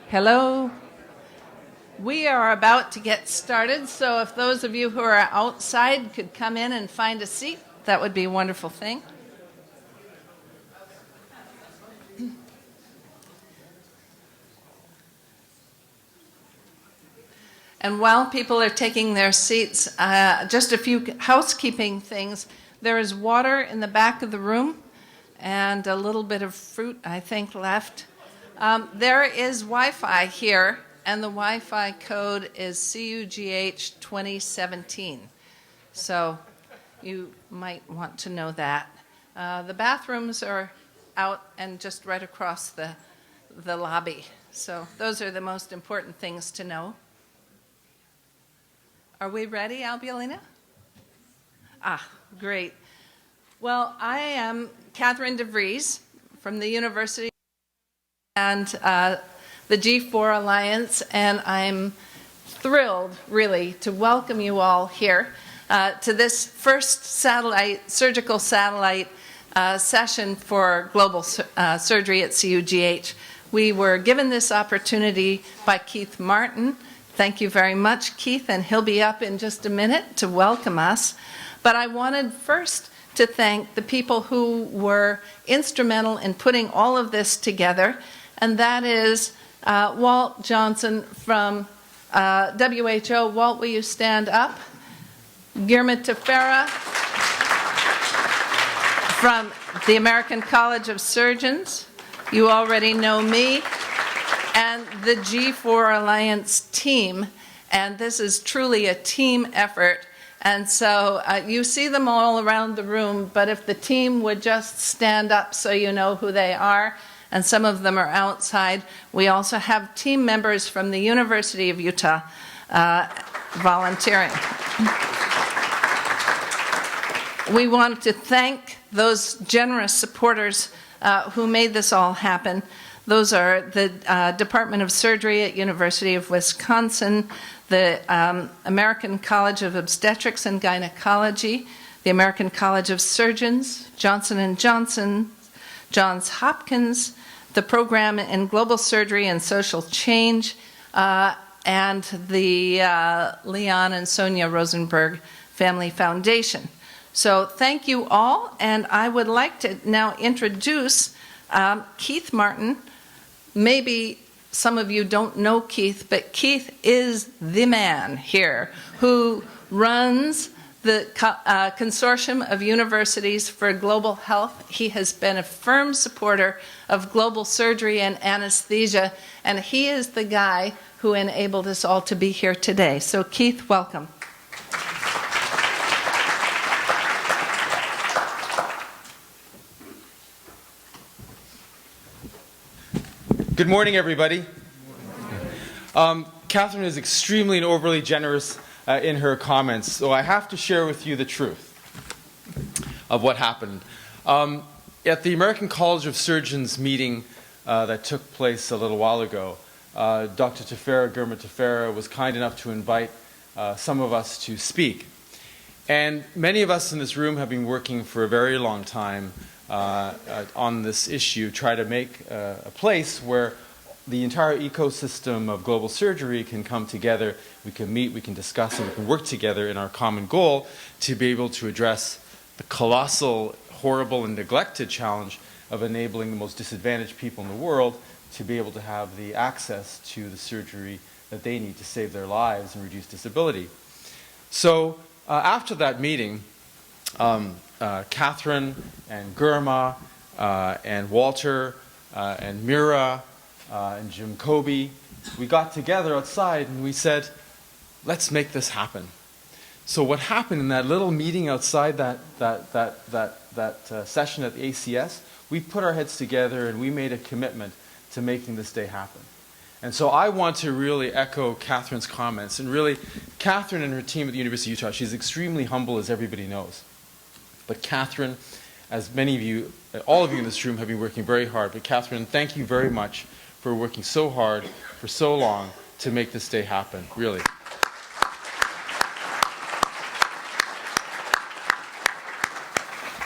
Hello. We are about to get started, so if those of you who are outside could come in and find a seat, that would be a wonderful thing. And while people are taking their seats, just a few housekeeping things. There is water in the back of the room and a little bit of fruit, I think, left. There is Wi-Fi here, and the Wi-Fi code is CUGH 2017. So you might want to know that. The bathrooms are out and just right across the lobby. So those are the most important things to know. Are we ready, Albulina? Great. Well, I am Catherine DeVries from the University and the G4 Alliance, and I'm thrilled, really, to welcome you all here to this first surgical satellite session for global surgery at CUGH. We were given this opportunity by Keith Martin. Thank you very much, Keith, and he'll be up in just a minute to welcome us. But I wanted first to thank the people who were instrumental in putting all of this together, and that is Walt Johnson from WHO. Walt, will you stand up? Guillermo Tefera from the American College of Surgeons. You already know me. And the G4 Alliance team, and this is truly a team effort. And so you see them all around the room, but if the team would just stand up so you know who they are, and some of them are outside. We also have team members from the University of Utah volunteering. We want to thank those generous supporters who made this all happen. Those are the Department of Surgery at University of Wisconsin, the American College of Obstetrics and Gynecology, the American College of Surgeons, Johnson & Johnson, Johns Hopkins, the Program in Global Surgery and Social Change, and the Leon and Sonia Rosenberg Family Foundation. So thank you all, and I would like to now introduce Keith Martin. Maybe some of you don't know Keith, but Keith is the man here who runs the Consortium of Universities for Global Health. He has been a firm supporter of global surgery and anesthesia, and he is the guy who enabled us all to be here today. So Keith, welcome. Good morning, everybody. Catherine is extremely and overly generous in her comments, so I have to share with you the truth of what happened. At the American College of Surgeons meeting that took place a little while ago, Dr. Tefera, Guillermo Tefera, was kind enough to invite some of us to speak. And many of us in this room have been working for a very long time on this issue, try to make a place where the entire ecosystem of global surgery can come together, we can meet, we can discuss, and we can work together in our common goal to be able to address the colossal, horrible, and neglected challenge of enabling the most disadvantaged people in the world to be able to have the access to the surgery that they need to save their lives and reduce disability. So after that meeting, Catherine and Gurma and Walter and Mira and Jim Kobe, we got together outside and we said, let's make this happen. So what happened in that little meeting outside that session at the ACS, we put our heads together and we made a commitment to making this day happen. And so I want to really echo Catherine's comments. And really, Catherine and her team at the University of Utah, she's extremely humble, as everybody knows. But Catherine, as many of you, all of you in this room have been working very hard. But Catherine, thank you very much for working so hard for so long to make this day happen, really.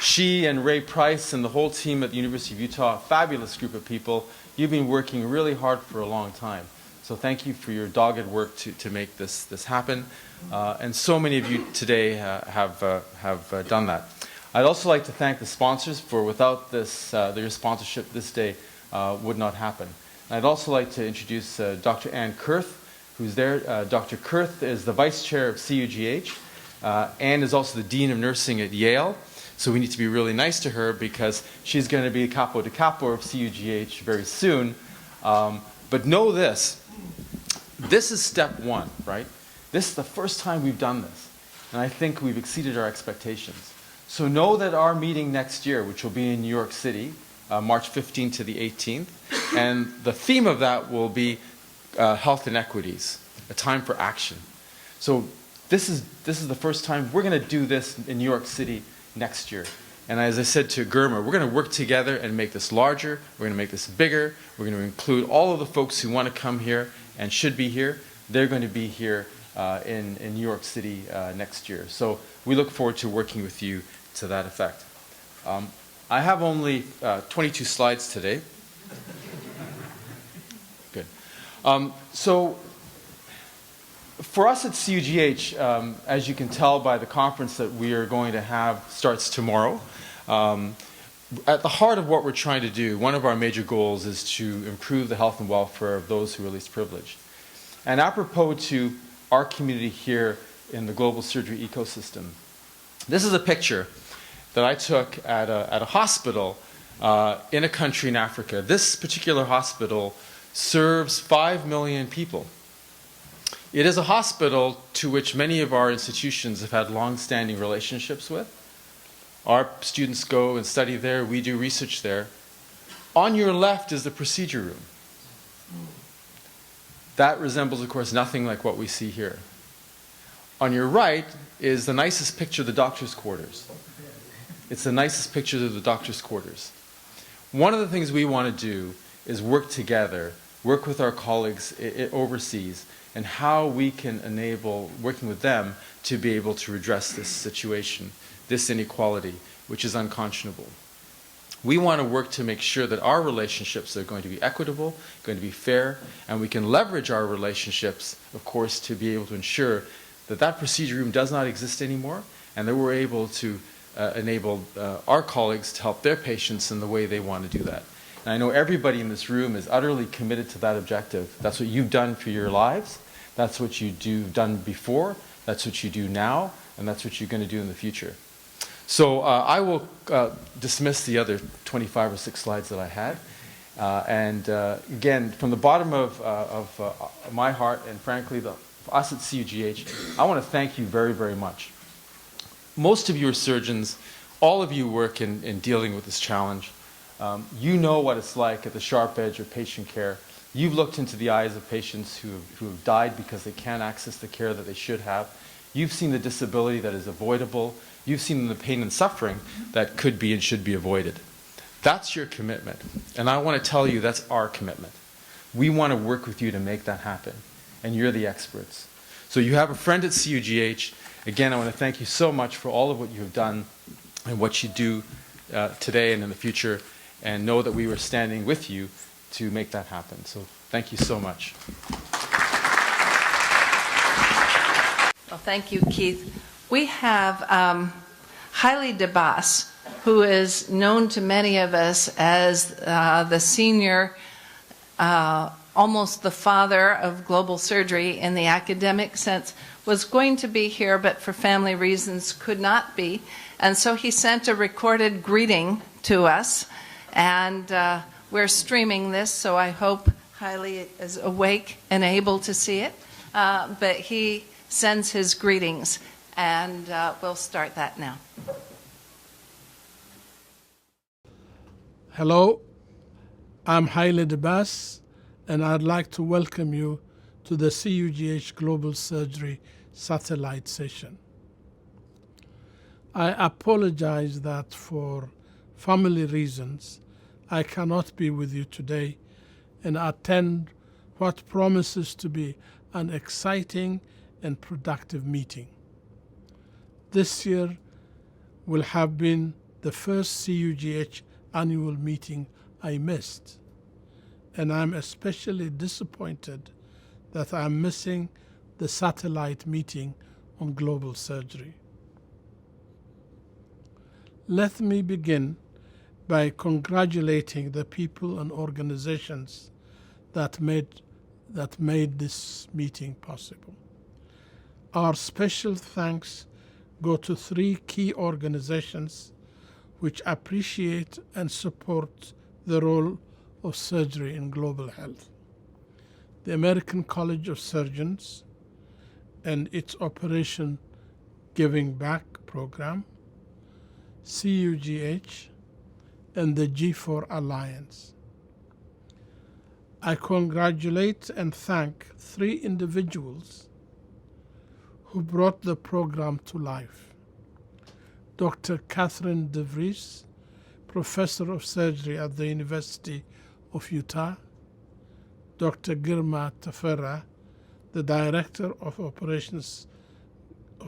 She and Ray Price and the whole team at the University of Utah, a fabulous group of people. You've been working really hard for a long time. So thank you for your dogged work to make this happen. And so many of you today have done that. I'd also like to thank the sponsors for without their sponsorship, this day would not happen. And I'd also like to introduce Dr. Ann Kurth, who's there. Dr. Kurth is the Vice Chair of CUGH. Ann is also the Dean of Nursing at Yale. So we need to be really nice to her because she's going to be capo de capo of CUGH very soon. But know this is step one, right? This is the first time we've done this. And I think we've exceeded our expectations. So know that our meeting next year, which will be in New York City, March 15th to the 18th, and the theme of that will be health inequities, a time for action. So this is the first time we're going to do this in New York City next year. And as I said to Germa, we're going to work together and make this larger. We're going to make this bigger. We're going to include all of the folks who want to come here and should be here. They're going to be here in New York City next year. So we look forward to working with you to that effect. I have only 22 slides today. Good. So for us at CUGH, as you can tell by the conference that we are going to have starts tomorrow, at the heart of what we're trying to do, one of our major goals is to improve the health and welfare of those who are least privileged. And apropos to our community here in the global surgery ecosystem, this is a picture that I took at a hospital in a country in Africa. This particular hospital serves 5 million people. It is a hospital to which many of our institutions have had long-standing relationships with. Our students go and study there. We do research there. On your left is the procedure room. That resembles, of course, nothing like what we see here. On your right is the nicest picture of the doctor's quarters. It's the nicest picture of the doctor's quarters. One of the things we want to do is work together, work with our colleagues overseas, and how we can enable working with them to be able to redress this situation, this inequality, which is unconscionable. We want to work to make sure that our relationships are going to be equitable, going to be fair, and we can leverage our relationships, of course, to be able to ensure that that procedure room does not exist anymore, and that we're able to enable our colleagues to help their patients in the way they want to do that. And I know everybody in this room is utterly committed to that objective. That's what you've done for your lives. That's what you've done before. That's what you do now. And that's what you're going to do in the future. So I will dismiss the other 25 or 6 slides that I had. Again, from the bottom of my heart and frankly, us at CUGH, I want to thank you very, very much. Most of you are surgeons. All of you work in dealing with this challenge. You know what it's like at the sharp edge of patient care. You've looked into the eyes of patients who have died because they can't access the care that they should have. You've seen the disability that is avoidable. You've seen the pain and suffering that could be and should be avoided. That's your commitment. And I want to tell you that's our commitment. We want to work with you to make that happen. And you're the experts. So you have a friend at CUGH. Again, I want to thank you so much for all of what you have done and what you do today and in the future. And know that we were standing with you to make that happen. So thank you so much. Well, thank you, Keith. We have Haile Debas, who is known to many of us as the senior, almost the father of global surgery in the academic sense, was going to be here, but for family reasons could not be. And so he sent a recorded greeting to us. And we're streaming this, so I hope Haile is awake and able to see it. But he sends his greetings, and we'll start that now. Hello, I'm Haile Debas, and I'd like to welcome you to the CUGH Global Surgery Satellite Session. I apologize that for family reasons, I cannot be with you today and attend what promises to be an exciting and productive meeting. This year will have been the first CUGH annual meeting I missed, and I'm especially disappointed that I'm missing the satellite meeting on global surgery. Let me begin by congratulating the people and organizations that made this meeting possible. Our special thanks go to 3 key organizations which appreciate and support the role of surgery in global health: the American College of Surgeons and its Operation Giving Back program, CUGH, and the G4 Alliance. I congratulate and thank 3 individuals who brought the program to life: Dr. Catherine DeVries, Professor of Surgery at the University of Utah; Dr. Girma Tafera, the Director of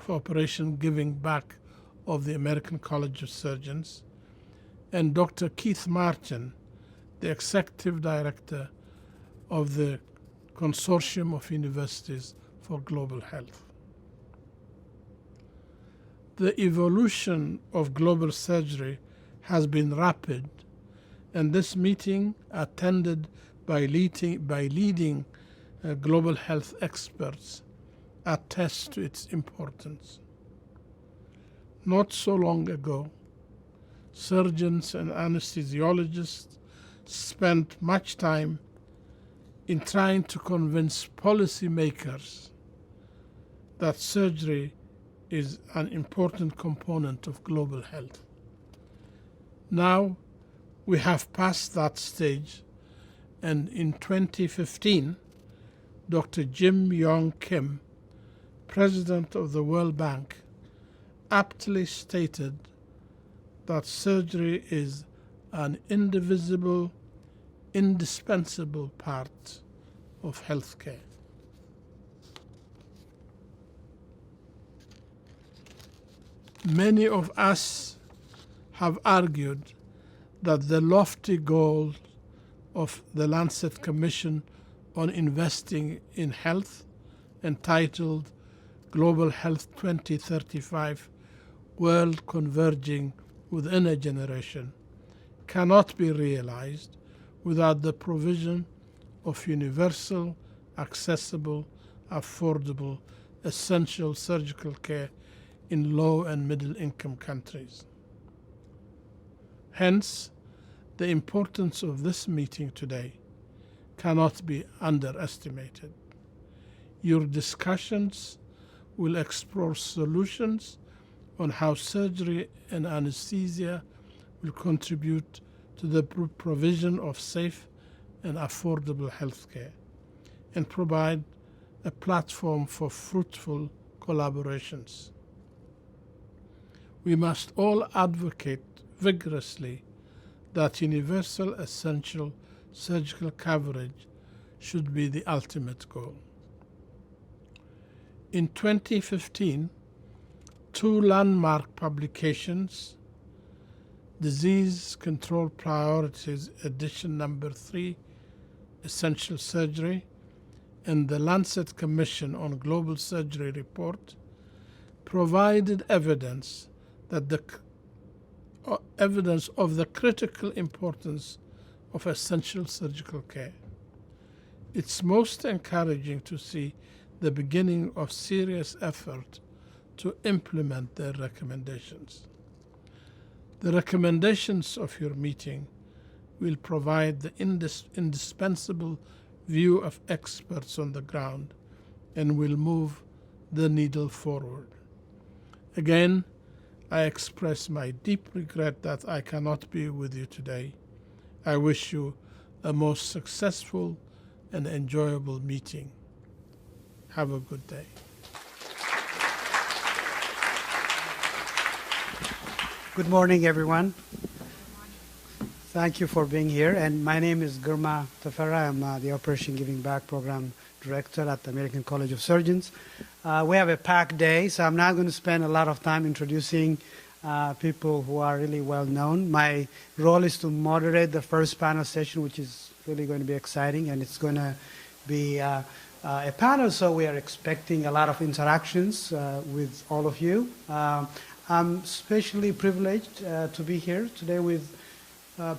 Operation Giving Back of the American College of Surgeons; and Dr. Keith Martin, the Executive Director of the Consortium of Universities for Global Health. The evolution of global surgery has been rapid, and this meeting, attended by leading global health experts, attests to its importance. Not so long ago, surgeons and anesthesiologists spent much time in trying to convince policymakers that surgery is an important component of global health. Now we have passed that stage, and in 2015, Dr. Jim Yong Kim, President of the World Bank, aptly stated that surgery is an indivisible, indispensable part of healthcare. Many of us have argued that the lofty goal of the Lancet Commission on Investing in Health, entitled Global Health 2035, World Converging Within a Generation, cannot be realized without the provision of universal, accessible, affordable, essential surgical care in low and middle income countries. Hence, the importance of this meeting today cannot be underestimated. Your discussions will explore solutions on how surgery and anesthesia will contribute to the provision of safe and affordable health care and provide a platform for fruitful collaborations. We must all advocate vigorously that universal essential surgical coverage should be the ultimate goal. In 2015, 2 landmark publications, Disease Control Priorities Edition Number 3, Essential Surgery, and the Lancet Commission on Global Surgery Report, provided evidence of the critical importance of essential surgical care. It's most encouraging to see the beginning of serious effort to implement their recommendations. The recommendations of your meeting will provide the indispensable view of experts on the ground and will move the needle forward. Again, I express my deep regret that I cannot be with you today. I wish you a most successful and enjoyable meeting. Have a good day. Good morning, everyone. Thank you for being here. And my name is Girma Tafera. I'm the Operation Giving Back Program Director at the American College of Surgeons. We have a packed day, so I'm not going to spend a lot of time introducing people who are really well known. My role is to moderate the first panel session, which is really going to be exciting, and it's going to be a panel, so we are expecting a lot of interactions with all of you. I'm especially privileged to be here today with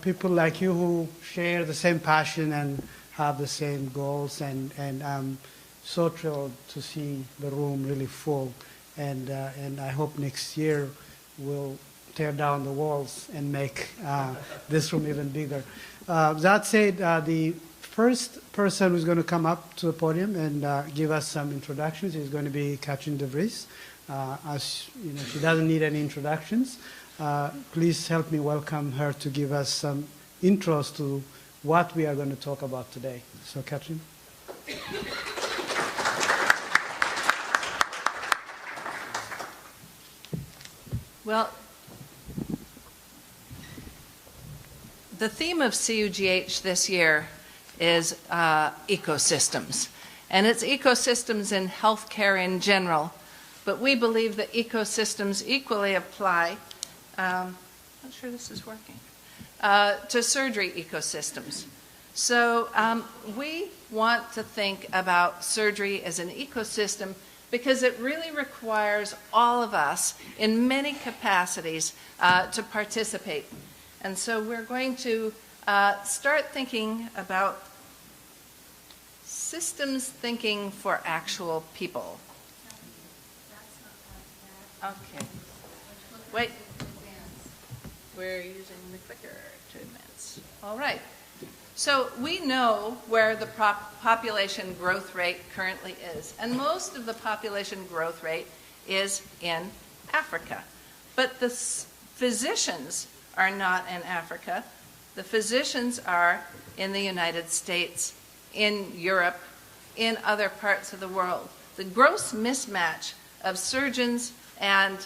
people like you who share the same passion and have the same goals, and I'm so thrilled to see the room really full, and I hope next year we'll tear down the walls and make this room even bigger. That said, the first person who's going to come up to the podium and give us some introductions is going to be Katrin de Vries. As you know, she doesn't need any introductions. Please help me welcome her to give us some intros to what we are going to talk about today. So, Katrin. Well, the theme of CUGH this year is ecosystems. And it's ecosystems in healthcare in general. But we believe that ecosystems equally apply, not sure this is working, to surgery ecosystems. So we want to think about surgery as an ecosystem because it really requires all of us in many capacities to participate. And so we're going to start thinking about systems thinking for actual people. Okay. Wait. We're using the clicker to advance. All right. So we know where the population growth rate currently is. And most of the population growth rate is in Africa. But the physicians are not in Africa. The physicians are in the United States, in Europe, in other parts of the world. The gross mismatch of surgeons and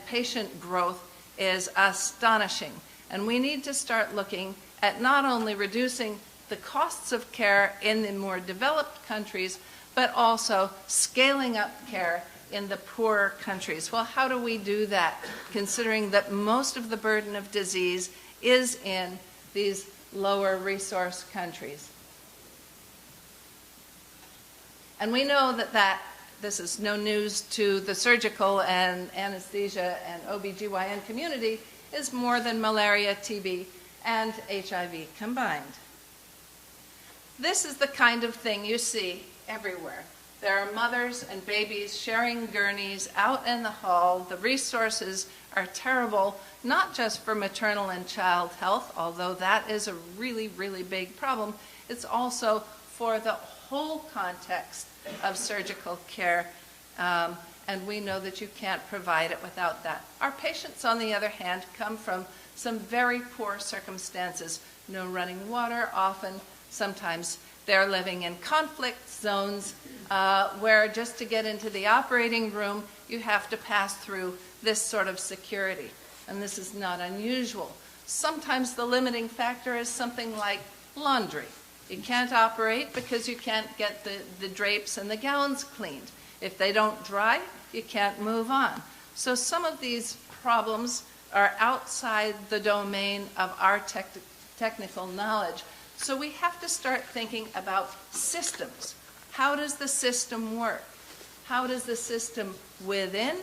patient growth is astonishing. And we need to start looking at not only reducing the costs of care in the more developed countries, but also scaling up care in the poorer countries. Well, how do we do that, considering that most of the burden of disease is in these lower resource countries? And we know that this is no news to the surgical and anesthesia and OBGYN community, is more than malaria, TB, and HIV combined. This is the kind of thing you see everywhere. There are mothers and babies sharing gurneys out in the hall. The resources are terrible, not just for maternal and child health, although that is a really, really big problem. It's also for the whole context of surgical care, and we know that you can't provide it without that. Our patients, on the other hand, come from some very poor circumstances. No running water often. Sometimes they're living in conflict zones where just to get into the operating room, you have to pass through this sort of security. And this is not unusual. Sometimes the limiting factor is something like laundry. You can't operate because you can't get the drapes and the gowns cleaned. If they don't dry, you can't move on. So some of these problems are outside the domain of our technical knowledge. So we have to start thinking about systems. How does the system work? How does the system within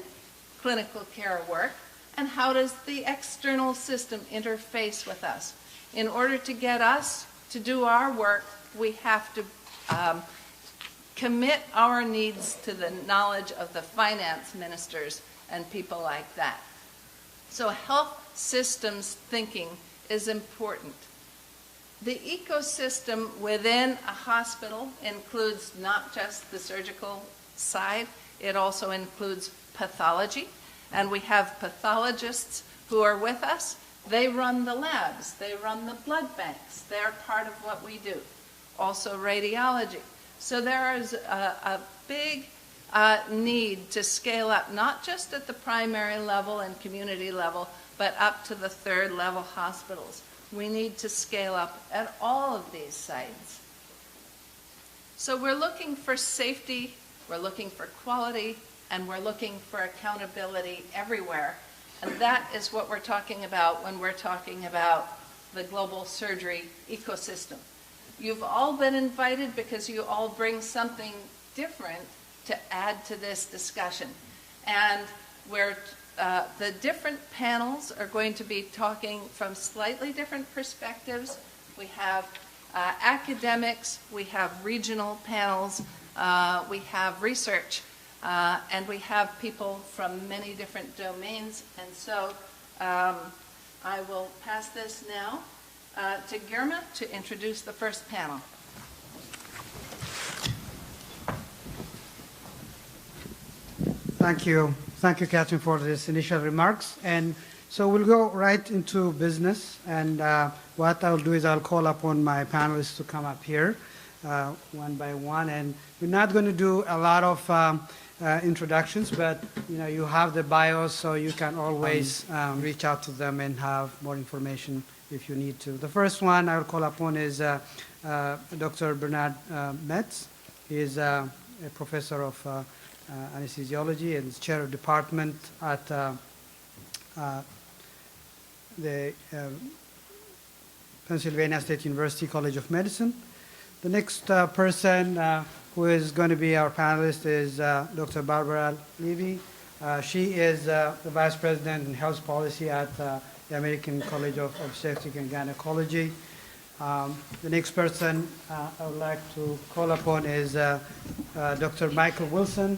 clinical care work? And how does the external system interface with us? In order to get us to do our work, we have to commit our needs to the knowledge of the finance ministers and people like that. So health systems thinking is important. The ecosystem within a hospital includes not just the surgical side, it also includes pathology. And we have pathologists who are with us. They run the labs, they run the blood banks, they're part of what we do. Also radiology. So there is a big need to scale up, not just at the primary level and community level, but up to the third level hospitals. We need to scale up at all of these sites. So we're looking for safety, we're looking for quality, and we're looking for accountability everywhere. And that is what we're talking about when we're talking about the global surgery ecosystem. You've all been invited because you all bring something different to add to this discussion. And where the different panels are going to be talking from slightly different perspectives. We have academics, we have regional panels, we have research, and we have people from many different domains. And so I will pass this now to Girma to introduce the first panel. Thank you. Thank you, Catherine, for this initial remarks. And so we'll go right into business. And what I'll do is I'll call upon my panelists to come up here one by one. And we're not going to do a lot of introductions, but you have the bios, so you can always reach out to them and have more information if you need to. The first one I'll call upon is Dr. Bernard Metz. He is a professor of anesthesiology and chair of department at the Pennsylvania State University College of Medicine. The next person who is going to be our panelist is Dr. Barbara Levy. She is the Vice President in Health Policy at the American College of Obstetrics and Gynecology. The next person I would like to call upon is Dr. Michael Wilson.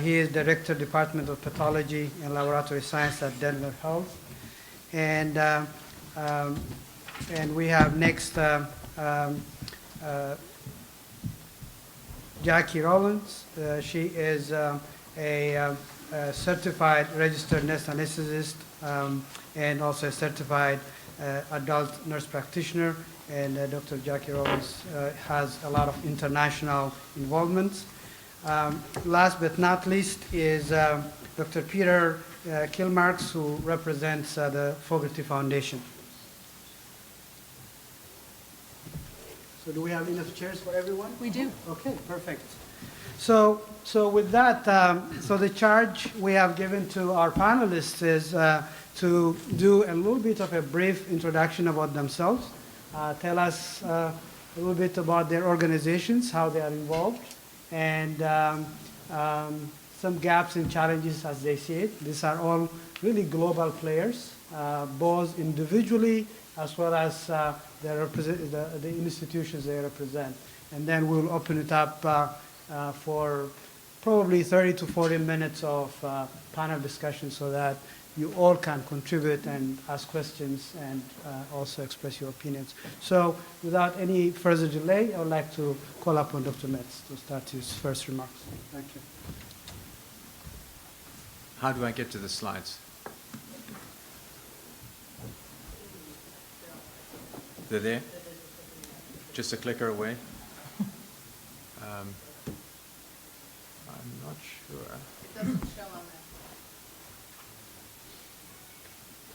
He is Director, Department of Pathology and Laboratory Science at Denver Health. And we have next Jackie Rollins. She is a certified registered nurse anesthetist and also a certified adult nurse practitioner. And Dr. Jackie Rollins has a lot of international involvements. Last but not least is Dr. Peter Kilmarks, who represents the Fogarty Foundation. So do we have enough chairs for everyone? We do. Okay, perfect. So with that, so the charge we have given to our panelists is to do a little bit of a brief introduction about themselves, tell us a little bit about their organizations, how they are involved, and some gaps and challenges as they see it. These are all really global players, both individually as well as the institutions they represent. And then we'll open it up for probably 30 to 40 minutes of panel discussion so that you all can contribute and ask questions and also express your opinions. So without any further delay, I would like to call upon Dr. Metz to start his first remarks. Thank you. How do I get to the slides? They're there? Just a clicker away? I'm not sure. It doesn't show on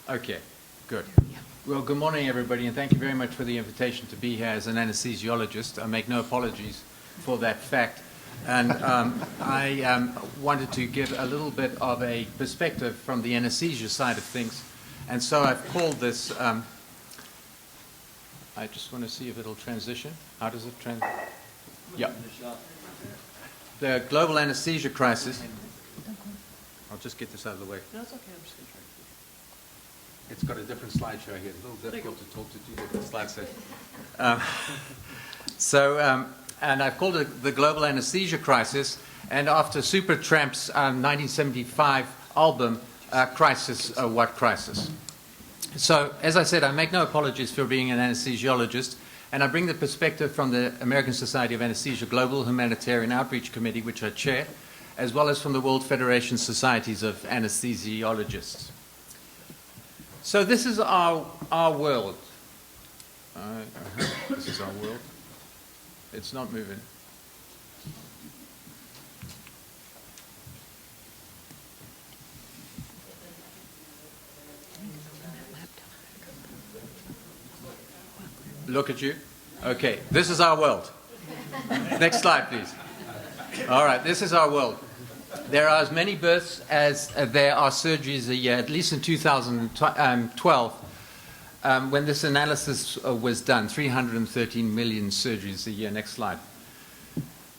that. Okay, good. Well, good morning, everybody, and thank you very much for the invitation to be here as an anesthesiologist. I make no apologies for that fact. And I wanted to give a little bit of a perspective from the anesthesia side of things. And so I've called this, I just want to see if it'll transition. How does it Yeah. The global anesthesia crisis. I'll just get this out of the way. No, it's okay. I'm just going to try. It's got a different slideshow here. It's a little difficult to talk to two different slides there. And I've called it the global anesthesia crisis. And after Supertramp's 1975 album, Crisis, What Crisis? So, as I said, I make no apologies for being an anesthesiologist. And I bring the perspective from the American Society of Anesthesia Global Humanitarian Outreach Committee, which I chair, as well as from the World Federation Societies of Anesthesiologists. So this is our world. I hope this is our world. It's not moving. Look at you. Okay, this is our world. Next slide, please. All right, this is our world. There are as many births as there are surgeries a year, at least in 2012, when this analysis was done, 313 million surgeries a year. Next slide.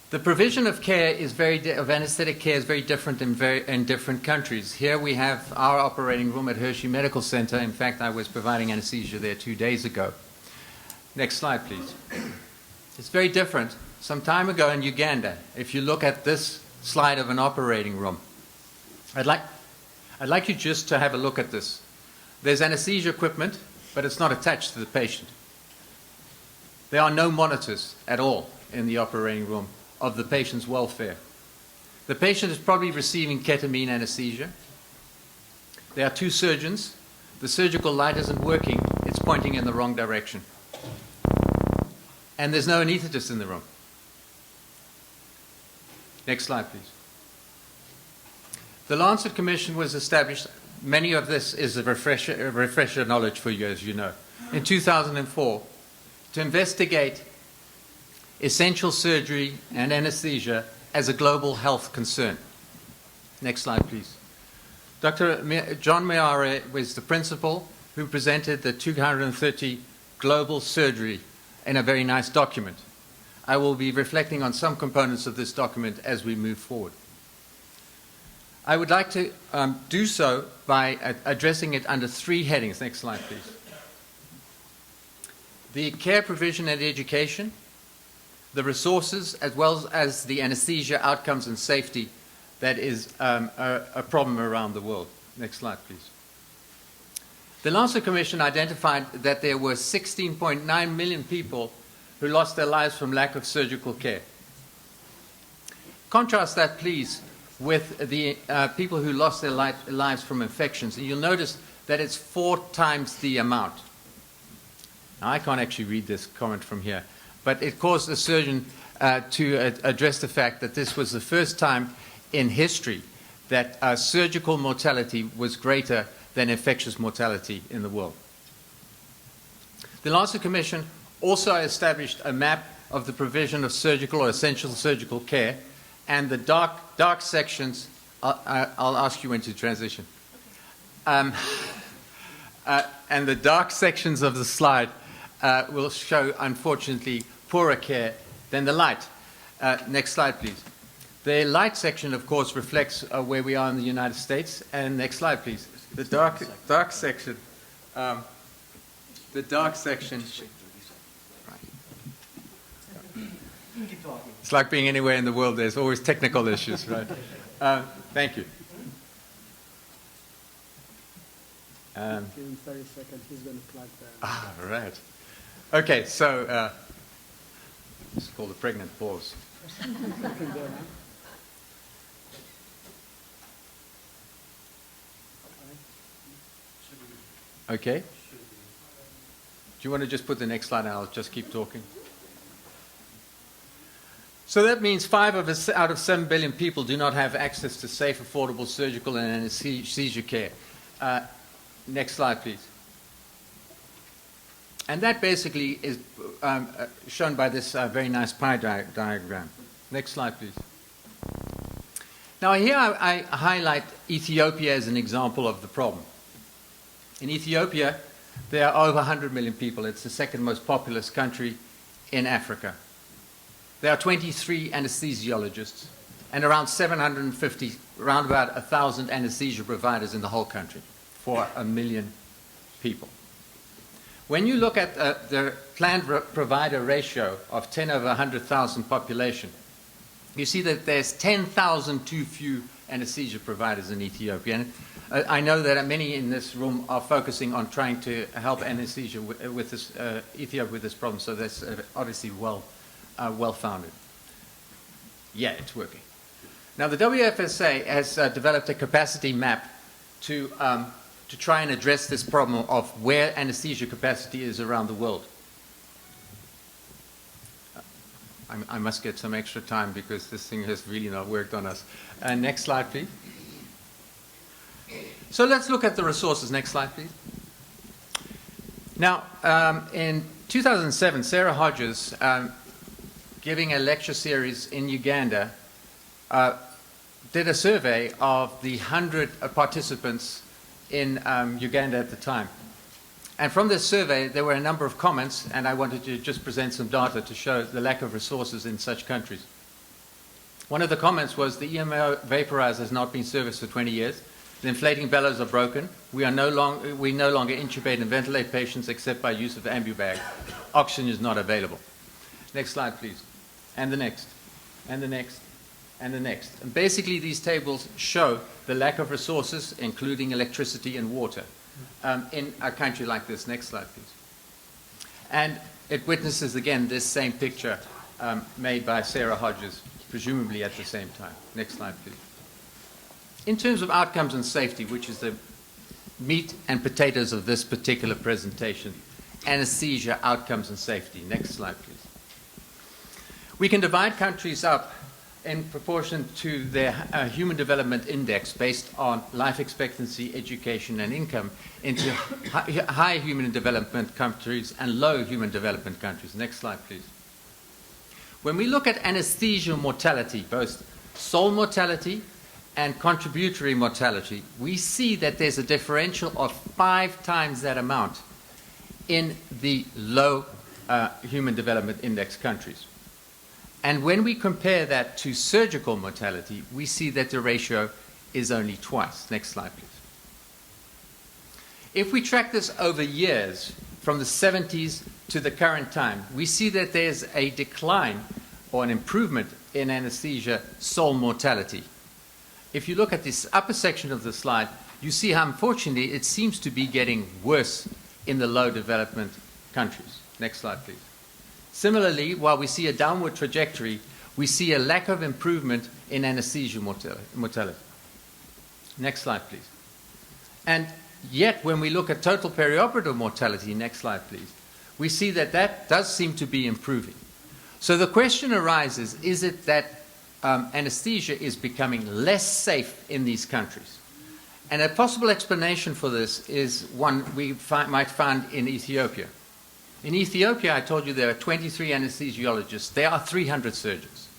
The provision of care is of anesthetic care is very different in different countries. Here we have our operating room at Hershey Medical Center. In fact, I was providing anesthesia there 2 days ago. Next slide, please. It's very different. Some time ago in Uganda, if you look at this slide of an operating room, I'd like you just to have a look at this. There's anesthesia equipment, but it's not attached to the patient. There are no monitors at all in the operating room of the patient's welfare. The patient is probably receiving ketamine anesthesia. There are 2 surgeons. The surgical light isn't working. It's pointing in the wrong direction. And there's no anesthetist in the room. Next slide, please. The Lancet Commission was established. Many of this is a refresher knowledge for you, as you know. In 2004, to investigate essential surgery and anesthesia as a global health concern. Next slide, please. Dr. John Mayara was the principal who presented the 230 global surgery in a very nice document. I will be reflecting on some components of this document as we move forward. I would like to do so by addressing it under 3 headings. Next slide, please. The care provision and education, the resources, as well as the anesthesia outcomes and safety that is a problem around the world. Next slide, please. The Lancet Commission identified that there were 16.9 million people who lost their lives from lack of surgical care. Contrast that, please, with the people who lost their lives from infections, and you'll notice that it's 4 times the amount. Now, I can't actually read this comment from here, but it caused the surgeon to address the fact that this was the first time in history that surgical mortality was greater than infectious mortality in the world. The Lancet Commission also established a map of the provision of surgical or essential surgical care, and the dark sections, I'll ask you when to transition. And the dark sections of the slide will show, unfortunately, poorer care than the light. Next slide, please. The light section, of course, reflects where we are in the United States. And next slide, please. The dark section. The dark section. It's like being anywhere in the world. There's always technical issues, right? Thank you. Give him 30 seconds. He's going to plug that. All right. Okay, so it's called a pregnant pause. Okay. Do you want to just put the next slide and I'll just keep talking? So that means 5 out of 7 billion people do not have access to safe, affordable surgical and anesthesia care. Next slide, please. And that basically is shown by this very nice pie diagram. Next slide, please. Now here I highlight Ethiopia as an example of the problem. In Ethiopia, there are over 100 million people. It's the 2nd most populous country in Africa. There are 23 anesthesiologists and around 750, around about 1,000 anesthesia providers in the whole country for 1 million people. When you look at the planned provider ratio of 10 over 100,000 population, you see that there's 10,000 too few anesthesia providers in Ethiopia. And I know that many in this room are focusing on trying to help anesthesia with this, Ethiopia with this problem, so that's obviously well-founded. Yeah, it's working. Now, the WFSA has developed a capacity map to try and address this problem of where anesthesia capacity is around the world. I must get some extra time because this thing has really not worked on us. Next slide, please. So let's look at the resources. Next slide, please. Now, in 2007, Sarah Hodges, giving a lecture series in Uganda, did a survey of the 100 participants in Uganda at the time. And from this survey, there were a number of comments, and I wanted to just present some data to show the lack of resources in such countries. One of the comments was the EMO vaporizer has not been serviced for 20 years. The inflating bellows are broken. We no longer intubate and ventilate patients except by use of ambubag. Oxygen is not available. Next slide, please. And the next, and the next, and the next. And basically, these tables show the lack of resources, including electricity and water, in a country like this. Next slide, please. And it witnesses, again, this same picture made by Sarah Hodges, presumably at the same time. Next slide, please. In terms of outcomes and safety, which is the meat and potatoes of this particular presentation, anesthesia, outcomes, and safety. Next slide, please. We can divide countries up in proportion to their Human Development Index based on life expectancy, education, and income into high human development countries and low human development countries. Next slide, please. When we look at anesthesia mortality, both sole mortality and contributory mortality, we see that there's a differential of 5 times that amount in the low Human Development Index countries. And when we compare that to surgical mortality, we see that the ratio is only twice. Next slide, please. If we track this over years, from the 70s to the current time, we see that there's a decline or an improvement in anesthesia sole mortality. If you look at this upper section of the slide, you see how, unfortunately, it seems to be getting worse in the low development countries. Next slide, please. Similarly, while we see a downward trajectory, we see a lack of improvement in anesthesia mortality. Next slide, please. And yet, when we look at total perioperative mortality, next slide, please, we see that that does seem to be improving. So the question arises, is it that anesthesia is becoming less safe in these countries? And a possible explanation for this is one we might find in Ethiopia. In Ethiopia, I told you there are 23 anesthesiologists. There are 300 surgeons.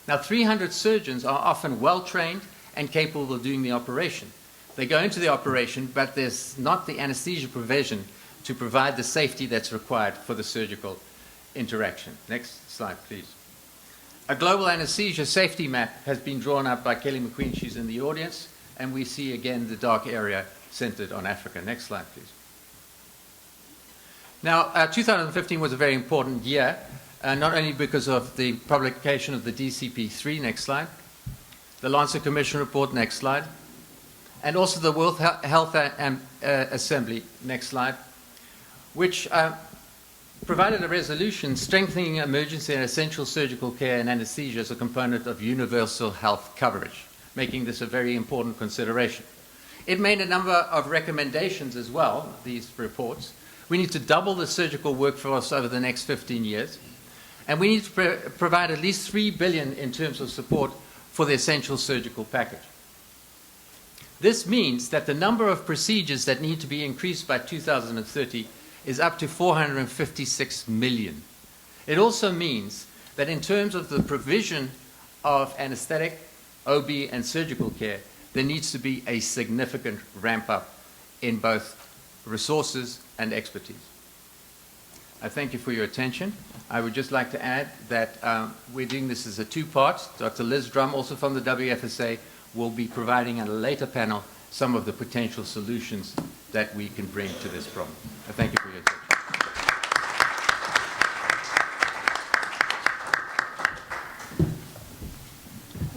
Now, 300 surgeons are often well-trained and capable of doing the operation. They go into the operation, but there's not the anesthesia provision to provide the safety that's required for the surgical interaction. Next slide, please. A global anesthesia safety map has been drawn up by Kelly McQueen. She's in the audience. And we see, again, the dark area centered on Africa. Next slide, please. Now, 2015 was a very important year, not only because of the publication of the DCP3, next slide, the Lancet Commission report, next slide, and also the World Health Assembly, next slide, which provided a resolution strengthening emergency and essential surgical care and anesthesia as a component of universal health coverage, making this a very important consideration. It made a number of recommendations as well, these reports. We need to double the surgical workforce over the next 15 years, and we need to provide at least $3 billion in terms of support for the essential surgical package. This means that the number of procedures that need to be increased by 2030 is up to 456 million. It also means that in terms of the provision of anesthetic, OB, and surgical care, there needs to be a significant ramp up in both resources and expertise. I thank you for your attention. I would just like to add that we're doing this as a two-part. Dr. Liz Drum, also from the WFSA, will be providing at a later panel some of the potential solutions that we can bring to this problem. I thank you for your attention.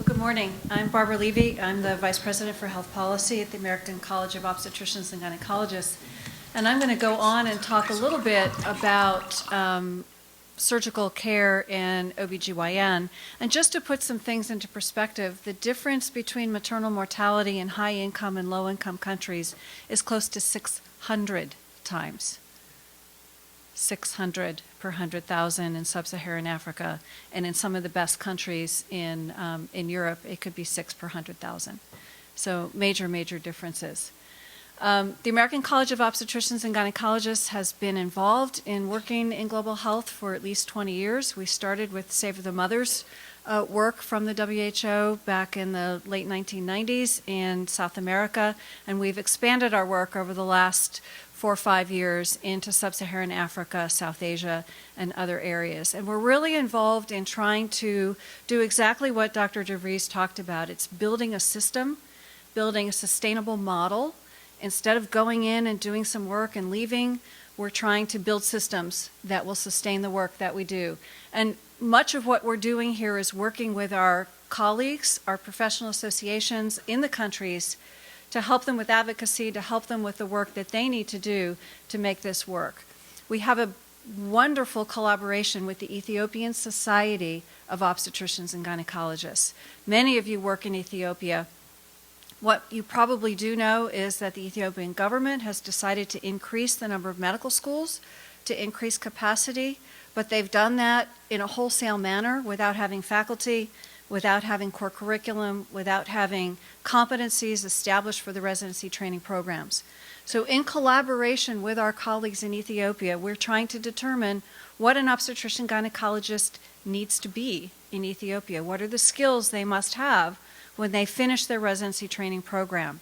Good morning. I'm Barbara Levy. I'm the Vice President for Health Policy at the American College of Obstetricians and Gynecologists. And I'm going to go on and talk a little bit about surgical care and OBGYN. And just to put some things into perspective, the difference between maternal mortality in high-income and low-income countries is close to 600 times. 600 per 100,000 in sub-Saharan Africa, and in some of the best countries in Europe, it could be 6 per 100,000. So major, major differences. The American College of Obstetricians and Gynecologists has been involved in working in global health for at least 20 years. We started with Save the Mothers work from the WHO back in the late 1990s in South America, and we've expanded our work over the last 4 or 5 years into sub-Saharan Africa, South Asia, and other areas. And we're really involved in trying to do exactly what Dr. DeVries talked about. It's building a system, building a sustainable model. Instead of going in and doing some work and leaving, we're trying to build systems that will sustain the work that we do. And much of what we're doing here is working with our colleagues, our professional associations in the countries to help them with advocacy, to help them with the work that they need to do to make this work. We have a wonderful collaboration with the Ethiopian Society of Obstetricians and Gynecologists. Many of you work in Ethiopia. What you probably do know is that the Ethiopian government has decided to increase the number of medical schools, to increase capacity, but they've done that in a wholesale manner without having faculty, without having core curriculum, without having competencies established for the residency training programs. So in collaboration with our colleagues in Ethiopia, we're trying to determine what an obstetrician gynecologist needs to be in Ethiopia. What are the skills they must have when they finish their residency training program?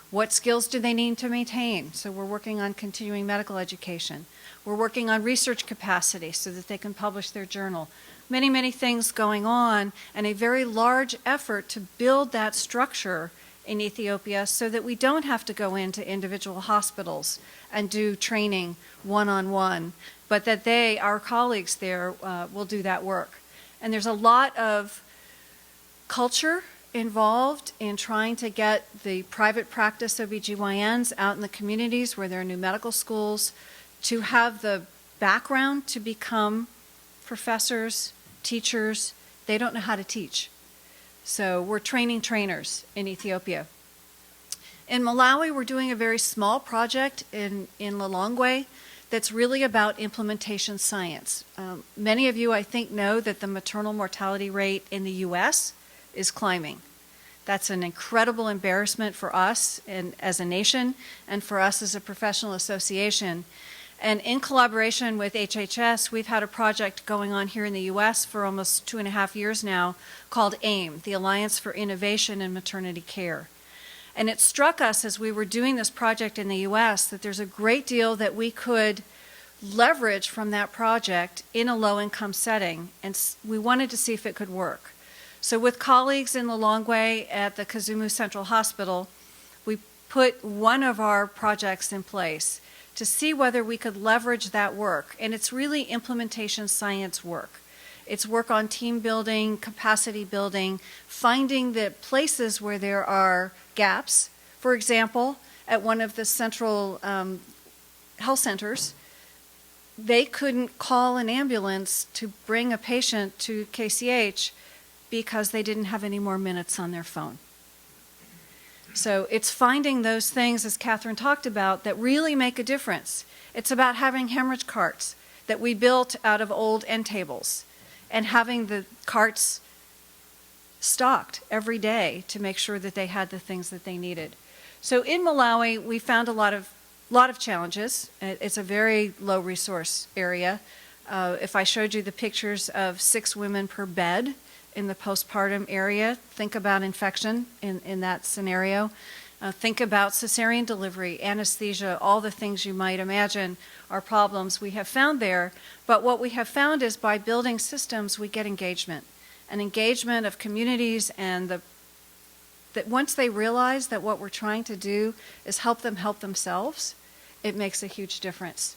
What skills do they need to maintain? So we're working on continuing medical education. We're working on research capacity so that they can publish their journal. Many, many things going on, and a very large effort to build that structure in Ethiopia so that we don't have to go into individual hospitals and do training one-on-one, but that they, our colleagues there, will do that work. And there's a lot of culture involved in trying to get the private practice OBGYNs out in the communities where there are new medical schools to have the background to become professors, teachers. They don't know how to teach. So we're training trainers in Ethiopia. In Malawi, we're doing a very small project in Lilongwe that's really about implementation science. Many of you, I think, know that the maternal mortality rate in the U.S. is climbing. That's an incredible embarrassment for us and as a nation and for us as a professional association. And in collaboration with HHS, we've had a project going on here in the U.S. for almost 2.5 years now called AIM, the Alliance for Innovation in Maternity Care. And it struck us as we were doing this project in the U.S. that there's a great deal that we could leverage from that project in a low-income setting, and we wanted to see if it could work. So with colleagues in Lilongwe at the Kisumu Central Hospital, we put one of our projects in place to see whether we could leverage that work. And it's really implementation science work. It's work on team building, capacity building, finding the places where there are gaps. For example, at one of the central health centers, they couldn't call an ambulance to bring a patient to KCH because they didn't have any more minutes on their phone. So it's finding those things, as Catherine talked about, that really make a difference. It's about having hemorrhage carts that we built out of old end tables and having the carts stocked every day to make sure that they had the things that they needed. So in Malawi, we found a lot of challenges. It's a very low resource area. If I showed you the pictures of 6 women per bed in the postpartum area, think about infection in that scenario. Think about cesarean delivery, anesthesia, all the things you might imagine are problems we have found there. But what we have found is by building systems, we get engagement. An engagement of communities, and that once they realize that what we're trying to do is help them help themselves, it makes a huge difference.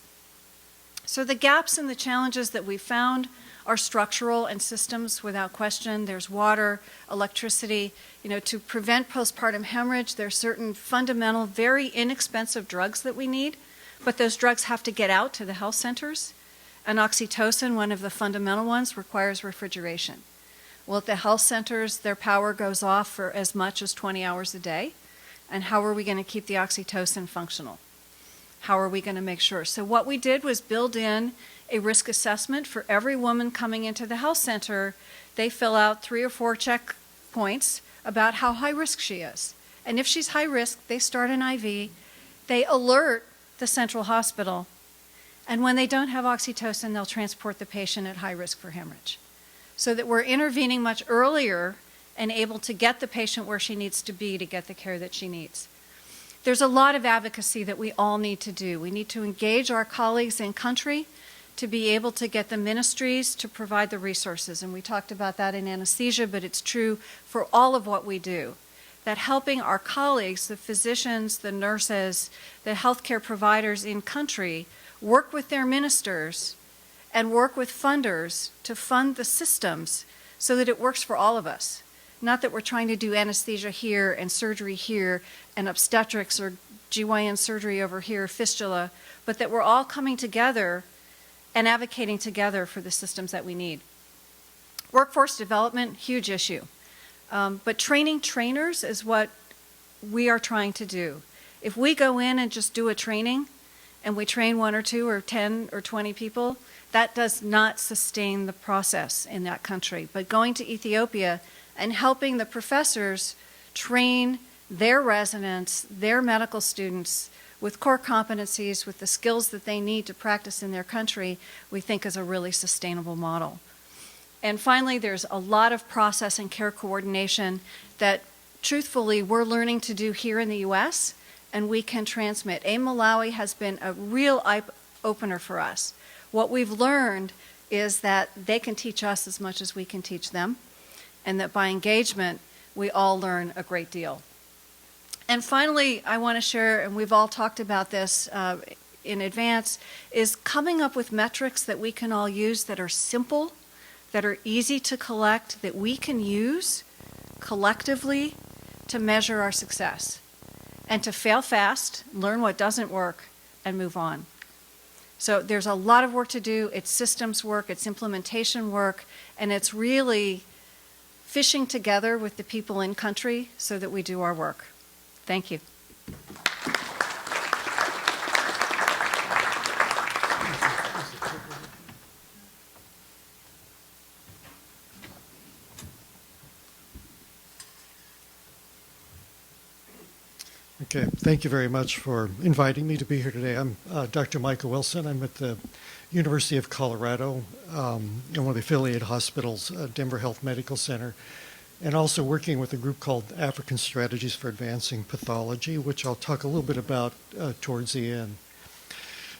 So the gaps and the challenges that we found are structural and systems without question. There's water, electricity. To prevent postpartum hemorrhage, there are certain fundamental, very inexpensive drugs that we need, but those drugs have to get out to the health centers. And oxytocin, one of the fundamental ones, requires refrigeration. Well, at the health centers, their power goes off for as much as 20 hours a day. And how are we going to keep the oxytocin functional? How are we going to make sure? So what we did was build in a risk assessment for every woman coming into the health center. They fill out 3 or 4 checkpoints about how high risk she is. And if she's high risk, they start an IV. They alert the central hospital. And when they don't have oxytocin, they'll transport the patient at high risk for hemorrhage. so that we're intervening much earlier and able to get the patient where she needs to be to get the care that she needs. There's a lot of advocacy that we all need to do. We need to engage our colleagues in country to be able to get the ministries to provide the resources. And we talked about that in anesthesia, but it's true for all of what we do. That helping our colleagues, the physicians, the nurses, the healthcare providers in country, work with their ministers and work with funders to fund the systems so that it works for all of us. Not that we're trying to do anesthesia here and surgery here and obstetrics or GYN surgery over here, fistula, but that we're all coming together and advocating together for the systems that we need. Workforce development, huge issue. But training trainers is what we are trying to do. If we go in and just do a training and we train 1 or 2 or 10 or 20 people, that does not sustain the process in that country. But going to Ethiopia and helping the professors train their residents, their medical students with core competencies, with the skills that they need to practice in their country, we think is a really sustainable model. And finally, there's a lot of process and care coordination that, truthfully, we're learning to do here in the U.S., and we can transmit. AIM Malawi has been a real eye-opener for us. What we've learned is that they can teach us as much as we can teach them, and that by engagement, we all learn a great deal. And finally, I want to share, and we've all talked about this in advance, is coming up with metrics that we can all use that are simple, that are easy to collect, that we can use collectively to measure our success and to fail fast, learn what doesn't work, and move on. So there's a lot of work to do. It's systems work, it's implementation work, and it's really fishing together with the people in country so that we do our work. Thank you. Okay, thank you very much for inviting me to be here today. I'm Dr. Michael Wilson. I'm at the University of Colorado in one of the affiliated hospitals, Denver Health Medical Center, and also working with a group called African Strategies for Advancing Pathology, which I'll talk a little bit about towards the end.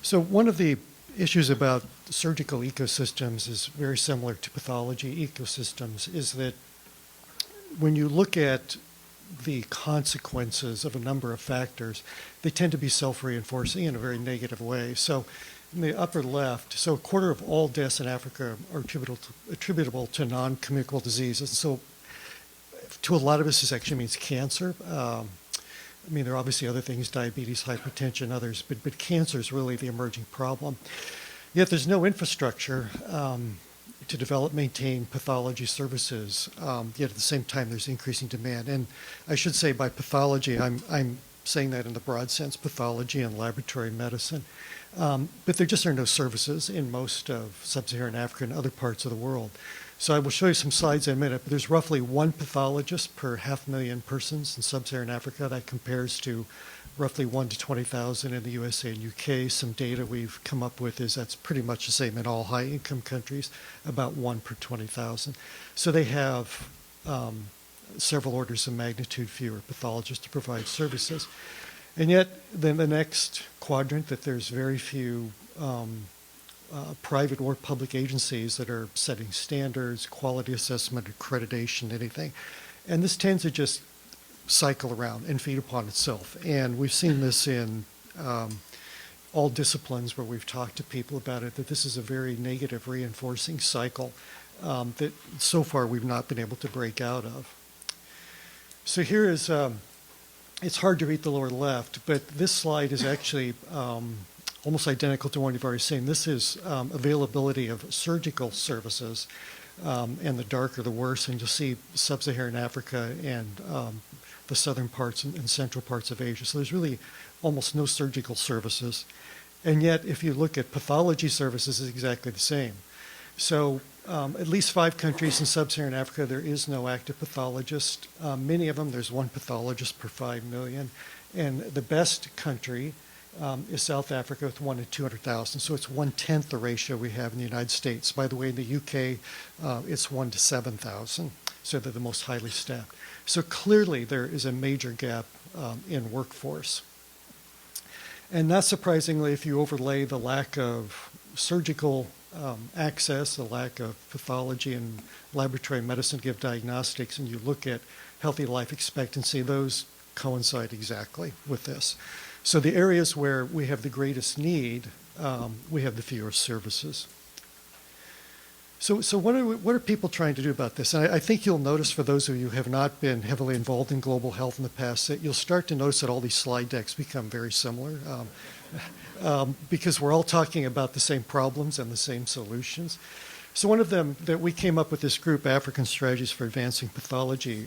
So one of the issues about surgical ecosystems is very similar to pathology ecosystems, is that when you look at the consequences of a number of factors, they tend to be self-reinforcing in a very negative way. So in the upper left, so 1/4 of all deaths in Africa are attributable to non-communicable diseases. So to a lot of us, this actually means cancer. I mean, there are obviously other things, diabetes, hypertension, others, but cancer is really the emerging problem. Yet there's no infrastructure to develop, maintain pathology services, yet at the same time there's increasing demand. And I should say by pathology, I'm saying that in the broad sense, pathology and laboratory medicine. But there just are no services in most of sub-Saharan Africa and other parts of the world. So I will show you some slides in a minute, but there's roughly 1 pathologist per 500,000 persons in sub-Saharan Africa. That compares to roughly 1 to 20,000 in the USA and UK. Some data we've come up with is that's pretty much the same in all high-income countries, about 1 per 20,000. So they have several orders of magnitude fewer pathologists to provide services. And yet, then the next quadrant, that there's very few private or public agencies that are setting standards, quality assessment, accreditation, anything. And this tends to just cycle around and feed upon itself. And we've seen this in all disciplines where we've talked to people about it, that this is a very negative reinforcing cycle that so far we've not been able to break out of. So here is, it's hard to read the lower left, but this slide is actually almost identical to one you've already seen. This is availability of surgical services, and the darker the worse, and you'll see sub-Saharan Africa and the southern parts and central parts of Asia. So there's really almost no surgical services. And yet, if you look at pathology services, it's exactly the same. So at least 5 countries in sub-Saharan Africa, there is no active pathologist. Many of them, there's 1 pathologist per 5 million. And the best country is South Africa with 1 to 200,000. So it's 1/10 the ratio we have in the United States. By the way, in the UK, it's 1 to 7,000. So they're the most highly staffed. So clearly there is a major gap in workforce. And not surprisingly, if you overlay the lack of surgical access, the lack of pathology and laboratory medicine to give diagnostics, and you look at healthy life expectancy, those coincide exactly with this. So the areas where we have the greatest need, we have the fewest services. So what are people trying to do about this? And I think you'll notice, for those of you who have not been heavily involved in global health in the past, that you'll start to notice that all these slide decks become very similar, because we're all talking about the same problems and the same solutions. So one of them that we came up with, this group, African Strategies for Advancing Pathology,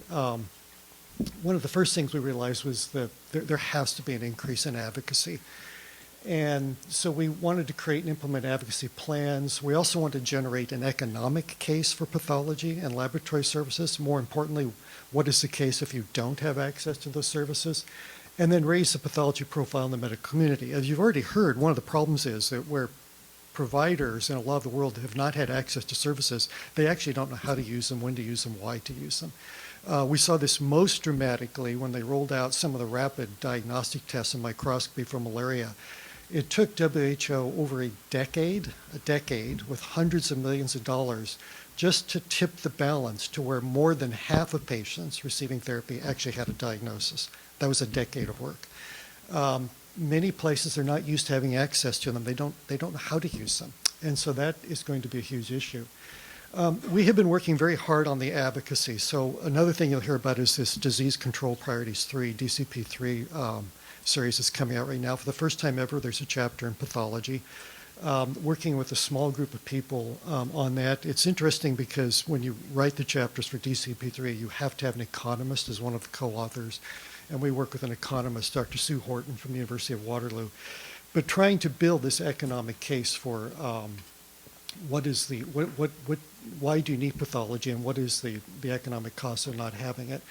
one of the first things we realized was that there has to be an increase in advocacy. And so we wanted to create and implement advocacy plans. We also wanted to generate an economic case for pathology and laboratory services. More importantly, what is the case if you don't have access to those services? And then raise the pathology profile in the medical community. As you've already heard, one of the problems is that where providers in a lot of the world have not had access to services, they actually don't know how to use them, when to use them, why to use them. We saw this most dramatically when they rolled out some of the rapid diagnostic tests and microscopy for malaria. It took WHO over a decade with hundreds of millions of dollars just to tip the balance to where more than half of patients receiving therapy actually had a diagnosis. That was a decade of work. Many places are not used to having access to them. They don't know how to use them. And so that is going to be a huge issue. We have been working very hard on the advocacy. So another thing you'll hear about is this Disease Control Priorities 3, DCP3 series is coming out right now. For the first time ever, there's a chapter in pathology. Working with a small group of people on that. It's interesting because when you write the chapters for DCP3, you have to have an economist as one of the co-authors. And we work with an economist, Dr. Sue Horton from the University of Waterloo. But trying to build this economic case for why do you need pathology and what is the economic cost of not having it?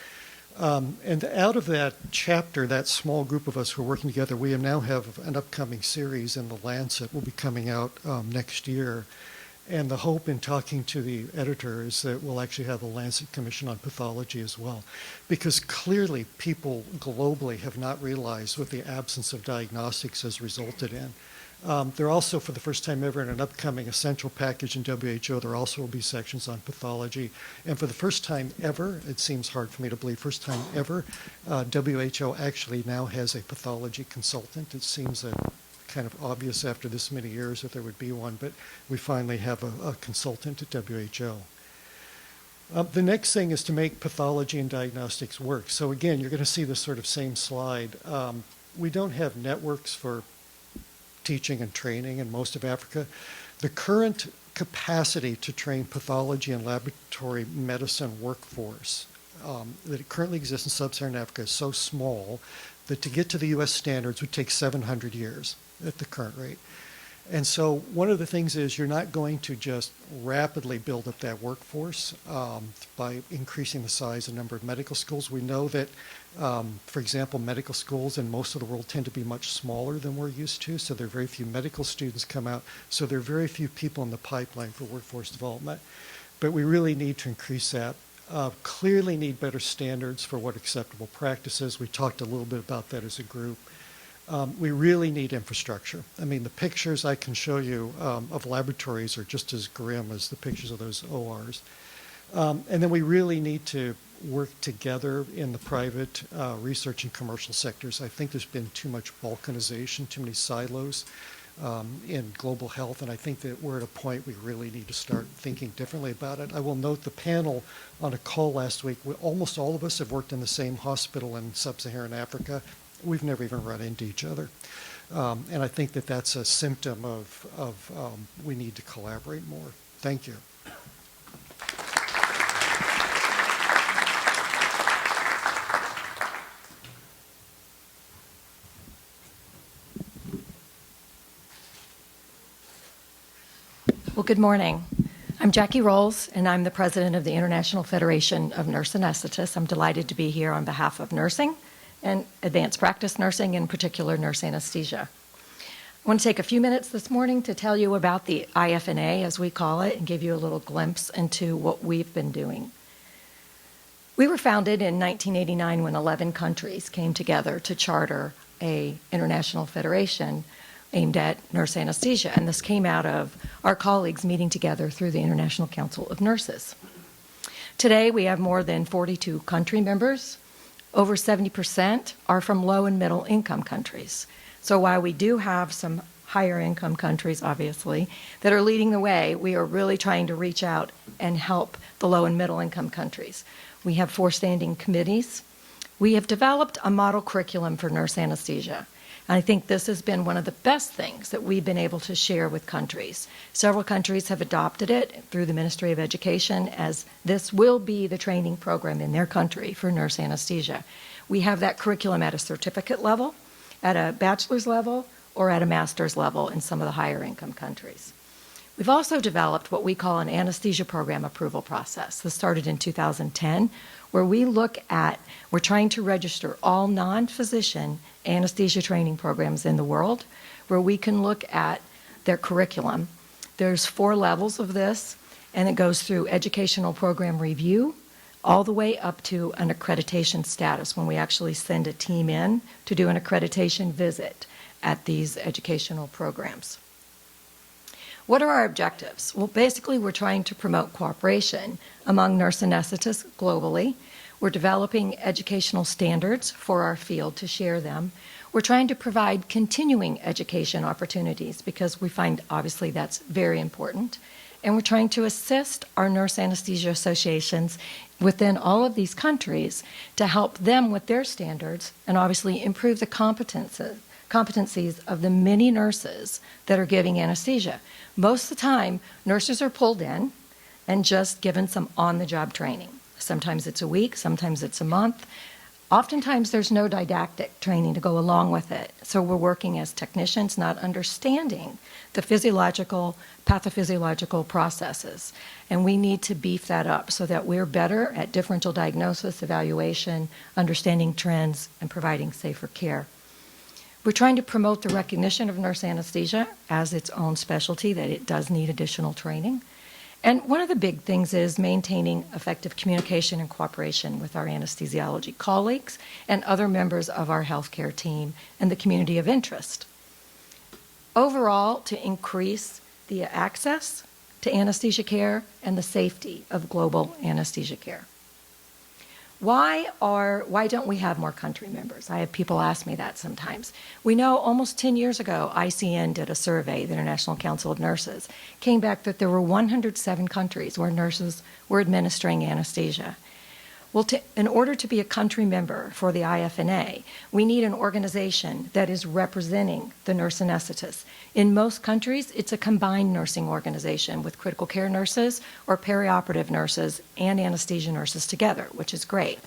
And out of that chapter, that small group of us who are working together, we now have an upcoming series in the Lancet. Will be coming out next year. And the hope in talking to the editor is that we'll actually have a Lancet Commission on Pathology as well. Because clearly people globally have not realized what the absence of diagnostics has resulted in. There also, for the first time ever, in an upcoming essential package in WHO, there also will be sections on pathology. And for the first time ever, it seems hard for me to believe, first time ever, WHO actually now has a pathology consultant. It seems kind of obvious after this many years that there would be one, but we finally have a consultant at WHO. The next thing is to make pathology and diagnostics work. So again, you're going to see this sort of same slide. We don't have networks for teaching and training in most of Africa. The current capacity to train pathology and laboratory medicine workforce that currently exists in sub-Saharan Africa is so small that to get to the US standards would take 700 years at the current rate. And so one of the things is you're not going to just rapidly build up that workforce by increasing the size and number of medical schools. We know that, for example, medical schools in most of the world tend to be much smaller than we're used to, so there are very few medical students come out, so there are very few people in the pipeline for workforce development. But we really need to increase that. Clearly need better standards for what acceptable practice is. We talked a little bit about that as a group. We really need infrastructure. I mean, the pictures I can show you of laboratories are just as grim as the pictures of those ORs. And then we really need to work together in the private research and commercial sectors. I think there's been too much balkanization, too many silos in global health, and I think that we're at a point we really need to start thinking differently about it. I will note the panel on a call last week, almost all of us have worked in the same hospital in sub-Saharan Africa. We've never even run into each other. And I think that that's a symptom of we need to collaborate more. Thank you. Well, good morning. I'm Jackie Rolls, and I'm the president of the International Federation of Nurse Anesthetists. I'm delighted to be here on behalf of nursing and advanced practice nursing, in particular nurse anesthesia. I want to take a few minutes this morning to tell you about the IFNA, as we call it, and give you a little glimpse into what we've been doing. We were founded in 1989 when 11 countries came together to charter an international federation aimed at nurse anesthesia, and this came out of our colleagues meeting together through the International Council of Nurses. Today, we have more than 42 country members. Over 70% are from low and middle income countries. So while we do have some higher income countries, obviously, that are leading the way, we are really trying to reach out and help the low and middle income countries. We have 4 standing committees. We have developed a model curriculum for nurse anesthesia. And I think this has been one of the best things that we've been able to share with countries. Several countries have adopted it through the Ministry of Education, as this will be the training program in their country for nurse anesthesia. We have that curriculum at a certificate level, at a bachelor's level, or at a master's level in some of the higher income countries. We've also developed what we call an anesthesia program approval process. This started in 2010, where we're trying to register all non-physician anesthesia training programs in the world, where we can look at their curriculum. There's 4 levels of this, and it goes through educational program review, all the way up to an accreditation status, when we actually send a team in to do an accreditation visit at these educational programs. What are our objectives? Well, basically, we're trying to promote cooperation among nurse anesthetists globally. We're developing educational standards for our field to share them. We're trying to provide continuing education opportunities, because we find, obviously, that's very important. And we're trying to assist our nurse anesthesia associations within all of these countries to help them with their standards and obviously improve the competencies of the many nurses that are giving anesthesia. Most of the time, nurses are pulled in and just given some on-the-job training. Sometimes it's a week, sometimes it's a month. Oftentimes there's no didactic training to go along with it. So we're working as technicians, not understanding the pathophysiological processes. And we need to beef that up so that we're better at differential diagnosis, evaluation, understanding trends, and providing safer care. We're trying to promote the recognition of nurse anesthesia as its own specialty, that it does need additional training. And one of the big things is maintaining effective communication and cooperation with our anesthesiology colleagues and other members of our healthcare team and the community of interest. Overall, to increase the access to anesthesia care and the safety of global anesthesia care. Why don't we have more country members? I have people ask me that sometimes. We know almost 10 years ago, ICN did a survey, the International Council of Nurses, came back that there were 107 countries where nurses were administering anesthesia. Well, in order to be a country member for the IFNA, we need an organization that is representing the nurse anesthetists. In most countries, it's a combined nursing organization with critical care nurses or perioperative nurses and anesthesia nurses together, which is great.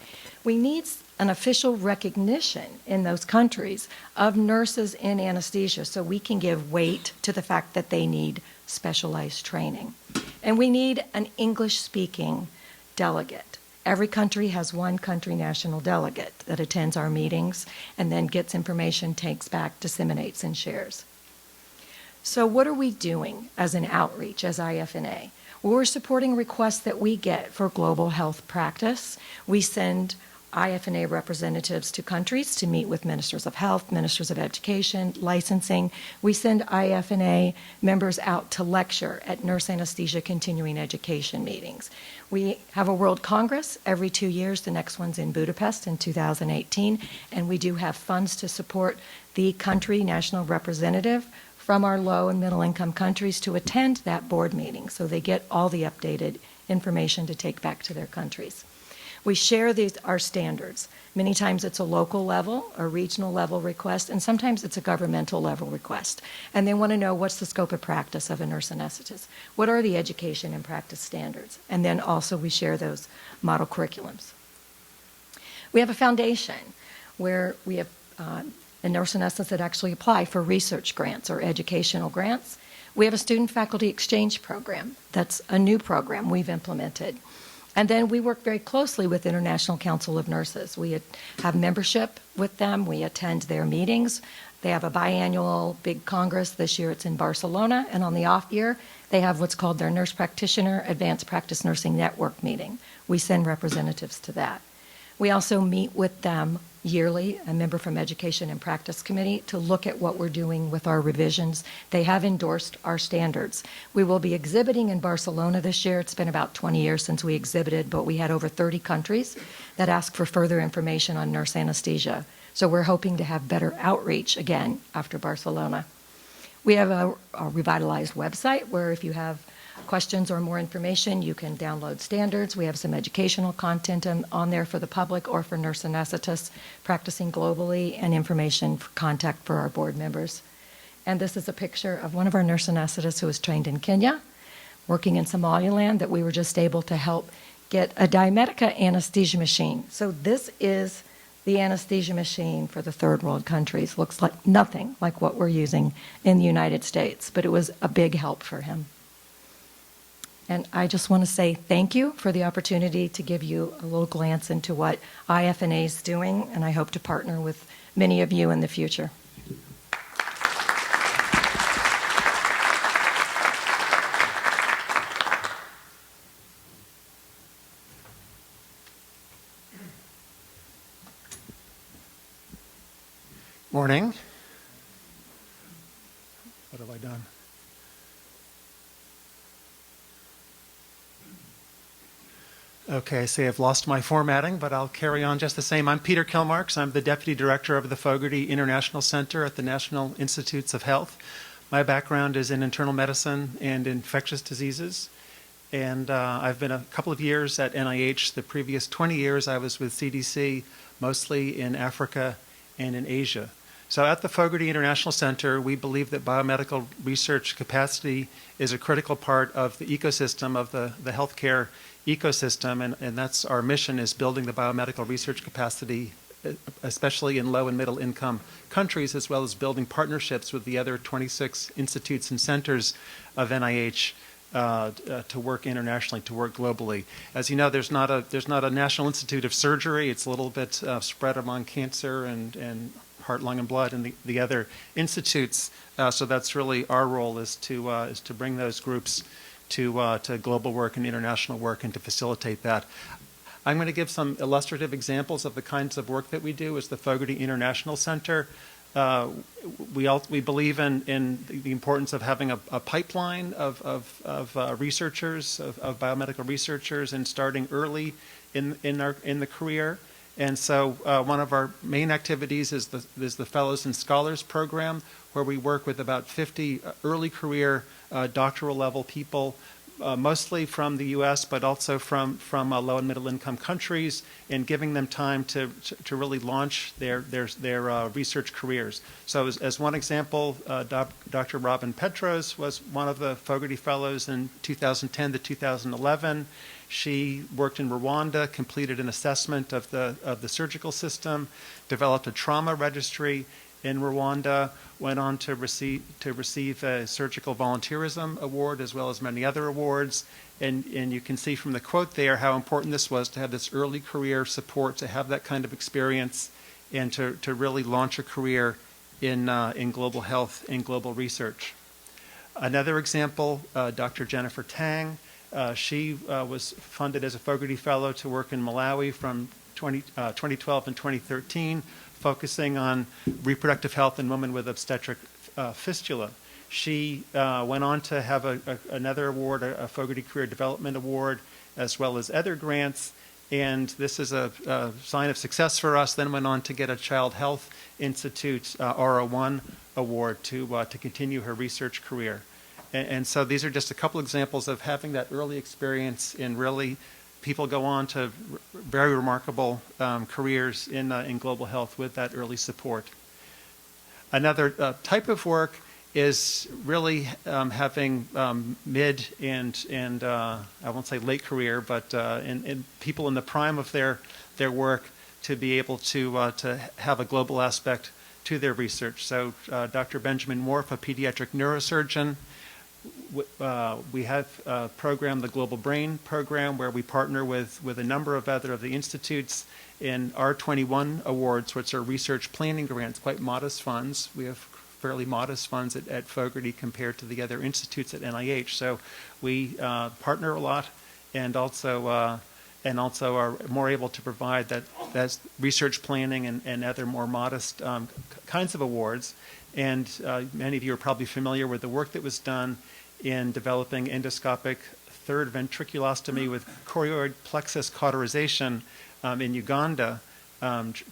We need an official recognition in those countries of nurses in anesthesia so we can give weight to the fact that they need specialized training. And we need an English-speaking delegate. Every country has one country national delegate that attends our meetings and then gets information, takes back, disseminates, and shares. So what are we doing as an outreach, as IFNA? Well, we're supporting requests that we get for global health practice. We send IFNA representatives to countries to meet with ministers of health, ministers of education, licensing. We send IFNA members out to lecture at nurse anesthesia continuing education meetings. We have a World Congress every 2 years. The next one's in Budapest in 2018. And we do have funds to support the country national representative from our low and middle income countries to attend that board meeting so they get all the updated information to take back to their countries. We share our standards. Many times it's a local level, a regional level request, and sometimes it's a governmental level request. And they want to know what's the scope of practice of a nurse anesthetist. What are the education and practice standards? And then also we share those model curriculums. We have a foundation where we have a nurse anesthetists that actually apply for research grants or educational grants. We have a student-faculty exchange program. That's a new program we've implemented. And then we work very closely with the International Council of Nurses. We have membership with them. We attend their meetings They have a biannual big congress. This year it's in Barcelona. And on the off year, they have what's called their Nurse Practitioner Advanced Practice Nursing Network meeting. We send representatives to that. We also meet with them yearly, a member from Education and Practice Committee, to look at what we're doing with our revisions. They have endorsed our standards. We will be exhibiting in Barcelona this year. It's been about 20 years since we exhibited, but we had over 30 countries that asked for further information on nurse anesthesia. So we're hoping to have better outreach again after Barcelona. We have a revitalized website where if you have questions or more information, you can download standards. We have some educational content on there for the public or for nurse anesthetists practicing globally, and information for contact for our board members. And this is a picture of one of our nurse anesthetists who was trained in Kenya, working in Somaliland, that we were just able to help get a Dimedica anesthesia machine. So this is the anesthesia machine for the third world countries. Looks like nothing like what we're using in the United States, but it was a big help for him. And I just want to say thank you for the opportunity to give you a little glance into what IFNA is doing, and I hope to partner with many of you in the future. Morning. What have I done? Okay, I see I've lost my formatting, but I'll carry on just the same. I'm Peter Kilmarks. I'm the Deputy Director of the Fogarty International Center at the National Institutes of Health. My background is in internal medicine and infectious diseases, and I've been a couple of years at NIH. The previous 20 years I was with CDC, mostly in Africa and in Asia. So at the Fogarty International Center, we believe that biomedical research capacity is a critical part of the ecosystem of the healthcare ecosystem, and that's our mission, is building the biomedical research capacity, especially in low and middle income countries, as well as building partnerships with the other 26 institutes and centers of NIH to work internationally, to work globally. As you know, there's not a National Institute of Surgery. It's a little bit spread among cancer and heart, lung, and blood, and the other institutes. So that's really our role, is to bring those groups to global work and international work, and to facilitate that. I'm going to give some illustrative examples of the kinds of work that we do as the Fogarty International Center. We believe in the importance of having a pipeline of researchers, of biomedical researchers, and starting early in the career. And so one of our main activities is the Fellows and Scholars Program, where we work with about 50 early career doctoral level people, mostly from the U.S., but also from low and middle income countries, and giving them time to really launch their research careers. So as one example, Dr. Robin Petros was one of the Fogarty Fellows in 2010 to 2011. She worked in Rwanda, completed an assessment of the surgical system, developed a trauma registry in Rwanda, went on to receive a Surgical Volunteerism Award, as well as many other awards. And you can see from the quote there how important this was, to have this early career support, to have that kind of experience, and to really launch a career in global health and global research. Another example, Dr. Jennifer Tang. She was funded as a Fogarty Fellow to work in Malawi from 2012 and 2013, focusing on reproductive health in women with obstetric fistula. She went on to have another award, a Fogarty Career Development Award, as well as other grants, and this is a sign of success for us. Then went on to get a Child Health Institute R01 award to continue her research career. And so these are just a couple examples of having that early experience, in really people go on to very remarkable careers in global health with that early support. Another type of work is really having mid and I won't say late career, but in people in the prime of their work, to be able to have a global aspect to their research. So Dr. Benjamin Worf, a pediatric neurosurgeon, we have a program, the Global Brain Program, where we partner with a number of other of the institutes in R21 awards, which are research planning grants, quite modest funds. We have fairly modest funds at Fogarty compared to the other institutes at NIH. So we partner a lot, and also are more able to provide that research planning and other more modest kinds of awards. And many of you are probably familiar with the work that was done in developing endoscopic third ventriculostomy with choroid plexus cauterization in Uganda,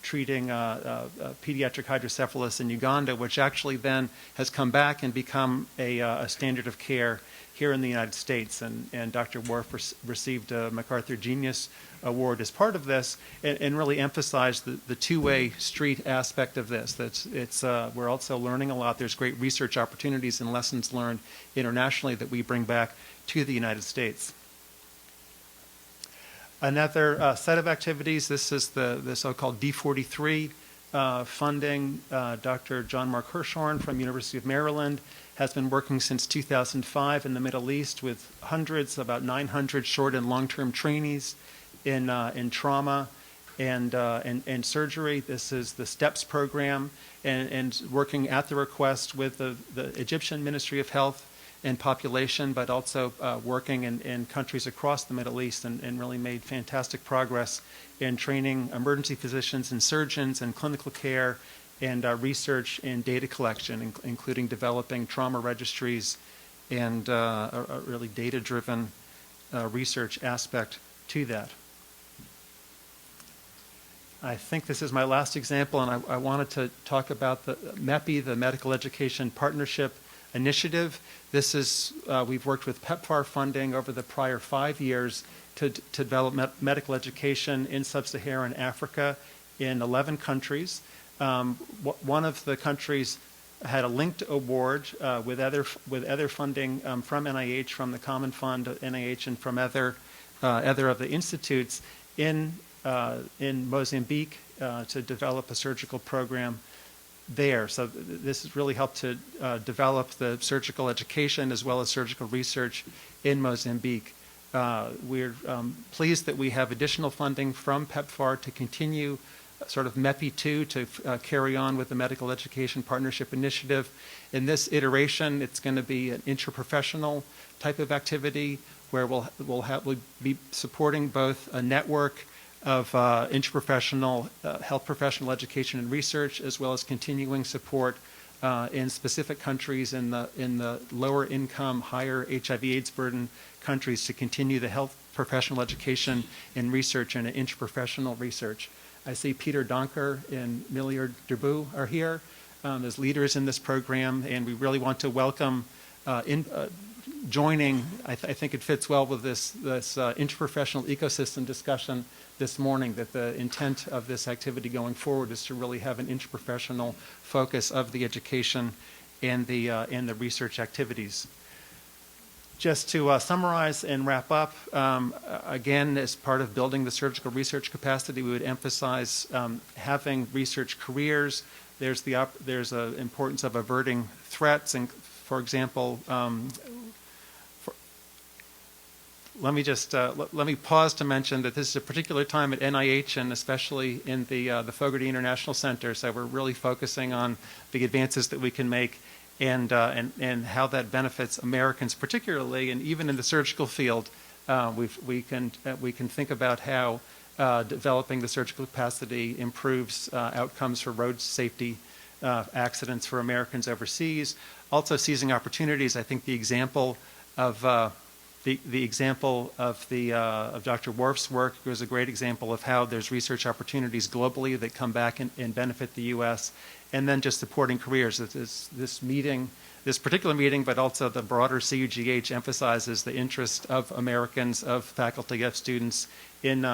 treating pediatric hydrocephalus in Uganda, which actually then has come back and become a standard of care here in the United States. And Dr. Worf received a MacArthur Genius Award as part of this, and really emphasized the two-way street aspect of this. We're also learning a lot. There's great research opportunities and lessons learned internationally that we bring back to the United States. Another set of activities, this is the so-called D43 funding. Dr. John Mark Hirschhorn from University of Maryland has been working since 2005 in the Middle East with hundreds, about 900 short and long-term trainees in trauma and surgery. This is the STEPS program, and working at the request with the Egyptian Ministry of Health and Population, but also working in countries across the Middle East, and really made fantastic progress in training emergency physicians and surgeons and clinical care and research and data collection, including developing trauma registries and a really data-driven research aspect to that. I think this is my last example, and I wanted to talk about the MEPI, the Medical Education Partnership Initiative. This is, we've worked with PEPFAR funding over the prior 5 years to develop medical education in sub-Saharan Africa in 11 countries. One of the countries had a linked award with other funding from NIH, from the Common Fund of NIH, and from other of the institutes in Mozambique to develop a surgical program there. So this has really helped to develop the surgical education as well as surgical research in Mozambique. We're pleased that we have additional funding from PEPFAR to continue sort of MEPI 2 to carry on with the Medical Education Partnership Initiative. In this iteration, it's going to be an interprofessional type of activity where we'll be supporting both a network of interprofessional health professional education and research, as well as continuing support in specific countries in the lower income, higher HIV/AIDS burden countries to continue the health professional education and research and interprofessional research. I see Peter Donker and Miliard Derbu are here as leaders in this program, and we really want to welcome joining. I think it fits well with this interprofessional ecosystem discussion this morning, that the intent of this activity going forward is to really have an interprofessional focus of the education and the research activities. Just to summarize and wrap up, again, as part of building the surgical research capacity, we would emphasize having research careers. There's an importance of averting threats, and for example, let me pause to mention that this is a particular time at NIH, and especially in the Fogarty International Center. So we're really focusing on the advances that we can make, and how that benefits Americans particularly, and even in the surgical field, we can think about how developing the surgical capacity improves outcomes for road safety, accidents for Americans overseas. Also seizing opportunities. I think the example of of Dr. Worf's work was a great example of how there's research opportunities globally that come back and benefit the U.S. And then just supporting careers. This particular meeting, but also the broader CUGH, emphasizes the interest of Americans, of faculty, of students in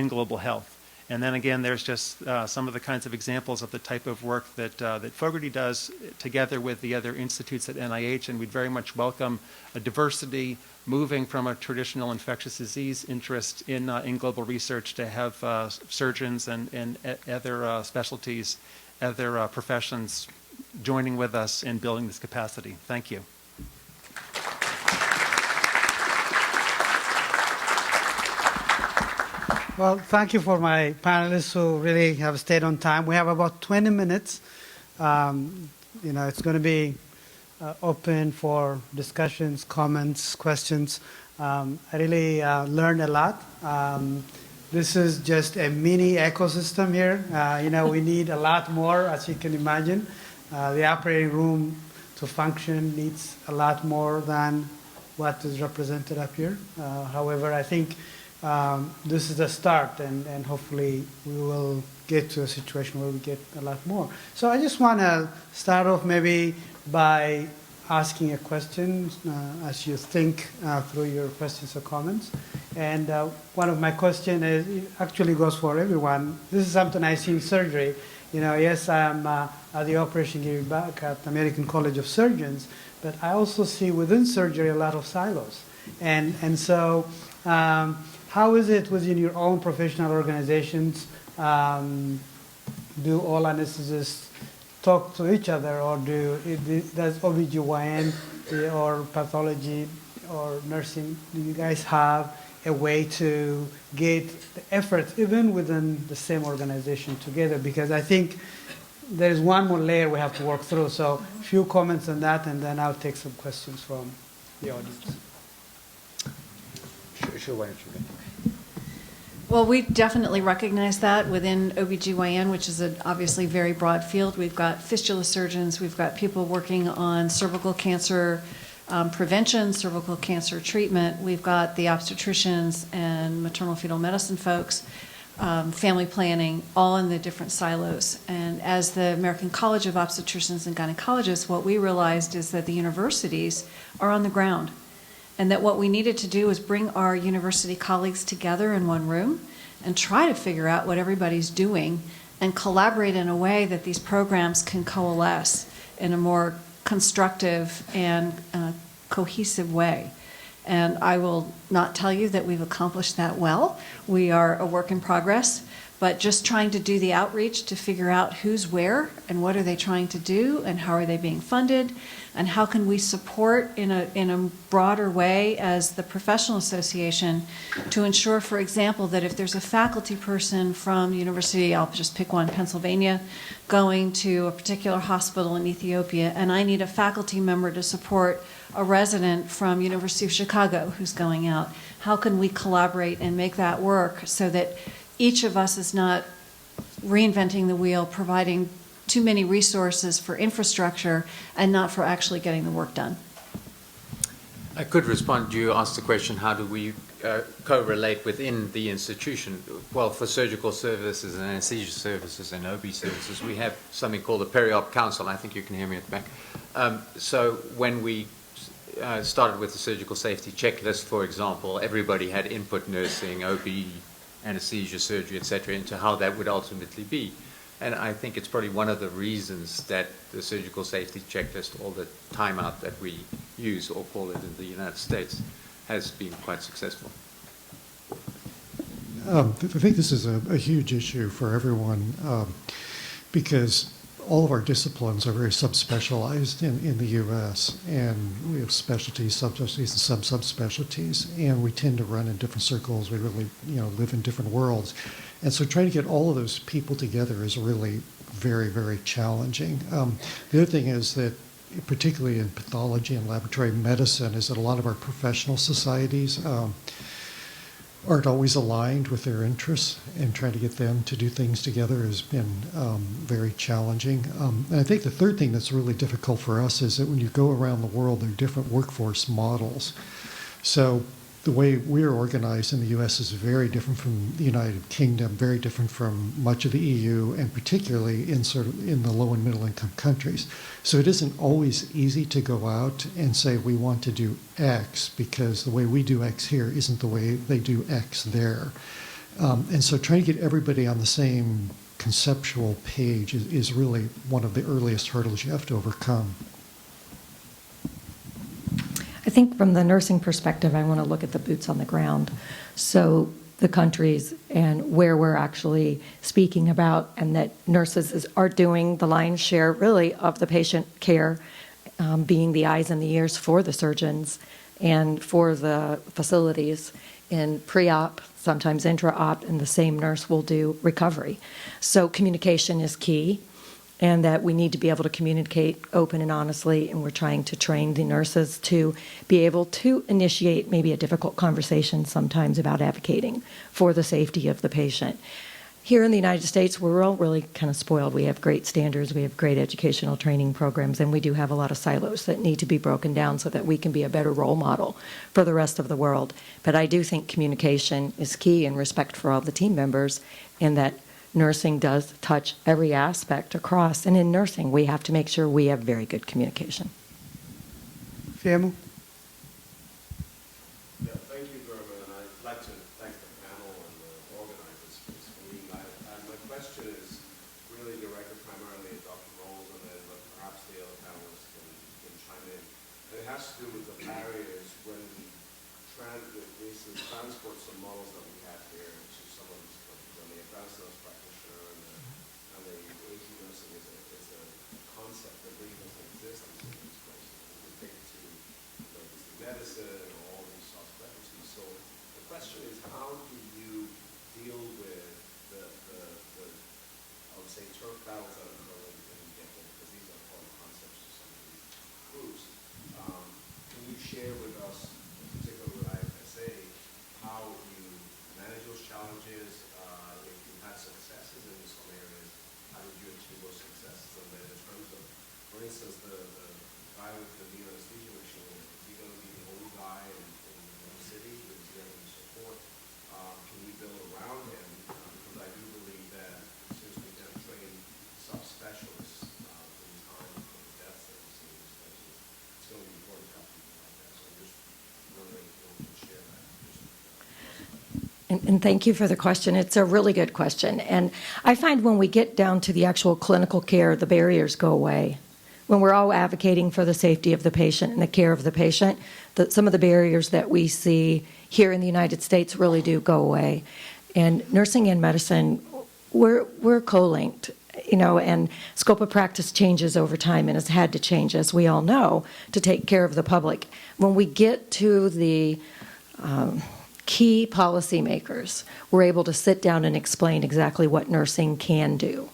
global health. And then again, there's just some of the kinds of examples of the type of work that Fogarty does together with the other institutes at NIH, and we'd very much welcome a diversity moving from a traditional infectious disease interest in global research to have surgeons and other specialties, other professions joining with us in building this capacity. Thank you. Well, thank you for my panelists who really have stayed on time. We have about 20 minutes. It's going to be open for discussions, comments, questions. I really learned a lot. This is just a mini ecosystem here. We need a lot more, as you can imagine. The operating room to function needs a lot more than what is represented up here. However, I think this is a start, and hopefully we will get to a situation where we get a lot more. So I just want to start off maybe by asking a question as you think through your questions or comments. And one of my questions is, it actually goes for everyone. This is something I see in surgery. Yes, I'm at the operation giving back at the American College of Surgeons, but I also see within surgery a lot of silos. And so how is it within your own professional organizations? Do all anesthesists talk to each other, or does OBGYN or pathology or nursing, do you guys have a way to get the efforts even within the same organization together? Because I think there is one more layer we have to work through. So a few comments on that, and then I'll take some questions from the audience. Sure, why don't you? Well, we definitely recognize that within OBGYN, which is an obviously very broad field. We've got fistula surgeons, we've got people working on cervical cancer prevention, cervical cancer treatment. We've got the obstetricians and maternal fetal medicine folks, family planning, all in the different silos. And as the American College of Obstetricians and Gynecologists, what we realized is that the universities are on the ground, and that what we needed to do is bring our university colleagues together in one room and try to figure out what everybody's doing and collaborate in a way that these programs can coalesce in a more constructive and cohesive way. And I will not tell you that we've accomplished that well. We are a work in progress, but just trying to do the outreach to figure out who's where and what are they trying to do and how are they being funded and how can we support in a broader way as the professional association to ensure, for example, that if there's a faculty person from University, I'll just pick one, Pennsylvania, going to a particular hospital in Ethiopia, and I need a faculty member to support a resident from University of Chicago who's going out, how can we collaborate and make that work so that each of us is not reinventing the wheel, providing too many resources for infrastructure and not for actually getting the work done? I could respond. You asked the question, how do we co-relate within the institution? Well, for surgical services and anesthesia services and OB services, we have something called the Peri-Op Council. I think you can hear me at the back. So when we started with the surgical safety checklist, for example, everybody had input, nursing, OB, anesthesia, surgery, etc., into how that would ultimately be. And I think it's probably one of the reasons that the surgical safety checklist, or the timeout that we use or call it in the United States, has been quite successful. I think this is a huge issue for everyone because all of our disciplines are very subspecialized in the U.S., and we have specialties, subspecialties, and some subspecialties, and we tend to run in different circles. We really, live in different worlds. And so trying to get all of those people together is really very, very challenging. The other thing is that, particularly in pathology and laboratory medicine, is that a lot of our professional societies aren't always aligned with their interests, and trying to get them to do things together has been very challenging. And I think the third thing that's really difficult for us is that when you go around the world, there are different workforce models. So the way we're organized in the U.S. is very different from the United Kingdom, very different from much of the EU, and particularly in the low and middle income countries. So it isn't always easy to go out and say we want to do X because the way we do X here isn't the way they do X there. And so trying to get everybody on the same conceptual page is really one of the earliest hurdles you have to overcome. I think from the nursing perspective, I want to look at the boots on the ground. So the countries and where we're actually speaking about, and that nurses are doing the lion's share really of the patient care, being the eyes and the ears for the surgeons and for the facilities in pre-op, sometimes intra-op, and the same nurse will do recovery. So communication is key, and that we need to be able to communicate open and honestly, and we're trying to train the nurses to be able to initiate maybe a difficult conversation sometimes about advocating for the safety of the patient. Here in the United States, we're all really kind of spoiled. We have great standards, we have great educational training programs, and we do have a lot of silos that need to be broken down so that we can be a better role model for the rest of the world. But I do think communication is key, and respect for all the team members, and that nursing does touch every aspect across. And in nursing, we have to make sure we have very good communication. Fiamu? Yeah, thank you, Gerben, and I'd like to thank the panel and the organizers for this meeting. My question is really directed primarily at Dr. Rolls, and then but perhaps the other panelists can chime in. And it has to do with the barriers when we transport some models that we have here to some of these countries. And the advanced nurse practitioner and the AT nursing is a concept that really doesn't exist in some of these places. We take it to emergency medicine or all these subspecialties. So the question is, how do you deal with the I would say, turf battles that occur in Yemen, because these are foreign concepts to some of these groups. Can you share with us, particularly with IFSA, how you manage those challenges? If you had successes in some areas, how did you achieve those successes? And then in terms of, for instance, the guy with the knee anesthesia machine, is he going to be the only guy in the city? Does he have any support? Can we build around him? Because I do believe that since we can train subspecialists in time for the deaths that we see in these places, it's going to be important to have people like that. So I'm just wondering if you can share that. And thank you for the question. It's a really good question. And I find when we get down to the actual clinical care, the barriers go away. When we're all advocating for the safety of the patient and the care of the patient, some of the barriers that we see here in the United States really do go away. And nursing and medicine, we're co-linked, and scope of practice changes over time and has had to change, as we all know, to take care of the public. When we get to the key policymakers, we're able to sit down and explain exactly what nursing can do.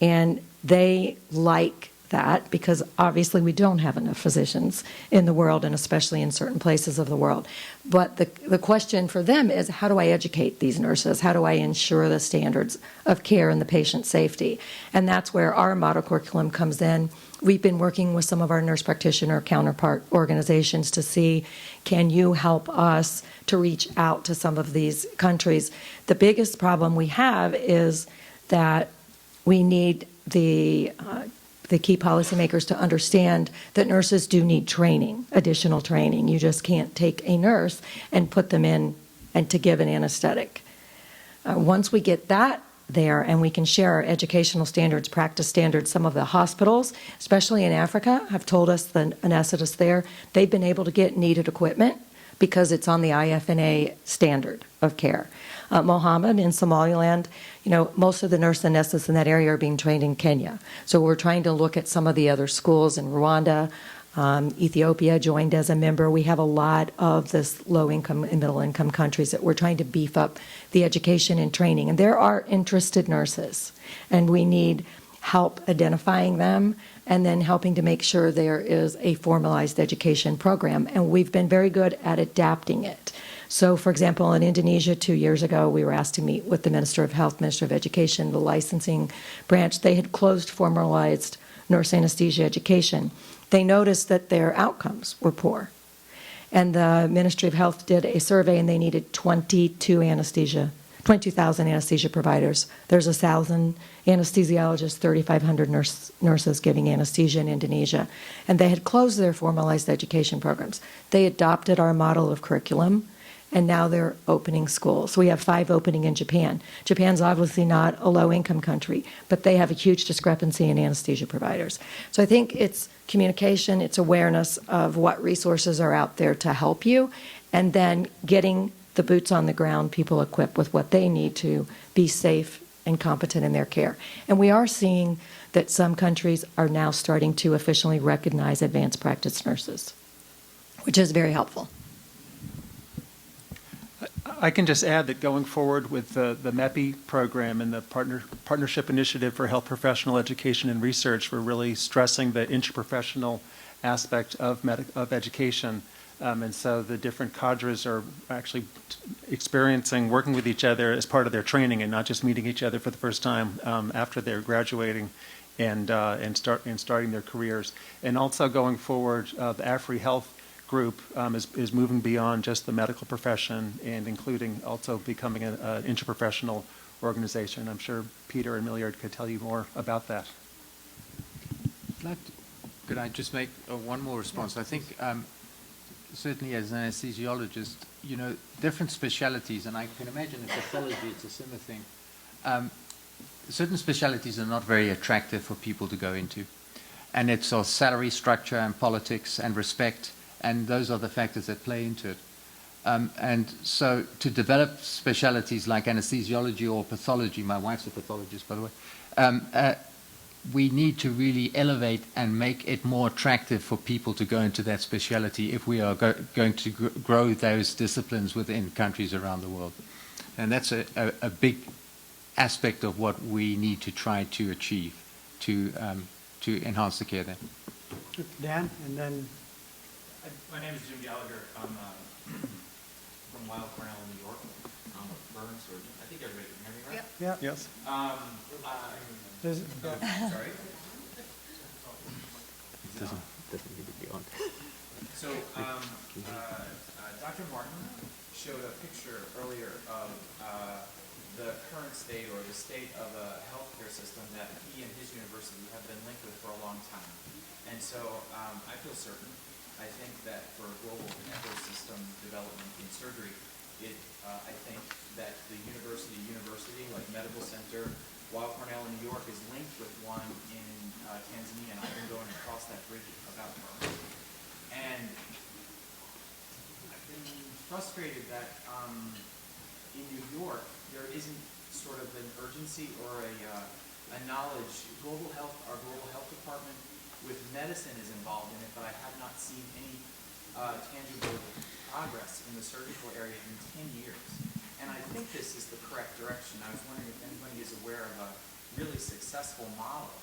And they like that because obviously we don't have enough physicians in the world, and especially in certain places of the world. But the question for them is, how do I educate these nurses? How do I ensure the standards of care and the patient safety? And that's where our model curriculum comes in. We've been working with some of our nurse practitioner counterpart organizations to see, can you help us to reach out to some of these countries? The biggest problem we have is that we need the key policymakers to understand that nurses do need training, additional training. You just can't take a nurse and put them in and to give an anesthetic. Once we get that there and we can share our educational standards, practice standards, some of the hospitals, especially in Africa, have told us, the anesthetists there, they've been able to get needed equipment because it's on the IFNA standard of care. Mohammed in Somaliland, most of the nurse anesthetists in that area are being trained in Kenya. So we're trying to look at some of the other schools in Rwanda. Ethiopia joined as a member. We have a lot of this low-income and middle-income countries that we're trying to beef up the education and training. And there are interested nurses, and we need help identifying them and then helping to make sure there is a formalized education program. And we've been very good at adapting it. So, for example, in Indonesia 2 years ago, we were asked to meet with the Minister of Health, Minister of Education, the licensing branch. They had closed formalized nurse anesthesia education. They noticed that their outcomes were poor. And the Ministry of Health did a survey, and they needed 22,000 anesthesia providers. There's 1,000 anesthesiologists, 3,500 nurses giving anesthesia in Indonesia. And they had closed their formalized education programs. They adopted our model of curriculum, and now they're opening schools. We have 5 opening in Japan. Japan's obviously not a low-income country, but they have a huge discrepancy in anesthesia providers. So I think it's communication, it's awareness of what resources are out there to help you, and then getting the boots on the ground, people equipped with what they need to be safe and competent in their care. And we are seeing that some countries are now starting to officially recognize advanced practice nurses, which is very helpful. I can just add that going forward with the MEPI program and the Partnership Initiative for Health Professional Education and Research, we're really stressing the interprofessional aspect of education. And so the different cadres are actually experiencing working with each other as part of their training and not just meeting each other for the first time after they're graduating and starting their careers. And also going forward, the AFRI Health group is moving beyond just the medical profession and including also becoming an interprofessional organization. I'm sure Peter and Milliard could tell you more about that. Could I just make one more response? I think certainly as an anesthesiologist, you know, different specialties, and I can imagine in pathology it's a similar thing. Certain specialties are not very attractive for people to go into. And it's our salary structure and politics and respect, and those are the factors that play into it. And so to develop specialties like anesthesiology or pathology, my wife's a pathologist, by the way, we need to really elevate and make it more attractive for people to go into that specialty if we are going to grow those disciplines within countries around the world. And that's a big aspect of what we need to try to achieve to enhance the care there. Dan, and then My name is Jim Gallagher. I'm from Weill Cornell in New York. I'm a burn surgeon. I think everybody can hear me, right? yeah, Yes. Sorry. Doesn't need to be on. So, Dr. Martin showed a picture earlier of the current state or the state of a healthcare system that he and his university have been linked with for a long time. And so I feel certain, I think that for global ecosystem development in surgery, I think that the university like medical center, Weill Cornell in New York is linked with one in Tanzania, and I've been going across that bridge about burns. And I've been frustrated that in New York there isn't sort of an urgency or a knowledge. Our global health department with medicine is involved in it, but I have not seen any tangible progress in the surgical area in 10 years. And I think this is the correct direction. I was wondering if anybody is aware of a really successful model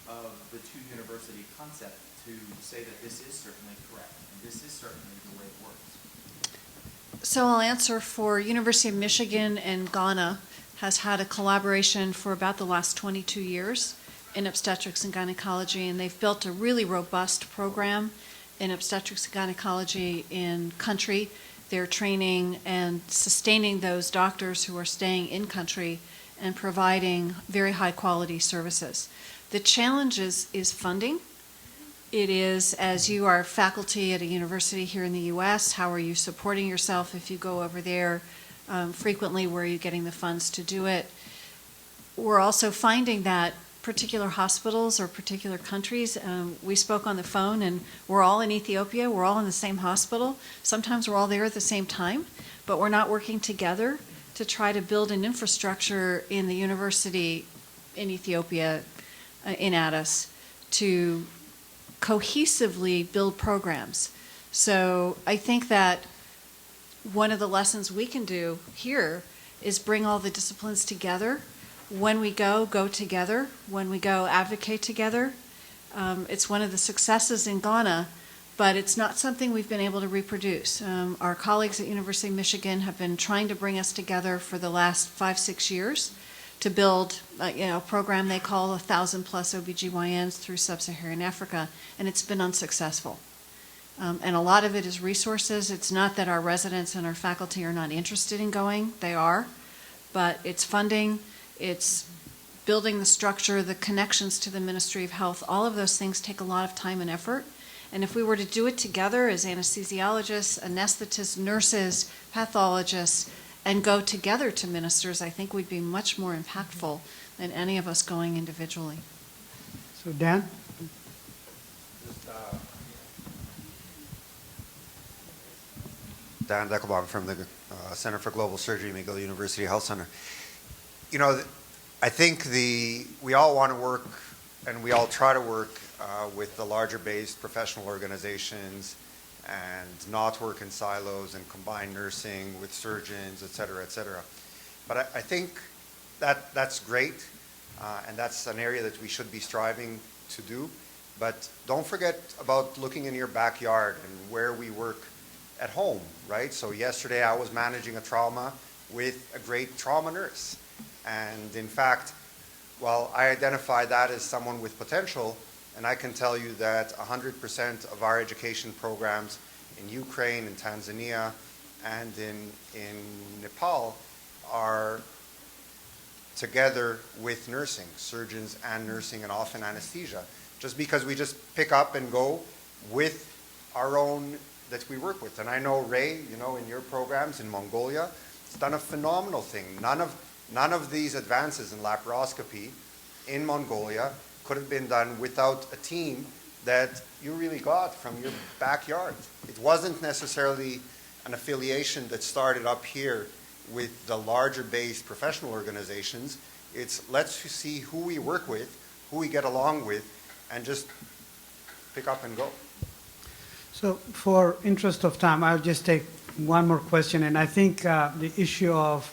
of the two university concept to say that this is certainly correct and this is certainly the way it works. So I'll answer for University of Michigan and Ghana has had a collaboration for about the last 22 years in obstetrics and gynecology, and they've built a really robust program in obstetrics and gynecology in country. They're training and sustaining those doctors who are staying in country and providing very high quality services. The challenge is funding. It is, as you are faculty at a university here in the U.S., how are you supporting yourself if you go over there frequently? Where are you getting the funds to do it? We're also finding that particular hospitals or particular countries, we spoke on the phone and we're all in Ethiopia, we're all in the same hospital. Sometimes we're all there at the same time, but we're not working together to try to build an infrastructure in the university in Ethiopia, in Addis, to cohesively build programs. So I think that one of the lessons we can do here is bring all the disciplines together. When we go together. When we go, advocate together. It's one of the successes in Ghana, but it's not something we've been able to reproduce. Our colleagues at University of Michigan have been trying to bring us together for the last 5-6 years to build a program they call 1,000+ OBGYNs through sub-Saharan Africa, and it's been unsuccessful. And a lot of it is resources. It's not that our residents and our faculty are not interested in going. They are. But it's funding, it's building the structure, the connections to the Ministry of Health. All of those things take a lot of time and effort. And if we were to do it together as anesthesiologists, anesthetists, nurses, pathologists, and go together to ministers, I think we'd be much more impactful than any of us going individually. so Dan? Dan Deckelbaum from the Center for Global Surgery, McGill University Health Center. You know, I think we all want to work, and we all try to work with the larger based professional organizations and not work in silos and combine nursing with surgeons, et cetera, et cetera. But I think that's great, and that's an area that we should be striving to do. But don't forget about looking in your backyard and where we work at home, right? So yesterday I was managing a trauma with a great trauma nurse. And in fact, well, I identify that as someone with potential, and I can tell you that 100% of our education programs in Ukraine, in Tanzania, and in Nepal are together with nursing, surgeons and nursing, and often anesthesia, just because we just pick up and go with our own that we work with. And I know Ray, you know, in your programs in Mongolia, it's done a phenomenal thing. None of these advances in laparoscopy in Mongolia could have been done without a team that you really got from your backyard. It wasn't necessarily an affiliation that started up here with the larger based professional organizations. It's let's see who we work with, who we get along with, and just pick up and go. So for interest of time, I'll just take one more question. And I think the issue of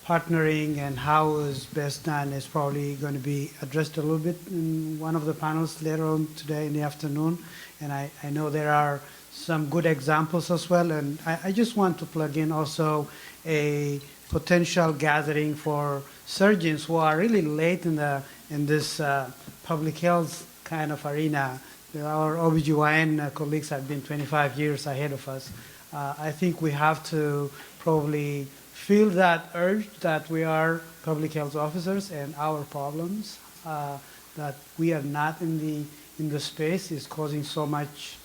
partnering and how is best done is probably going to be addressed a little bit in one of the panels later on today in the afternoon. And I know there are some good examples as well. And I just want to plug in also a potential gathering for surgeons who are really late in this public health kind of arena. Our OBGYN colleagues have been 25 years ahead of us. I think we have to probably feel that urge that we are public health officers and our problems that we are not in the space is causing so much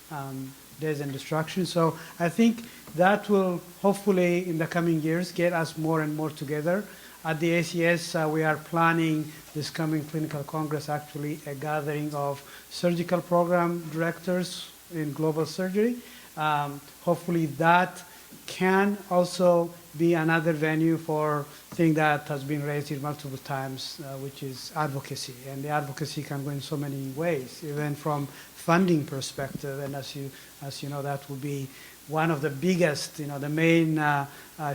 death and destruction. So I think that will hopefully in the coming years get us more and more together. At the ACS, we are planning this coming clinical congress actually a gathering of surgical program directors in global surgery. Hopefully that can also be another venue for thing that has been raised here multiple times, which is advocacy. And the advocacy can go in so many ways, even from funding perspective. And as you know, that will be one of the biggest, the main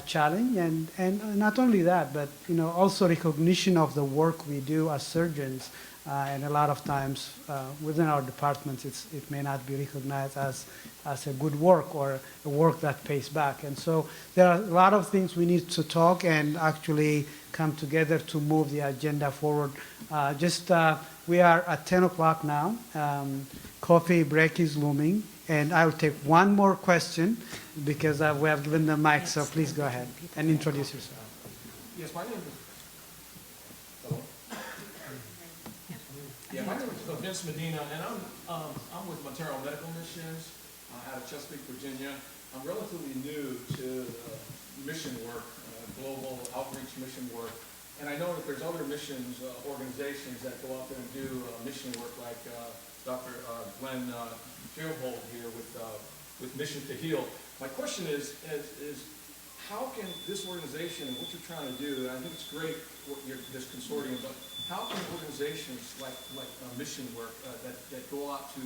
challenge. And not only that, but also recognition of the work we do as surgeons. And a lot of times within our departments, it may not be recognized as a good work or a work that pays back. And so there are a lot of things we need to talk and actually come together to move the agenda forward. We are at 10 o'clock now. Coffee break is looming. And I will take one more question because we have given the mic, so please go ahead and introduce yourself. Yes, my name is... Hello? Yeah, my name is Vince Medina, and I'm with Montero Medical Missions out of Chesapeake, Virginia. I'm relatively new to mission work, global outreach mission work, and I know that there's other missions organizations that go out there and do mission work, like Dr. Glenn Fieldhold here with Mission to Heal. My question is how can this organization and what you're trying to do, and I think it's great this consortium, but how can organizations like mission work that go out to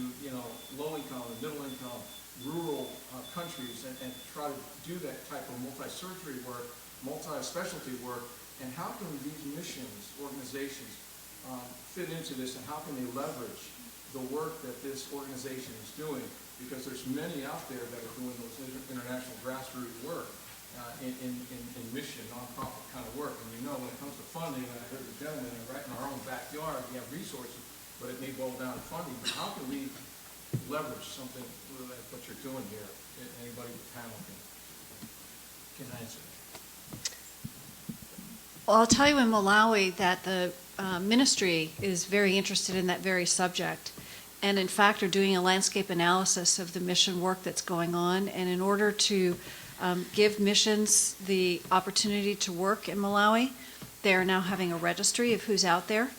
low income and middle income rural countries and try to do that type of multi-surgery work, multi-specialty work, and how can these missions organizations fit into this, and how can they leverage the work that this organization is doing? Because there's many out there that are doing those international grassroots work in mission, nonprofit kind of work. And when it comes to funding, I heard the gentleman, right in our own backyard, we have resources, but it may boil down to funding. But how can we leverage something like what you're doing here? Anybody with the panel can answer. Well, I'll tell you in Malawi that the ministry is very interested in that very subject, and in fact are doing a landscape analysis of the mission work that's going on. And in order to give missions the opportunity to work in Malawi, they are now having a registry of who's out there.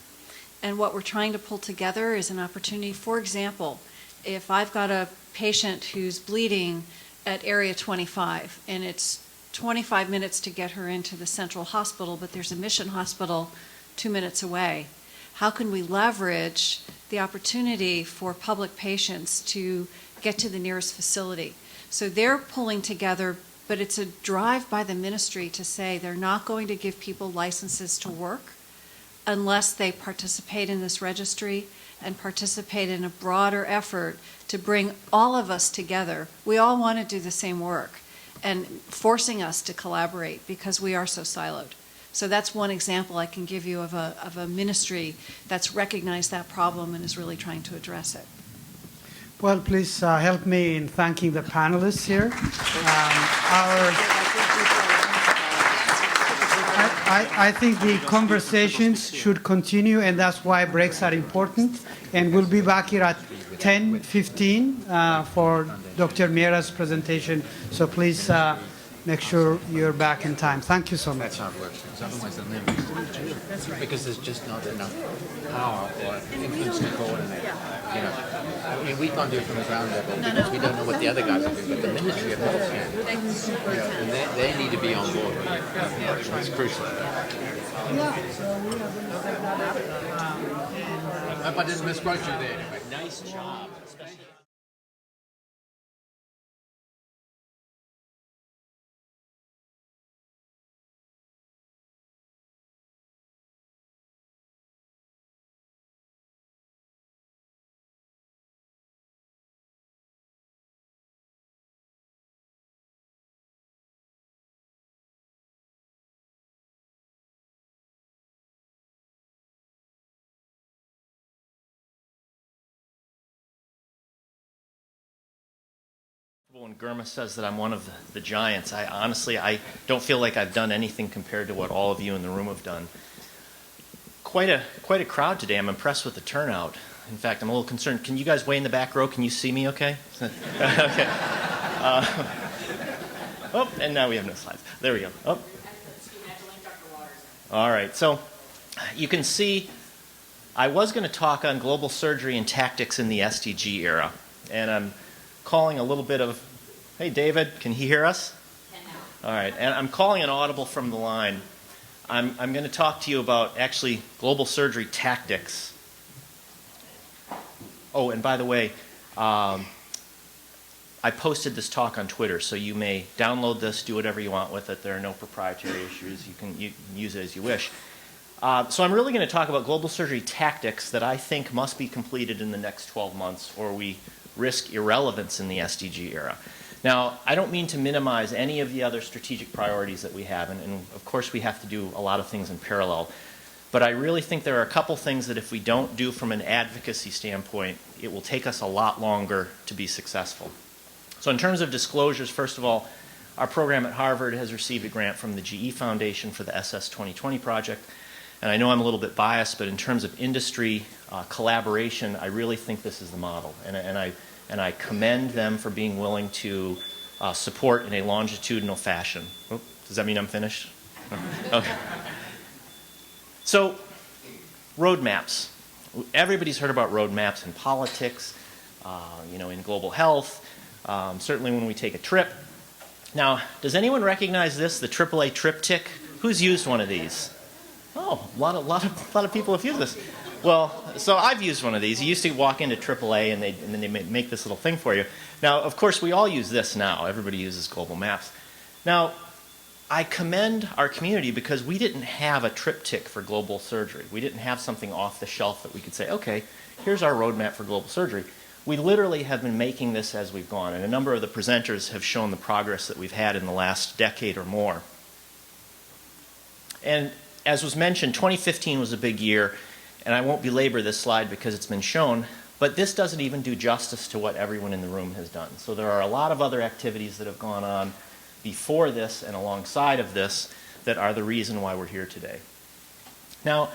And what we're trying to pull together is an opportunity. For example, if I've got a patient who's bleeding at area 25 and it's 25 minutes to get her into the central hospital, but there's a mission hospital 2 minutes away, how can we leverage the opportunity for public patients to get to the nearest facility? So they're pulling together, but it's a drive by the ministry to say they're not going to give people licenses to work unless they participate in this registry and participate in a broader effort to bring all of us together. We all want to do the same work, and forcing us to collaborate because we are so siloed. So that's one example I can give you of a ministry that's recognized that problem and is really trying to address it. Well, please help me in thanking the panelists here. I think the conversations should continue, and that's why breaks are important. And we'll be back here at 10:15 for Dr. Miera's presentation. So please make sure you're back in time. Thank you so much. That's how it works, because otherwise they'll never do it. That's right. Because there's just not enough power or influence to coordinate. You know, I mean, we can't do it from the ground level because we don't know what the other guys are doing, but the Ministry of Health can. You know, and they need to be on board with it. It's crucial. I hope I didn't misquote you there. Nice job. When Gurma says that I'm one of the giants, I don't feel like I've done anything compared to what all of you in the room have done. Quite a crowd today. I'm impressed with the turnout. In fact, I'm a little concerned. Can you guys way in the back row? Can you see me okay? Okay. Oh, and now we have no slides. There we go. Oh. All right. So you can see I was going to talk on global surgery and tactics in the SDG era. And I'm calling a little bit of, hey David, can he hear us? All right, and I'm calling an audible from the line. I'm going to talk to you about actually global surgery tactics. Oh, and by the way, I posted this talk on Twitter, so you may download this, do whatever you want with it. There are no proprietary issues. You can use it as you wish. So I'm really going to talk about global surgery tactics that I think must be completed in the next 12 months, or we risk irrelevance in the SDG era. Now, I don't mean to minimize any of the other strategic priorities that we have, and of course we have to do a lot of things in parallel, but I really think there are a couple things that if we don't do from an advocacy standpoint, it will take us a lot longer to be successful. So in terms of disclosures, first of all, our program at Harvard has received a grant from the GE Foundation for the SS 2020 project, and I know I'm a little bit biased, but in terms of industry collaboration, I really think this is the model. And I commend them for being willing to support in a longitudinal fashion. Oh, does that mean I'm finished? Okay. So, roadmaps. Everybody's heard about roadmaps in politics, in global health, certainly when we take a trip. Now, does anyone recognize this, the AAA triptych? Who's used one of these? Oh, a lot of people have used this. Well, so I've used one of these. You used to walk into AAA and then they make this little thing for you. Now, of course, we all use this now. Everybody uses global maps. Now, I commend our community because we didn't have a triptych for global surgery. We didn't have something off the shelf that we could say, okay, here's our roadmap for global surgery. We literally have been making this as we've gone, and a number of the presenters have shown the progress that we've had in the last decade or more. And as was mentioned, 2015 was a big year, and I won't belabor this slide because it's been shown, but this doesn't even do justice to what everyone in the room has done. So there are a lot of other activities that have gone on before this and alongside of this that are the reason why we're here today. Now,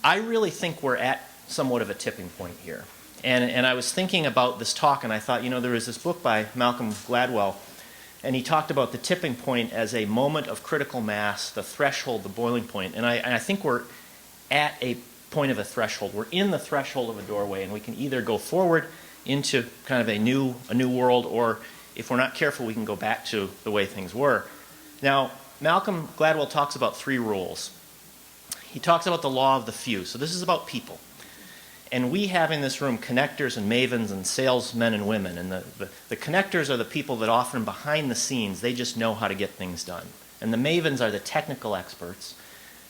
I really think we're at somewhat of a tipping point here. And I was thinking about this talk, and I thought, there was this book by Malcolm Gladwell, and he talked about the tipping point as a moment of critical mass, the threshold, the boiling point. And I think we're at a point of a threshold. We're in the threshold of a doorway, and we can either go forward into kind of a new world, or if we're not careful, we can go back to the way things were. Now, Malcolm Gladwell talks about 3 rules. He talks about the law of the few. So this is about people. And we have in this room connectors and mavens and salesmen and women. And the connectors are the people that often behind the scenes, they just know how to get things done. And the mavens are the technical experts.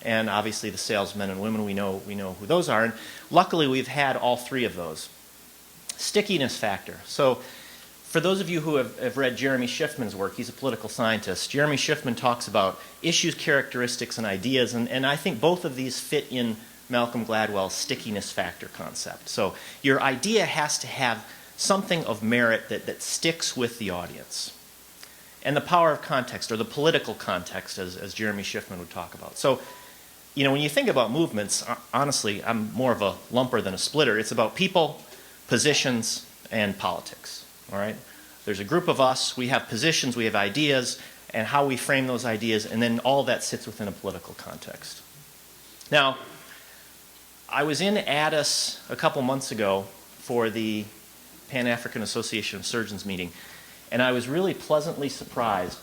And obviously the salesmen and women, we know who those are. And luckily we've had all three of those. Stickiness factor. So for those of you who have read Jeremy Schiffman's work, he's a political scientist. Jeremy Schiffman talks about issues, characteristics, and ideas. And I think both of these fit in Malcolm Gladwell's stickiness factor concept. So your idea has to have something of merit that sticks with the audience. And the power of context, or the political context, as Jeremy Schiffman would talk about. So, you know, when you think about movements, honestly, I'm more of a lumper than a splitter. It's about people, positions, and politics. All right? There's a group of us, we have positions, we have ideas, and how we frame those ideas, and then all that sits within a political context. Now, I was in Addis a couple months ago for the Pan-African Association of Surgeons meeting, and I was really pleasantly surprised.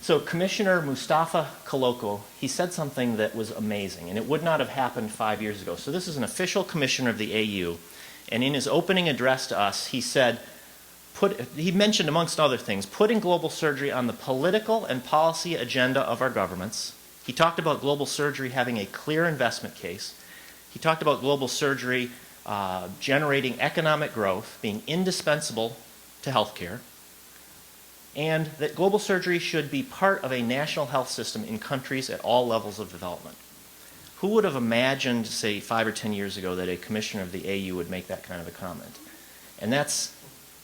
So Commissioner Mustafa Koloko, he said something that was amazing, and it would not have happened 5 years ago. So this is an official commissioner of the AU, and in his opening address to us, he said, he mentioned, amongst other things, putting global surgery on the political and policy agenda of our governments. He talked about global surgery having a clear investment case. He talked about global surgery generating economic growth, being indispensable to healthcare, and that global surgery should be part of a national health system in countries at all levels of development. Who would have imagined, say, 5 or 10 years ago that a commissioner of the AU would make that kind of a comment? And that's,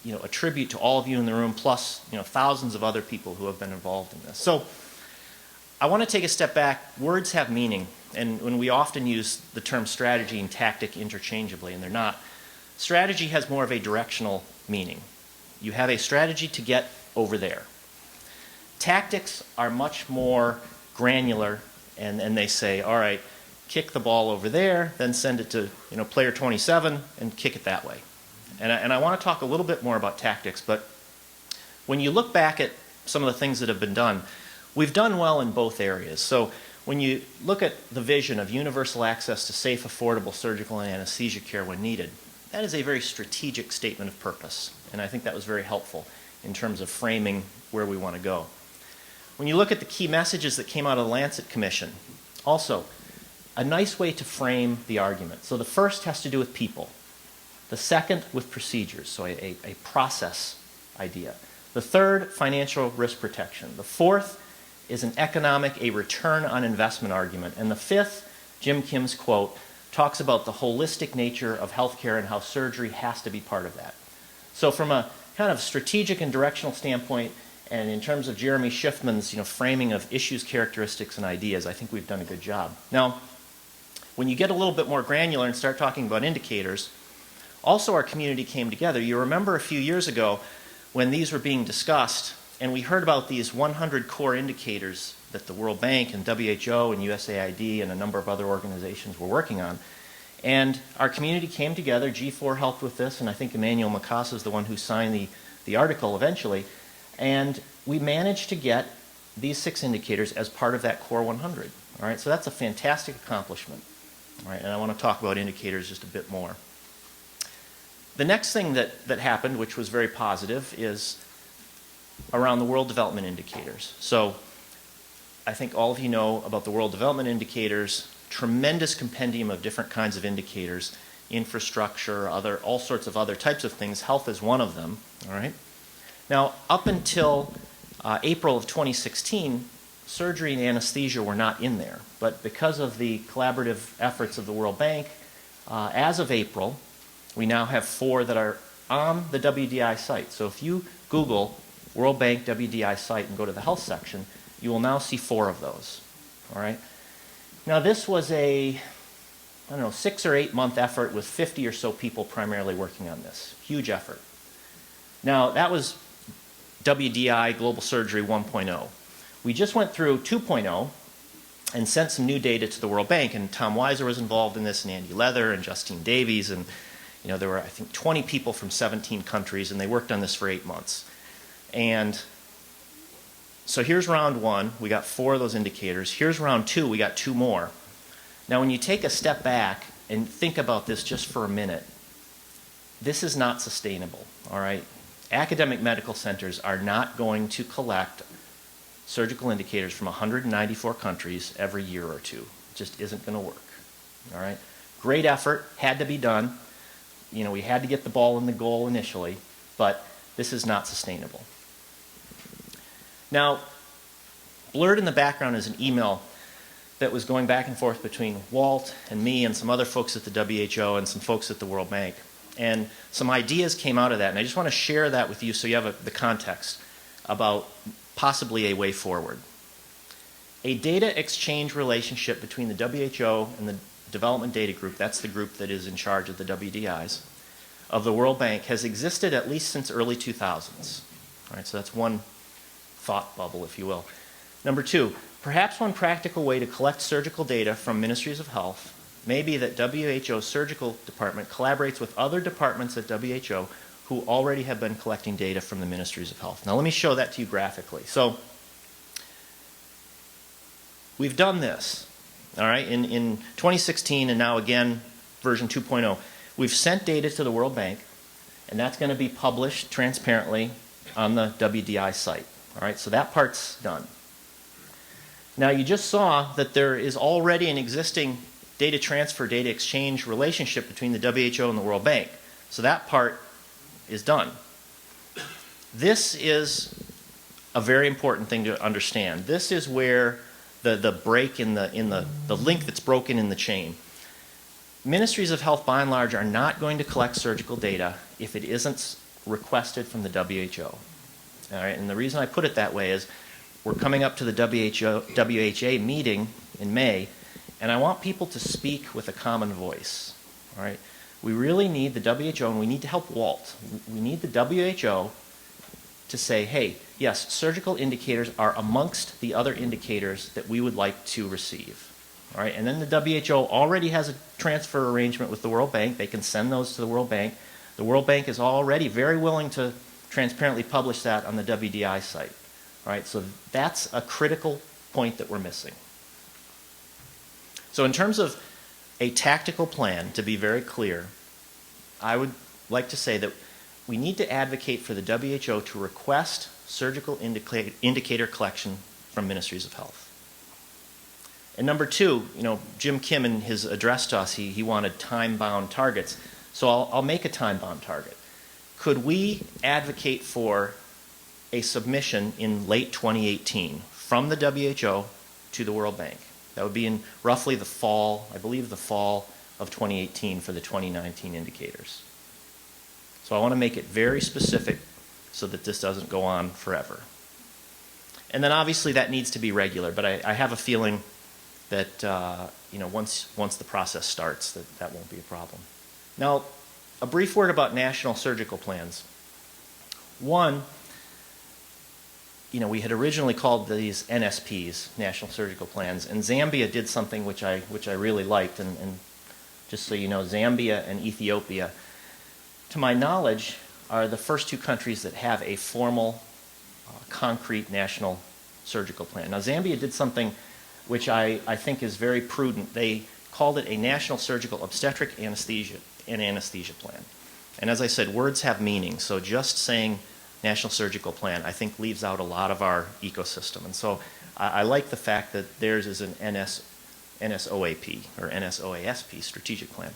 you know, a tribute to all of you in the room, plus, you know, thousands of other people who have been involved in this. So I want to take a step back. Words have meaning, and when we often use the term strategy and tactic interchangeably, and they're not, strategy has more of a directional meaning. You have a strategy to get over there. Tactics are much more granular, and they say, all right, kick the ball over there, then send it to, you know, player 27 and kick it that way. And I want to talk a little bit more about tactics, but when you look back at some of the things that have been done, we've done well in both areas. So when you look at the vision of universal access to safe, affordable surgical and anesthesia care when needed, that is a very strategic statement of purpose, and I think that was very helpful in terms of framing where we want to go. When you look at the key messages that came out of the Lancet Commission, also a nice way to frame the argument. So the first has to do with people. The second with procedures, so a process idea. The third, financial risk protection. The fourth is an economic, a return on investment argument. And the fifth, Jim Kim's quote, talks about the holistic nature of healthcare and how surgery has to be part of that. So from a kind of strategic and directional standpoint, and in terms of Jeremy Schiffman's, you know, framing of issues, characteristics, and ideas, I think we've done a good job. Now, when you get a little bit more granular and start talking about indicators, also our community came together. You remember a few years ago when these were being discussed, and we heard about these 100 core indicators that the World Bank and WHO and USAID and a number of other organizations were working on. And our community came together. G4 helped with this, and I think Emmanuel Makasa is the one who signed the article eventually. And we managed to get these 6 indicators as part of that core 100. All right, so that's a fantastic accomplishment. All right, and I want to talk about indicators just a bit more. The next thing that happened, which was very positive, is around the World Development Indicators. So I think all of you know about the World Development Indicators, tremendous compendium of different kinds of indicators, infrastructure, all sorts of other types of things. Health is one of them. All right. Now, up until April of 2016, surgery and anesthesia were not in there. But because of the collaborative efforts of the World Bank, as of April, we now have 4 that are on the WDI site. So if you Google World Bank WDI site and go to the health section, you will now see 4 of those. All right. Now this was a, 6 or 8 month effort with 50 or so people primarily working on this. Huge effort. Now that was WDI Global Surgery 1.0. We just went through 2.0 and sent some new data to the World Bank, and Tom Weiser was involved in this, and Andy Leather and Justine Davies, and there were, I think, 20 people from 17 countries, and they worked on this for 8 months. And so here's round 1. We got 4 of those indicators. Here's round 2. We got 2 more. Now, when you take a step back and think about this just for a minute, this is not sustainable, all right? Academic medical centers are not going to collect surgical indicators from 194 countries every year or two. It just isn't going to work, all right? Great effort, had to be done. You know, we had to get the ball in the goal initially, but this is not sustainable. Now, blurred in the background is an email that was going back and forth between Walt and me and some other folks at the WHO and some folks at the World Bank. And some ideas came out of that, and I just want to share that with you so you have the context about possibly a way forward. A data exchange relationship between the WHO and the Development Data Group, that's the group that is in charge of the WDIs, of the World Bank, has existed at least since early 2000s. All right, so that's one thought bubble, if you will. Number two, perhaps one practical way to collect surgical data from ministries of health may be that WHO's surgical department collaborates with other departments at WHO who already have been collecting data from the ministries of health. Now let me show that to you graphically. So we've done this, all right, in 2016 and now again version 2.0. We've sent data to the World Bank, and that's going to be published transparently on the WDI site. All right, so that part's done. Now you just saw that there is already an existing data transfer, data exchange relationship between the WHO and the World Bank. So that part is done. This is a very important thing to understand. This is where the break in the link that's broken in the chain. Ministries of health, by and large, are not going to collect surgical data if it isn't requested from the WHO. All right, and the reason I put it that way is we're coming up to the WHA meeting in May, and I want people to speak with a common voice. All right, we really need the WHO, and we need to help Walt. We need the WHO to say, hey, yes, surgical indicators are amongst the other indicators that we would like to receive. All right, and then the WHO already has a transfer arrangement with the World Bank. They can send those to the World Bank. The World Bank is already very willing to transparently publish that on the WDI site. All right, so that's a critical point that we're missing. So in terms of a tactical plan, to be very clear, I would like to say that we need to advocate for the WHO to request surgical indicator collection from ministries of health. And number two, you know, Jim Kim in his address to us, he wanted time-bound targets. So I'll make a time-bound target. Could we advocate for a submission in late 2018 from the WHO to the World Bank? That would be in roughly the fall, I believe the fall of 2018 for the 2019 indicators. So I want to make it very specific so that this doesn't go on forever. And then obviously that needs to be regular, but I have a feeling that you know, once the process starts, that won't be a problem. Now, a brief word about national surgical plans. One, you know, we had originally called these NSPs, National Surgical Plans, and Zambia did something which I really liked, and just so you know, Zambia and Ethiopia, to my knowledge, are the first two countries that have a formal, concrete national surgical plan. Now, Zambia did something which I think is very prudent. They called it a National Surgical Obstetric Anesthesia and Anesthesia Plan. And as I said, words have meaning, so just saying National Surgical Plan, I think, leaves out a lot of our ecosystem. And so I like the fact that theirs is an NSOAP, or NSOASP, Strategic Plan.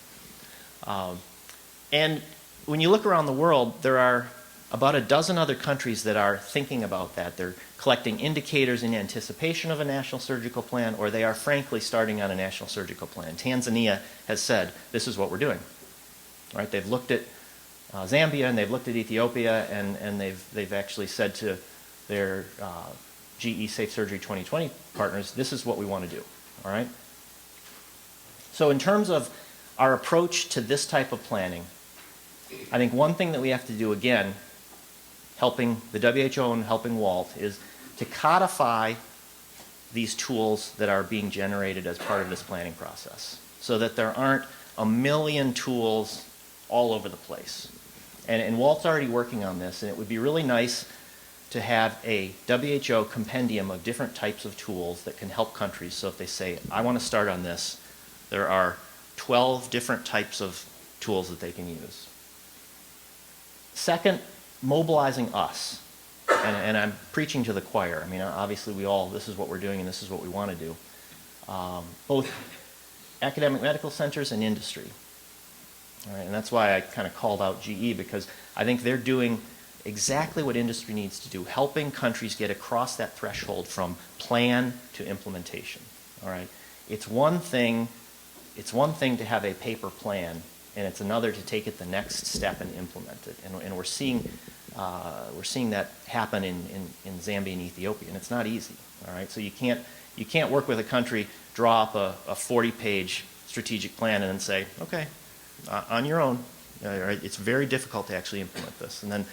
And when you look around the world, there are about a dozen other countries that are thinking about that. They're collecting indicators in anticipation of a national surgical plan, or they are frankly starting on a national surgical plan. Tanzania has said, this is what we're doing. Right? They've looked at Zambia, and they've looked at Ethiopia, and they've actually said to their GE Safe Surgery 2020 partners, this is what we want to do. All right? So in terms of our approach to this type of planning, I think one thing that we have to do, again, helping the WHO and helping Walt, is to codify these tools that are being generated as part of this planning process so that there aren't a million tools all over the place. And Walt's already working on this, and it would be really nice to have a WHO compendium of different types of tools that can help countries. So if they say, I want to start on this, there are 12 different types of tools that they can use. Second, mobilizing us. And I'm preaching to the choir. I mean, obviously this is what we're doing and this is what we want to do. Both academic medical centers and industry. All right, and that's why I kind of called out GE, because I think they're doing exactly what industry needs to do, helping countries get across that threshold from plan to implementation. All right, it's one thing to have a paper plan, and it's another to take it the next step and implement it. And we're seeing that happen in Zambia and Ethiopia, and it's not easy. All right, so you can't work with a country, draw up a 40-page strategic plan, and then say, okay, on your own. Right? It's very difficult to actually implement this. And then,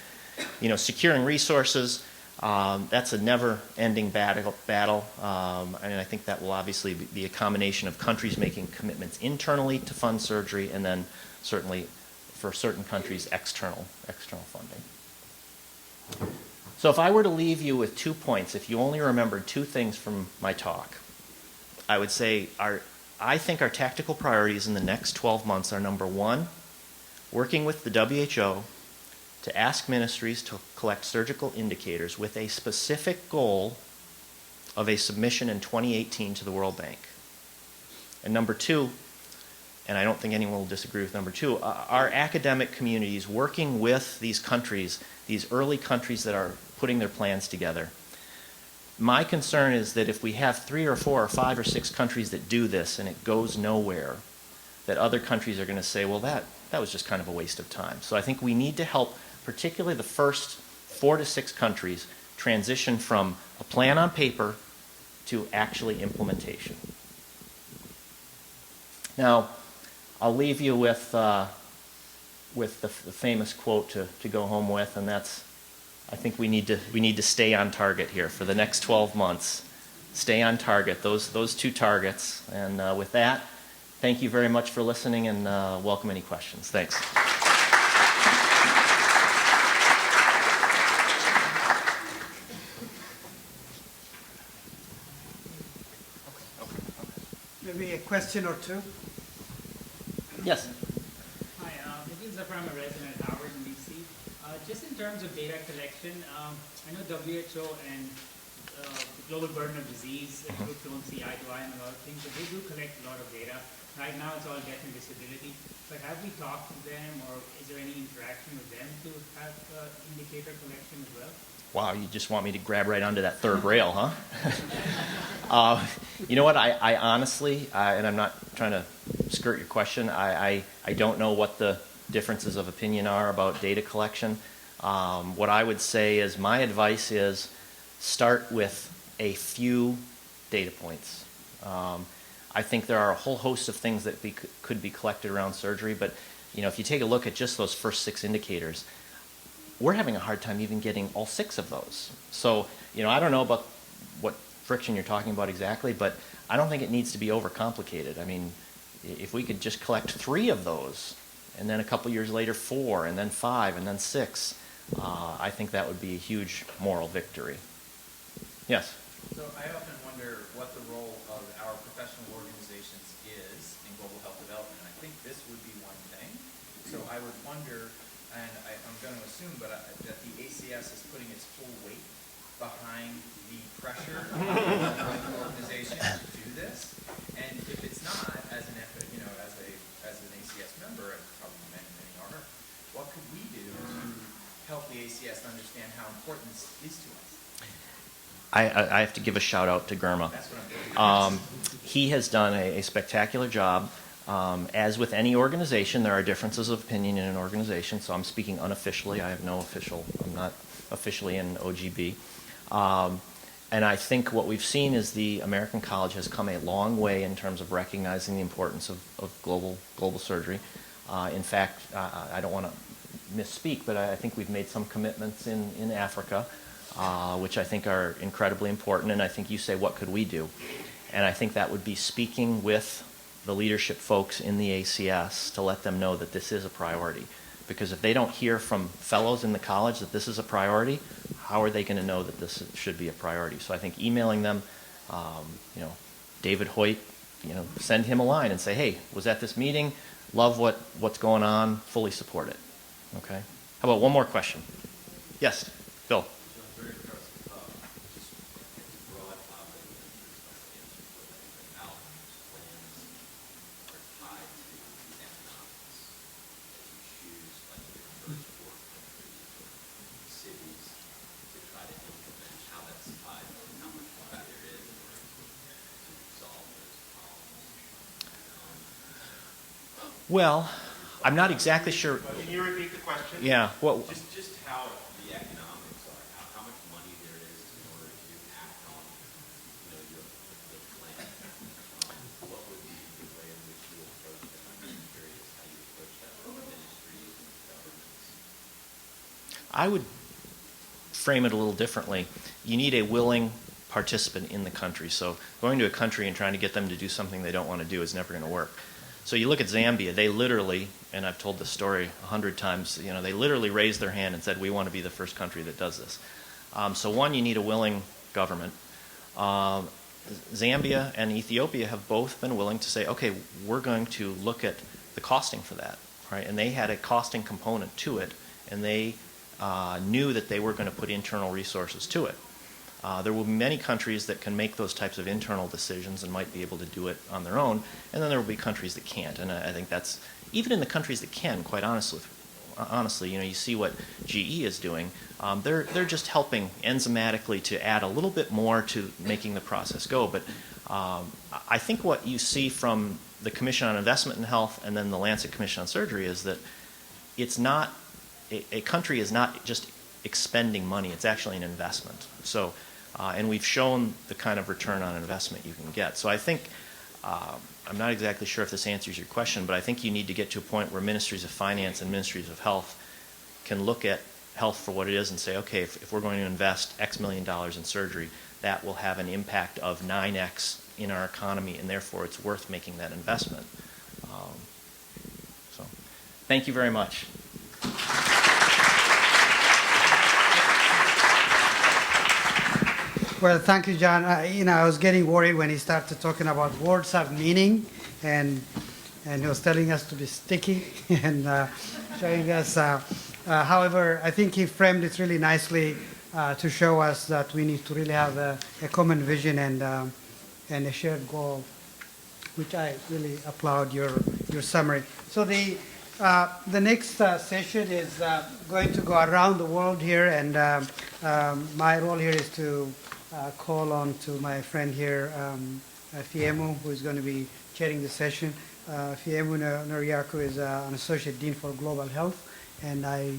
securing resources, that's a never-ending battle. And I think that will obviously be a combination of countries making commitments internally to fund surgery, and then certainly for certain countries, external funding. So if I were to leave you with 2 points, if you only remembered 2 things from my talk, I would say I think our tactical priorities in the next 12 months are, number 1, working with the WHO to ask ministries to collect surgical indicators with a specific goal of a submission in 2018 to the World Bank. And number 2, and I don't think anyone will disagree with number 2, our academic communities working with these countries, these early countries that are putting their plans together. My concern is that if we have 3 or 4 or 5 or 6 countries that do this and it goes nowhere, that other countries are going to say, well, that was just kind of a waste of time. So I think we need to help, particularly the first 4 to 6 countries, transition from a plan on paper to actually implementation. Now, I'll leave you with the famous quote to go home with, and that's, I think we need to stay on target here for the next 12 months. Stay on target, those 2 targets. And with that, thank you very much for listening, and welcome any questions. Thanks. Maybe a question or 2? Yes. Hi, this is Zafar. I'm a resident at Harvard in DC. Just in terms of data collection, I know WHO and the global burden of disease, groups don't see eye to eye on a lot of things, but they do collect a lot of data. Right now it's all death and disability. But have we talked to them, or is there any interaction with them to have indicator collection as well? Wow, you just want me to grab right onto that third rail, huh? You know what, I honestly, and I'm not trying to skirt your question, I don't know what the differences of opinion are about data collection. What I would say is, my advice is, start with a few data points. I think there are a whole host of things that could be collected around surgery, but if you take a look at just those first 6 indicators, we're having a hard time even getting all 6 of those. So, I don't know about what friction you're talking about exactly, but I don't think it needs to be overcomplicated. I mean, if we could just collect 3 of those, and then a couple years later 4, and then 5, and then 6, I think that would be a huge moral victory. Yes? So I often wonder what the role of our professional organizations is in global health development. I think this would be one thing. So I would wonder, and I'm going to assume, but that the ACS is putting its full weight behind the pressure of the organization to do this. And if it's not, as an ACS member, and probably many are, what could we do to help the ACS understand how important this is to us? I have to give a shout out to Germa. He has done a spectacular job. As with any organization, there are differences of opinion in an organization, so I'm speaking unofficially. I'm not officially in OGB. And I think what we've seen is the American College has come a long way in terms of recognizing the importance of global surgery. In fact, I don't want to misspeak, but I think we've made some commitments in Africa, which I think are incredibly important. And I think you say, what could we do? And I think that would be speaking with the leadership folks in the ACS to let them know that this is a priority. Because if they don't hear from fellows in the college that this is a priority, how are they going to know that this should be a priority? So I think emailing them, David Hoyt send him a line and say, hey, was at this meeting, love what's going on, fully support it. Okay? How about one more question? Yes, Phil. Well, I'm not exactly sure. Can you repeat the question? Yeah. Well, just how the economics are, how much money there is in order to act on, your plan. What would be the way in which you approach that? I'm curious how you approach that with ministries and governments. I would frame it a little differently. You need a willing participant in the country. So going to a country and trying to get them to do something they don't want to do is never going to work. So you look at Zambia, they literally, and I've told this story 100 times, they literally raised their hand and said, we want to be the first country that does this. So one, you need a willing government. Zambia and Ethiopia have both been willing to say, okay, we're going to look at the costing for that, right? And they had a costing component to it, and they knew that they were going to put internal resources to it. There will be many countries that can make those types of internal decisions and might be able to do it on their own, and then there will be countries that can't. And I think that's, even in the countries that can, quite honestly, you see what GE is doing. They're just helping enzymatically to add a little bit more to making the process go. But I think what you see from the Commission on Investment in Health and then the Lancet Commission on Surgery is that it's not, a country is not just expending money, it's actually an investment. So, and we've shown the kind of return on investment you can get. So I think, I'm not exactly sure if this answers your question, but I think you need to get to a point where ministries of finance and ministries of health can look at health for what it is and say, okay, if we're going to invest X million dollars in surgery, that will have an impact of 9X in our economy, and therefore it's worth making that investment. So, thank you very much. Well, thank you, John. I was getting worried when he started talking about words have meaning, and he was telling us to be sticky and showing us. However, I think he framed it really nicely to show us that we need to really have a common vision and a shared goal, which I really applaud your summary. So the next session is going to go around the world here, and my role here is to call on to my friend here, Fiemu, who is going to be chairing the session. Fiemu Noriaku is an Associate Dean for Global Health, and I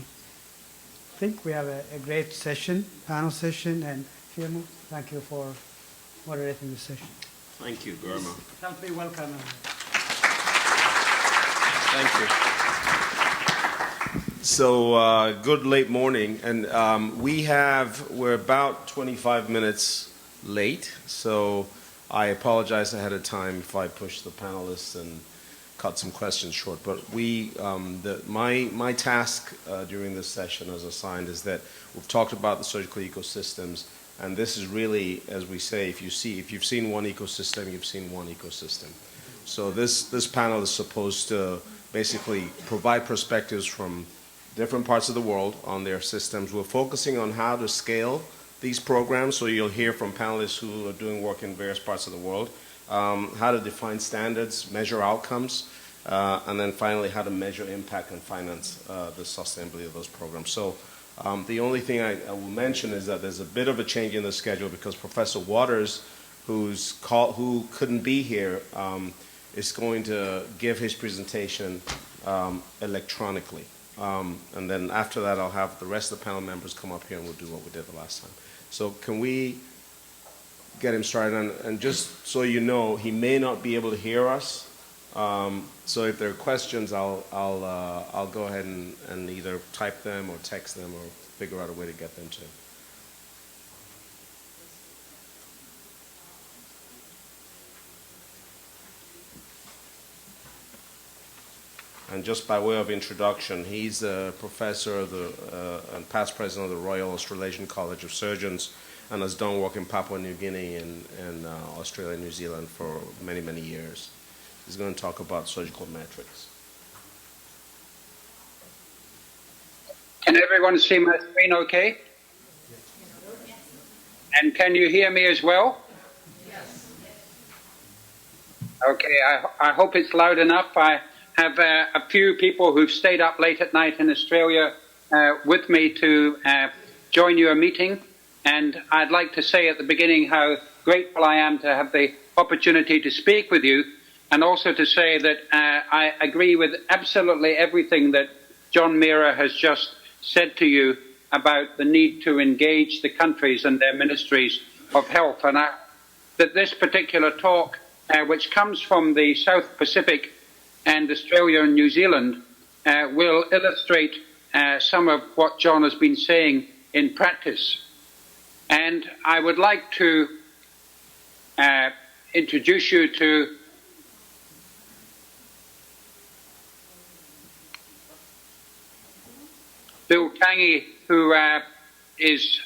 think we have a great session, panel session, and Fiemu, thank you for moderating this session. Thank you, Gurma. Help me welcome. Thank you. So good late morning, and we're about 25 minutes late, so I apologize ahead of time if I push the panelists and cut some questions short. But my task during this session as assigned is that we've talked about the surgical ecosystems, and this is really, as we say, if you've seen one ecosystem, you've seen one ecosystem. So this panel is supposed to basically provide perspectives from different parts of the world on their systems. We're focusing on how to scale these programs, so you'll hear from panelists who are doing work in various parts of the world, how to define standards, measure outcomes, and then finally how to measure impact and finance the sustainability of those programs. So the only thing I will mention is that there's a bit of a change in the schedule because Professor Waters, who couldn't be here, is going to give his presentation electronically. And then after that, I'll have the rest of the panel members come up here and we'll do what we did the last time. So can we get him started? And just so you know, he may not be able to hear us. So if there are questions, I'll go ahead and either type them or text them or figure out a way to get them to him. And just by way of introduction, he's a professor of and past president of the Royal Australasian College of Surgeons, and has done work in Papua New Guinea and Australia and New Zealand for many, many years. He's going to talk about surgical metrics. Can everyone see my screen okay? And can you hear me as well? Yes. Okay, I hope it's loud enough. I have a few people who've stayed up late at night in Australia with me to join your meeting. And I'd like to say at the beginning how grateful I am to have the opportunity to speak with you, and also to say that I agree with absolutely everything that John Meara has just said to you about the need to engage the countries and their ministries of health. And that this particular talk, which comes from the South Pacific and Australia and New Zealand, will illustrate some of what John has been saying in practice. And I would like to introduce you to Bill Tangy, who is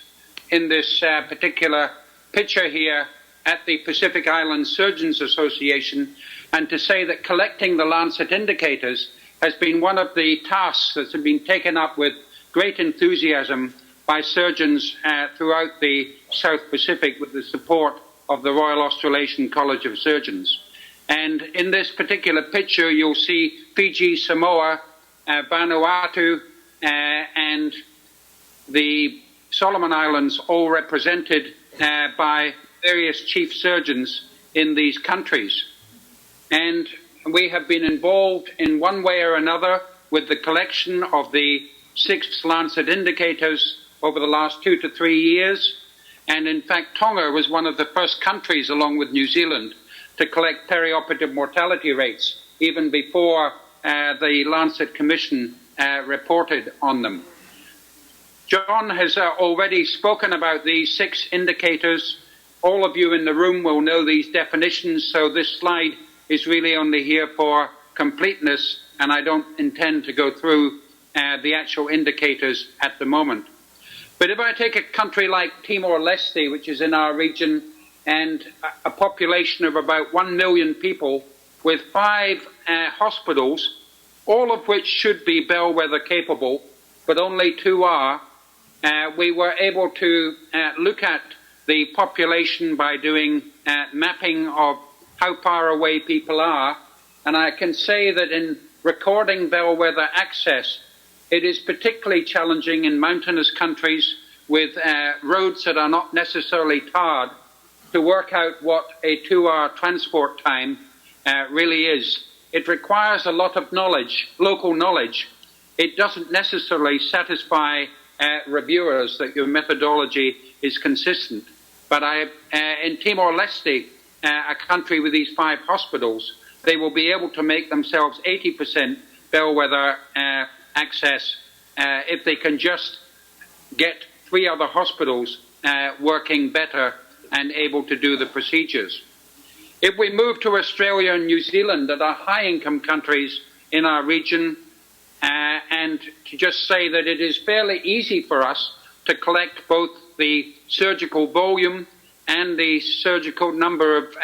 in this particular picture here at the Pacific Island Surgeons Association, and to say that collecting the Lancet indicators has been one of the tasks that have been taken up with great enthusiasm by surgeons throughout the South Pacific with the support of the Royal Australasian College of Surgeons. And in this particular picture, you'll see Fiji, Samoa, Vanuatu, and the Solomon Islands all represented by various chief surgeons in these countries. And we have been involved in one way or another with the collection of the 6 Lancet indicators over the last 2 to 3 years. And in fact, Tonga was one of the first countries, along with New Zealand, to collect perioperative mortality rates, even before the Lancet Commission reported on them. John has already spoken about these 6 indicators. All of you in the room will know these definitions, so this slide is really only here for completeness, and I don't intend to go through the actual indicators at the moment. But if I take a country like Timor-Leste, which is in our region, and a population of about 1 million people with 5 hospitals, all of which should be bellwether capable, but only 2 are, we were able to look at the population by doing mapping of how far away people are. And I can say that in recording bellwether access, it is particularly challenging in mountainous countries with roads that are not necessarily tarred to work out what a 2-hour transport time really is. It requires a lot of knowledge, local knowledge. It doesn't necessarily satisfy reviewers that your methodology is consistent. But in Timor-Leste, a country with these 5 hospitals, they will be able to make themselves 80% bellwether access if they can just get 3 other hospitals working better and able to do the procedures. If we move to Australia and New Zealand, that are high-income countries in our region, and to just say that it is fairly easy for us to collect both the surgical volume and the surgical number of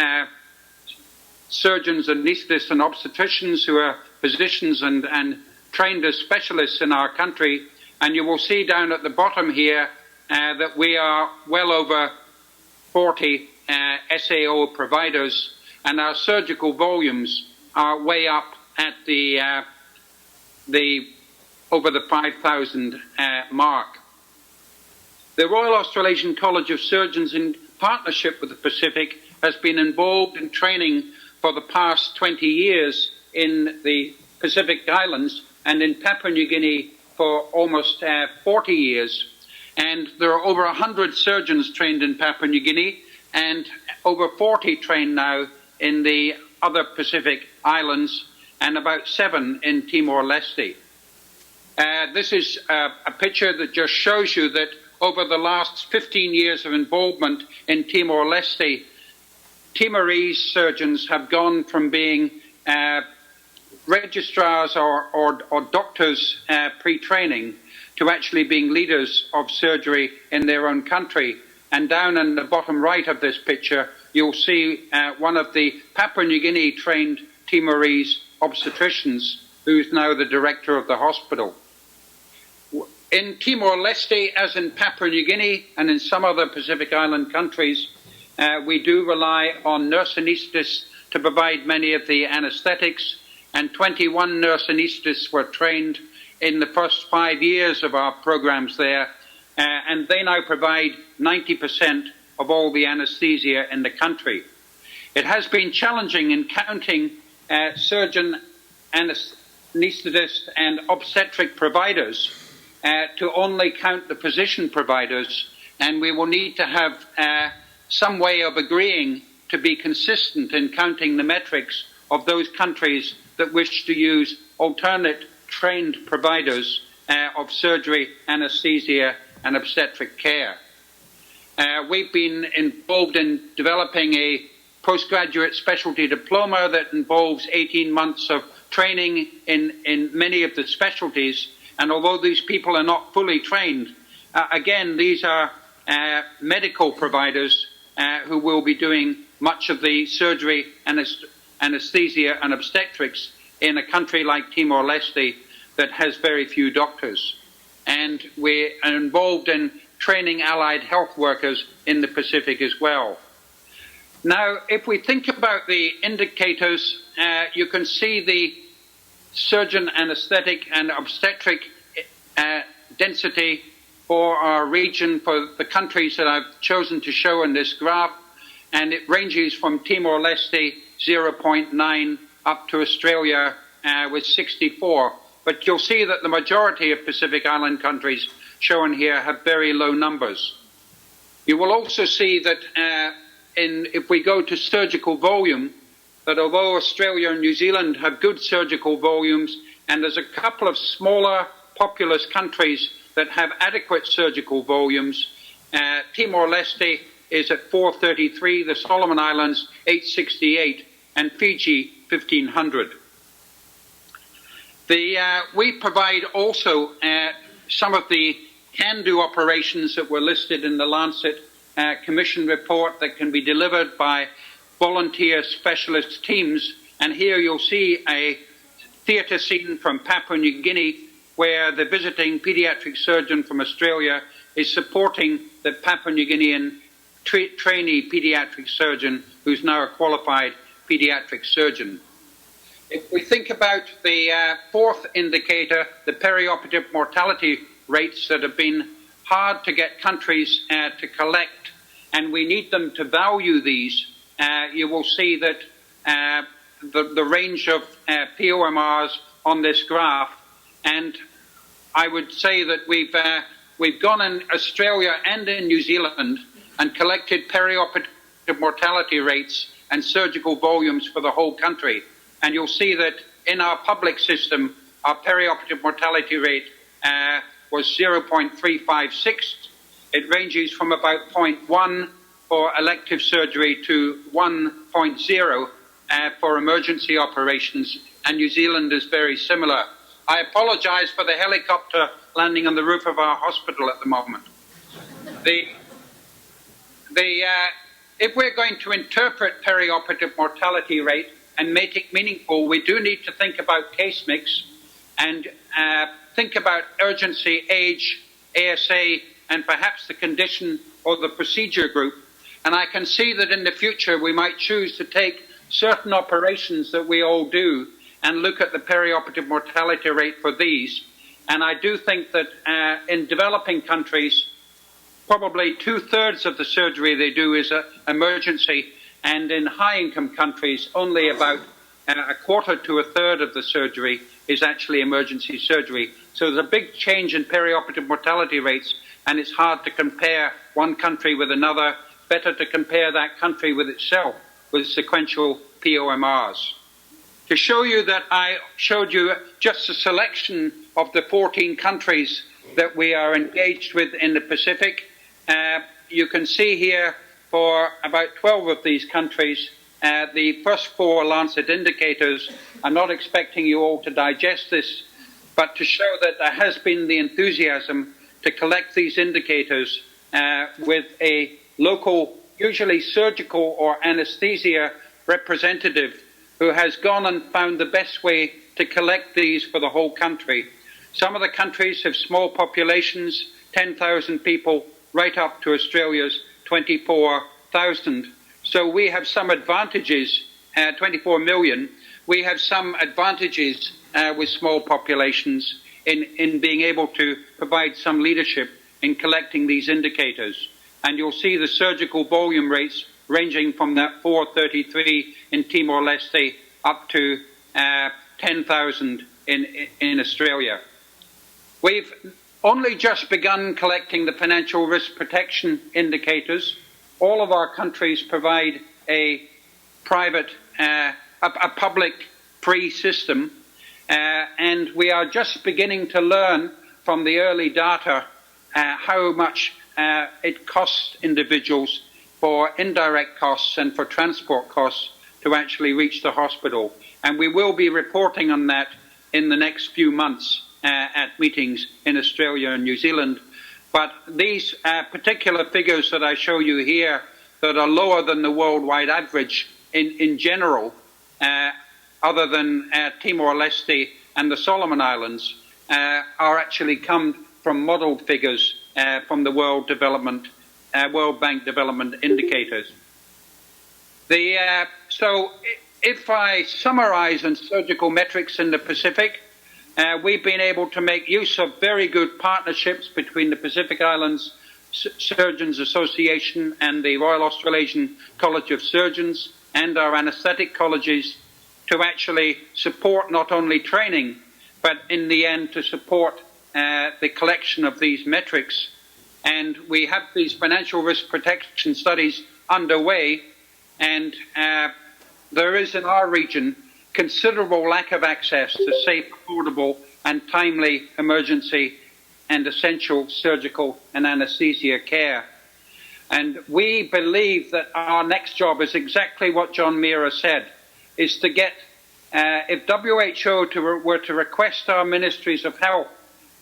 surgeons, anaesthetists and obstetricians who are physicians and trained as specialists in our country. And you will see down at the bottom here that we are well over 40 SAO providers, and our surgical volumes are way up at the over the 5,000 mark. The Royal Australasian College of Surgeons, in partnership with the Pacific, has been involved in training for the past 20 years in the Pacific Islands and in Papua New Guinea for almost 40 years. And there are over 100 surgeons trained in Papua New Guinea and over 40 trained now in the other Pacific Islands and about 7 in Timor-Leste. This is a picture that just shows you that over the last 15 years of involvement in Timor-Leste, Timorese surgeons have gone from being registrars or doctors pre-training to actually being leaders of surgery in their own country. And down in the bottom right of this picture, you'll see one of the Papua New Guinea trained Timorese obstetricians, who's now the director of the hospital. In Timor-Leste, as in Papua New Guinea and in some other Pacific Island countries, we do rely on nurse anaesthetists to provide many of the anesthetics, and 21 nurse anaesthetists were trained in the first 5 years of our programs there, and they now provide 90% of all the anesthesia in the country. It has been challenging in counting surgeon, anaesthetist and obstetric providers to only count the physician providers, and we will need to have some way of agreeing to be consistent in counting the metrics of those countries that wish to use alternate trained providers of surgery, anesthesia and obstetric care. We've been involved in developing a postgraduate specialty diploma that involves 18 months of training in many of the specialties, and although these people are not fully trained, again, these are medical providers who will be doing much of the surgery, anesthesia and obstetrics in a country like Timor-Leste that has very few doctors. And we are involved in training allied health workers in the Pacific as well. Now, if we think about the indicators, you can see the surgeon, anesthetic and obstetric density for our region, for the countries that I've chosen to show in this graph, and it ranges from Timor-Leste 0.9 up to Australia with 64. But you'll see that the majority of Pacific Island countries shown here have very low numbers. You will also see that if we go to surgical volume, that although Australia and New Zealand have good surgical volumes, and there's a couple of smaller populous countries that have adequate surgical volumes, Timor-Leste is at 433, the Solomon Islands 868, and Fiji 1500. We provide also some of the can-do operations that were listed in the Lancet Commission report that can be delivered by volunteer specialist teams. And here you'll see a theatre scene from Papua New Guinea where the visiting pediatric surgeon from Australia is supporting the Papua New Guinean trainee pediatric surgeon who's now a qualified pediatric surgeon. If we think about the fourth indicator, the perioperative mortality rates that have been hard to get countries to collect, and we need them to value these, you will see that the range of POMRs on this graph, and I would say that we've gone in Australia and in New Zealand and collected perioperative mortality rates and surgical volumes for the whole country. And you'll see that in our public system, our perioperative mortality rate was 0.356. It ranges from about 0.1 for elective surgery to 1.0 for emergency operations, and New Zealand is very similar. I apologize for the helicopter landing on the roof of our hospital at the moment. If we're going to interpret perioperative mortality rate and make it meaningful, we do need to think about case mix and think about urgency, age, ASA, and perhaps the condition or the procedure group. And I can see that in the future we might choose to take certain operations that we all do and look at the perioperative mortality rate for these. And I do think that in developing countries, probably 2/3 of the surgery they do is emergency, and in high-income countries, only about a quarter to a third of the surgery is actually emergency surgery. So there's a big change in perioperative mortality rates, and it's hard to compare one country with another. Better to compare that country with itself with sequential POMRs. To show you that I showed you just a selection of the 14 countries that we are engaged with in the Pacific, you can see here for about 12 of these countries, the first 4 Lancet indicators. I'm not expecting you all to digest this, but to show that there has been the enthusiasm to collect these indicators with a local, usually surgical or anesthesia representative who has gone and found the best way to collect these for the whole country. Some of the countries have small populations, 10,000 people, right up to Australia's 24,000. So we have some advantages, 24 million. We have some advantages with small populations in being able to provide some leadership in collecting these indicators. And you'll see the surgical volume rates ranging from that 433 in Timor-Leste up to 10,000 in Australia. We've only just begun collecting the financial risk protection indicators. All of our countries provide a private, a public free system, and we are just beginning to learn from the early data how much it costs individuals for indirect costs and for transport costs to actually reach the hospital. And we will be reporting on that in the next few months at meetings in Australia and New Zealand. But these particular figures that I show you here that are lower than the worldwide average in general, other than Timor-Leste and the Solomon Islands, are actually come from modelled figures from the World Bank Development Indicators. So if I summarize on surgical metrics in the Pacific, we've been able to make use of very good partnerships between the Pacific Islands Surgeons Association and the Royal Australasian College of Surgeons and our anaesthetic colleges to actually support not only training, but in the end to support the collection of these metrics. And we have these financial risk protection studies underway, and there is in our region considerable lack of access to safe, affordable and timely emergency and essential surgical and anesthesia care. And we believe that our next job is exactly what John Meara said, is to get, if WHO were to request our ministries of health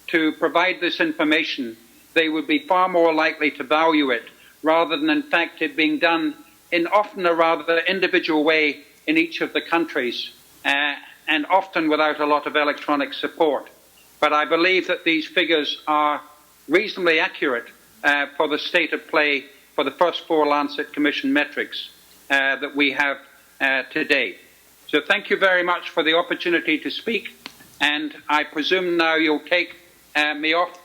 to provide this information, they would be far more likely to value it, rather than in fact it being done in often a rather individual way in each of the countries, and often without a lot of electronic support. But I believe that these figures are reasonably accurate for the state of play for the first 4 Lancet Commission metrics that we have today. So thank you very much for the opportunity to speak, and I presume now you'll take me off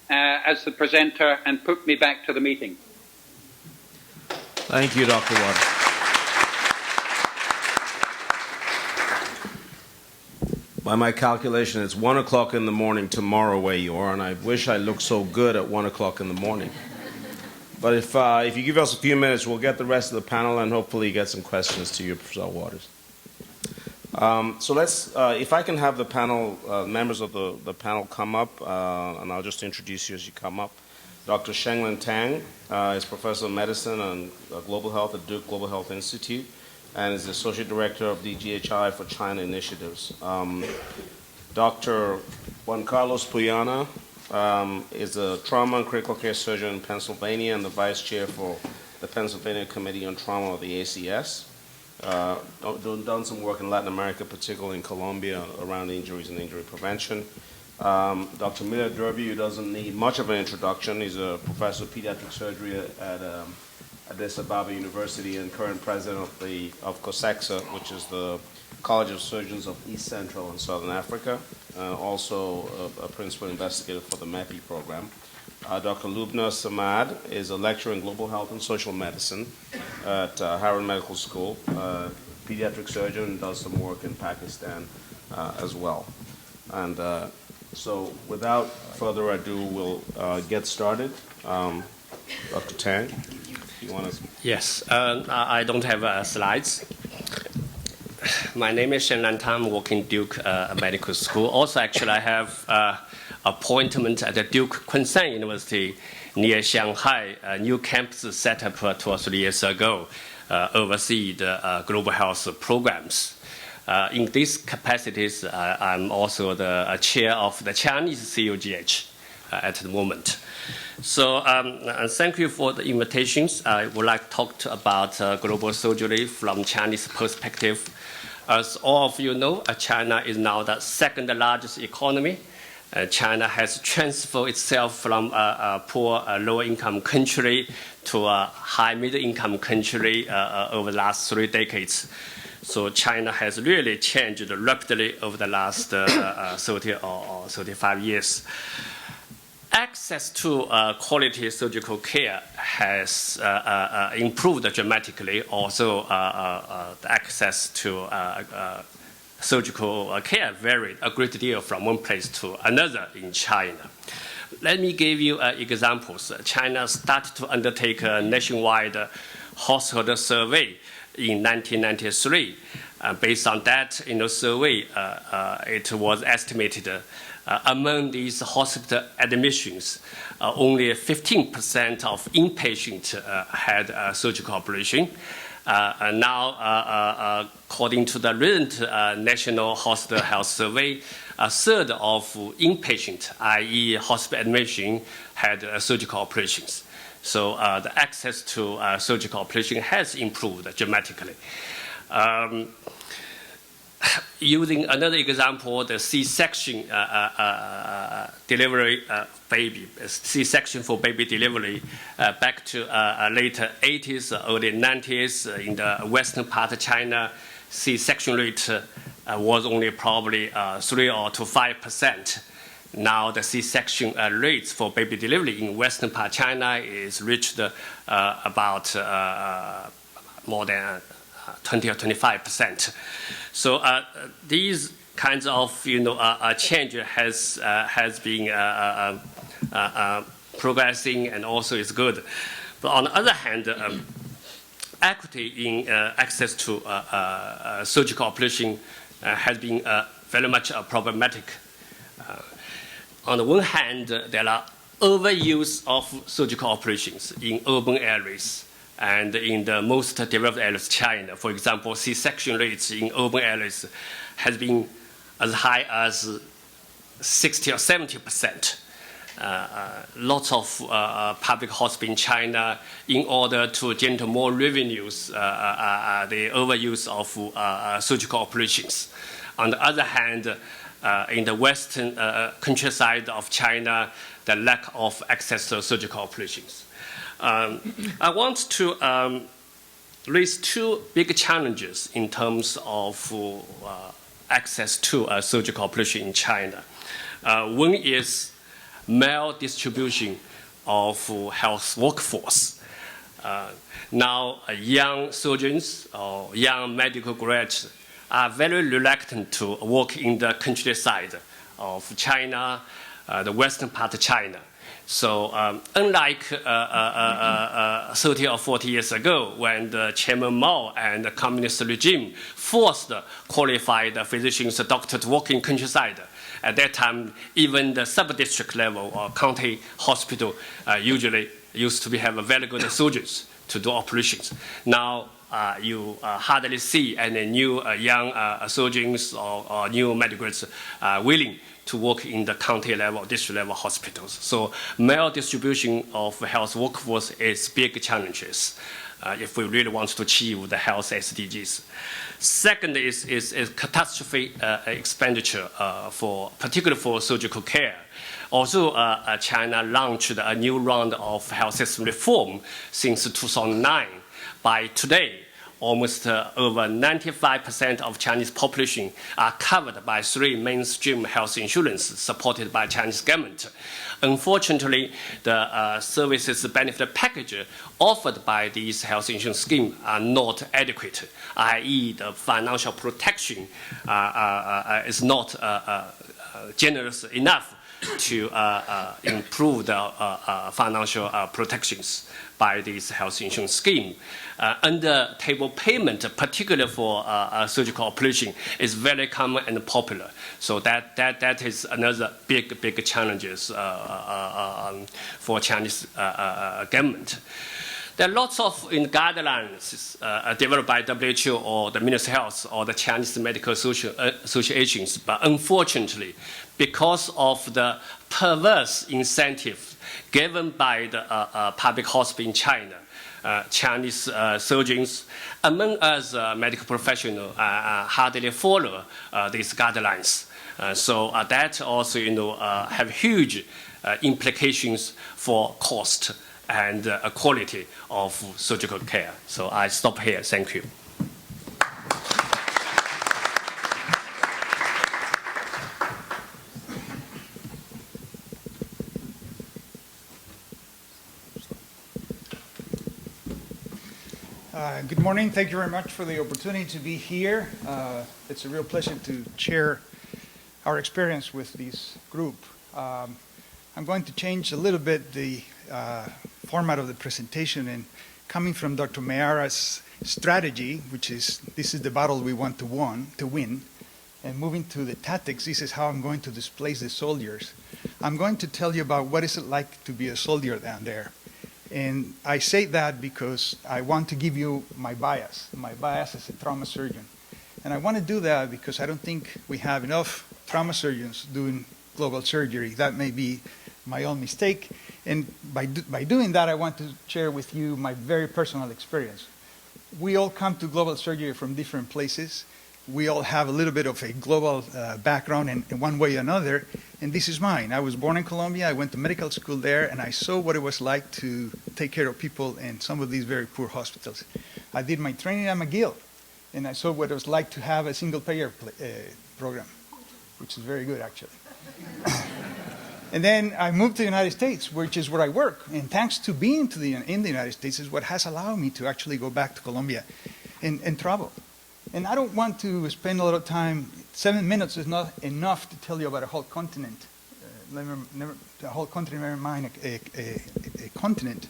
as the presenter and put me back to the meeting. Thank you, Dr. Watt. By my calculation, it's 1 o'clock in the morning tomorrow where you are, and I wish I looked so good at 1 o'clock in the morning. But if you give us a few minutes, we'll get the rest of the panel and hopefully get some questions to you, Professor Waters. So let's, if I can have the panel, members of the panel come up, and I'll just introduce you as you come up. Dr. Shenglin Tang is Professor of Medicine and Global Health at Duke Global Health Institute, and is the Associate Director of the GHI for China Initiatives. Dr. Juan Carlos Puyana is a trauma and critical care surgeon in Pennsylvania and the Vice Chair for the Pennsylvania Committee on Trauma of the ACS. Done some work in Latin America, particularly in Colombia, around injuries and injury prevention. Dr. Miller Derby, who doesn't need much of an introduction, he's a professor of pediatric surgery at Addis Ababa University and current president of COSEXA, which is the College of Surgeons of East Central and Southern Africa, also a principal investigator for the MEPI program. Dr. Lubna Samad is a lecturer in global health and social medicine at Harvard Medical School, pediatric surgeon, and does some work in Pakistan as well. And so without further ado, we'll get started. Dr. Tang, you want to? Yes, I don't have slides. My name is Shenlan Tang, working Duke Medical School. Also, actually, I have appointment at the Duke Kunshan University near Shanghai, a new campus set up 2 or 3 years ago, oversee the global health programs. In these capacities, I'm also the chair of the Chinese CUGH at the moment. So thank you for the invitations. I would like to talk about global surgery from Chinese perspective. As all of you know, China is now the second largest economy. China has transformed itself from a poor, low-income country to a high middle-income country over the last 3 decades. So China has really changed rapidly over the last 30 or 35 years. Access to quality surgical care has improved dramatically. Also, the access to surgical care varied a great deal from one place to another in China. Let me give you examples. China started to undertake a nationwide hospital survey in 1993. Based on that survey, it was estimated among these hospital admissions, only 15% of inpatients had a surgical operation. Now, according to the recent National Hospital Health Survey, a third of inpatient, i.e. hospital admission, had surgical operations. So the access to surgical operation has improved dramatically. Using another example, the C-section delivery C-section for baby delivery back to later 80s, early 90s in the western part of China, C-section rate was only probably 3 or to 5%. Now the C-section rates for baby delivery in western part of China is reached about more than 20 or 25%. So these kinds of change has been progressing and also is good. But on the other hand, equity in access to surgical operation has been very much problematic. On the one hand, there are overuse of surgical operations in urban areas and in the most developed areas of China. For example, C-section rates in urban areas has been as high as 60 or 70%. Lots of public hospitals in China, in order to generate more revenues, the overuse of surgical operations. On the other hand, in the western countryside of China, the lack of access to surgical operations. I want to raise 2 big challenges in terms of access to surgical operation in China. One is maldistribution of health workforce. Now, young surgeons or young medical graduates are very reluctant to work in the countryside of China, the western part of China. So unlike 30 or 40 years ago, when the Chairman Mao and the communist regime forced qualified physicians, doctors to work in countryside, at that time, even the sub-district level or county hospital usually used to have very good surgeons to do operations. Now, you hardly see any new young surgeons or new medical graduates willing to work in the county level, district level hospitals. So maldistribution of health workforce is big challenges if we really want to achieve the health SDGs. Second is catastrophe expenditure particularly for surgical care. Also, China launched a new round of health system reform since 2009. By today, almost over 95% of Chinese population are covered by 3 mainstream health insurances supported by Chinese government. Unfortunately, the services benefit package offered by these health insurance schemes are not adequate, i.e. the financial protection is not generous enough to improve the financial protections by this health insurance scheme. Under-table payment, particularly for surgical operation, is very common and popular. So that is another big challenges for Chinese government. There are lots of guidelines developed by WHO or the Ministry of Health or the Chinese medical associations, but unfortunately, because of the perverse incentive given by the public hospital in China. Chinese surgeons, among us medical professionals, hardly follow these guidelines. So that also, have huge implications for cost and quality of surgical care. So I stop here. Thank you. Good morning. Thank you very much for the opportunity to be here. It's a real pleasure to share our experience with this group. I'm going to change a little bit the format of the presentation, and coming from Dr. Mayara's strategy, which is this is the battle we want to win, and moving to the tactics, this is how I'm going to displace the soldiers. I'm going to tell you about what is it like to be a soldier down there. And I say that because I want to give you my bias as a trauma surgeon. And I want to do that because I don't think we have enough trauma surgeons doing global surgery. That may be my own mistake. And by doing that, I want to share with you my very personal experience. We all come to global surgery from different places. We all have a little bit of a global background in one way or another, and this is mine. I was born in Colombia, I went to medical school there, and I saw what it was like to take care of people in some of these very poor hospitals. I did my training at McGill, and I saw what it was like to have a single-payer program, which is very good, actually. And then I moved to the United States, which is where I work, and thanks to being in the United States is what has allowed me to actually go back to Colombia and travel. And I don't want to spend a lot of time. 7 minutes is not enough to tell you about a whole continent. A whole country, never mind a continent.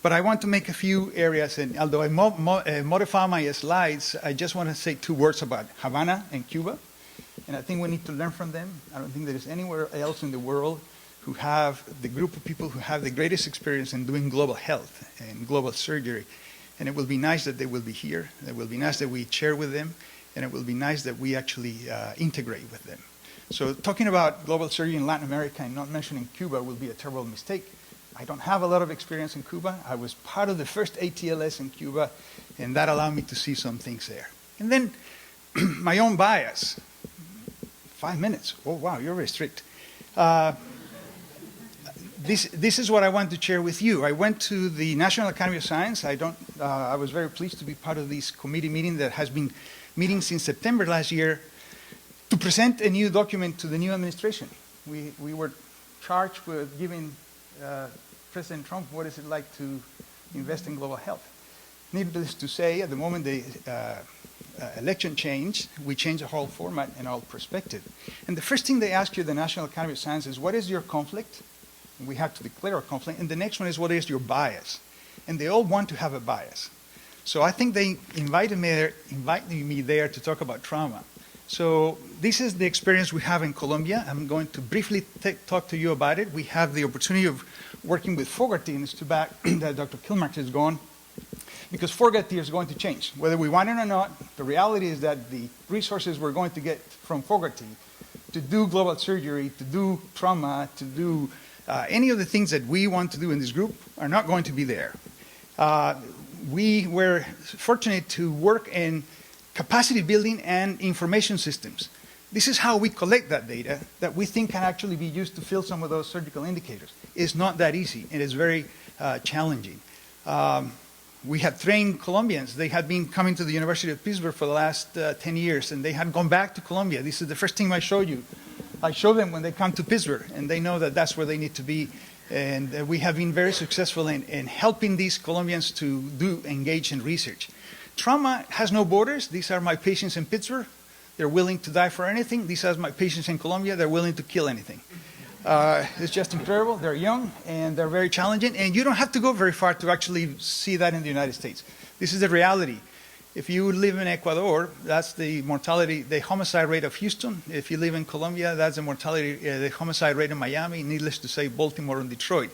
But I want to make a few areas, and although I modify my slides, I just want to say 2 words about Havana and Cuba. And I think we need to learn from them. I don't think there is anywhere else in the world who have the group of people who have the greatest experience in doing global health and global surgery. And it will be nice that they will be here. It will be nice that we share with them. And it will be nice that we actually integrate with them. So talking about global surgery in Latin America and not mentioning Cuba will be a terrible mistake. I don't have a lot of experience in Cuba. I was part of the first ATLS in Cuba, and that allowed me to see some things there. And then my own bias. 5 minutes. Oh, wow, you're very strict. This is what I want to share with you. I went to the National Academy of Science. I was very pleased to be part of this committee meeting that has been meeting since September last year to present a new document to the new administration. We were charged with giving President Trump what is it like to invest in global health. Needless to say, at the moment the election changed, we changed the whole format and our perspective. And the first thing they ask you at the National Academy of Science is, what is your conflict? We have to declare our conflict. And the next one is, what is your bias? And they all want to have a bias. So I think they invited me there to talk about trauma. So this is the experience we have in Colombia. I'm going to briefly talk to you about it. We have the opportunity of working with Fogarty, and it's too bad that Dr. Kilmark is gone, because Fogarty is going to change. Whether we want it or not, the reality is that the resources we're going to get from Fogarty to do global surgery, to do trauma, to do any of the things that we want to do in this group are not going to be there. We were fortunate to work in capacity building and information systems. This is how we collect that data that we think can actually be used to fill some of those surgical indicators. It's not that easy. It is very challenging. We had trained Colombians. They had been coming to the University of Pittsburgh for the last 10 years, and they had gone back to Colombia. This is the first thing I show you. I show them when they come to Pittsburgh, and they know that that's where they need to be. And we have been very successful in helping these Colombians to engage in research. Trauma has no borders. These are my patients in Pittsburgh. They're willing to die for anything. These are my patients in Colombia. They're willing to kill anything. It's just incredible. They're young, and they're very challenging. And you don't have to go very far to actually see that in the United States. This is the reality. If you live in Ecuador, that's the mortality, the homicide rate of Houston. If you live in Colombia, that's the mortality, the homicide rate in Miami. Needless to say, Baltimore and Detroit.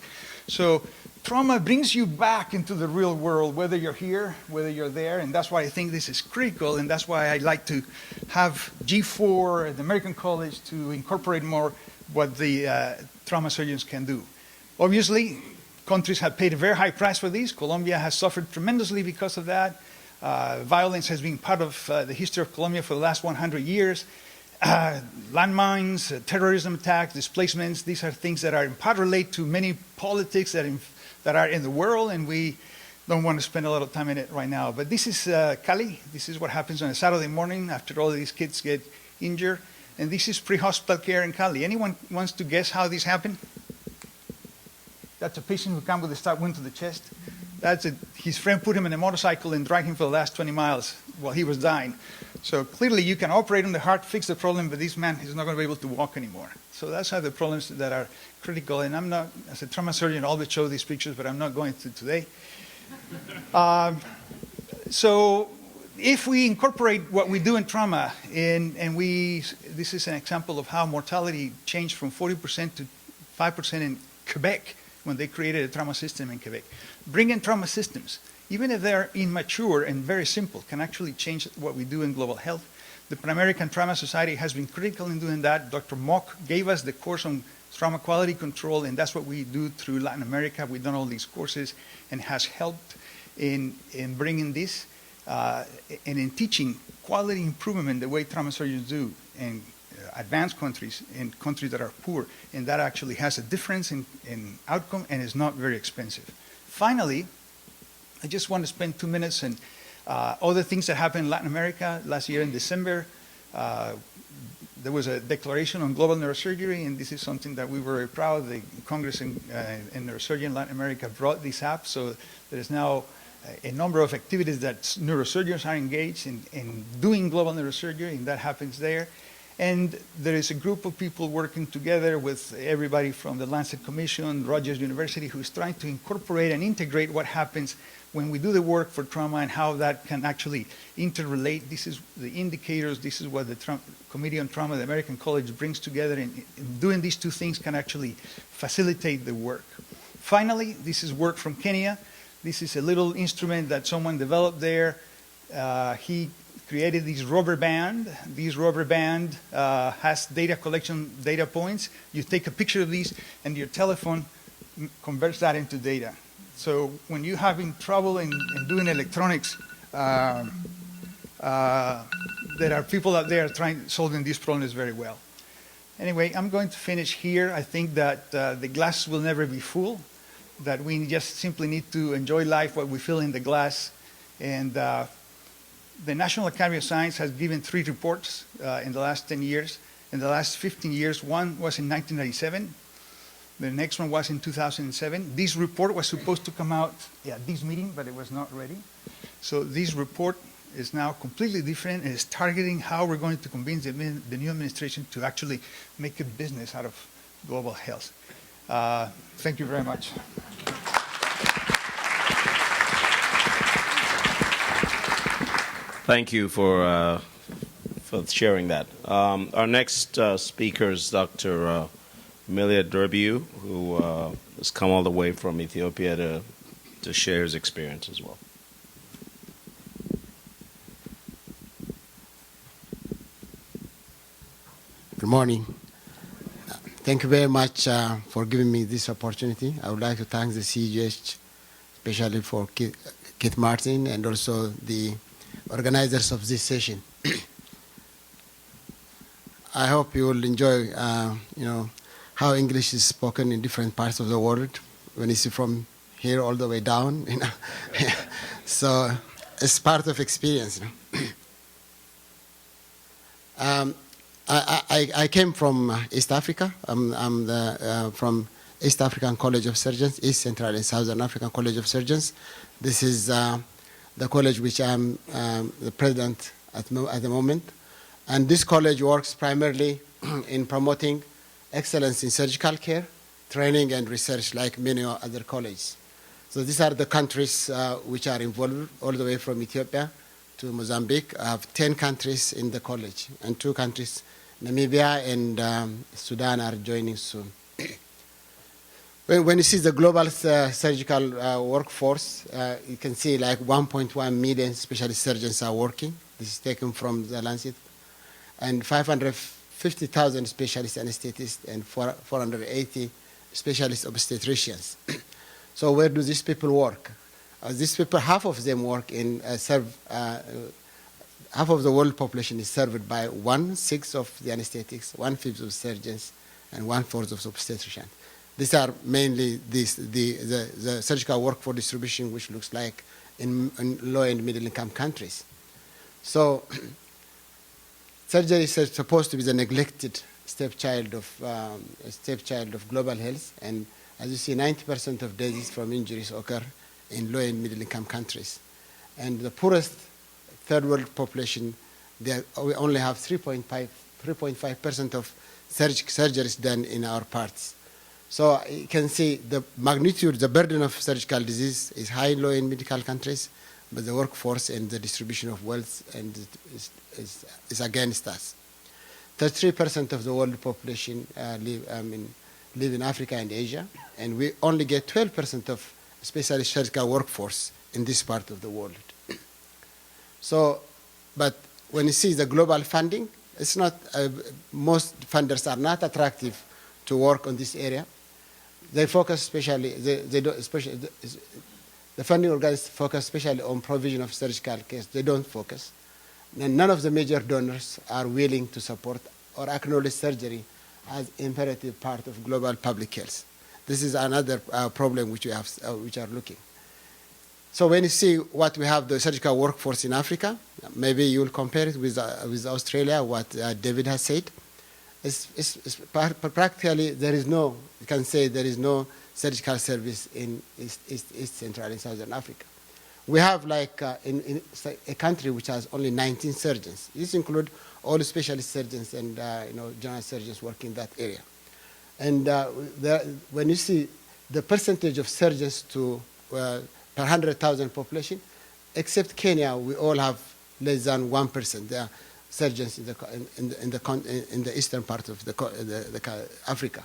So trauma brings you back into the real world, whether you're here, whether you're there, and that's why I think this is critical, and that's why I like to have G4 at the American College to incorporate more what the trauma surgeons can do. Obviously, countries have paid a very high price for this. Colombia has suffered tremendously because of that. Violence has been part of the history of Colombia for the last 100 years. Landmines, terrorism attacks, displacements, these are things that are in part relate to many politics that are in the world, and we don't want to spend a lot of time in it right now. But this is Cali. This is what happens on a Saturday morning after all these kids get injured. And this is pre-hospital care in Cali. Anyone wants to guess how this happened? That's a patient who came with a stab wound to the chest. His friend put him in a motorcycle and dragged him for the last 20 miles while he was dying. So clearly you can operate on the heart, fix the problem, but this man is not going to be able to walk anymore. So that's how the problems that are critical. And I'm not, as a trauma surgeon, I always show these pictures, but I'm not going to today. So if we incorporate what we do in trauma, this is an example of how mortality changed from 40% to 5% in Quebec when they created a trauma system in Quebec. Bring in trauma systems, even if they're immature and very simple, can actually change what we do in global health. The Pan American Trauma Society has been critical in doing that. Dr. Mock gave us the course on trauma quality control, and that's what we do through Latin America. We've done all these courses and has helped in bringing this and in teaching quality improvement the way trauma surgeons do in advanced countries, in countries that are poor, and that actually has a difference in outcome and is not very expensive. Finally, I just want to spend 2 minutes on other things that happened in Latin America. Last year in December, there was a declaration on global neurosurgery, and this is something that we were very proud. The Congress and Neurosurgery in Latin America brought this up, so there is now a number of activities that neurosurgeons are engaged in doing global neurosurgery, and that happens there. And there is a group of people working together with everybody from the Lancet Commission, Rogers University, who is trying to incorporate and integrate what happens when we do the work for trauma and how that can actually interrelate. This is the indicators. This is what the Committee on Trauma, the American College, brings together. And doing these two things can actually facilitate the work. Finally, this is work from Kenya. This is a little instrument that someone developed there. He created this rubber band. This rubber band has data collection data points. You take a picture of these, and your telephone converts that into data. So when you're having trouble in doing electronics, there are people out there solving these problems very well. Anyway, I'm going to finish here. I think that the glass will never be full, that we just simply need to enjoy life, what we feel in the glass. And the National Academy of Science has given 3 reports in the last 10 years. In the last 15 years, one was in 1997. The next one was in 2007. This report was supposed to come out at this meeting, but it was not ready. So this report is now completely different and is targeting how we're going to convince the new administration to actually make a business out of global health. Thank you very much. Thank you for sharing that. Our next speaker is Dr. Milia Derbiu, who has come all the way from Ethiopia to share his experience as well. Good morning. Thank you very much for giving me this opportunity. I would like to thank the CUGH, especially for Keith Martin and also the organizers of this session. I hope you will enjoy, how English is spoken in different parts of the world when it's from here all the way down. So it's part of experience. I came from East Africa. I'm from East African College of Surgeons, East Central and Southern African College of Surgeons. This is the college which I'm the president at the moment. And this college works primarily in promoting excellence in surgical care, training, and research like many other colleges. So these are the countries which are involved, all the way from Ethiopia to Mozambique. I have 10 countries in the college, and 2 countries, Namibia and Sudan, are joining soon. When you see the global surgical workforce, you can see like 1.1 million specialist surgeons are working. This is taken from the Lancet. And 550,000 specialist anesthetists and 480 specialist obstetricians. So where do these people work? These people, half of them work in half of the world population is served by 1/6 of the anesthetics, 1/5 of surgeons, and 1/4 of obstetricians. These are mainly the surgical workforce distribution, which looks like in low and middle income countries. So surgery is supposed to be the neglected stepchild of global health, and as you see, 90% of deaths from injuries occur in low and middle income countries. And the poorest third world population, we only have 3.5% of surgeries done in our parts. So you can see the magnitude, the burden of surgical disease is high in low and middle income countries, but the workforce and the distribution of wealth is against us. 33% of the world population live in Africa and Asia, and we only get 12% of specialist surgical workforce in this part of the world. So, but when you see the global funding, it's not, most funders are not attractive to work on this area. They focus especially, the funding organizations focus especially on provision of surgical care. They don't focus. And none of the major donors are willing to support or acknowledge surgery as imperative part of global public health. This is another problem which we have, which are looking. So when you see what we have, the surgical workforce in Africa, maybe you will compare it with Australia, what David has said. Practically, there is no, you can say there is no surgical service in East Central and Southern Africa. We have like in a country which has only 19 surgeons. This includes all specialist surgeons and general surgeons working in that area. And when you see the percentage of surgeons to per 100,000 population, except Kenya, we all have less than 1%. There are surgeons in the eastern part of the Africa.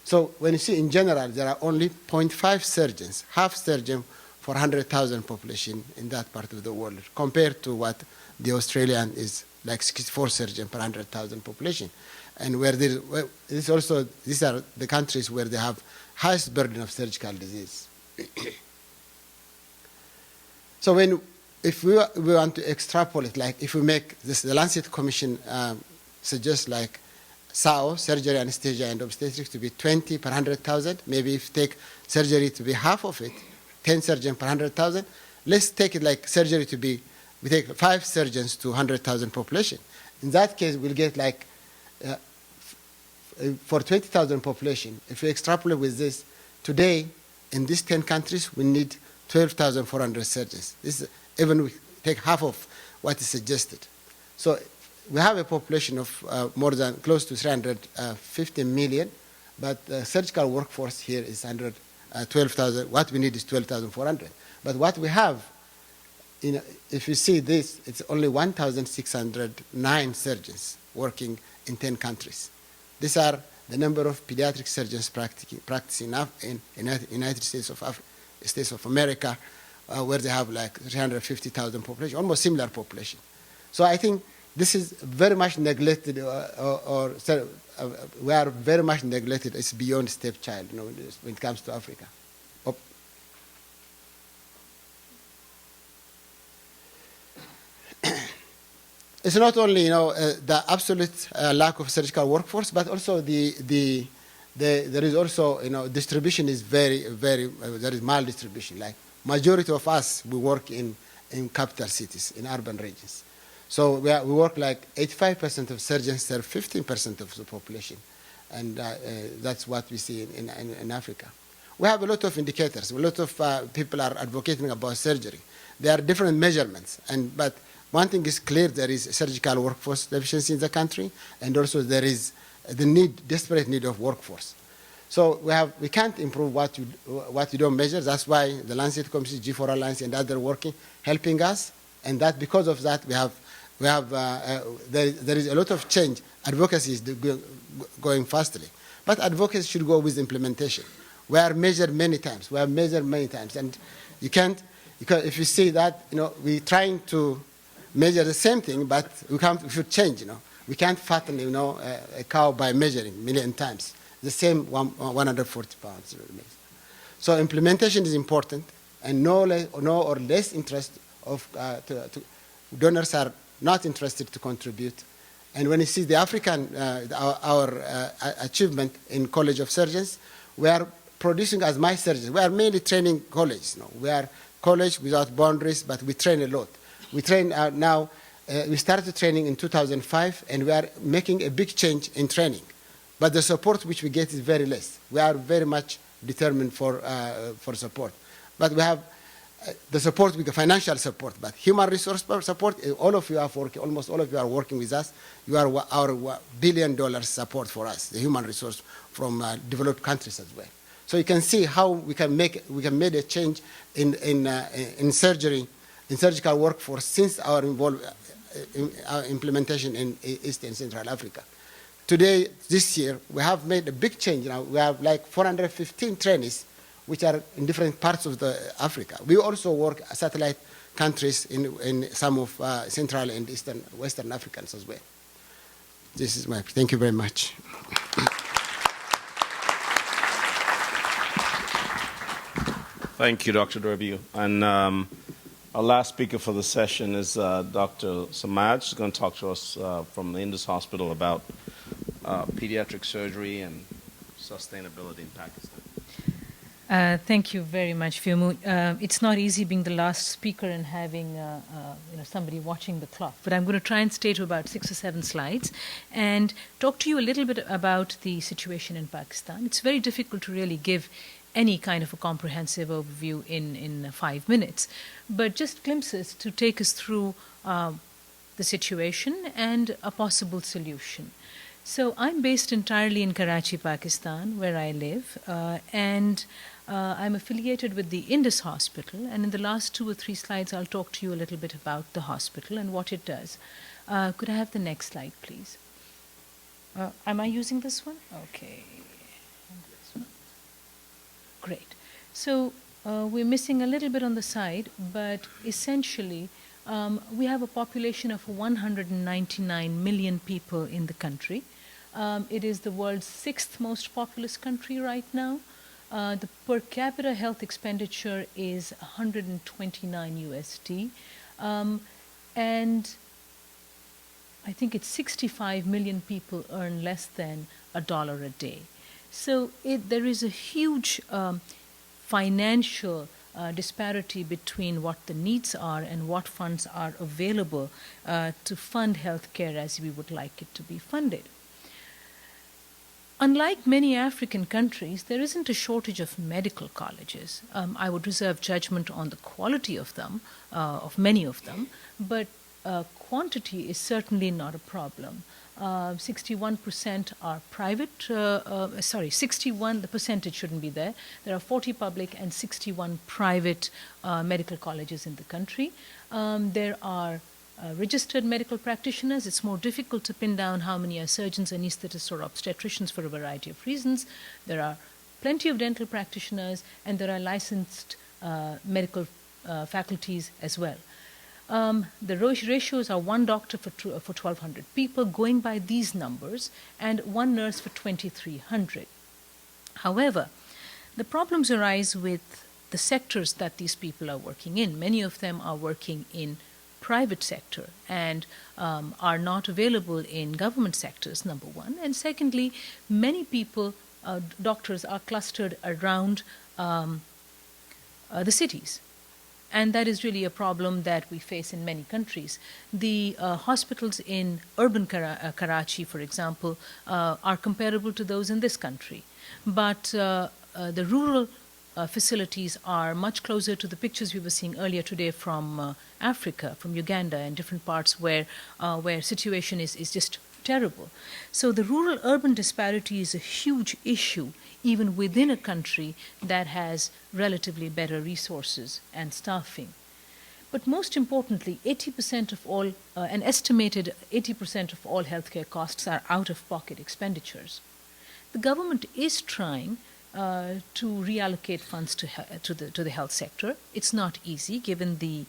So when you see in general, there are only 0.5 surgeons, half surgeon for 100,000 population in that part of the world, compared to what the Australian is like 64 surgeons per 100,000 population. And where there is also, these are the countries where they have highest burden of surgical disease. So if we want to extrapolate, like if we make this, the Lancet Commission suggests like SAO, surgery, anesthesia, and obstetrics to be 20 per 100,000. Maybe if you take surgery to be half of it, 10 surgeons per 100,000. Let's take it like surgery to be, we take 5 surgeons to 100,000 population. In that case, we'll get like, for 20,000 population, if we extrapolate with this, today, in these 10 countries, we need 12,400 surgeons. This is, even we take half of what is suggested. So we have a population of more than close to 350 million, but the surgical workforce here is 12,000. What we need is 12,400. But what we have, if you see this, it's only 1,609 surgeons working in 10 countries. These are the number of pediatric surgeons practicing in United States of America, where they have like 350,000 population, almost similar population. So I think this is very much neglected, we are very much neglected. It's beyond stepchild, when it comes to Africa. It's not only the absolute lack of surgical workforce, but also there is also distribution is very there is maldistribution. Like majority of us, we work in capital cities, in urban regions. So we work like 85% of surgeons serve 15% of the population, and that's what we see in Africa. We have a lot of indicators. A lot of people are advocating about surgery. There are different measurements, but one thing is clear: there is surgical workforce deficiency in the country, and also there is the desperate need of workforce. So we can't improve what you don't measure. That's why the Lancet Commission, G4 Alliance, and other working, helping us, and that because of that there is a lot of change. Advocacy is going fastly, but advocacy should go with implementation. We are measured many times. And you can't, because if you see that, we're trying to measure the same thing, but we should change. We can't fatten, a cow by measuring a million times. the same 140 pounds. So implementation is important, and no or less interest of donors are not interested to contribute. And when you see the African, our achievement in College of Surgeons, we are producing as my surgeons. We are mainly training college. We are college without boundaries, but we train a lot. We train now. We started training in 2005, and we are making a big change in training. But the support which we get is very less. We are very much determined for support. But we have the support with the financial support, but human resource support, all of you are working, almost all of you are working with us. You are our $1 billion support for us, the human resource from developed countries as well. So you can see how we can make a change in surgery, in surgical workforce since our implementation in East and Central Africa. Today, this year, we have made a big change. Now we have like 415 trainees which are in different parts of Africa. We also work satellite countries in some of Central and Eastern, Western Africans as well. This is my, thank you very much. Thank you, Dr. Derby. And our last speaker for the session is Dr. Samaj. He's going to talk to us from the Indus Hospital about pediatric surgery and sustainability in Pakistan. Thank you very much, Fiumu. It's not easy being the last speaker and having somebody watching the clock, but I'm going to try and stay to about 6 or 7 slides and talk to you a little bit about the situation in Pakistan. It's very difficult to really give any kind of a comprehensive overview in 5 minutes, but just glimpses to take us through the situation and a possible solution. So I'm based entirely in Karachi, Pakistan, where I live, and I'm affiliated with the Indus Hospital, and in the last 2 or 3 slides I'll talk to you a little bit about the hospital and what it does. Could I have the next slide, please? Am I using this one? Okay. Great. So we're missing a little bit on the side, but essentially we have a population of 199 million people in the country. It is the world's 6th most populous country right now. The per capita health expenditure is 129 USD, and I think it's 65 million people earn less than $1 a day. So there is a huge financial disparity between what the needs are and what funds are available to fund healthcare as we would like it to be funded. Unlike many African countries, there isn't a shortage of medical colleges. I would reserve judgment on the quality of them, of many of them, but quantity is certainly not a problem. 61% are private, 61, the percentage shouldn't be there. There are 40 public and 61 private medical colleges in the country. There are registered medical practitioners. It's more difficult to pin down how many are surgeons, anesthetists, or obstetricians for a variety of reasons. There are plenty of dental practitioners, and there are licensed medical faculties as well. The ratios are 1 doctor for 1,200 people, going by these numbers, and 1 nurse for 2,300. However, the problems arise with the sectors that these people are working in. Many of them are working in private sector and are not available in government sectors, number one. And secondly, many people, doctors, are clustered around the cities. And that is really a problem that we face in many countries. The hospitals in urban Karachi, for example, are comparable to those in this country. But the rural facilities are much closer to the pictures we were seeing earlier today from Africa, from Uganda, and different parts where situation is just terrible. So the rural-urban disparity is a huge issue, even within a country that has relatively better resources and staffing. But most importantly, 80% of all, an estimated 80% of all healthcare costs are out-of-pocket expenditures. The government is trying to reallocate funds to the health sector. It's not easy given the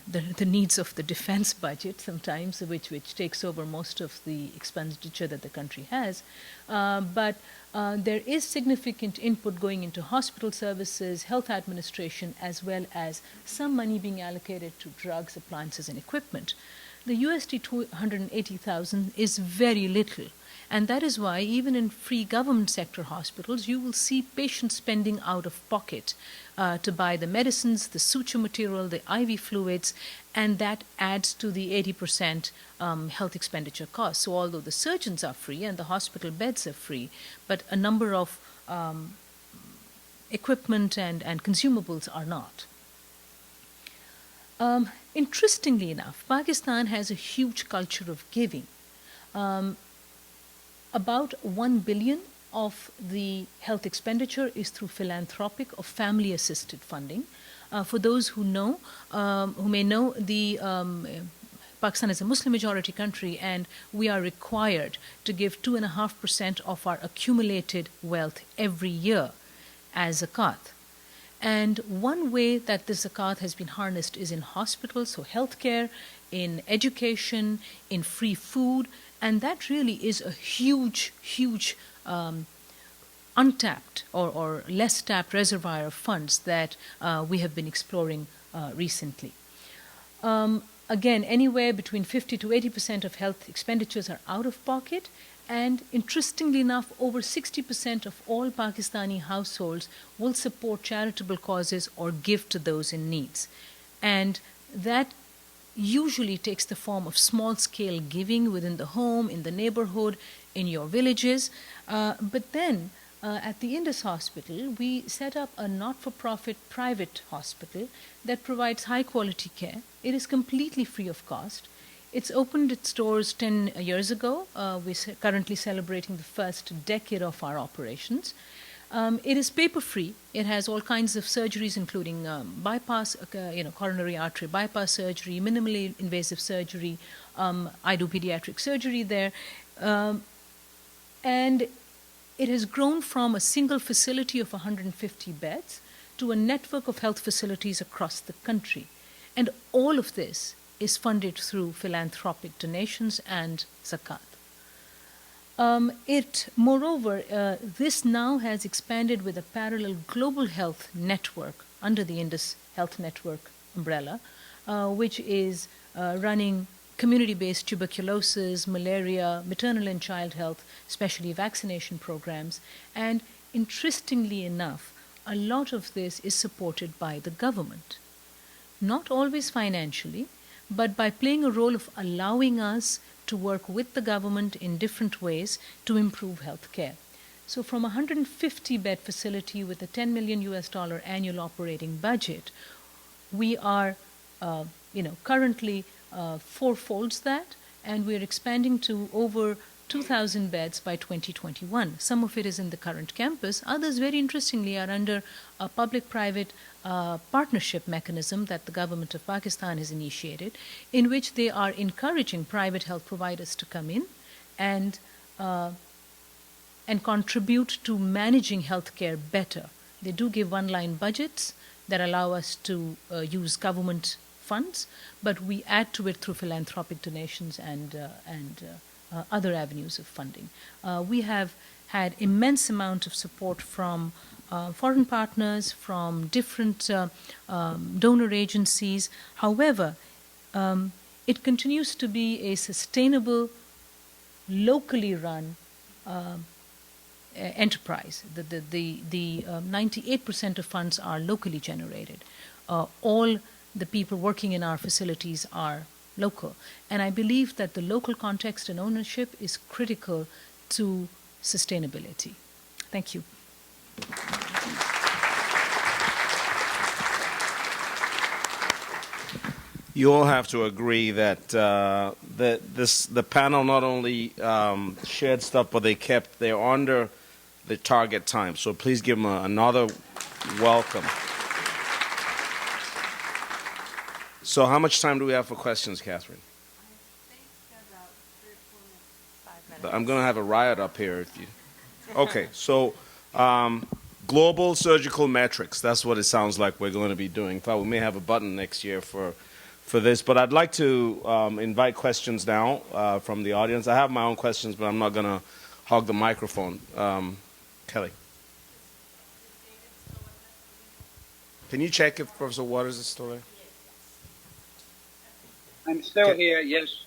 the needs of the defense budget sometimes, which takes over most of the expenditure that the country has. But there is significant input going into hospital services, health administration, as well as some money being allocated to drugs, appliances, and equipment. The USD 280,000 is very little. And that is why even in free government sector hospitals, you will see patients spending out of pocket to buy the medicines, the suture material, the IV fluids, and that adds to the 80% health expenditure cost. So although the surgeons are free and the hospital beds are free, but a number of equipment and consumables are not. Interestingly enough, Pakistan has a huge culture of giving. About 1 billion of the health expenditure is through philanthropic or family-assisted funding. For those who know, who may know, Pakistan is a Muslim-majority country, and we are required to give 2.5% of our accumulated wealth every year as zakat. And one way that this zakat has been harnessed is in hospitals, so healthcare, in education, in free food, and that really is a huge, huge untapped or less tapped reservoir of funds that we have been exploring recently. Again, anywhere between 50 to 80% of health expenditures are out of pocket, and interestingly enough, over 60% of all Pakistani households will support charitable causes or give to those in need. And that usually takes the form of small-scale giving within the home, in the neighborhood, in your villages. But then, at the Indus Hospital, we set up a not-for-profit private hospital that provides high-quality care. It is completely free of cost. It's opened its doors 10 years ago. We're currently celebrating the first decade of our operations. It is paper-free. It has all kinds of surgeries, including bypass, coronary artery bypass surgery, minimally invasive surgery. I do pediatric surgery there. And it has grown from a single facility of 150 beds to a network of health facilities across the country. And all of this is funded through philanthropic donations and zakat. Moreover, this now has expanded with a parallel global health network under the Indus Health Network umbrella, which is running community-based tuberculosis, malaria, maternal and child health, especially vaccination programs. And interestingly enough, a lot of this is supported by the government. Not always financially, but by playing a role of allowing us to work with the government in different ways to improve health care. So from a 150-bed facility with a $10 million annual operating budget, we are currently fourfolds that, and we're expanding to over 2,000 beds by 2021. Some of it is in the current campus. Others, very interestingly, are under a public-private partnership mechanism that the government of Pakistan has initiated, in which they are encouraging private health providers to come in and contribute to managing healthcare better. They do give one-line budgets that allow us to use government funds, but we add to it through philanthropic donations and other avenues of funding. We have had immense amount of support from foreign partners, from different donor agencies. However, it continues to be a sustainable, locally run enterprise. The 98% of funds are locally generated. All the people working in our facilities are local. And I believe that the local context and ownership is critical to sustainability. Thank you. You all have to agree that the panel not only shared stuff, but they're under the target time. So please give them another welcome. So how much time do we have for questions, Catherine? I think about 3 or 4 minutes, 5 minutes. I'm going to have a riot up here. Okay, so global surgical metrics, that's what it sounds like we're going to be doing. In fact, we may have a button next year for for this, but I'd like to invite questions now from the audience. I have my own questions, but I'm not going to hog the microphone. Kelly. Can you check if Professor Waters is still there? I'm still here, yes.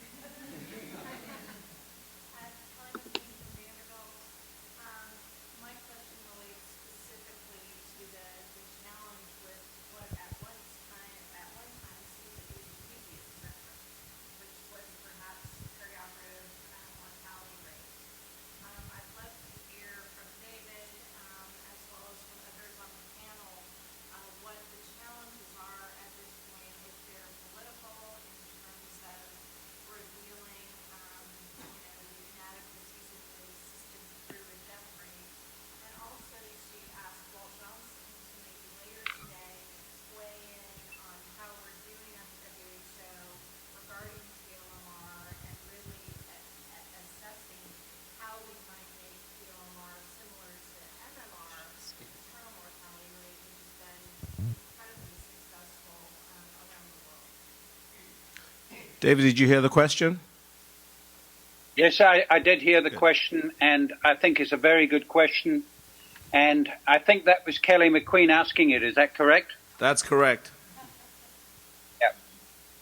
David, did you hear the question? Yes, I did hear the question, and I think it's a very good question. And I think that was Kelly McQueen asking it. Is that correct? That's correct.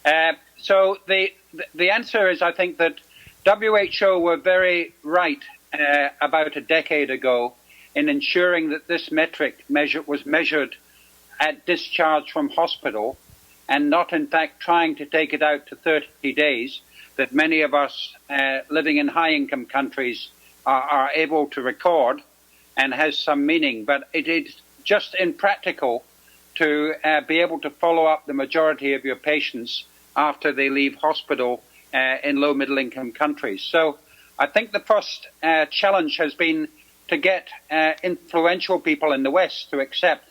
Yeah. So the answer is, I think that WHO were very right about a decade ago in ensuring that this metric was measured at discharge from hospital, and not in fact trying to take it out to 30 days, that many of us living in high-income countries are able to record, and has some meaning. But it is just impractical to be able to follow up the majority of your patients after they leave hospital in low middle-income countries. So I think the first challenge has been to get influential people in the West to accept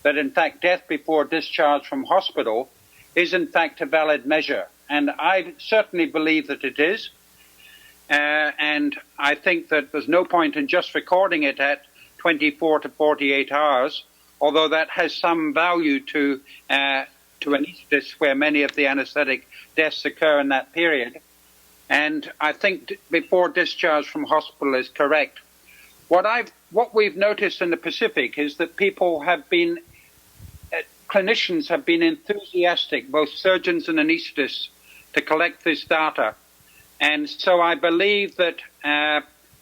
that in fact death before discharge from hospital is in fact a valid measure. And I certainly believe that it is. And I think that there's no point in just recording it at 24 to 48 hours, although that has some value to anesthetists where many of the anesthetic deaths occur in that period. And I think before discharge from hospital is correct. What we've noticed in the Pacific is that people have been clinicians have been enthusiastic, both surgeons and anesthetists, to collect this data. And so I believe that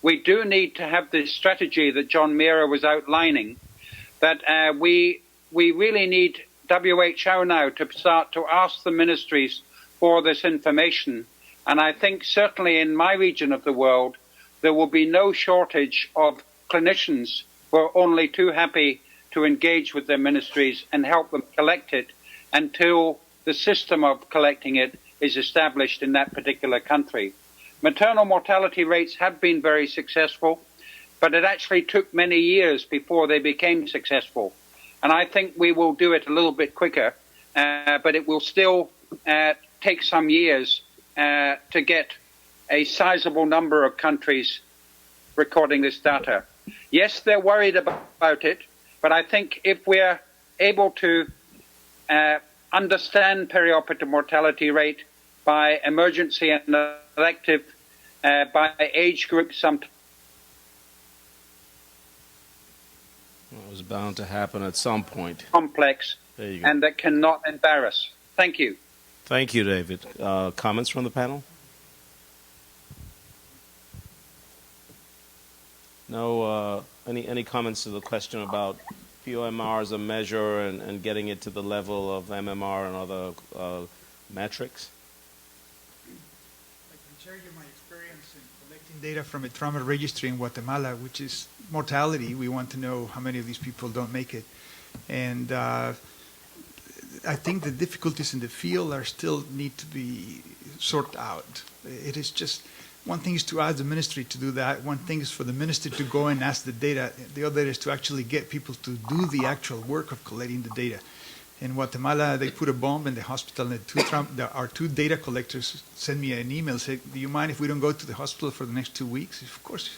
we do need to have this strategy that John Meara was outlining, that we really need WHO now to start to ask the ministries for this information. And I think certainly in my region of the world, there will be no shortage of clinicians who are only too happy to engage with their ministries and help them collect it until the system of collecting it is established in that particular country. Maternal mortality rates have been very successful, but it actually took many years before they became successful. And I think we will do it a little bit quicker, but it will still take some years to get a sizable number of countries recording this data. Yes, they're worried about it, but I think if we're able to understand perioperative mortality rate by emergency and elective, by age group, sometimes. It was bound to happen at some point. Complex, there you go. And that cannot embarrass. Thank you. Thank you, David. Comments from the panel? No. Any comments to the question about POMR as a measure and getting it to the level of MMR and other metrics? I can share you my experience in collecting data from a trauma registry in Guatemala, which is mortality. We want to know how many of these people don't make it. And I think the difficulties in the field are still need to be sorted out. It is just, one thing is to ask the ministry to do that. One thing is for the ministry to go and ask the data. The other is to actually get people to do the actual work of collecting the data. In Guatemala, they put a bomb in the hospital, and our two data collectors sent me an email saying, do you mind if we don't go to the hospital for the next 2 weeks? Of course,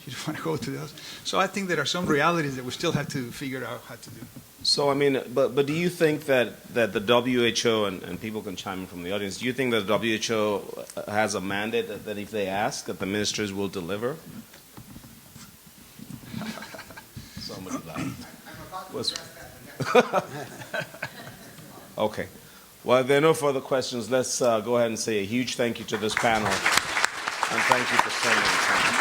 you don't want to go to the hospital. So I think there are some realities that we still have to figure out how to do. So, I mean, but do you think that the WHO, and people can chime in from the audience, do you think that the WHO has a mandate that if they ask, that the ministers will deliver? Somebody laughed. Okay. Well, if there are no further questions, let's go ahead and say a huge thank you to this panel, and thank you for spending the time.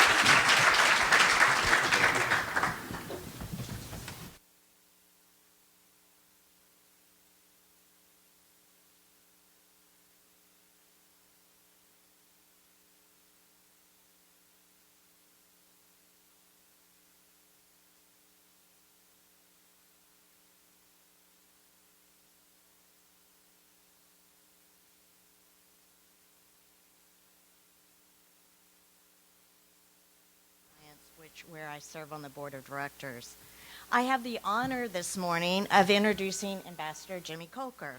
where I serve on the board of directors. I have the honor this morning of introducing Ambassador Jimmy Coker.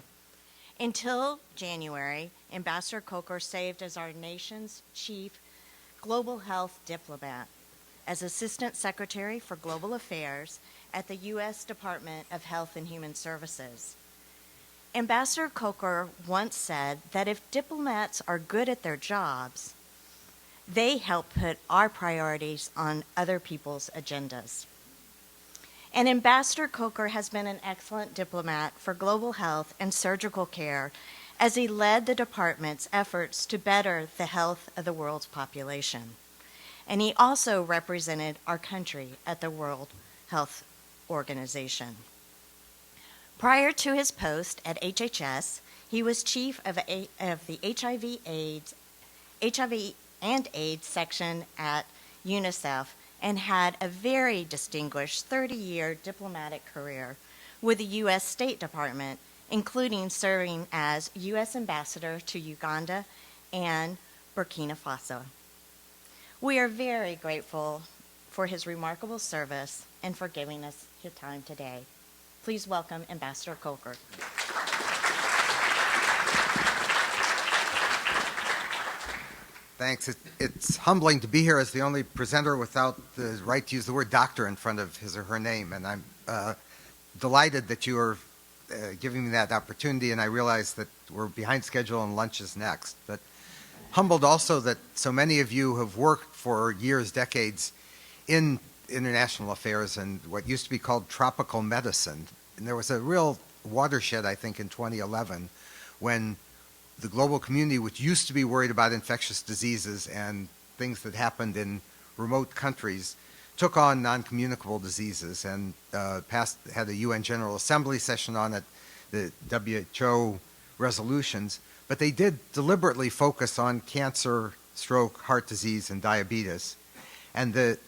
Until January, Ambassador Coker served as our nation's chief global health diplomat, as Assistant Secretary for Global Affairs at the U.S. Department of Health and Human Services. Ambassador Coker once said that if diplomats are good at their jobs, they help put our priorities on other people's agendas. And Ambassador Coker has been an excellent diplomat for global health and surgical care as he led the department's efforts to better the health of the world's population. And he also represented our country at the World Health Organization. Prior to his post at HHS, he was chief of the HIV and AIDS section at UNICEF and had a very distinguished 30-year diplomatic career with the U.S. State Department, including serving as U.S. Ambassador to Uganda and Burkina Faso. We are very grateful for his remarkable service and for giving us his time today. Please welcome Ambassador Coker. Thanks. It's humbling to be here as the only presenter without the right to use the word doctor in front of his or her name, and I'm delighted that you are giving me that opportunity, and I realize that we're behind schedule and lunch is next. But humbled also that so many of you have worked for years, decades in international affairs and what used to be called tropical medicine. And there was a real watershed, I think, in 2011 when the global community, which used to be worried about infectious diseases and things that happened in remote countries, took on non-communicable diseases and had a UN General Assembly session on it, the WHO resolutions, but they did deliberately focus on cancer, stroke, heart disease, and diabetes. And at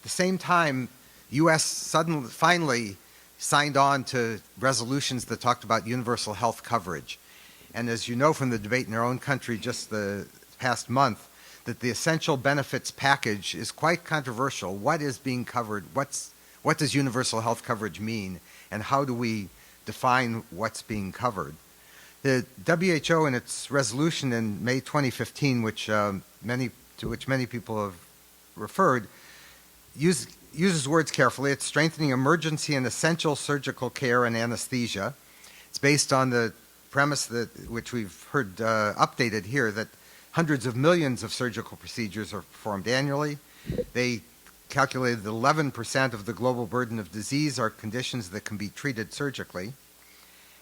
the same time, U.S. finally signed on to resolutions that talked about universal health coverage. And as you know from the debate in our own country just the past month, that the essential benefits package is quite controversial. What is being covered? What does universal health coverage mean? And how do we define what's being covered? The WHO in its resolution in May 2015, to which many people have referred, uses words carefully. It's strengthening emergency and essential surgical care and anesthesia. It's based on the premise which we've heard updated here, that hundreds of millions of surgical procedures are performed annually. They calculated that 11% of the global burden of disease are conditions that can be treated surgically.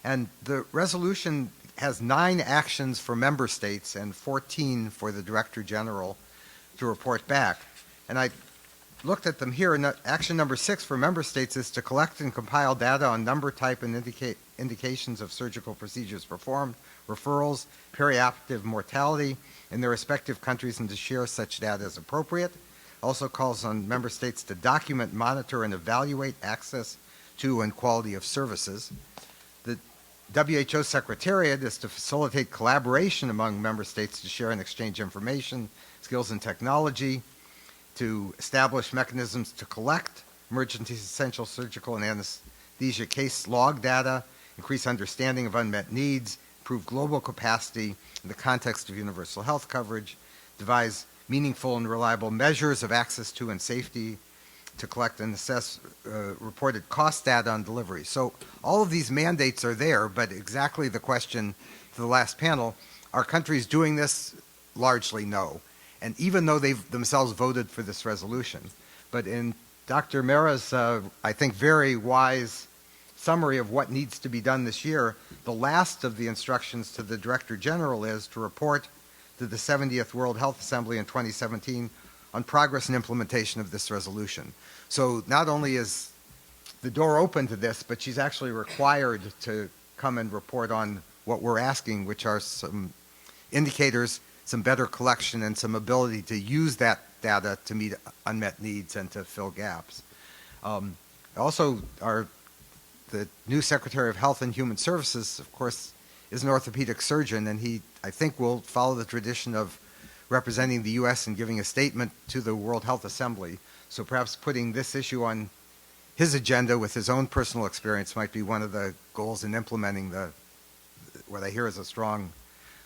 And the resolution has 9 actions for member states and 14 for the Director General to report back. And I looked at them here, and action number 6 for member states is to collect and compile data on number, type, and indications of surgical procedures performed, referrals, perioperative mortality in their respective countries, and to share such data as appropriate. Also calls on member states to document, monitor, and evaluate access to and quality of services. The WHO Secretariat is to facilitate collaboration among member states to share and exchange information, skills, and technology, to establish mechanisms to collect emergency essential surgical and anesthesia case log data, increase understanding of unmet needs, improve global capacity in the context of universal health coverage, devise meaningful and reliable measures of access to and safety, to collect and assess reported cost data on delivery. So all of these mandates are there, but exactly the question to the last panel, are countries doing this? Largely no. And even though they've themselves voted for this resolution. But in Dr. Mera's, I think, very wise summary of what needs to be done this year, the last of the instructions to the Director General is to report to the 70th World Health Assembly in 2017 on progress and implementation of this resolution. So not only is the door open to this, but she's actually required to come and report on what we're asking, which are some indicators, some better collection, and some ability to use that data to meet unmet needs and to fill gaps. Also, the new Secretary of Health and Human Services, of course, is an orthopedic surgeon, and he, I think, will follow the tradition of representing the U.S. and giving a statement to the World Health Assembly. So perhaps putting this issue on his agenda with his own personal experience might be one of the goals in implementing what I hear is a strong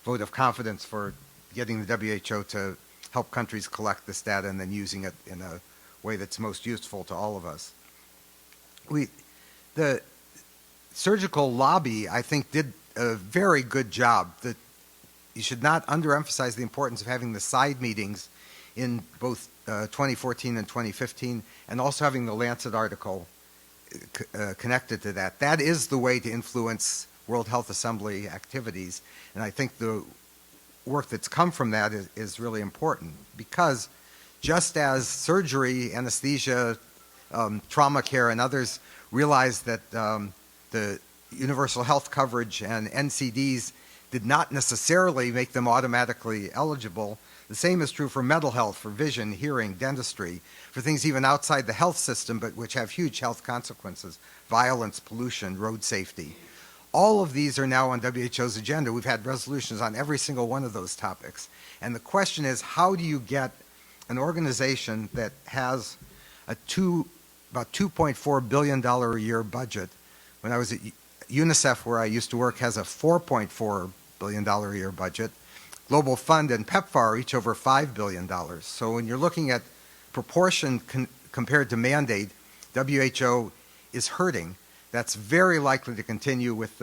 vote of confidence for getting the WHO to help countries collect this data and then using it in a way that's most useful to all of us. The surgical lobby, I think, did a very good job. You should not underemphasize the importance of having the side meetings in both 2014 and 2015, and also having the Lancet article connected to that. That is the way to influence World Health Assembly activities, and I think the work that's come from that is really important, because just as surgery, anesthesia, trauma care, and others realized that the universal health coverage and NCDs did not necessarily make them automatically eligible, the same is true for mental health, for vision, hearing, dentistry, for things even outside the health system but which have huge health consequences, violence, pollution, road safety. All of these are now on WHO's agenda. We've had resolutions on every single one of those topics. And the question is, how do you get an organization that has about $2.4 billion a year budget? When I was at UNICEF, where I used to work, has a $4.4 billion a year budget. Global Fund and PEPFAR are each over $5 billion. So when you're looking at proportion compared to mandate, WHO is hurting. That's very likely to continue with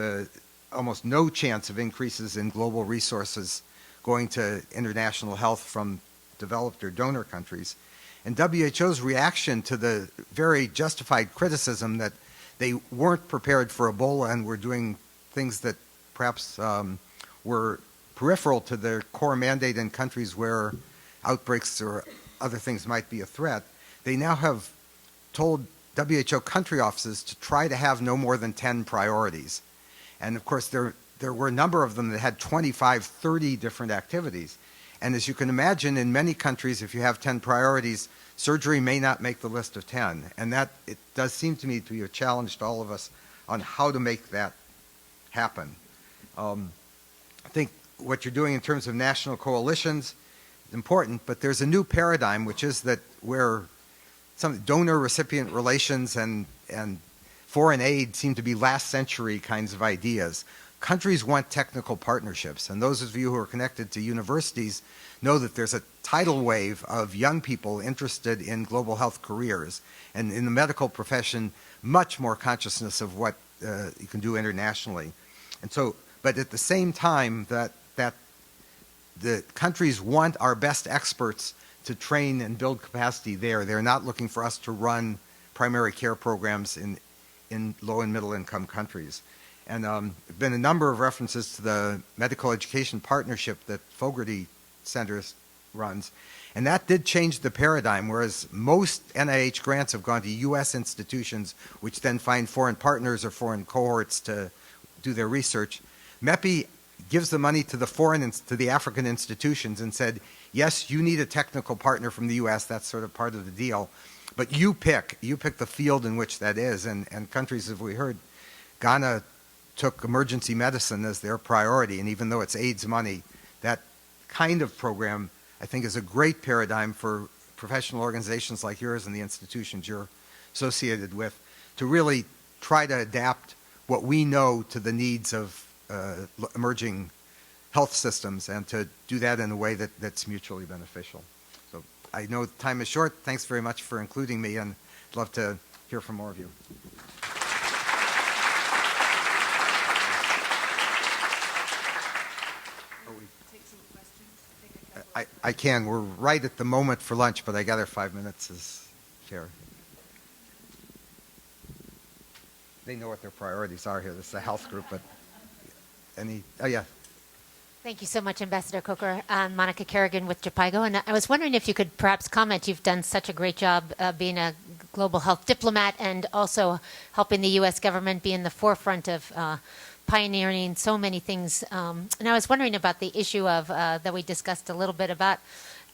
almost no chance of increases in global resources going to international health from developed or donor countries. And WHO's reaction to the very justified criticism that they weren't prepared for Ebola and were doing things that perhaps were peripheral to their core mandate in countries where outbreaks or other things might be a threat, they now have told WHO country offices to try to have no more than 10 priorities. And of course, there were a number of them that had 25, 30 different activities. And as you can imagine, in many countries, if you have 10 priorities, surgery may not make the list of 10. And that, it does seem to me to be a challenge to all of us on how to make that happen. I think what you're doing in terms of national coalitions is important, but there's a new paradigm, which is that where some donor-recipient relations and foreign aid seem to be last century kinds of ideas. Countries want technical partnerships, and those of you who are connected to universities know that there's a tidal wave of young people interested in global health careers, and in the medical profession, much more consciousness of what you can do internationally. And so, but at the same time that the countries want our best experts to train and build capacity there. They're not looking for us to run primary care programs in low and middle income countries. And there have been a number of references to the medical education partnership that Fogarty Centers runs. And that did change the paradigm, whereas most NIH grants have gone to U.S. institutions, which then find foreign partners or foreign cohorts to do their research. MEPI gives the money to the African institutions and said, yes, you need a technical partner from the U.S., that's sort of part of the deal, but you pick the field in which that is. And countries, as we heard, Ghana took emergency medicine as their priority, and even though it's AIDS money, that kind of program, I think, is a great paradigm for professional organizations like yours and the institutions you're associated with to really try to adapt what we know to the needs of emerging health systems, and to do that in a way that's mutually beneficial. So I know time is short. Thanks very much for including me, and I'd love to hear from more of you. I can. We're right at the moment for lunch, but I gather 5 minutes is fair. They know what their priorities are here. This is a health group, but oh yeah. Thank you so much, Ambassador Coker. I'm Monica Kerrigan with JPIGO, and I was wondering if you could perhaps comment. You've done such a great job being a global health diplomat and also helping the U.S. government be in the forefront of pioneering so many things. And I was wondering about the issue of that we discussed a little bit about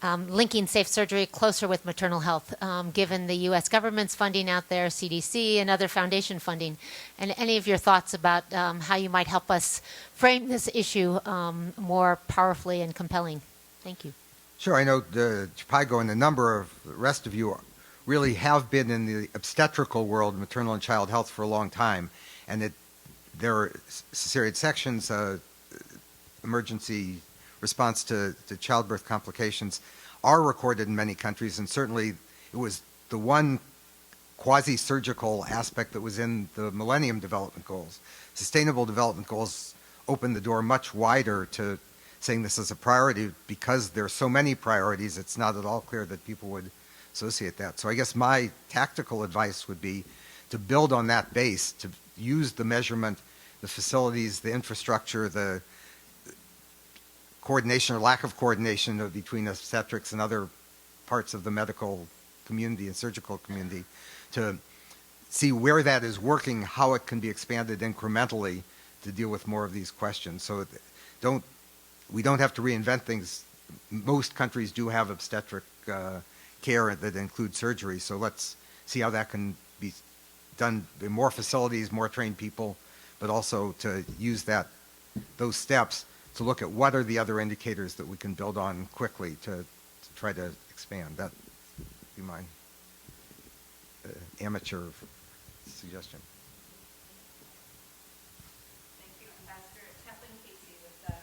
linking safe surgery closer with maternal health, given the U.S. government's funding out there, CDC, and other foundation funding. And any of your thoughts about how you might help us frame this issue more powerfully and compelling? Thank you. Sure. I know the JPIGO and a number of the rest of you really have been in the obstetrical world, maternal and child health, for a long time. And there are cesarean sections, emergency response to childbirth complications are recorded in many countries, and certainly it was the one quasi-surgical aspect that was in the Millennium Development Goals. Sustainable Development Goals opened the door much wider to saying this is a priority. Because there are so many priorities, it's not at all clear that people would associate that. So I guess my tactical advice would be to build on that base, to use the measurement, the facilities, the infrastructure, the coordination or lack of coordination between obstetrics and other parts of the medical community and surgical community, to see where that is working, how it can be expanded incrementally to deal with more of these questions. So we don't have to reinvent things. Most countries do have obstetric care that includes surgery, so let's see how that can be done in more facilities, more trained people, but also to use those steps to look at what are the other indicators that we can build on quickly to try to expand. That would be my amateur suggestion. Thank you, Ambassador Kathleen Casey with the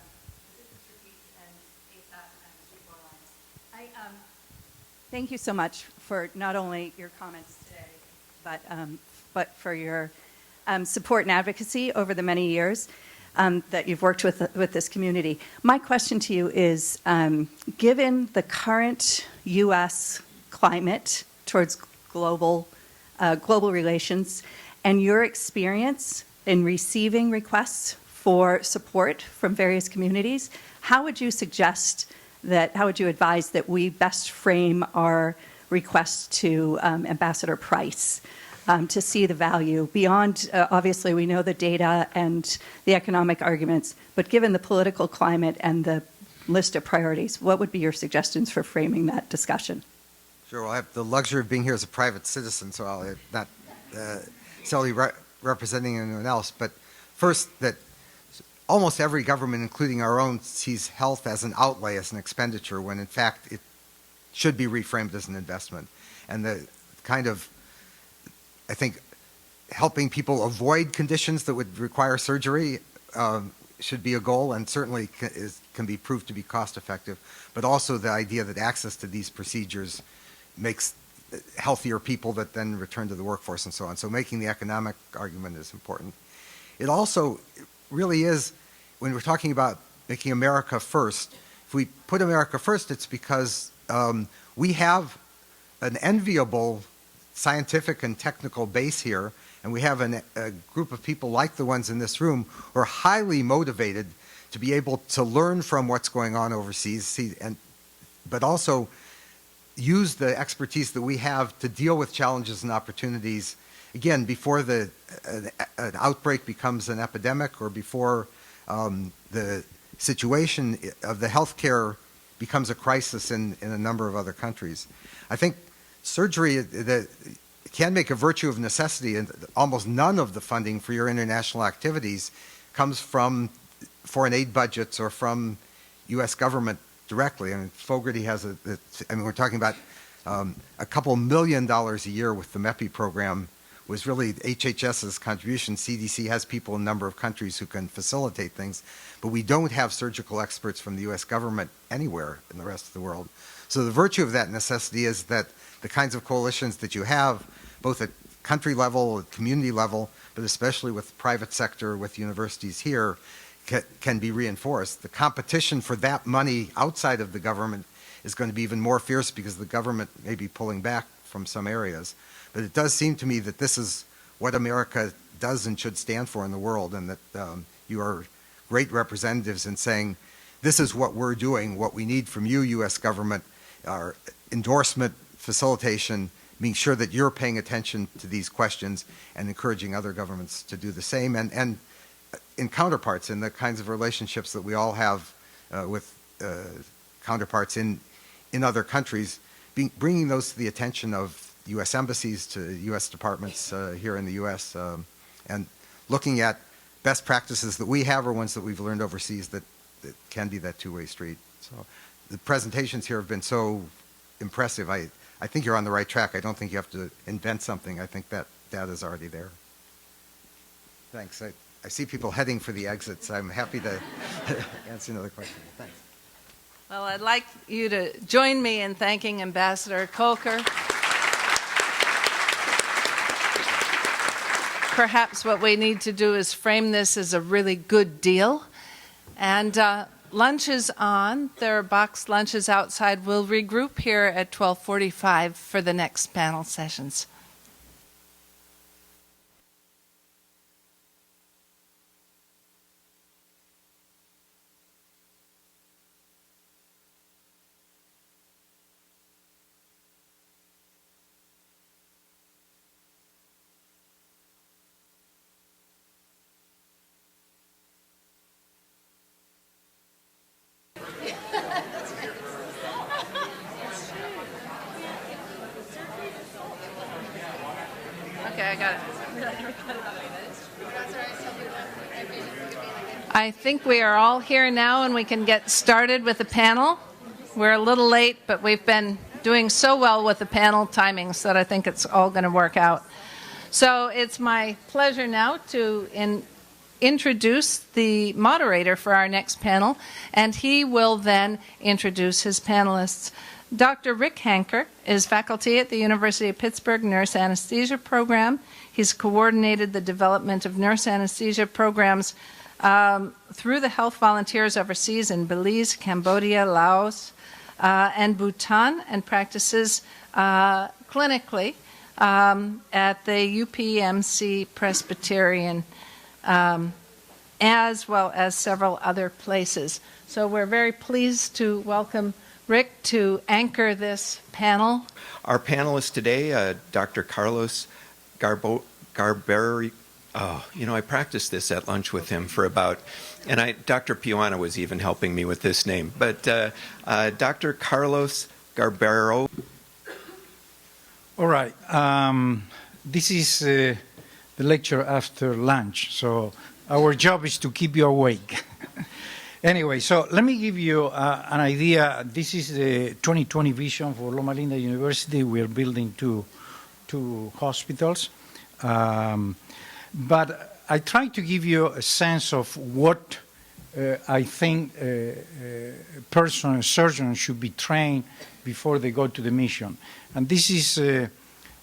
Resistance for Peace and ASAP and Street Alliance. Thank you so much for not only your comments today, but for your support and advocacy over the many years that you've worked with this community. My question to you is, given the current U.S. climate towards global relations and your experience in receiving requests for support from various communities, how would you advise that we best frame our request to Ambassador Price to see the value beyond, obviously we know the data and the economic arguments, but given the political climate and the list of priorities, what would be your suggestions for framing that discussion? Sure. Well, I have the luxury of being here as a private citizen, so I'm not solely representing anyone else. But first, that almost every government, including our own, sees health as an outlay, as an expenditure, when in fact it should be reframed as an investment. And the kind of, I think, helping people avoid conditions that would require surgery should be a goal, and certainly can be proved to be cost effective. But also the idea that access to these procedures makes healthier people that then return to the workforce and so on. So making the economic argument is important. It also really is, when we're talking about making America first, if we put America first, it's because we have an enviable scientific and technical base here, and we have a group of people like the ones in this room who are highly motivated to be able to learn from what's going on overseas, but also use the expertise that we have to deal with challenges and opportunities, again, before an outbreak becomes an epidemic, or before the situation of the healthcare becomes a crisis in a number of other countries. I think surgery can make a virtue of necessity, and almost none of the funding for your international activities comes from foreign aid budgets or from U.S. government directly. I mean, Fogarty has we're talking about a couple $1 million a year with the MEPI program, was really HHS's contribution. CDC has people in a number of countries who can facilitate things, but we don't have surgical experts from the U.S. government anywhere in the rest of the world. So the virtue of that necessity is that the kinds of coalitions that you have, both at country level, at community level, but especially with private sector, with universities here, can be reinforced. The competition for that money outside of the government is going to be even more fierce because the government may be pulling back from some areas. But it does seem to me that this is what America does and should stand for in the world, and that you are great representatives in saying, this is what we're doing, what we need from you, U.S. government, our endorsement, facilitation, being sure that you're paying attention to these questions and encouraging other governments to do the same, and in counterparts, in the kinds of relationships that we all have with counterparts in other countries, bringing those to the attention of U.S. embassies, to U.S. departments here in the U.S., and looking at best practices that we have or ones that we've learned overseas that can be that two-way street. So the presentations here have been so impressive. I think you're on the right track. I don't think you have to invent something. I think that data is already there. Thanks. I see people heading for the exits. I'm happy to answer another question. Thanks. Well, I'd like you to join me in thanking Ambassador Coker. Perhaps what we need to do is frame this as a really good deal. And lunch is on. There are boxed lunches outside. We'll regroup here at 12:45 for the next panel sessions. Okay, I got it. I think we are all here now and we can get started with the panel. We're a little late, but we've been doing so well with the panel timings that I think it's all going to work out. So it's my pleasure now to introduce the moderator for our next panel, and he will then introduce his panelists. Dr. Rick Hanker is faculty at the University of Pittsburgh Nurse Anesthesia Program. He's coordinated the development of nurse anesthesia programs through the health volunteers overseas in Belize, Cambodia, Laos, and Bhutan, and practices clinically at the UPMC Presbyterian, as well as several other places. So we're very pleased to welcome Rick to anchor this panel. Our panelists today, Dr. Carlos Garberi. Oh, you know, I practiced this at lunch with him for about, and Dr. Piana was even helping me with this name. But Dr. Carlos Garbero. All right. This is the lecture after lunch, so our job is to keep you awake. Anyway, so let me give you an idea. This is the 2020 vision for Loma Linda University. We are building two hospitals. But I try to give you a sense of what I think surgeons should be trained before they go to the mission. And this is,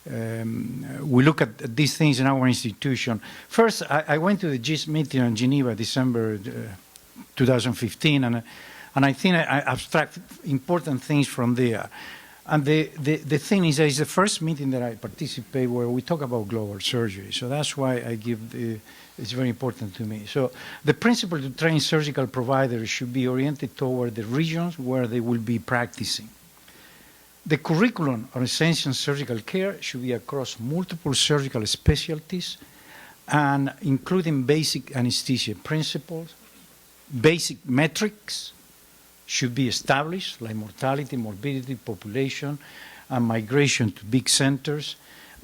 we look at these things in our institution. First, I went to the GIST meeting in Geneva, December 2015, and I think I abstract important things from there. And the thing is, it's the first meeting that I participate where we talk about global surgery. So that's why I give it's very important to me. So the principle to train surgical providers should be oriented toward the regions where they will be practicing. The curriculum on essential surgical care should be across multiple surgical specialties and including basic anesthesia principles. Basic metrics should be established, like mortality, morbidity, population, and migration to big centers.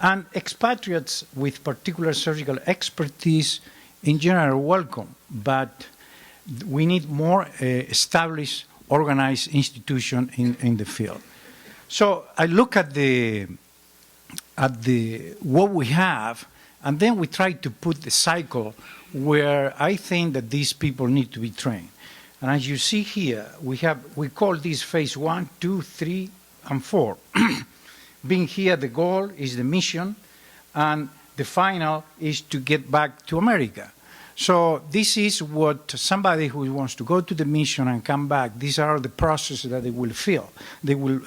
And expatriates with particular surgical expertise in general are welcome, but we need more established, organized institution in the field. So I look at the at what we have, and then we try to put the cycle where I think that these people need to be trained. And as you see here, we call this phase 1, 2, 3, and 4. Being here, the goal is the mission, and the final is to get back to America. So this is what somebody who wants to go to the mission and come back, these are the processes that they will feel. They will.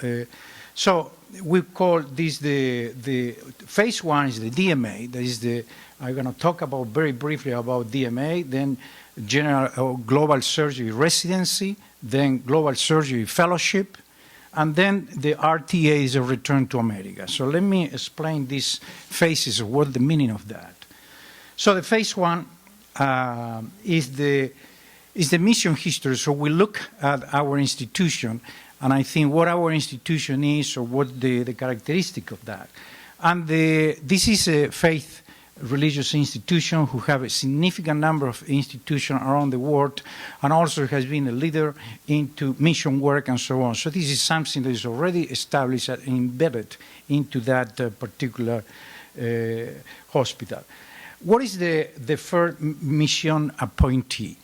So we call this the phase 1 is the DMA. That is I'm going to talk about very briefly about DMA, then general global surgery residency, then global surgery fellowship, and then the RTA is a return to America. So let me explain these phases, what the meaning of that. So the phase 1 is the mission history. So we look at our institution, and I think what our institution is, or what the characteristic of that. And this is a faith religious institution who have a significant number of institutions around the world, and also has been a leader into mission work and so on. So this is something that is already established and embedded into that particular hospital. What is the first mission appointee?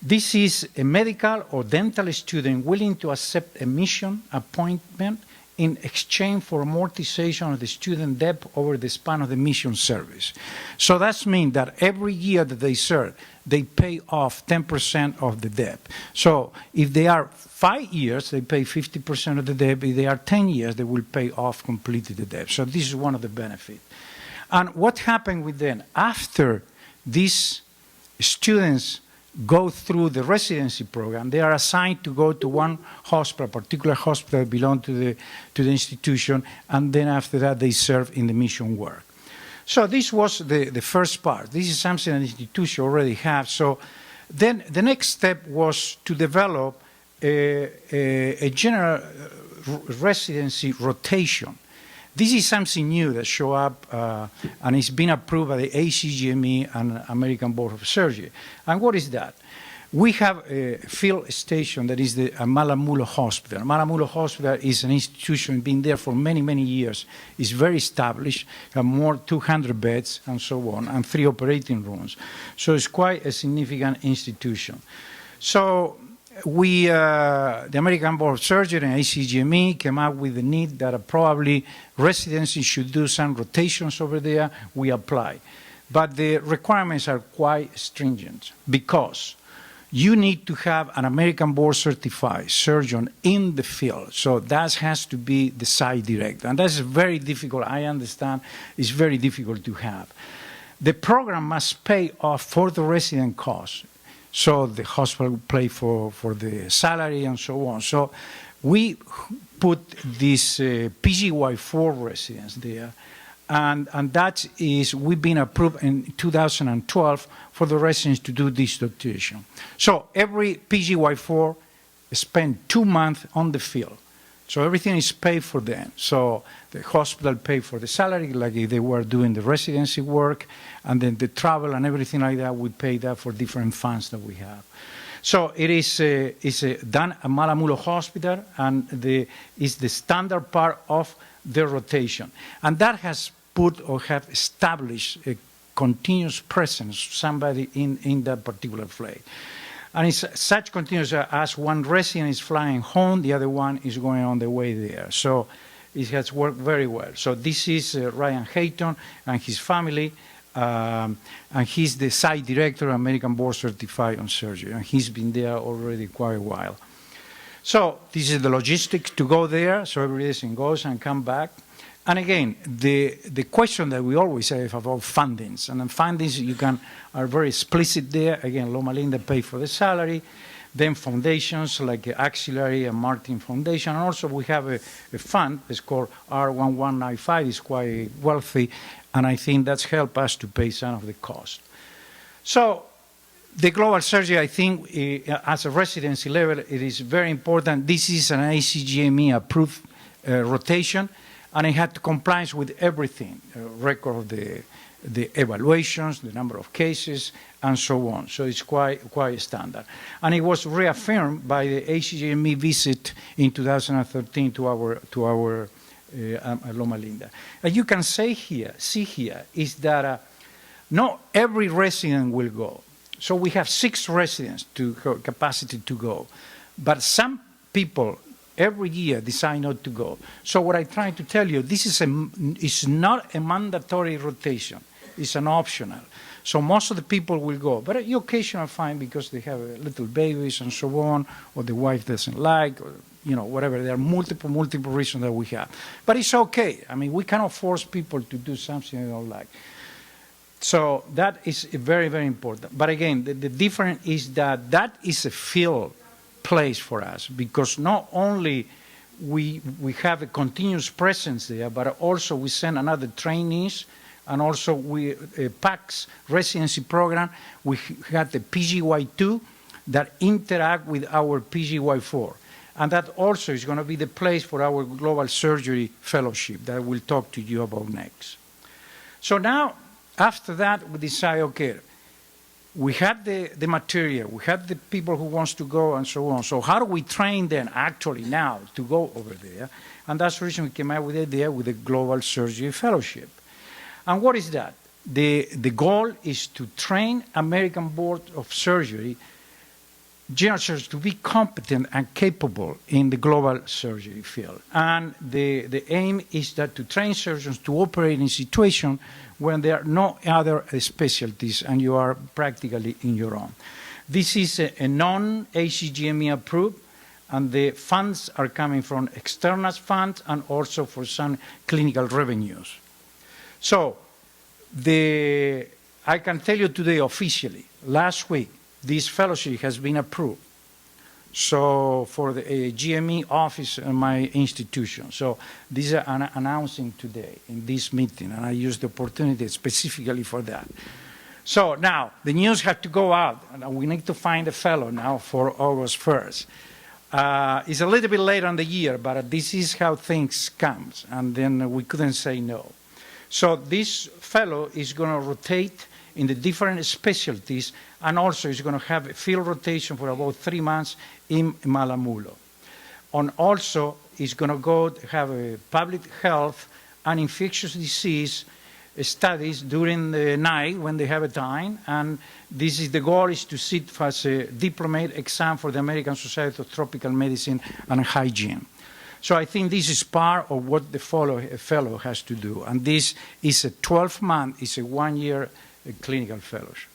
This is a medical or dental student willing to accept a mission appointment in exchange for amortization of the student debt over the span of the mission service. So that means that every year that they serve, they pay off 10% of the debt. So if they are 5 years, they pay 50% of the debt. If they are 10 years, they will pay off completely the debt. So this is one of the benefits. And what happened with them? After these students go through the residency program, they are assigned to go to one hospital, particular hospital that belong to the institution, and then after that they serve in the mission work. So this was the first part. This is something the institution already has. So then the next step was to develop a general residency rotation. This is something new that showed up and it's been approved by the ACGME and American Board of Surgery. And what is that? We have a field station that is the Malamulo Hospital. Malamulo Hospital is an institution been there for many, many years. It's very established, have more 200 beds and so on, and 3 operating rooms. So it's quite a significant institution. So we, the American Board of Surgery and ACGME came up with the need that probably residency should do some rotations over there. We apply. But the requirements are quite stringent because you need to have an American board certified surgeon in the field. So that has to be the site director. And that's very difficult. I understand it's very difficult to have. The program must pay off for the resident costs. So the hospital pay for the salary and so on. So we put this PGY4 residence there, and that is, we've been approved in 2012 for the residents to do this rotation. So every PGY4 spend 2 months on the field. So everything is paid for them. So the hospital pay for the salary, like if they were doing the residency work, and then the travel and everything like that, we pay that for different funds that we have. So it is done at Malamulo Hospital, and is the standard part of the rotation. And that has put or have established a continuous presence, somebody in that particular place. And it's such continuous as one resident is flying home, the other one is going on the way there. So it has worked very well. So this is Ryan Hayton and his family, and he's the site director, American Board Certified on Surgery, and he's been there already quite a while. So this is the logistics to go there, so every resident goes and come back. And again, the question that we always have about fundings, and then fundings are very explicit there. Again, Loma Linda pay for the salary, then foundations like Axillary and Martin Foundation, and also we have a fund, it's called R1195, it's quite wealthy, and I think that's helped us to pay some of the cost. So the global surgery, I think, as a residency level, it is very important. This is an ACGME approved rotation, and it had to comply with everything, record of the evaluations, the number of cases, and so on. So it's quite standard. And it was reaffirmed by the ACGME visit in 2013 to our Loma Linda. As you can see here, is that not every resident will go. So we have 6 residents to capacity to go, but some people every year decide not to go. So what I'm trying to tell you, this is not a mandatory rotation. It's an optional. So most of the people will go, but you occasionally find because they have little babies and so on, or the wife doesn't like, or whatever. There are multiple reasons that we have. But it's okay. I mean, we cannot force people to do something they don't like. So that is very, very important. But again, the difference is that is a field place for us, because not only we have a continuous presence there, but also we send another trainees, and also we PACS residency program. We had the PGY2 that interact with our PGY4. And that also is going to be the place for our global surgery fellowship that we'll talk to you about next. So now, after that, we decide, okay, we have the material, we have the people who wants to go and so on. So how do we train them actually now to go over there? And that's the reason we came up with the idea with the Global Surgery Fellowship. And what is that? The goal is to train American Board of Surgery general surgeons to be competent and capable in the global surgery field. And the aim is that to train surgeons to operate in situations when there are no other specialties and you are practically in your own. This is a non-ACGME approved, and the funds are coming from external funds and also for some clinical revenues. So I can tell you today officially, last week, this fellowship has been approved. So for the GME office in my institution. So this is announcing today in this meeting, and I use the opportunity specifically for that. So now the news has to go out, and we need to find a fellow now for August 1st. It's a little bit late on the year, but this is how things come, and then we couldn't say no. So this fellow is going to rotate in the different specialties, and also is going to have a field rotation for about 3 months in Malamulo. And also is going to go to have a public health and infectious disease studies during the night when they have a time, and this is the goal is to sit for a diplomate exam for the American Society of Tropical Medicine and Hygiene. So I think this is part of what the fellow has to do, and this is a 12-month, it's a 1-year clinical fellowship.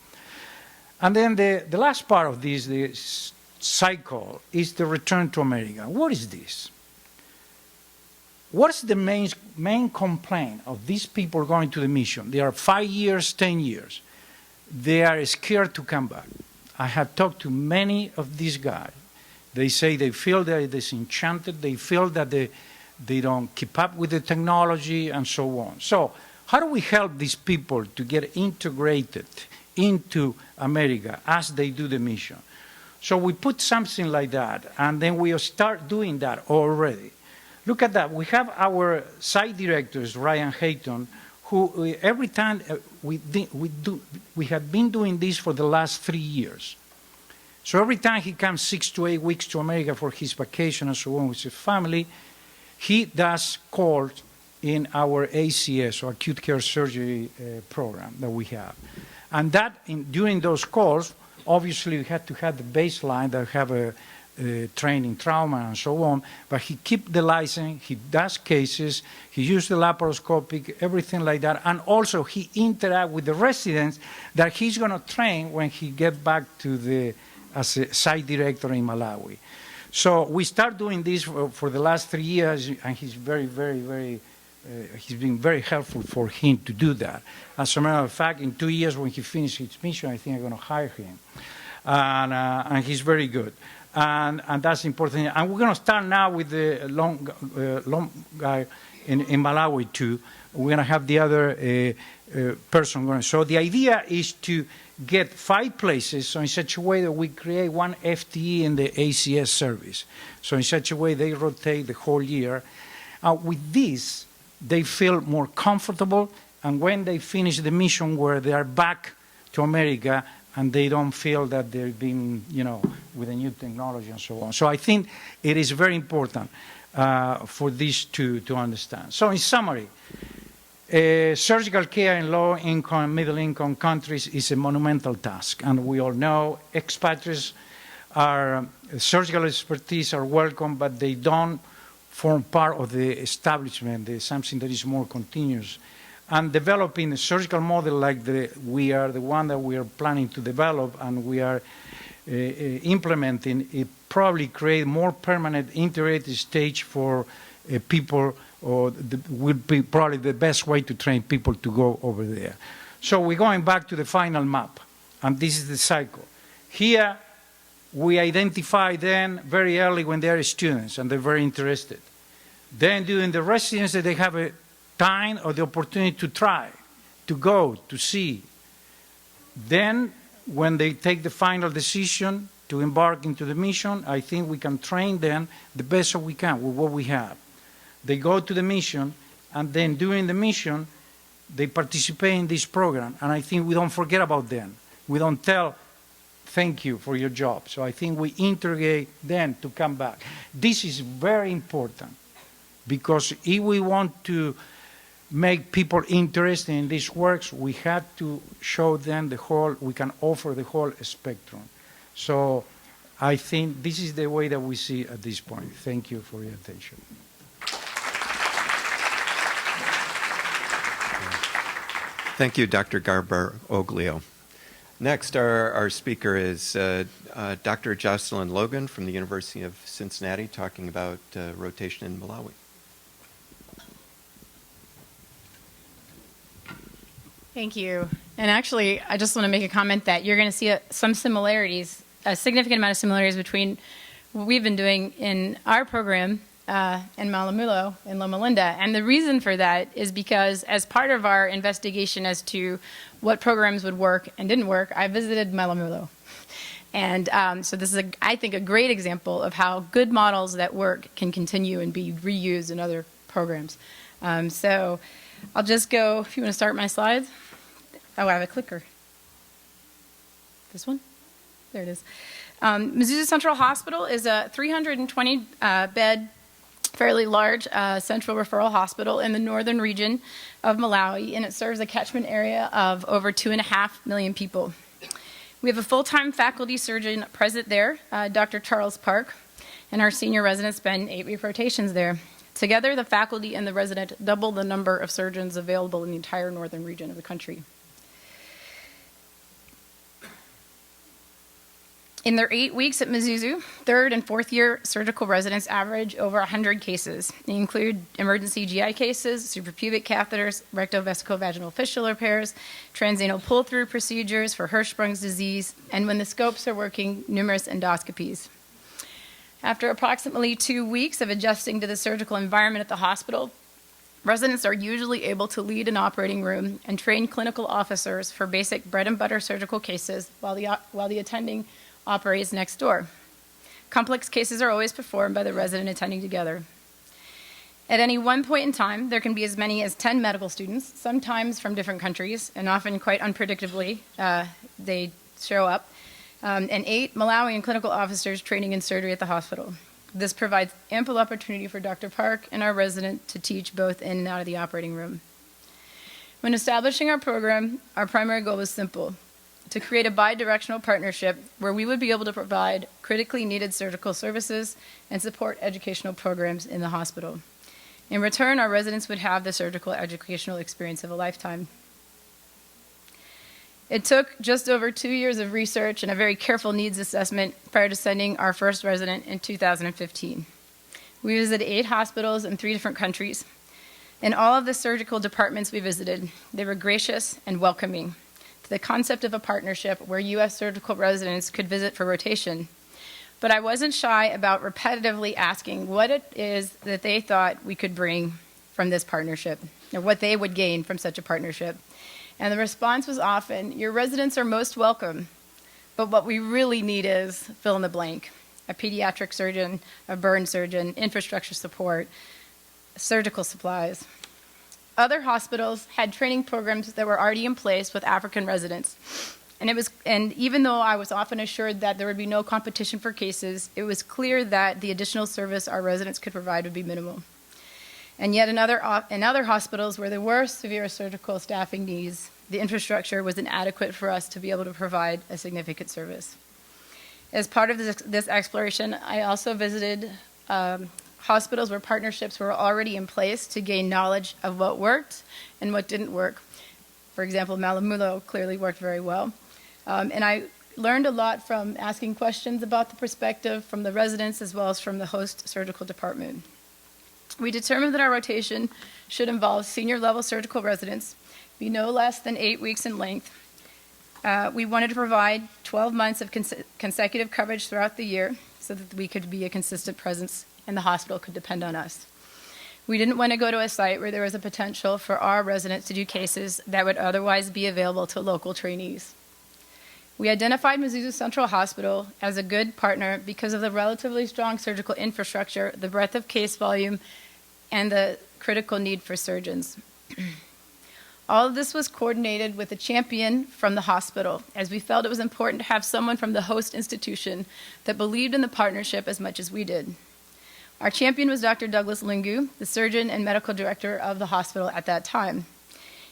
And then the last part of this cycle is the return to America. What is this? What's the main complaint of these people going to the mission? They are 5 years, 10 years. They are scared to come back. I have talked to many of these guys. They say they feel they're disenchanted. They feel that they don't keep up with the technology and so on. So how do we help these people to get integrated into America as they do the mission? So we put something like that, and then we start doing that already. Look at that. We have our site directors, Ryan Hayton, who every time we have been doing this for the last 3 years. So every time he comes 6 to 8 weeks to America for his vacation and so on with his family, he does calls in our ACS, or acute care surgery program that we have. And that, during those calls, obviously we had to have the baseline that have a training trauma and so on, but he keeps the license, he does cases, he uses the laparoscopic, everything like that, and also he interacts with the residents that he's going to train when he gets back to as a site director in Malawi. So we start doing this for the last 3 years, and he's he's been very helpful for him to do that. As a matter of fact, in 2 years when he finishes his mission, I think I'm going to hire him. And he's very good. And that's important. And we're going to start now with the long guy in Malawi too. We're going to have the other person going. So the idea is to get 5 places, so in such a way that we create 1 FTE in the ACS service. So in such a way they rotate the whole year. With this, they feel more comfortable, and when they finish the mission where they are back to America, and they don't feel that they're being, with a new technology and so on. So I think it is very important. for this to understand. So in summary, surgical care in low-income, middle-income countries is a monumental task, and we all know expatriates are surgical expertise are welcome, but they don't form part of the establishment. There's something that is more continuous. And developing a surgical model like the one that we are planning to develop and we are implementing, it probably create more permanent integrated stage for people, or would be probably the best way to train people to go over there. So we're going back to the final map, and this is the cycle. Here, we identify them very early when they are students and they're very interested. Then during the residency, they have a time or the opportunity to try, to go, to see. Then, when they take the final decision to embark into the mission, I think we can train them the best we can with what we have. They go to the mission, and then during the mission, they participate in this program, and I think we don't forget about them. We don't tell, thank you for your job. So I think we integrate them to come back. This is very important, because if we want to make people interested in these works, we have to show them the whole, we can offer the whole spectrum. So I think this is the way that we see at this point. Thank you for your attention. Thank you, Dr. Garbaroglio. Next, our speaker is Dr. Jocelyn Logan from the University of Cincinnati, talking about rotation in Malawi. Thank you. And actually, I just want to make a comment that you're going to see some similarities, a significant amount of similarities between what we've been doing in our program in Malamulo, in Loma Linda. And the reason for that is because as part of our investigation as to what programs would work and didn't work, I visited Malamulo. And so this is, I think, a great example of how good models that work can continue and be reused in other programs. So I'll just go, if you want to start my slides. Oh, I have a clicker. This one? There it is. Mzuzu Central Hospital is a 320-bed, fairly large central referral hospital in the northern region of Malawi, and it serves a catchment area of over 2.5 million people. We have a full-time faculty surgeon present there, Dr. Charles Park, and our senior residents spend 8-week rotations there. Together, the faculty and the resident double the number of surgeons available in the entire northern region of the country. In their 8 weeks at Mzuzu, third and fourth year surgical residents average over 100 cases. They include emergency GI cases, suprapubic catheters, rectovesicovaginal fistula repairs, transanal pull-through procedures for Hirschsprung's disease, and when the scopes are working, numerous endoscopies. After approximately 2 weeks of adjusting to the surgical environment at the hospital, residents are usually able to lead an operating room and train clinical officers for basic bread and butter surgical cases while the attending operates next door. Complex cases are always performed by the resident attending together. At any one point in time, there can be as many as 10 medical students, sometimes from different countries, and often quite unpredictably, they show up, and 8 Malawian clinical officers training in surgery at the hospital. This provides ample opportunity for Dr. Park and our resident to teach both in and out of the operating room. When establishing our program, our primary goal was simple: to create a bi-directional partnership where we would be able to provide critically needed surgical services and support educational programs in the hospital. In return, our residents would have the surgical educational experience of a lifetime. It took just over 2 years of research and a very careful needs assessment prior to sending our first resident in 2015. We visited 8 hospitals in 3 different countries. In all of the surgical departments we visited, they were gracious and welcoming to the concept of a partnership where U.S. surgical residents could visit for rotation. But I wasn't shy about repetitively asking what it is that they thought we could bring from this partnership, or what they would gain from such a partnership. And the response was often, your residents are most welcome, but what we really need is fill in the blank: a pediatric surgeon, a burn surgeon, infrastructure support, surgical supplies. Other hospitals had training programs that were already in place with African residents. And even though I was often assured that there would be no competition for cases, it was clear that the additional service our residents could provide would be minimal. And yet in other hospitals where there were severe surgical staffing needs, the infrastructure was inadequate for us to be able to provide a significant service. As part of this exploration, I also visited hospitals where partnerships were already in place to gain knowledge of what worked and what didn't work. For example, Malamulo clearly worked very well. And I learned a lot from asking questions about the perspective from the residents as well as from the host surgical department. We determined that our rotation should involve senior level surgical residents, be no less than 8 weeks in length. We wanted to provide 12 months of consecutive coverage throughout the year so that we could be a consistent presence and the hospital could depend on us. We didn't want to go to a site where there was a potential for our residents to do cases that would otherwise be available to local trainees. We identified Mzuzu Central Hospital as a good partner because of the relatively strong surgical infrastructure, the breadth of case volume, and the critical need for surgeons. All of this was coordinated with a champion from the hospital, as we felt it was important to have someone from the host institution that believed in the partnership as much as we did. Our champion was Dr. Douglas Lungu, the surgeon and medical director of the hospital at that time.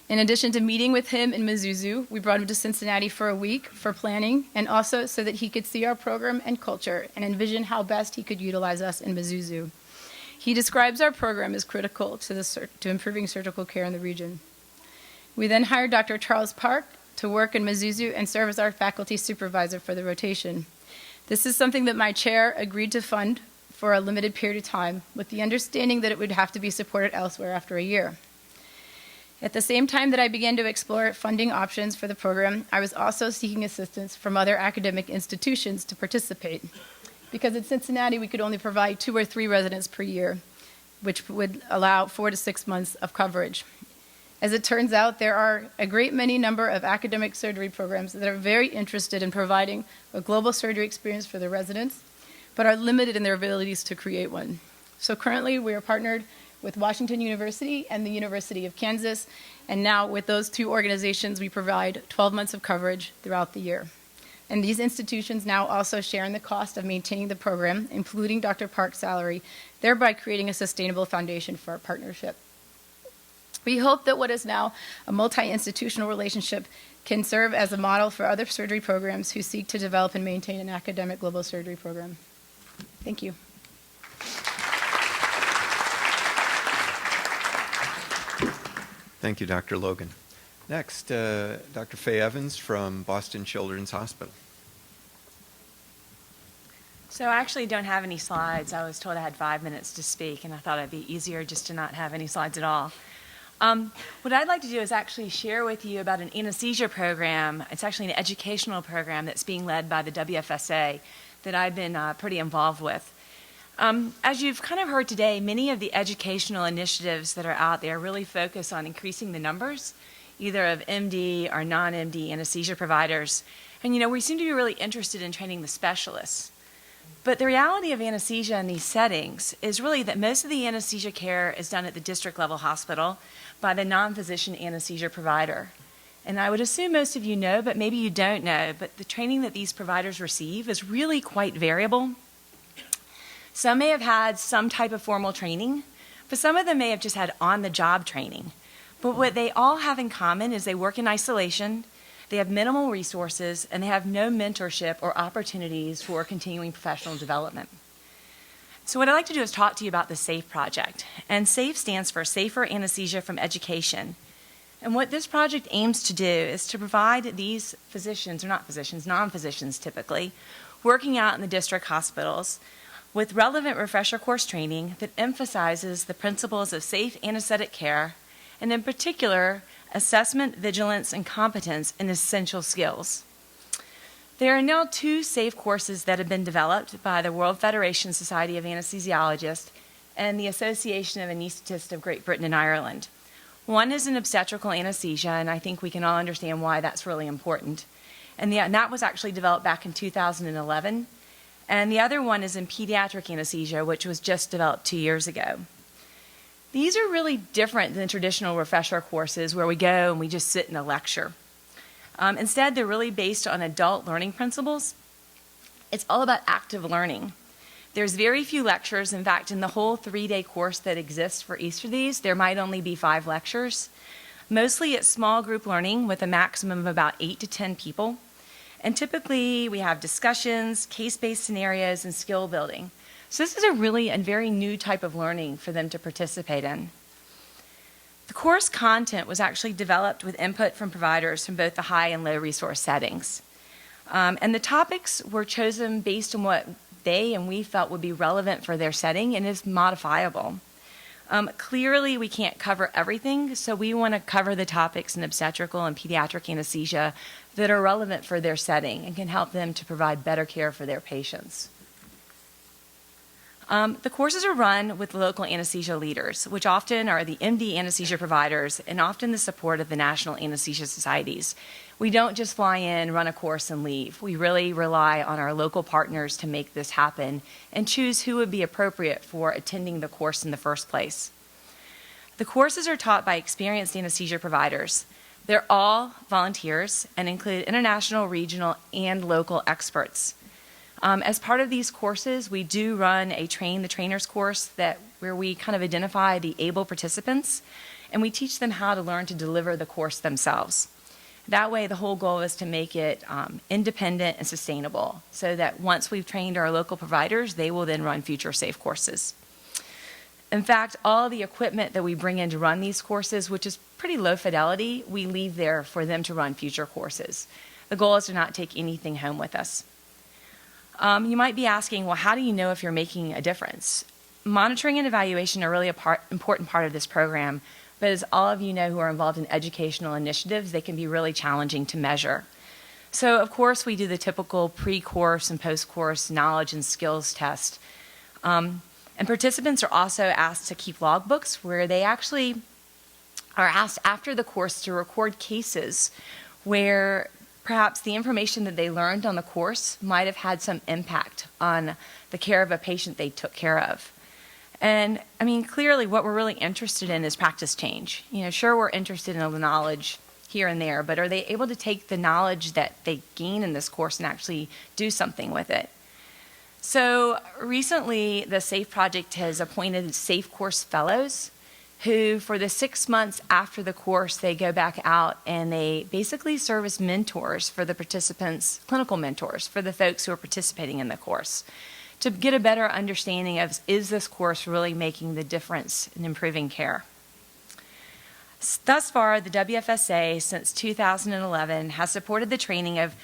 In addition to meeting with him in Mzuzu, we brought him to Cincinnati for a week for planning and also so that he could see our program and culture and envision how best he could utilize us in Mzuzu. He describes our program as critical to improving surgical care in the region. We then hired Dr. Charles Park to work in Mzuzu and serve as our faculty supervisor for the rotation. This is something that my chair agreed to fund for a limited period of time, with the understanding that it would have to be supported elsewhere after a year. At the same time that I began to explore funding options for the program, I was also seeking assistance from other academic institutions to participate. Because in Cincinnati, we could only provide 2 or 3 residents per year, which would allow 4 to 6 months of coverage. As it turns out, there are a great many number of academic surgery programs that are very interested in providing a global surgery experience for their residents, but are limited in their abilities to create one. So currently, we are partnered with Washington University and the University of Kansas, and now with those 2 organizations, we provide 12 months of coverage throughout the year. And these institutions now also share in the cost of maintaining the program, including Dr. Park's salary, thereby creating a sustainable foundation for our partnership. We hope that what is now a multi-institutional relationship can serve as a model for other surgery programs who seek to develop and maintain an academic global surgery program. Thank you. Thank you, Dr. Logan. Next, Dr. Faye Evans from Boston Children's Hospital. So I actually don't have any slides. I was told I had 5 minutes to speak, and I thought it'd be easier just to not have any slides at all. What I'd like to do is actually share with you about an anesthesia program. It's actually an educational program that's being led by the WFSA that I've been pretty involved with. As you've kind of heard today, many of the educational initiatives that are out there really focus on increasing the numbers, either of MD or non-MD anesthesia providers. And, you know, we seem to be really interested in training the specialists. But the reality of anesthesia in these settings is really that most of the anesthesia care is done at the district level hospital by the non-physician anesthesia provider. And I would assume most of you know, but maybe you don't know, but the training that these providers receive is really quite variable. Some may have had some type of formal training, but some of them may have just had on-the-job training. But what they all have in common is they work in isolation, they have minimal resources, and they have no mentorship or opportunities for continuing professional development. So what I'd like to do is talk to you about the SAFE project. And SAFE stands for Safer Anesthesia from Education. And what this project aims to do is to provide these physicians, or not physicians, non-physicians typically, working out in the district hospitals with relevant refresher course training that emphasizes the principles of safe anesthetic care, and in particular, assessment, vigilance, and competence in essential skills. There are now 2 SAFE courses that have been developed by the World Federation Society of Anesthesiologists and the Association of Anaesthetists of Great Britain and Ireland. One is in obstetrical anesthesia, and I think we can all understand why that's really important. And that was actually developed back in 2011. And the other one is in pediatric anesthesia, which was just developed 2 years ago. These are really different than traditional refresher courses where we go and we just sit in a lecture. Instead, they're really based on adult learning principles. It's all about active learning. There's very few lectures. In fact, in the whole 3-day course that exists for each of these, there might only be 5 lectures. Mostly it's small group learning with a maximum of about 8 to 10 people. And typically we have discussions, case-based scenarios, and skill building. So this is a very new type of learning for them to participate in. The course content was actually developed with input from providers from both the high and low resource settings. And the topics were chosen based on what they and we felt would be relevant for their setting and is modifiable. Clearly, we can't cover everything, so we want to cover the topics in obstetrical and pediatric anesthesia that are relevant for their setting and can help them to provide better care for their patients. The courses are run with local anesthesia leaders, which often are the MD anesthesia providers and often the support of the national anesthesia societies. We don't just fly in, run a course, and leave. We really rely on our local partners to make this happen and choose who would be appropriate for attending the course in the first place. The courses are taught by experienced anesthesia providers. They're all volunteers and include international, regional, and local experts. As part of these courses, we do run a Train the Trainers course where we kind of identify the able participants, and we teach them how to learn to deliver the course themselves. That way, the whole goal is to make it independent and sustainable, so that once we've trained our local providers, they will then run future SAFE courses. In fact, all the equipment that we bring in to run these courses, which is pretty low fidelity, we leave there for them to run future courses. The goal is to not take anything home with us. You might be asking, well, how do you know if you're making a difference? Monitoring and evaluation are really an important part of this program, but as all of you know who are involved in educational initiatives, they can be really challenging to measure. So, of course, we do the typical pre-course and post-course knowledge and skills test. And participants are also asked to keep logbooks where they actually are asked after the course to record cases where perhaps the information that they learned on the course might have had some impact on the care of a patient they took care of. And I mean, clearly what we're really interested in is practice change. You know, sure, we're interested in the knowledge here and there, but are they able to take the knowledge that they gain in this course and actually do something with it? So recently, the SAFE Project has appointed SAFE Course Fellows who, for the 6 months after the course, they go back out and they basically serve as mentors for the participants, clinical mentors for the folks who are participating in the course, to get a better understanding of, is this course really making the difference in improving care? Thus far, the WFSA, since 2011, has supported the training of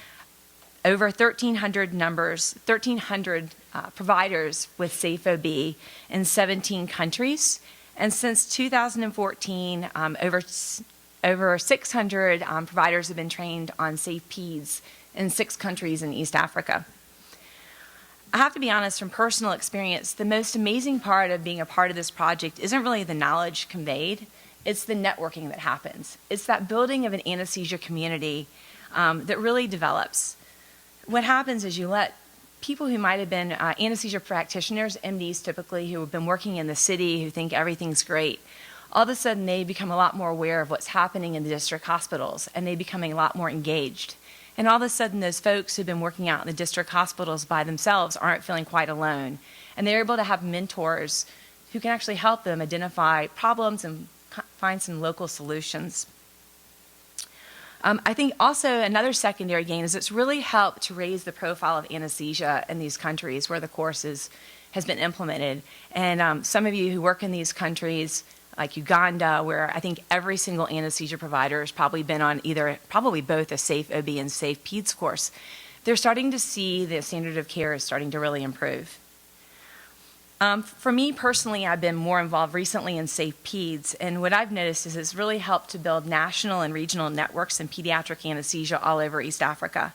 over 1,300 providers with SAFE OB in 17 countries. And since 2014, over 600 providers have been trained on SAFE PEDS in 6 countries in East Africa. I have to be honest, from personal experience, the most amazing part of being a part of this project isn't really the knowledge conveyed, it's the networking that happens. It's that building of an anesthesia community that really develops. What happens is you let people who might have been anesthesia practitioners, MDs typically, who have been working in the city, who think everything's great, all of a sudden they become a lot more aware of what's happening in the district hospitals, and they become a lot more engaged. And all of a sudden those folks who've been working out in the district hospitals by themselves aren't feeling quite alone. And they're able to have mentors who can actually help them identify problems and find some local solutions. I think also another secondary gain is it's really helped to raise the profile of anesthesia in these countries where the course has been implemented. And some of you who work in these countries, like Uganda, where I think every single anesthesia provider has probably been on probably both a SAFE OB and SAFE PEDS course, they're starting to see the standard of care is starting to really improve. For me personally, I've been more involved recently in SAFE PEDS, and what I've noticed is it's really helped to build national and regional networks in pediatric anesthesia all over East Africa.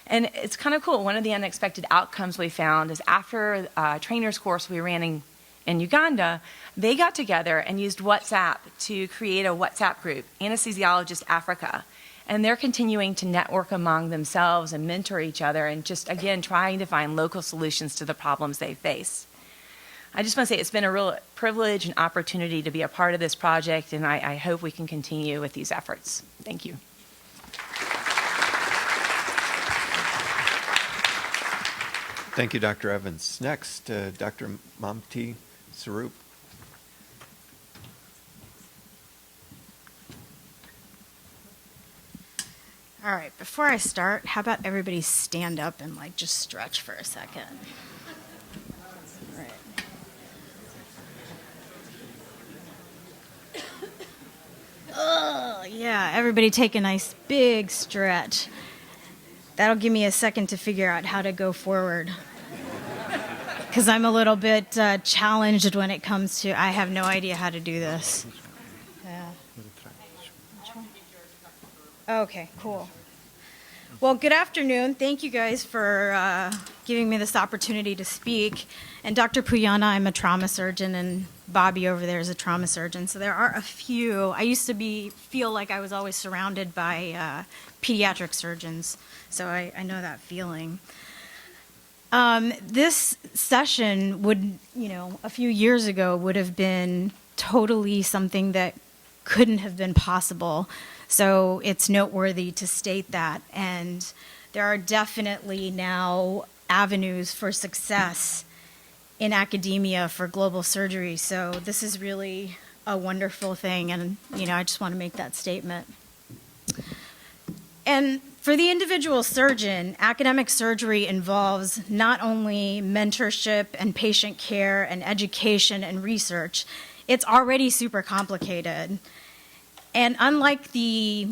And it's kind of cool. One of the unexpected outcomes we found is after a trainer's course we ran in Uganda, they got together and used WhatsApp to create a WhatsApp group, Anesthesiologist Africa. And they're continuing to network among themselves and mentor each other and just, again, trying to find local solutions to the problems they face. I just want to say it's been a real privilege and opportunity to be a part of this project, and I hope we can continue with these efforts. Thank you. Thank you, Dr. Evans. Next, Dr. Mamti Sarup. All right, before I start, how about everybody stand up and like just stretch for a second? All right. Oh, yeah, everybody take a nice big stretch. That'll give me a second to figure out how to go forward. Because I'm a little bit challenged when it comes to, I have no idea how to do this. Yeah. Okay, cool. Well, good afternoon. Thank you guys for giving me this opportunity to speak. And Dr. Puyana, I'm a trauma surgeon, and Bobby over there is a trauma surgeon. So there are a few. I used to feel like I was always surrounded by pediatric surgeons, so I know that feeling. This session would, a few years ago would have been totally something that couldn't have been possible. So it's noteworthy to state that. And there are definitely now avenues for success in academia for global surgery. So this is really a wonderful thing. And, I just want to make that statement. And for the individual surgeon, academic surgery involves not only mentorship and patient care and education and research, it's already super complicated. And unlike the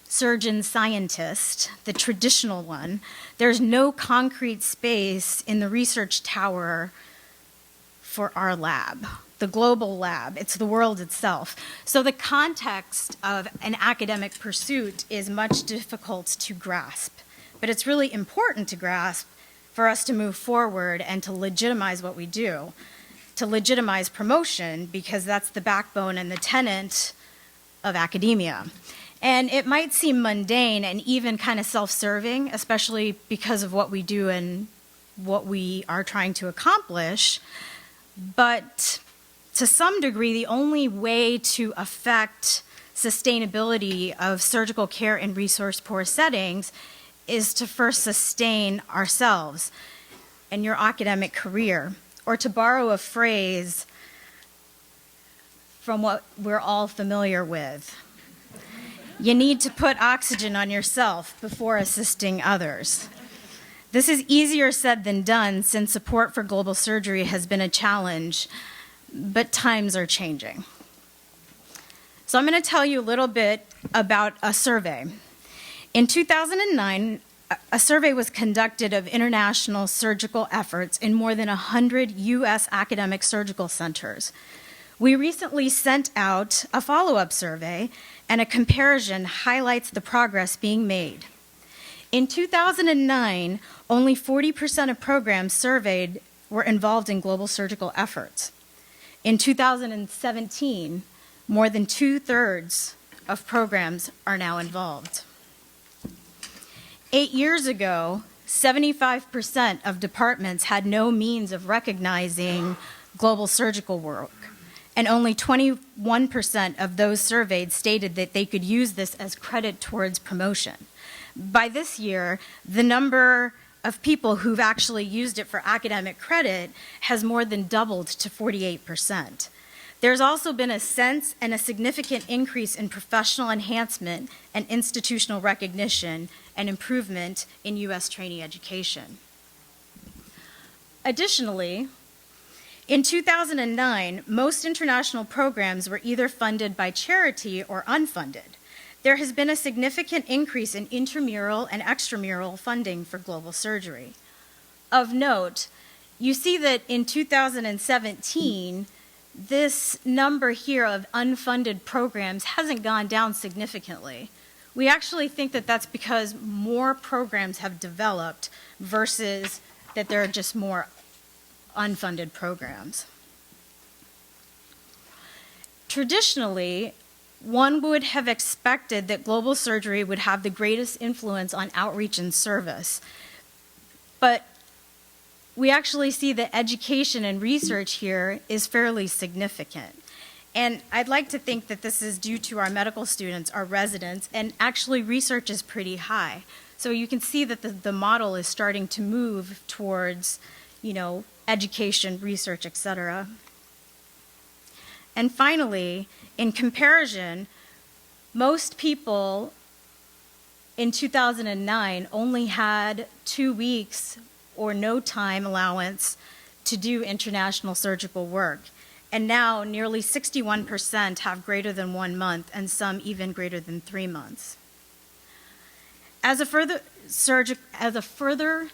surgeon scientist, the traditional one, there's no concrete space in the research tower for our lab, the global lab. It's the world itself. So the context of an academic pursuit is much difficult to grasp, but it's really important to grasp for us to move forward and to legitimize what we do, to legitimize promotion, because that's the backbone and the tenet of academia. And it might seem mundane and even kind of self-serving, especially because of what we do and what we are trying to accomplish. But to some degree, the only way to affect sustainability of surgical care in resource-poor settings is to first sustain ourselves and your academic career. Or to borrow a phrase from what we're all familiar with, you need to put oxygen on yourself before assisting others. This is easier said than done, since support for global surgery has been a challenge, but times are changing. So I'm going to tell you a little bit about a survey. In 2009, a survey was conducted of international surgical efforts in more than 100 U.S. academic surgical centers. We recently sent out a follow-up survey, and a comparison highlights the progress being made. In 2009, only 40% of programs surveyed were involved in global surgical efforts. In 2017, more than 2/3 of programs are now involved. 8 years ago, 75% of departments had no means of recognizing global surgical work, and only 21% of those surveyed stated that they could use this as credit towards promotion. By this year, the number of people who've actually used it for academic credit has more than doubled to 48%. There's also been a sense and a significant increase in professional enhancement and institutional recognition and improvement in U.S. trainee education. Additionally, in 2009, most international programs were either funded by charity or unfunded. There has been a significant increase in intramural and extramural funding for global surgery. Of note, you see that in 2017, this number here of unfunded programs hasn't gone down significantly. We actually think that that's because more programs have developed versus that there are just more unfunded programs. Traditionally, one would have expected that global surgery would have the greatest influence on outreach and service. But we actually see that education and research here is fairly significant. And I'd like to think that this is due to our medical students, our residents, and actually research is pretty high. So you can see that the model is starting to move towards, education, research, et cetera. And finally, in comparison, most people in 2009 only had 2 weeks or no time allowance to do international surgical work. And now nearly 61% have greater than 1 month, and some even greater than 3 months. As a further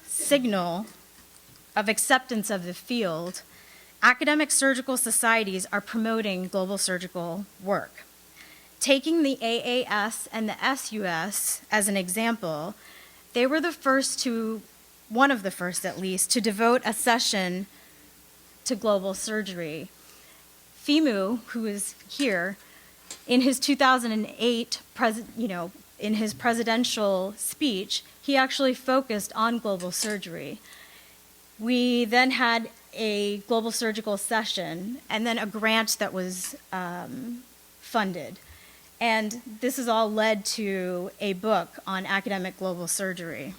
signal of acceptance of the field, academic surgical societies are promoting global surgical work. Taking the AAS and the SUS as an example, they were one of the first at least, to devote a session to global surgery. FIMU, who is here, in his 2008, in his presidential speech, he actually focused on global surgery. We then had a global surgical session and then a grant that was funded. And this has all led to a book on academic global surgery.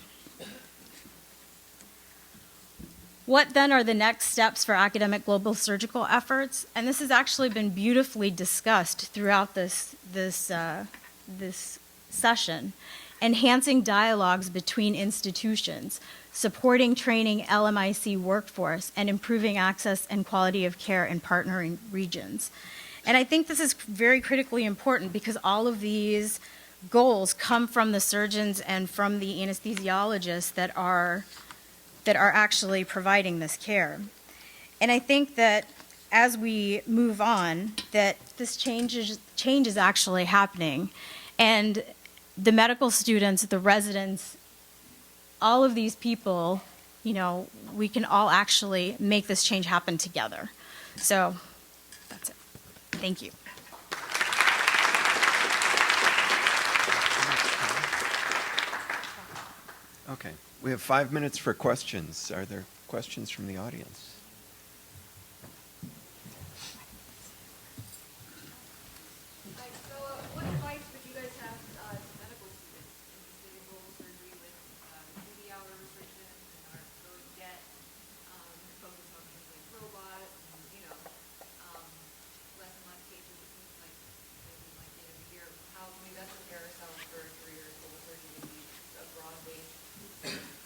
What then are the next steps for academic global surgical efforts? And this has actually been beautifully discussed throughout this session. Enhancing dialogues between institutions, supporting training LMIC workforce, and improving access and quality of care in partnering regions. And I think this is very critically important because all of these goals come from the surgeons and from the anesthesiologists that are actually providing this care. And I think that as we move on, that this change is actually happening. And the medical students, the residents, all of these people, we can all actually make this change happen together. So that's it. Thank you. Okay, we have 5 minutes for questions. Are there questions from the audience? What advice would you guys have to medical students interested in global surgery with duty hour restrictions and are going to get focus on things like robots and less and less cases? It seems like maybe like the end of the year. How can we best prepare ourselves for a career in global surgery to be a broad-based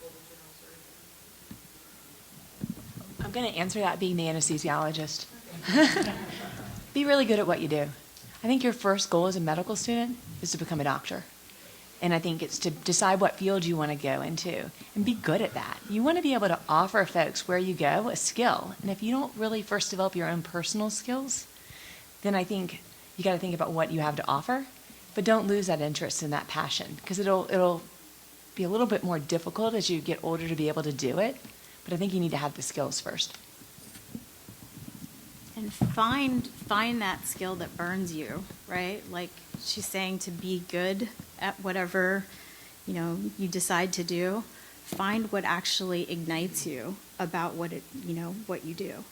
global general surgeon? I'm going to answer that being the anesthesiologist. Be really good at what you do. I think your first goal as a medical student is to become a doctor. And I think it's to decide what field you want to go into and be good at that. You want to be able to offer folks where you go a skill. And if you don't really first develop your own personal skills, then I think you got to think about what you have to offer. But don't lose that interest and that passion, because it'll be a little bit more difficult as you get older to be able to do it. But I think you need to have the skills first. And find that skill that burns you, right? Like she's saying, to be good at whatever, you decide to do. Find what actually ignites you about what you do.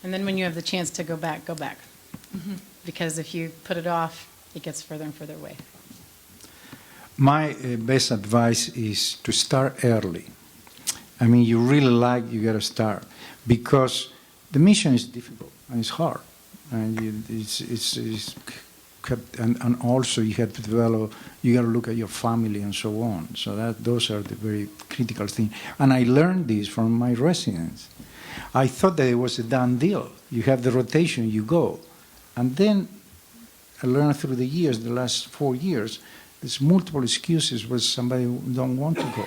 And then when you have the chance to go back, go back. Mm-hmm. Because if you put it off, it gets further and further away. My best advice is to start early. I mean, you got to start, because the mission is difficult and it's hard, and and also you have to develop. You got to look at your family and so on. So those are the very critical things. And I learned this from my residents. I thought that it was a done deal. You have the rotation, you go, and then I learned through the years, the last 4 years, there's multiple excuses where somebody don't want to go.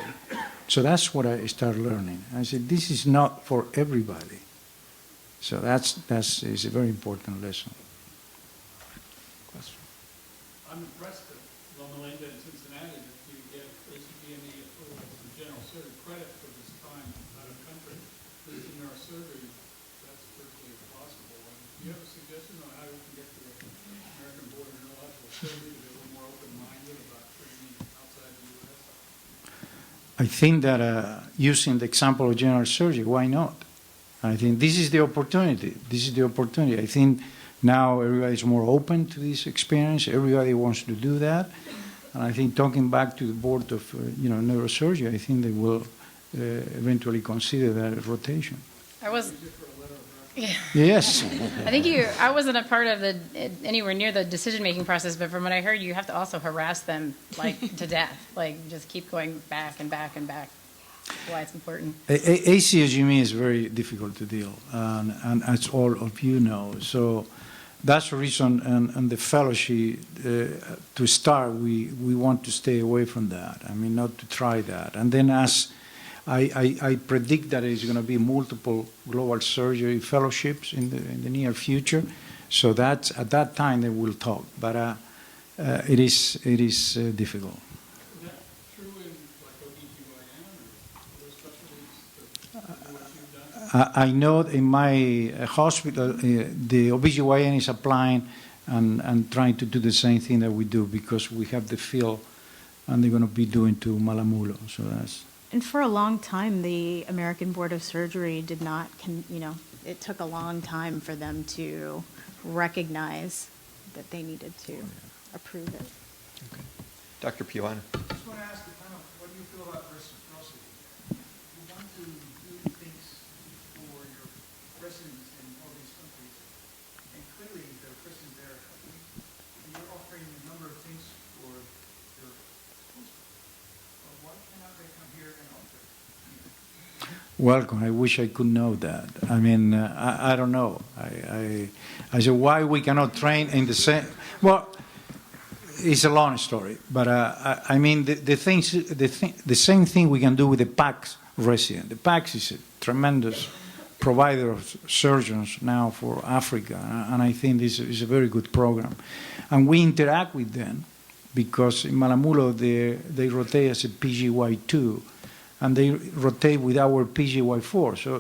So that's what I started learning. I said, this is not for everybody. So that's is a very important lesson. Question. I'm impressed that Loma Linda and Cincinnati that you give ACPME approval and general surgery credit for this time out of country. This is neurosurgery, that's virtually impossible. And do you have a suggestion on how we can get the American Board of Neurological Surgery to be a little more open-minded about training outside the U.S.? I think that using the example of general surgery, why not? I think this is the opportunity. This is the opportunity. I think now everybody is more open to this experience. Everybody wants to do that. And I think talking back to the board of neurosurgery, I think they will eventually consider that rotation. I was. Yeah. Yes. I think I wasn't a part of anywhere near the decision-making process, but from what I heard, you have to also harass them like to death, like just keep going back and back and back. That's why it's important. ACOGME is very difficult to deal, and as all of you know. So that's the reason, and the fellowship, to start, we want to stay away from that. I mean, not to try that. And then as I predict that there's going to be multiple global surgery fellowships in the near future. So that's, at that time they will talk. But it is difficult. Is that true in like OBGYN or other specialties? What you've done? I know in my hospital, the OBGYN is applying and trying to do the same thing that we do because we have the field and they're going to be doing to Malamulo. So that's. And for a long time, the American Board of Surgery did not, it took a long time for them to recognize that they needed to approve it. Okay. Dr. Piuana. I just want to ask you, what do you feel about reciprocity? You want to do things for your residents in all these countries, and clearly there are Christians there. You're offering a number of things for your host. Why cannot they come here and offer? Welcome. I wish I could know that. I mean, I don't know. I said, why we cannot train in the same... Well, it's a long story, but I mean, the same thing we can do with the PACS resident. The PACS is a tremendous provider of surgeons now for Africa, and I think this is a very good program. And we interact with them because in Malamulo, they rotate as a PGY2, and they rotate with our PGY4. So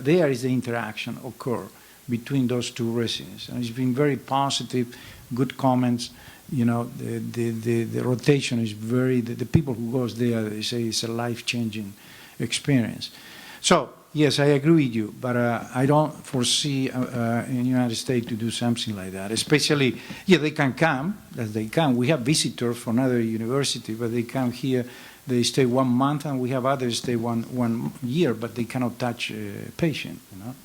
there is the interaction occur between those two residents. And it's been very positive, good comments. You know, the rotation is the people who goes there, they say it's a life-changing experience. So, yes, I agree with you, but I don't foresee in the United States to do something like that. Especially, yeah, they can come, as they can. We have visitors from other universities, but they come here, they stay 1 month, and we have others stay one year, but they cannot touch a patient, you know.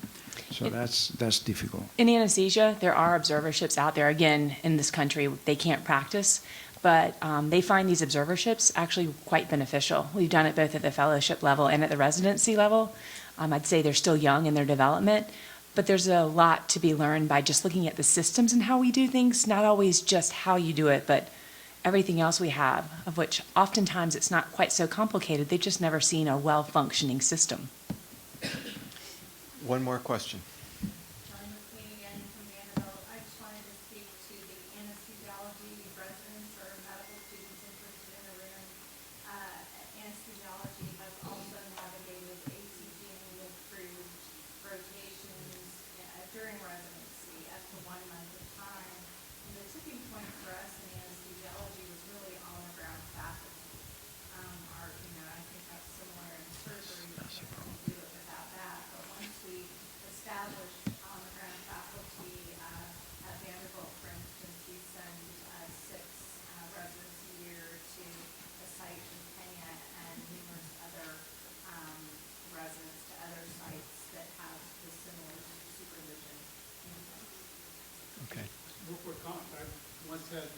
So that's difficult. In anesthesia, there are observerships out there. Again, in this country, they can't practice, but they find these observerships actually quite beneficial. We've done it both at the fellowship level and at the residency level. I'd say they're still young in their development, but there's a lot to be learned by just looking at the systems and how we do things, not always just how you do it, but everything else we have, of which oftentimes it's not quite so complicated. They've just never seen a well-functioning system. One more question. I just wanted to speak to the anesthesiology residents or medical students interested in the room. Anesthesiology has also navigated ACGME approved rotations during residency up to 1 month at a time. And the tipping point for us in anesthesiology was really on the ground faculty. I think that's similar in surgery. We can't really do it without that. But once we established on the ground faculty at Vanderbilt, for instance, we send 6 residents a year to a site in Kenya and numerous other residents to other sites that have the similar supervision. Okay. Real quick comment. I once had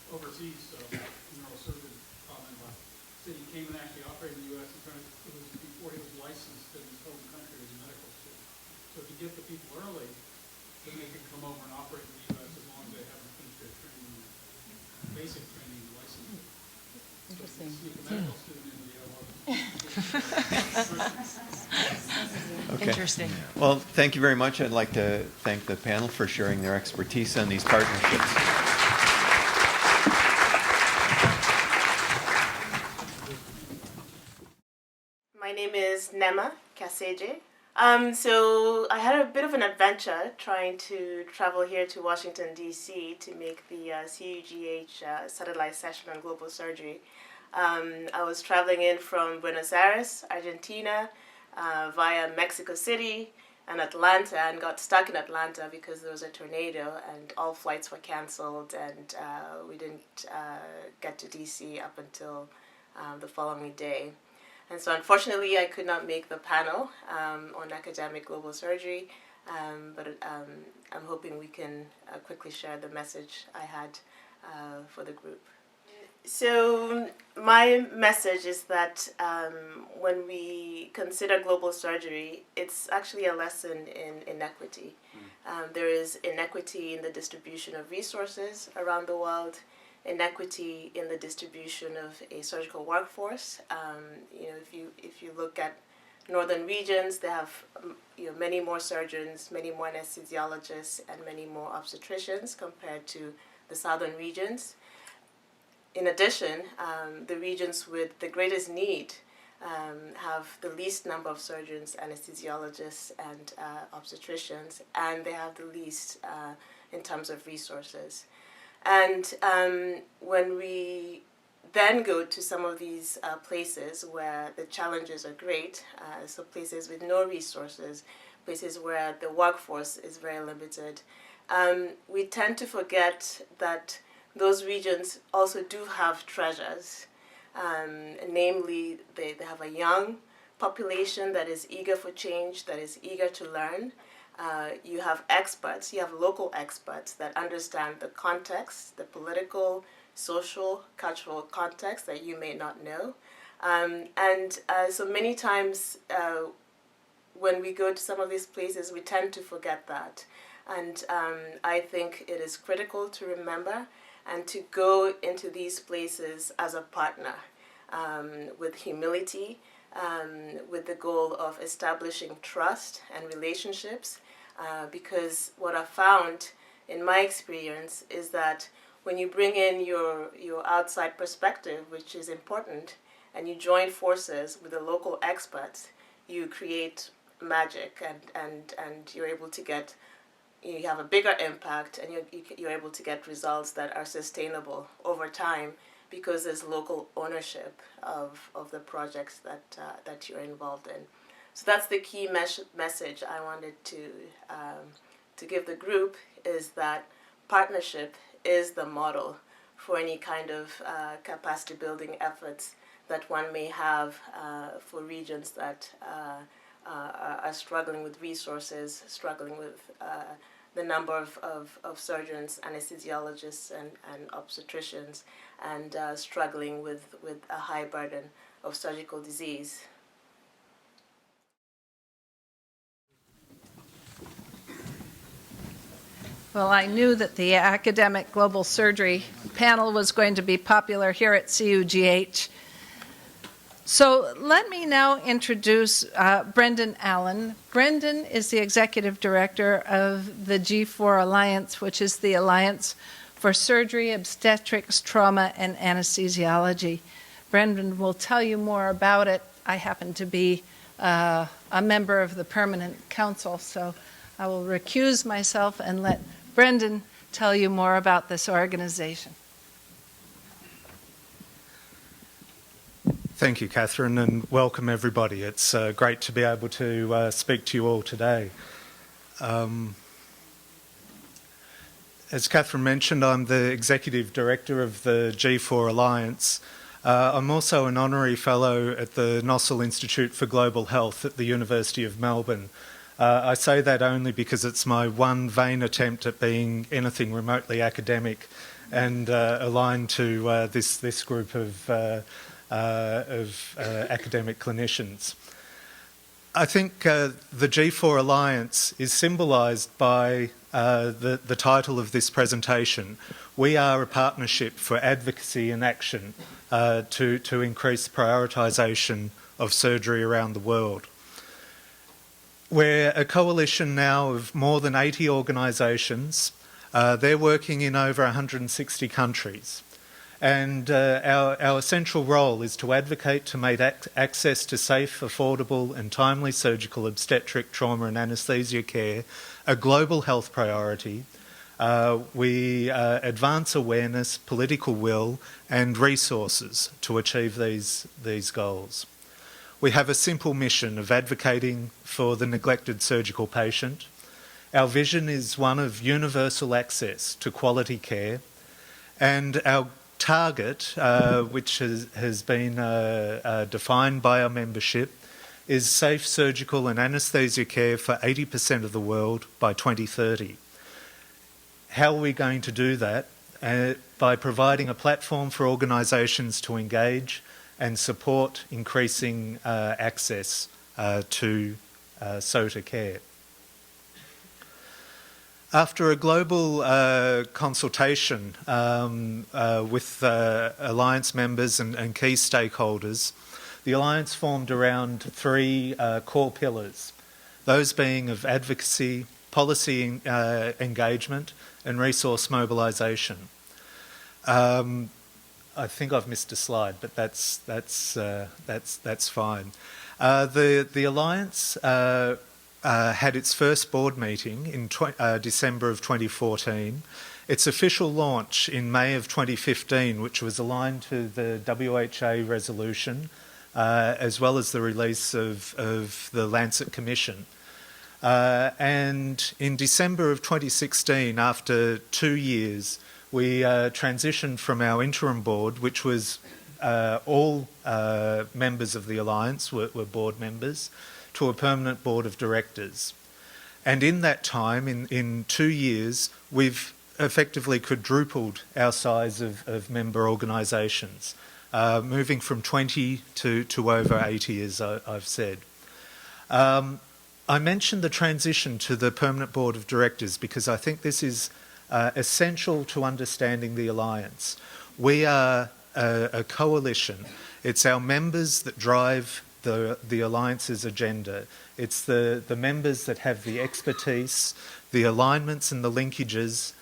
overseas neurosurgeon comment about said he came and actually operated in the U.S. It was before he was licensed in his home country as a medical student. So if you get the people early, then they can come over and operate in the U.S. as long as they haven't finished their training, basic training, licensing. Interesting. So you sneak a medical student into the OR. Okay. Interesting. Well, thank you very much. I'd like to thank the panel for sharing their expertise on these partnerships. My name is Nema Kaseje. So I had a bit of an adventure trying to travel here to Washington, D.C. to make the CUGH satellite session on global surgery. I was traveling in from Buenos Aires, Argentina, via Mexico City, and Atlanta, and got stuck in Atlanta because there was a tornado and all flights were canceled, and we didn't get to DC up until the following day. And so unfortunately I could not make the panel on academic global surgery, but I'm hoping we can quickly share the message I had for the group. So my message is that when we consider global surgery, it's actually a lesson in inequity. There is inequity in the distribution of resources around the world, inequity in the distribution of a surgical workforce. If you look at northern regions, they have many more surgeons, many more anesthesiologists, and many more obstetricians compared to the southern regions. In addition, the regions with the greatest need have the least number of surgeons, anesthesiologists, and obstetricians, and they have the least in terms of resources. And when we then go to some of these places where the challenges are great, so places with no resources, places where the workforce is very limited, we tend to forget that those regions also do have treasures. Namely, they have a young population that is eager for change, that is eager to learn. You have experts, you have local experts that understand the context, the political, social, cultural context that you may not know. So many times when we go to some of these places, we tend to forget that. And I think it is critical to remember and to go into these places as a partner with humility, with the goal of establishing trust and relationships, because what I've found in my experience is that when you bring in your outside perspective, which is important, and you join forces with the local experts, you create magic, and you're able to get, you have a bigger impact, and you're able to get results that are sustainable over time because there's local ownership of the projects that you're involved in. So that's the key message I wanted to give the group, is that partnership is the model for any kind of capacity building efforts that one may have for regions that are struggling with resources, struggling with the number of surgeons, anesthesiologists, and obstetricians, and struggling with a high burden of surgical disease. Well, I knew that the academic global surgery panel was going to be popular here at CUGH. So let me now introduce Brendan Allen. Brendan is the executive director of the G4 Alliance, which is the Alliance for Surgery, Obstetrics, Trauma, and Anesthesiology. Brendan will tell you more about it. I happen to be a member of the Permanent Council, so I will recuse myself and let Brendan tell you more about this organization. Thank you, Catherine, and welcome everybody. It's great to be able to speak to you all today. As Catherine mentioned, I'm the Executive Director of the G4 Alliance. I'm also an Honorary Fellow at the Nossal Institute for Global Health at the University of Melbourne. I say that only because it's my one vain attempt at being anything remotely academic and aligned to this group of academic clinicians. I think the G4 Alliance is symbolised by the title of this presentation. We are a partnership for advocacy and action to increase prioritisation of surgery around the world. We're a coalition now of more than 80 organisations. They're working in over 160 countries. And our essential role is to advocate to make access to safe, affordable and timely surgical obstetric, trauma and anaesthesia care a global health priority. We advance awareness, political will and resources to achieve these goals. We have a simple mission of advocating for the neglected surgical patient. Our vision is one of universal access to quality care, and our target, which has been defined by our membership, is safe surgical and anaesthesia care for 80% of the world by 2030. How are we going to do that? By providing a platform for organisations to engage and support increasing access to SOTA care. After a global consultation with Alliance members and key stakeholders, the Alliance formed around three core pillars, those being of advocacy, policy engagement and resource mobilisation. I think I've missed a slide, but that's fine. The Alliance had its first board meeting in December of 2014. Its official launch in May of 2015, which was aligned to the WHA resolution, as well as the release of the Lancet Commission. And in December of 2016, after 2 years, we transitioned from our interim board, which was all members of the Alliance were board members, to a permanent board of directors. And in that time, in 2 years, we've effectively quadrupled our size of member organisations, moving from 20 to over 80, as I've said. I mentioned the transition to the permanent board of directors because I think this is essential to understanding the Alliance. We are a coalition. It's our members that drive the Alliance's agenda. It's the members that have the expertise, the alignments and the linkages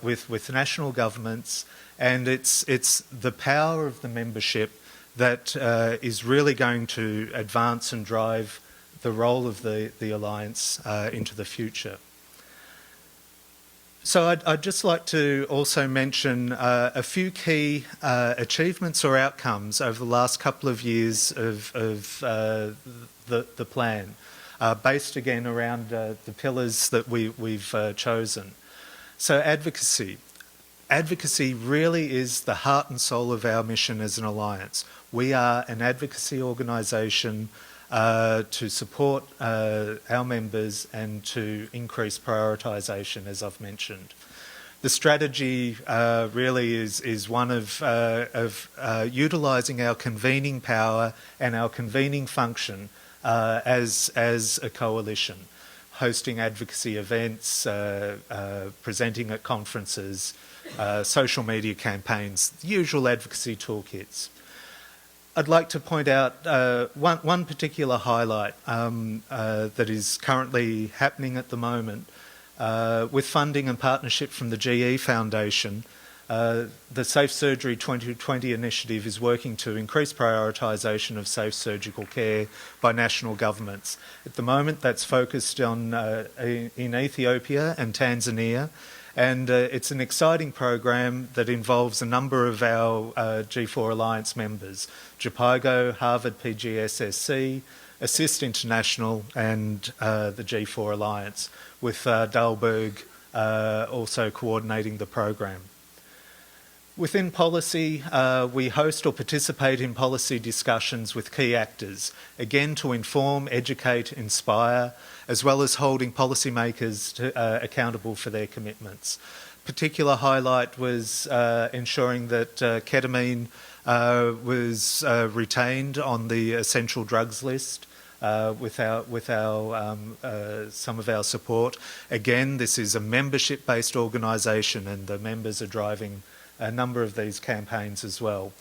with national governments, and it's the power of the membership that is really going to advance and drive the role of the Alliance into the future. So I'd just like to also mention a few key achievements or outcomes over the last couple of years of the plan, based again around the pillars that we've chosen. So advocacy. Advocacy really is the heart and soul of our mission as an alliance. We are an advocacy organisation to support our members and to increase prioritisation, as I've mentioned. The strategy really is one of utilising our convening power and our convening function as a coalition, hosting advocacy events, presenting at conferences, social media campaigns, the usual advocacy toolkits. I'd like to point out one particular highlight that is currently happening at the moment with funding and partnership from the GE Foundation. The Safe Surgery 2020 initiative is working to increase prioritisation of safe surgical care by national governments. At the moment, that's focused on in Ethiopia and Tanzania. And it's an exciting program that involves a number of our G4 Alliance members, JPIGO, Harvard PGSSC, Assist International and the G4 Alliance, with Dalberg also coordinating the program. Within policy, we host or participate in policy discussions with key actors, again to inform, educate, inspire, as well as holding policymakers accountable for their commitments. Particular highlight was ensuring that ketamine was retained on the essential drugs list with some of our support. Again, this is a membership-based organisation, and the members are driving a number of these campaigns as well.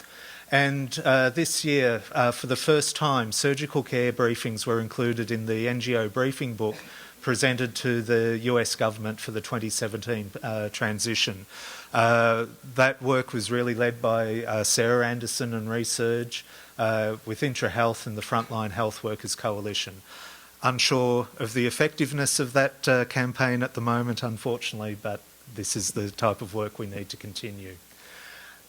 And this year, for the first time, surgical care briefings were included in the NGO briefing book presented to the US government for the 2017 transition. That work was really led by Sarah Anderson and Research with IntraHealth and the Frontline Health Workers Coalition. Unsure of the effectiveness of that campaign at the moment, unfortunately, but this is the type of work we need to continue.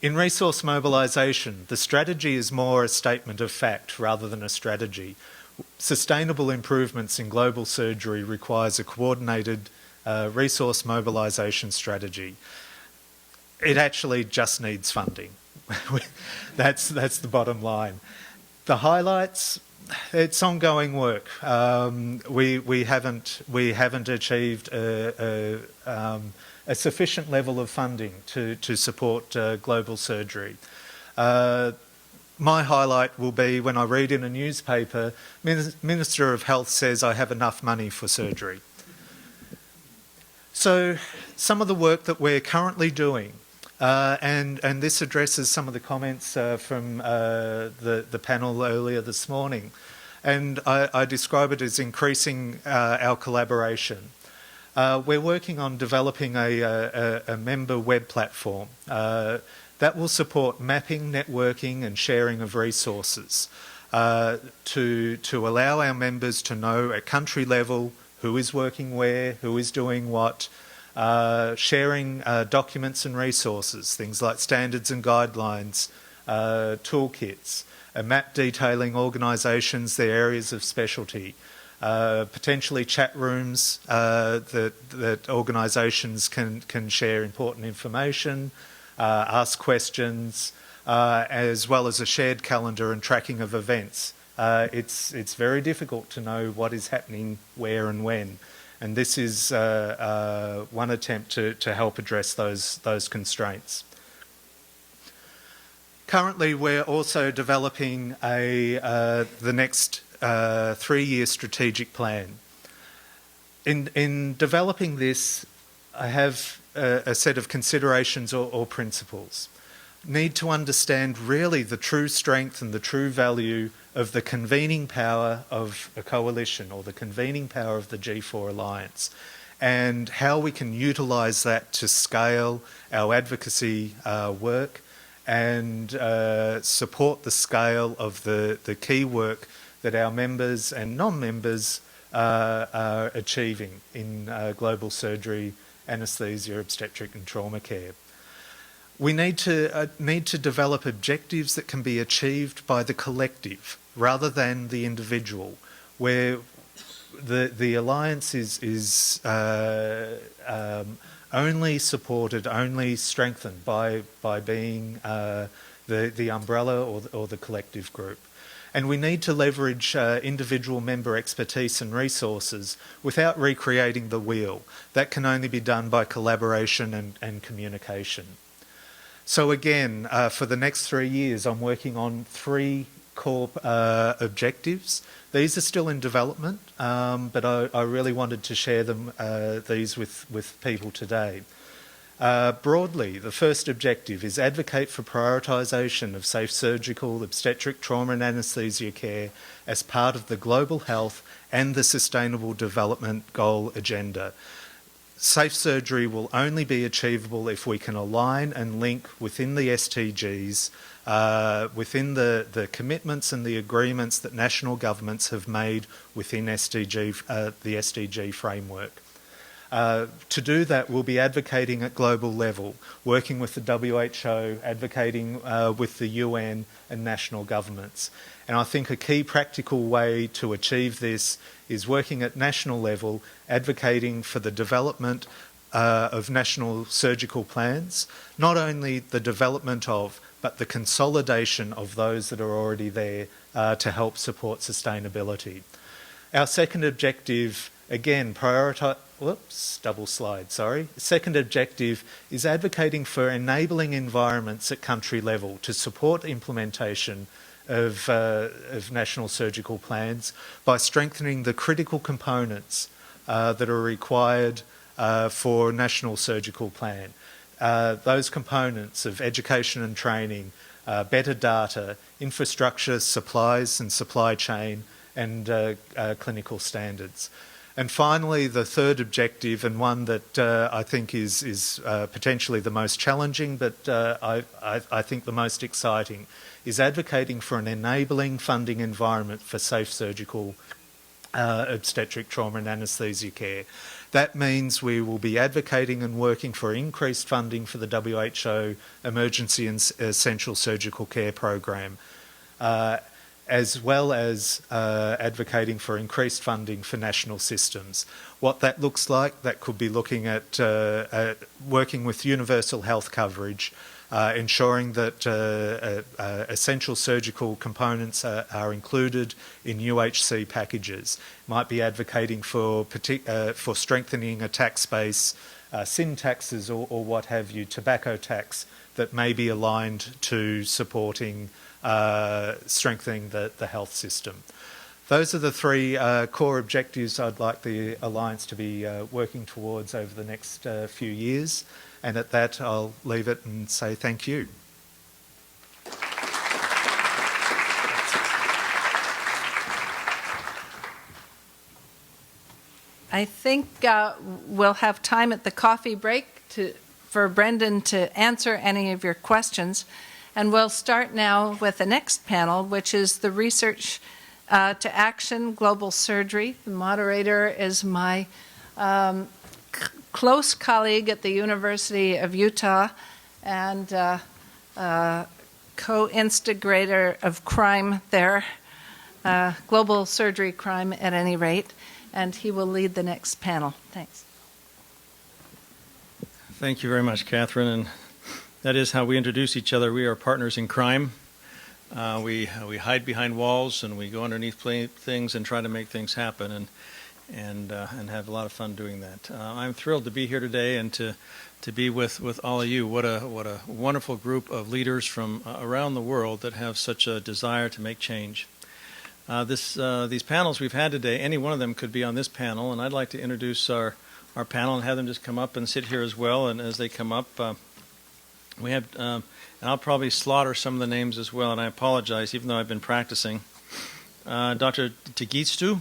In resource mobilisation, the strategy is more a statement of fact rather than a strategy. Sustainable improvements in global surgery requires a coordinated resource mobilisation strategy. It actually just needs funding. That's the bottom line. The highlights, it's ongoing work. We haven't achieved a sufficient level of funding to support global surgery. My highlight will be when I read in a newspaper, Minister of Health says I have enough money for surgery. So some of the work that we're currently doing, and this addresses some of the comments from the panel earlier this morning, and I describe it as increasing our collaboration. We're working on developing a member web platform that will support mapping, networking and sharing of resources to allow our members to know at country level who is working where, who is doing what, sharing documents and resources, things like standards and guidelines, toolkits, a map detailing organisations, their areas of specialty, potentially chat rooms that organisations can share important information, ask questions, as well as a shared calendar and tracking of events. It's very difficult to know what is happening where and when, and this is one attempt to help address those constraints. Currently, we're also developing the next 3-year strategic plan. In developing this, I have a set of considerations or principles. Need to understand really the true strength and the true value of the convening power of a coalition or the convening power of the G4 Alliance, and how we can utilise that to scale our advocacy work and support the scale of the key work that our members and non-members are achieving in global surgery, anaesthesia, obstetric and trauma care. We need to develop objectives that can be achieved by the collective rather than the individual, where the alliance is only supported, only strengthened by being the umbrella or the collective group. And we need to leverage individual member expertise and resources without recreating the wheel. That can only be done by collaboration and communication. So again, for the next 3 years, I'm working on 3 core objectives. These are still in development, but I really wanted to share these with people today. Broadly, the first objective is advocate for prioritisation of safe surgical, obstetric, trauma and anaesthesia care as part of the global health and the Sustainable Development Goal agenda. Safe surgery will only be achievable if we can align and link within the SDGs, within the commitments and the agreements that national governments have made within the SDG framework. To do that, we'll be advocating at global level, working with the WHO, advocating with the UN and national governments. And I think a key practical way to achieve this is working at national level, advocating for the development of national surgical plans, not only the development of, but the consolidation of those that are already there to help support sustainability. Our second objective, again, Second objective is advocating for enabling environments at country level to support implementation of national surgical plans by strengthening the critical components that are required for national surgical plan. Those components of education and training, better data, infrastructure, supplies and supply chain, and clinical standards. And finally, the third objective, and one that I think is potentially the most challenging, but I think the most exciting, is advocating for an enabling funding environment for safe surgical obstetric trauma and anaesthesia care. That means we will be advocating and working for increased funding for the WHO Emergency and Essential Surgical Care Program, as well as advocating for increased funding for national systems. What that looks like, that could be looking at working with universal health coverage, ensuring that essential surgical components are included in UHC packages. Might be advocating for strengthening a tax base, sin taxes or what have you, tobacco tax, that may be aligned to supporting strengthening the health system. Those are the three core objectives I'd like the Alliance to be working towards over the next few years. And at that, I'll leave it and say thank you. I think we'll have time at the coffee break for Brendan to answer any of your questions. And we'll start now with the next panel, which is the Research to Action Global Surgery. The moderator is my close colleague at the University of Utah and co-instigator of crime there, global surgery crime at any rate, and he will lead the next panel. Thanks. Thank you very much, Catherine, and that is how we introduce each other. We are partners in crime. We hide behind walls and we go underneath things and try to make things happen and have a lot of fun doing that. I'm thrilled to be here today and to be with all of you. What a wonderful group of leaders from around the world that have such a desire to make change. These panels we've had today, any one of them could be on this panel, and I'd like to introduce our panel and have them just come up and sit here as well. And as they come up, we have, and I'll probably slaughter some of the names as well, and I apologize, even though I've been practicing. Dr. Tegistu.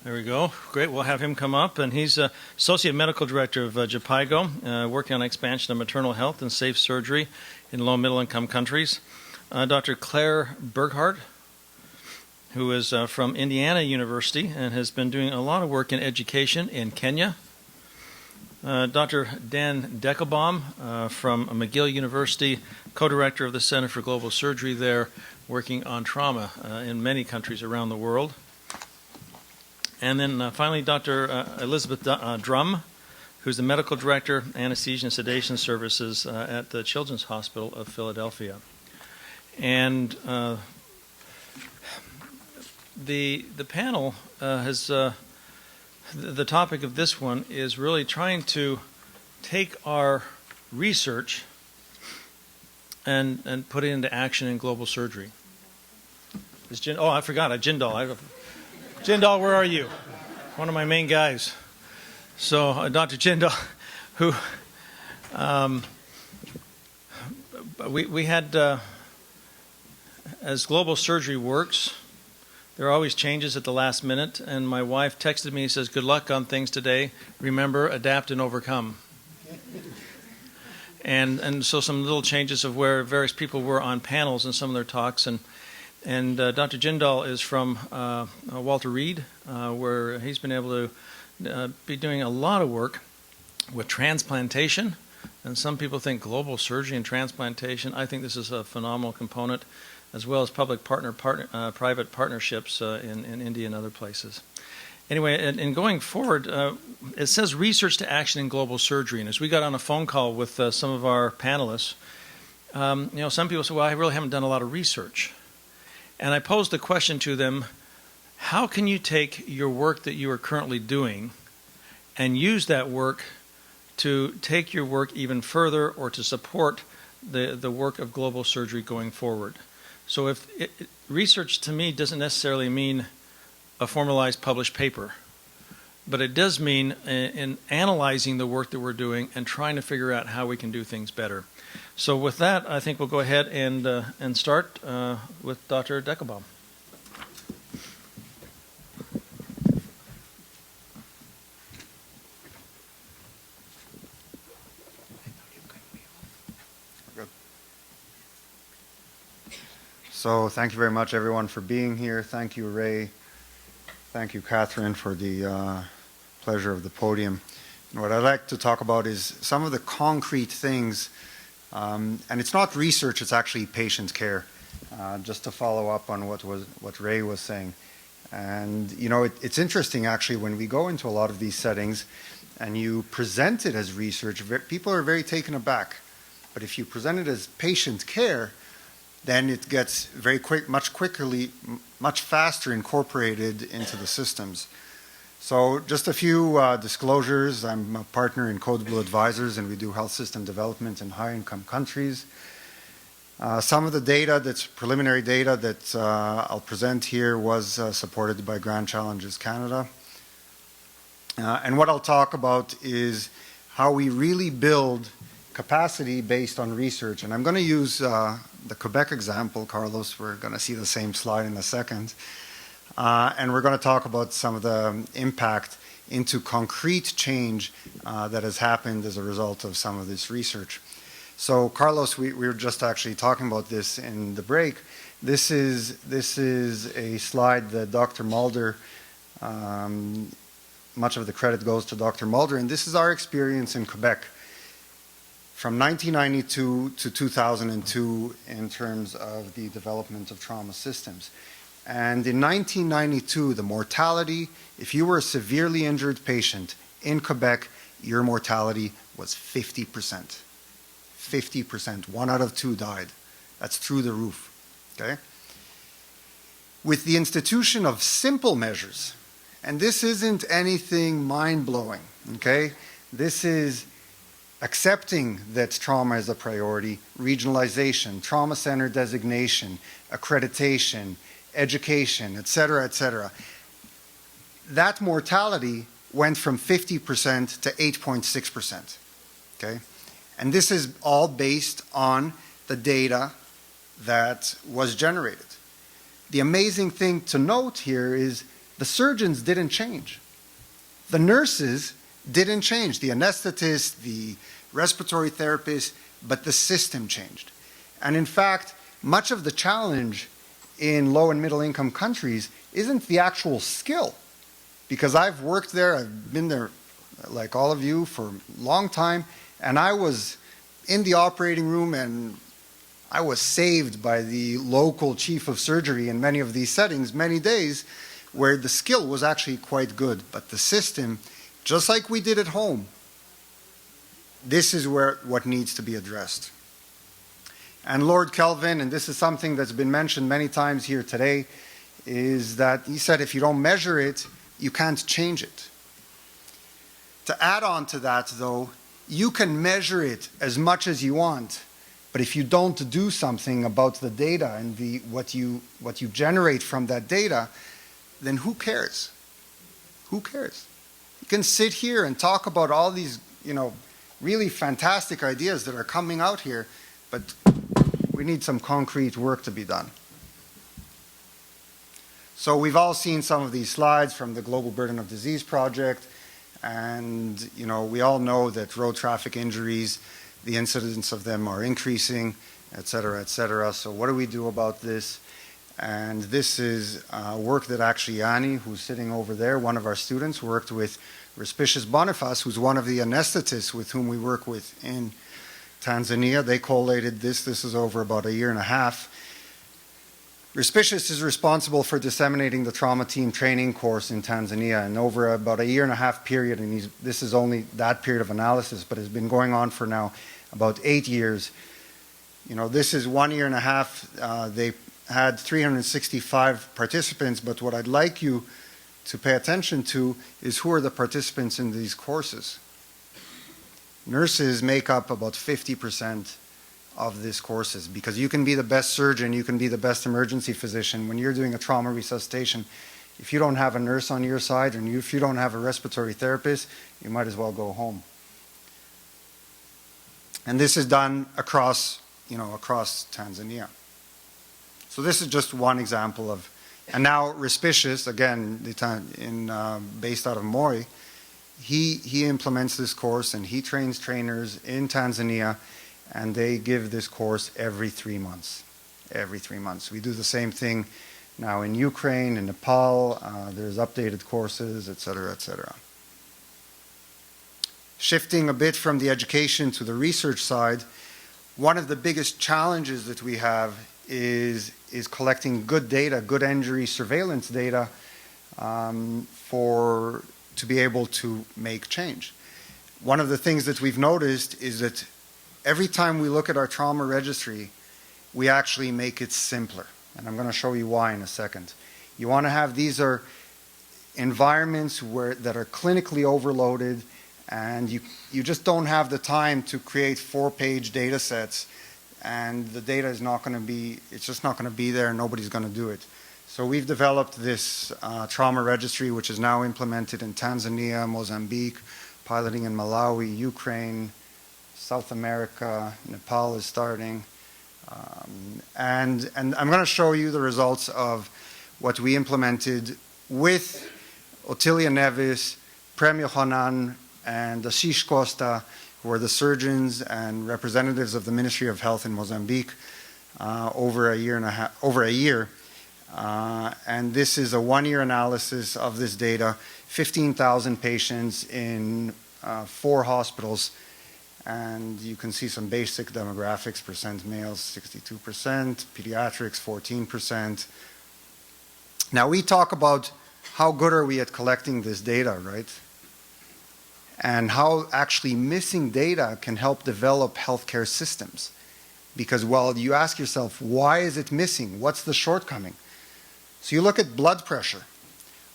There we go. Great. We'll have him come up. And he's Associate Medical Director of JPIGO, working on expansion of maternal health and safe surgery in low- and middle-income countries. Dr. Claire Burghardt, who is from Indiana University and has been doing a lot of work in education in Kenya. Dr. Dan Deckelbaum from McGill University, co-director of the Center for Global Surgery there, working on trauma in many countries around the world. And then finally, Dr. Elizabeth Drum, who's the medical director, anesthesia and sedation services at the Children's Hospital of Philadelphia. And the panel has, the topic of this one is really trying to take our research and put it into action in global surgery. Oh, I forgot, Jindal. Jindal, where are you? One of my main guys. So Dr. Jindal, who we had, as global surgery works, there are always changes at the last minute, and my wife texted me and says, good luck on things today. Remember, adapt and overcome. And so some little changes of where various people were on panels in some of their talks, and Dr. Jindal is from Walter Reed, where he's been able to be doing a lot of work with transplantation. And some people think global surgery and transplantation. I think this is a phenomenal component, as well as public private partnerships in India and other places. Anyway, in going forward, it says research to action in global surgery. And as we got on a phone call with some of our panelists, some people say, well, I really haven't done a lot of research. And I posed the question to them, how can you take your work that you are currently doing and use that work to take your work even further or to support the work of global surgery going forward? So research to me doesn't necessarily mean a formalized published paper, but it does mean in analyzing the work that we're doing and trying to figure out how we can do things better. So with that, I think we'll go ahead and start with Dr. Deckelbaum. So thank you very much, everyone, for being here. Thank you, Ray. Thank you, Catherine, for the pleasure of the podium. And what I'd like to talk about is some of the concrete things, and it's not research, it's actually patient care, just to follow up on what Ray was saying. And, you know, it's interesting, actually, when we go into a lot of these settings and you present it as research, people are very taken aback. But if you present it as patient care, then it gets very quick, much faster incorporated into the systems. So just a few disclosures. I'm a partner in Code Blue Advisors, and we do health system development in high-income countries. Some of the data, that's preliminary data that I'll present here, was supported by Grand Challenges Canada. And what I'll talk about is how we really build capacity based on research. And I'm going to use the Quebec example, Carlos. We're going to see the same slide in a second. And we're going to talk about some of the impact into concrete change that has happened as a result of some of this research. So, Carlos, we were just actually talking about this in the break. This is a slide that Dr. Mulder, much of the credit goes to Dr. Mulder, and this is our experience in Quebec from 1992 to 2002 in terms of the development of trauma systems. And in 1992, the mortality, if you were a severely injured patient in Quebec, your mortality was 50%. 50%, 1 out of 2 died. That's through the roof, okay? With the institution of simple measures, and this isn't anything mind-blowing, okay? This is accepting that trauma is a priority, regionalization, trauma center designation, accreditation, education, et cetera, that mortality went from 50% to 8.6%, okay? And this is all based on the data that was generated. The amazing thing to note here is the surgeons didn't change. The nurses didn't change, the anesthetist, the respiratory therapist, but the system changed. And in fact, much of the challenge in low and middle income countries isn't the actual skill. Because I've worked there, I've been there like all of you for a long time, and I was in the operating room and I was saved by the local chief of surgery in many of these settings, many days, where the skill was actually quite good. But the system, just like we did at home, this is what needs to be addressed. And Lord Kelvin, and this is something that's been mentioned many times here today, is that he said if you don't measure it, you can't change it. To add on to that, though, you can measure it as much as you want, but if you don't do something about the data and what you generate from that data, then who cares? Who cares? You can sit here and talk about all these, really fantastic ideas that are coming out here, but we need some concrete work to be done. So we've all seen some of these slides from the Global Burden of Disease Project, and we all know that road traffic injuries, the incidence of them are increasing, et cetera, et cetera. So what do we do about this? And this is work that actually Annie, who's sitting over there, one of our students, worked with Respicious Boniface, who's one of the anesthetists with whom we work with in Tanzania. They collated this. This is over about a year and a half. Respicious is responsible for disseminating the trauma team training course in Tanzania, and over about a year and a half period, and this is only that period of analysis, but it's been going on for now about 8 years. This is 1 year and a half. They had 365 participants, but what I'd like you to pay attention to is who are the participants in these courses. Nurses make up about 50% of these courses, because you can be the best surgeon, you can be the best emergency physician. When you're doing a trauma resuscitation, if you don't have a nurse on your side, and if you don't have a respiratory therapist, you might as well go home. And this is done across Tanzania. So this is just one example of, and now Respicious, again, based out of Moi, he implements this course and he trains trainers in Tanzania, and they give this course every 3 months. Every 3 months. We do the same thing now in Ukraine, in Nepal. There's updated courses, et cetera, et cetera. Shifting a bit from the education to the research side, one of the biggest challenges that we have is collecting good data, good injury surveillance data to be able to make change. One of the things that we've noticed is that every time we look at our trauma registry, we actually make it simpler. And I'm going to show you why in a second. You want to have, these are environments that are clinically overloaded, and you just don't have the time to create 4-page data sets, and the data is not going to be, it's just not going to be there, and nobody's going to do it. So we've developed this trauma registry, which is now implemented in Tanzania, Mozambique, piloting in Malawi, Ukraine, South America, Nepal is starting. And I'm going to show you the results of what we implemented with Otilia Neves, Prem Yohanan, and Ashish Costa, who are the surgeons and representatives of the Ministry of Health in Mozambique over a year. And this is a 1-year analysis of this data, 15,000 patients in 4 hospitals. And you can see some basic demographics: percent males, 62%, pediatrics, 14%. Now we talk about how good are we at collecting this data, right? And how actually missing data can help develop healthcare systems. Because, well, you ask yourself, why is it missing? What's the shortcoming? So you look at blood pressure.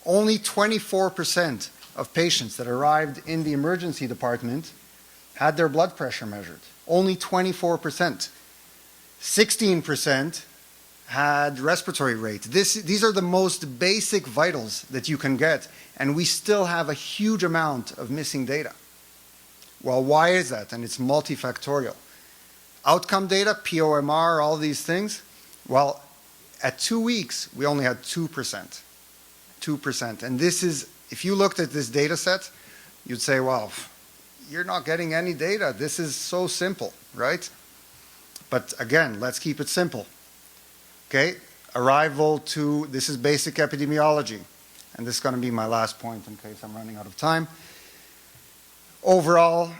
Only 24% of patients that arrived in the emergency department had their blood pressure measured. Only 24%. 16% had respiratory rate. These are the most basic vitals that you can get, and we still have a huge amount of missing data. Well, why is that? And it's multifactorial. Outcome data, POMR, all these things, well, at 2 weeks, we only had 2%. 2%. And this is, if you looked at this data set, you'd say, well, you're not getting any data. This is so simple, right? But again, let's keep it simple. Okay, arrival to, this is basic epidemiology. And this is going to be my last point in case I'm running out of time. Overall,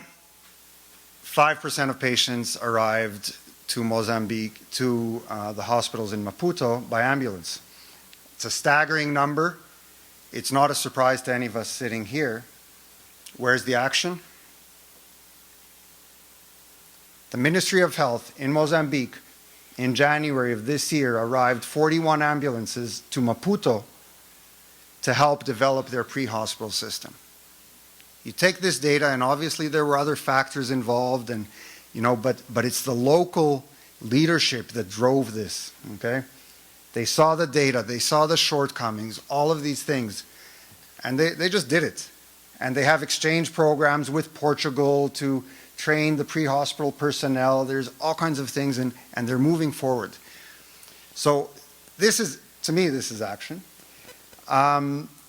5% of patients arrived to Mozambique, to the hospitals in Maputo by ambulance. It's a staggering number. It's not a surprise to any of us sitting here. Where's the action? The Ministry of Health in Mozambique in January of this year arrived 41 ambulances to Maputo to help develop their pre-hospital system. You take this data, and obviously there were other factors involved, and but it's the local leadership that drove this. Okay, they saw the data, they saw the shortcomings, all of these things, and they just did it. And they have exchange programs with Portugal to train the pre-hospital personnel. There's all kinds of things, and they're moving forward. So this is, to me, this is action.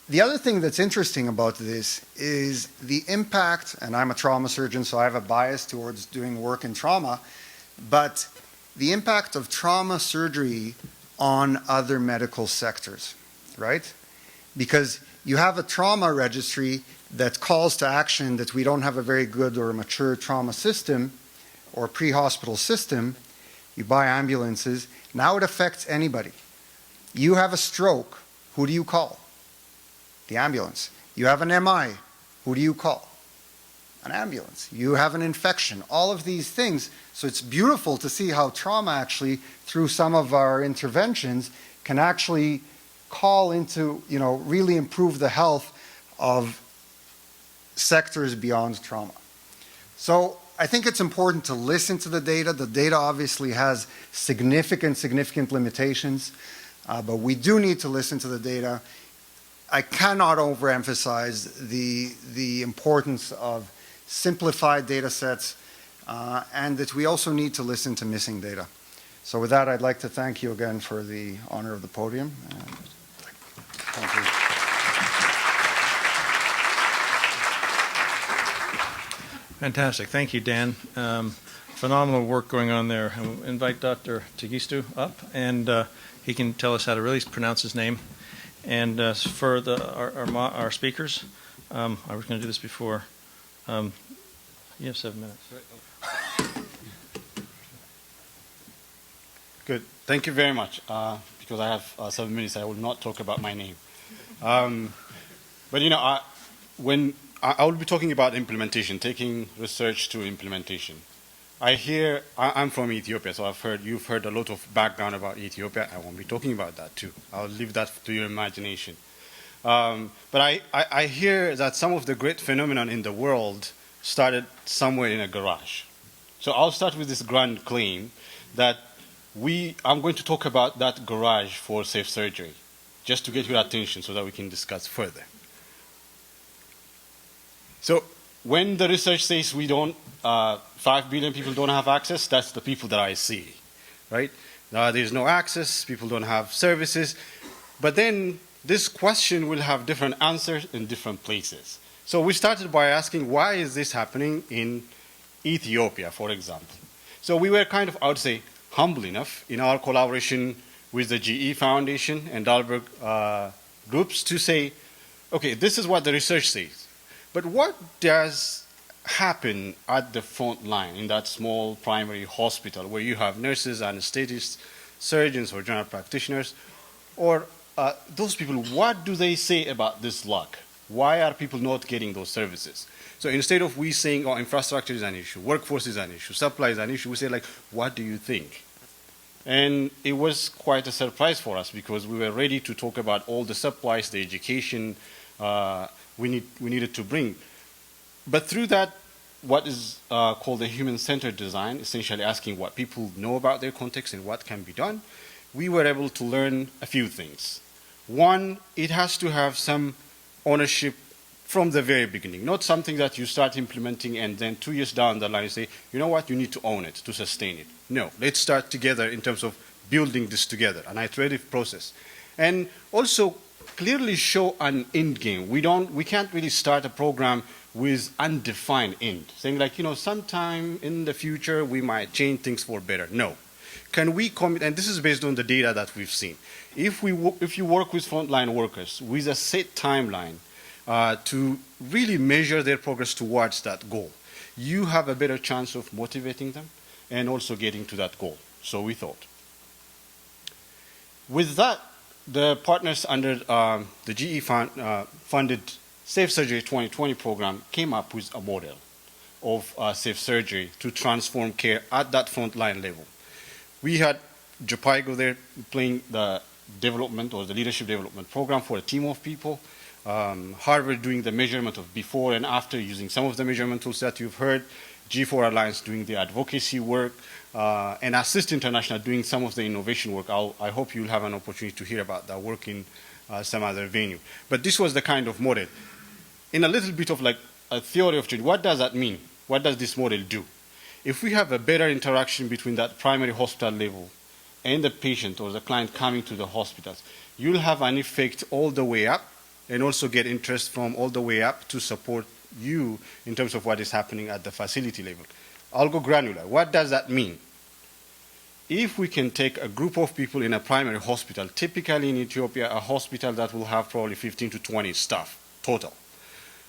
The other thing that's interesting about this is the impact, and I'm a trauma surgeon, so I have a bias towards doing work in trauma, but the impact of trauma surgery on other medical sectors, right? Because you have a trauma registry that calls to action that we don't have a very good or mature trauma system or pre-hospital system. You buy ambulances. Now it affects anybody. You have a stroke. Who do you call? The ambulance. You have an MI. Who do you call? An ambulance. You have an infection. All of these things. So it's beautiful to see how trauma actually, through some of our interventions, can actually call into, really improve the health of sectors beyond trauma. So I think it's important to listen to the data. The data obviously has significant limitations, but we do need to listen to the data. I cannot overemphasize the importance of simplified data sets, and that we also need to listen to missing data. So with that, I'd like to thank you again for the honor of the podium. Thank you. Fantastic. Thank you, Dan. Phenomenal work going on there. I'll invite Dr. Tagistu up, and he can tell us how to really pronounce his name. And for our speakers, I was going to do this before. You have 7 minutes. Good. Thank you very much. Because I have 7 minutes, I will not talk about my name. But you know, I will be talking about implementation, taking research to implementation. I'm from Ethiopia, so you've heard a lot of background about Ethiopia. I won't be talking about that too. I'll leave that to your imagination. But I hear that some of the great phenomenon in the world started somewhere in a garage. So I'll start with this grand claim that I'm going to talk about that garage for safe surgery, just to get your attention so that we can discuss further. So when the research says 5 billion people don't have access, that's the people that I see, right? There's no access, people don't have services. But then this question will have different answers in different places. So we started by asking, why is this happening in Ethiopia, for example? So we were kind of, I would say, humble enough in our collaboration with the GE Foundation and Dahlberg groups to say, okay, this is what the research says. But what does happen at the front line in that small primary hospital where you have nurses, anesthetists, surgeons, or general practitioners, or those people, what do they say about this luck? Why are people not getting those services? So instead of we saying, oh, infrastructure is an issue, workforce is an issue, supply is an issue, we say, like, what do you think? And it was quite a surprise for us because we were ready to talk about all the supplies, the education we needed to bring. But through that, what is called the human-centered design, essentially asking what people know about their context and what can be done, we were able to learn a few things. One, it has to have some ownership from the very beginning, not something that you start implementing and then 2 years down the line you say, you know what, you need to own it to sustain it. No, let's start together in terms of building this together, an iterative process. And also clearly show an end game. We can't really start a program with undefined end, saying like, you know, sometime in the future we might change things for better. No. Can we commit, and this is based on the data that we've seen, if you work with frontline workers with a set timeline to really measure their progress towards that goal, you have a better chance of motivating them and also getting to that goal. So we thought. With that, the partners under the GE funded Safe Surgery 2020 program came up with a model of safe surgery to transform care at that frontline level. We had JPIGO there playing the development or the leadership development program for a team of people. Harvard doing the measurement of before and after using some of the measurement tools that you've heard. G4 Alliance doing the advocacy work. And Assist International doing some of the innovation work. I hope you'll have an opportunity to hear about that work in some other venue. But this was the kind of model. In a little bit of like a theory of change, what does that mean? What does this model do? If we have a better interaction between that primary hospital level and the patient or the client coming to the hospitals, you'll have an effect all the way up and also get interest from all the way up to support you in terms of what is happening at the facility level. I'll go granular. What does that mean? If we can take a group of people in a primary hospital, typically in Ethiopia, a hospital that will have probably 15 to 20 staff total.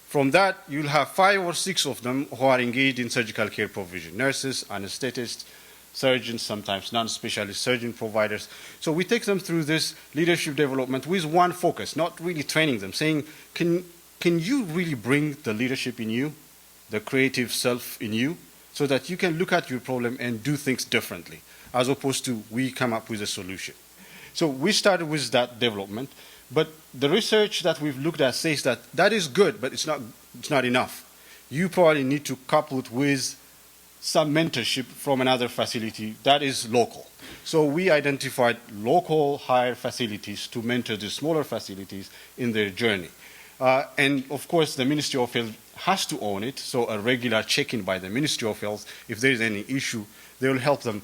From that, you'll have 5 or 6 of them who are engaged in surgical care provision, nurses, anesthetists, surgeons, sometimes non-specialist surgeon providers. So we take them through this leadership development with one focus, not really training them, saying, can you really bring the leadership in you, the creative self in you, so that you can look at your problem and do things differently, as opposed to we come up with a solution. So we started with that development. But the research that we've looked at says that that is good, but it's not enough. You probably need to couple it with some mentorship from another facility that is local. So we identified local higher facilities to mentor the smaller facilities in their journey. And of course, the Ministry of Health has to own it, so a regular check-in by the Ministry of Health, if there is any issue, they will help them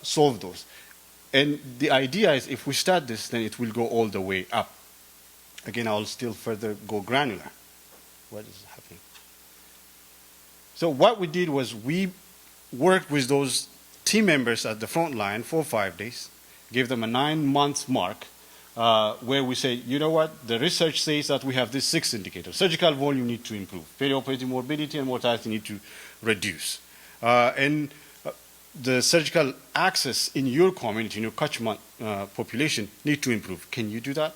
solve those. And the idea is if we start this, then it will go all the way up. Again, I'll still further go granular. What is happening? So what we did was we worked with those team members at the front line for 5 days, gave them a 9-month mark, where we say, you know what, the research says that we have these 6 indicators. Surgical volume need to improve. Perioperative morbidity and mortality need to reduce. And the surgical access in your community, in your CUGH population, need to improve. Can you do that?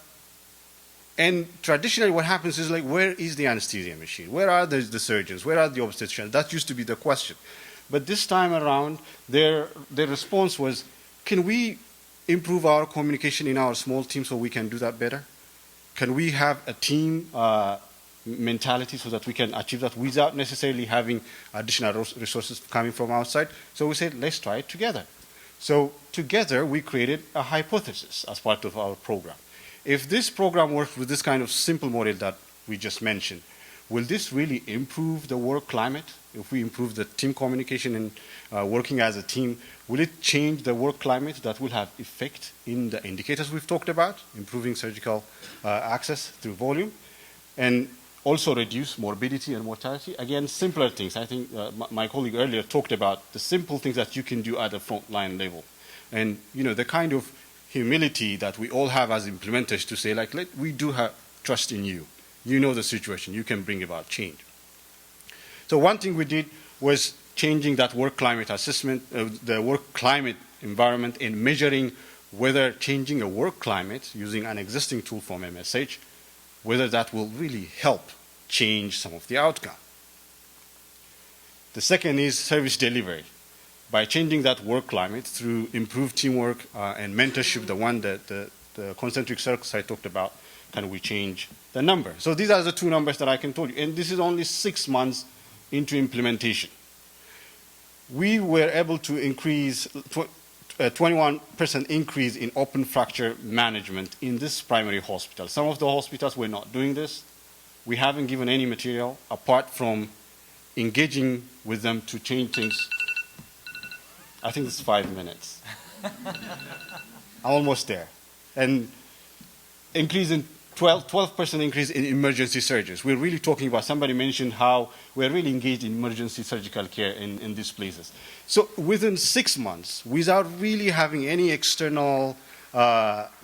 And traditionally what happens is like, where is the anesthesia machine? Where are the surgeons? Where are the obstetricians? That used to be the question. But this time around, their response was, can we improve our communication in our small team so we can do that better? Can we have a team mentality so that we can achieve that without necessarily having additional resources coming from outside? So we said, let's try it together. So together, we created a hypothesis as part of our program. If this program works with this kind of simple model that we just mentioned, will this really improve the work climate? If we improve the team communication and working as a team, will it change the work climate that will have effect in the indicators we've talked about, improving surgical access through volume, and also reduce morbidity and mortality? Again, simpler things. I think my colleague earlier talked about the simple things that you can do at the frontline level. And the kind of humility that we all have as implementers to say, like, we do have trust in you. You know the situation. You can bring about change. So one thing we did was changing that work climate assessment, the work climate environment, and measuring whether changing a work climate using an existing tool from MSH, whether that will really help change some of the outcome. The second is service delivery. By changing that work climate through improved teamwork and mentorship, the one that the concentric circles I talked about, can we change the number? So these are the two numbers that I can tell you. And this is only 6 months into implementation. We were able to increase a 21% increase in open fracture management in this primary hospital. Some of the hospitals were not doing this. We haven't given any material apart from engaging with them to change things. I think it's 5 minutes. I'm almost there. And increase in 12% increase in emergency surgeries. We're really talking about, somebody mentioned how we're really engaged in emergency surgical care in these places. So within 6 months, without really having any external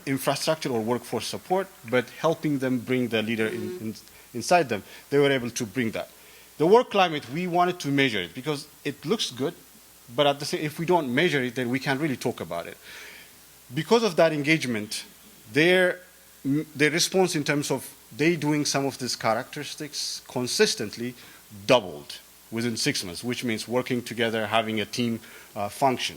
infrastructure or workforce support, but helping them bring the leader inside them, they were able to bring that. The work climate, we wanted to measure it because it looks good, but at the same, if we don't measure it, then we can't really talk about it. Because of that engagement, their response in terms of they doing some of these characteristics consistently doubled within 6 months, which means working together, having a team function.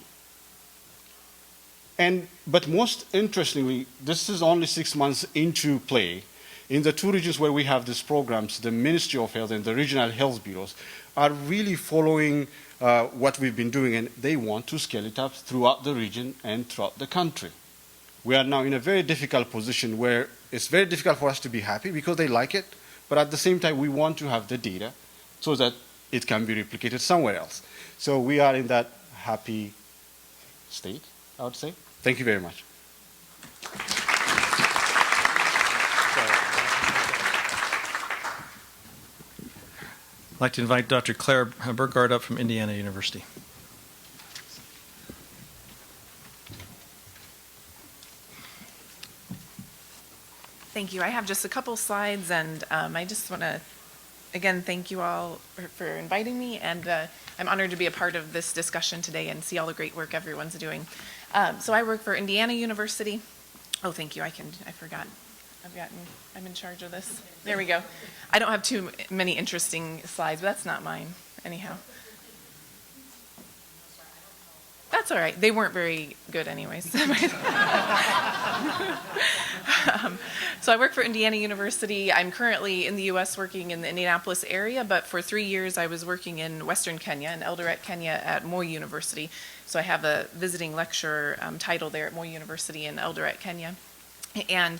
But most interestingly, this is only 6 months into play. In the 2 regions where we have these programs, the Ministry of Health and the regional health bureaus are really following what we've been doing, and they want to scale it up throughout the region and throughout the country. We are now in a very difficult position where it's very difficult for us to be happy because they like it, but at the same time we want to have the data so that it can be replicated somewhere else. So we are in that happy state, I would say. Thank you very much. I'd like to invite Dr. Claire Burgard up from Indiana University. Thank you. I have just a couple slides, and I just want to, again, thank you all for inviting me, and I'm honored to be a part of this discussion today and see all the great work everyone's doing. So I work for Indiana University. Oh, thank you. I forgot. I'm in charge of this. There we go. I don't have too many interesting slides, but that's not mine, anyhow. That's all right. They weren't very good anyways. So I work for Indiana University. I'm currently in the U.S. working in the Indianapolis area, but for 3 years I was working in Western Kenya, in Eldoret, Kenya, at Moi University. So I have a visiting lecturer title there at Moi University in Eldoret, Kenya. And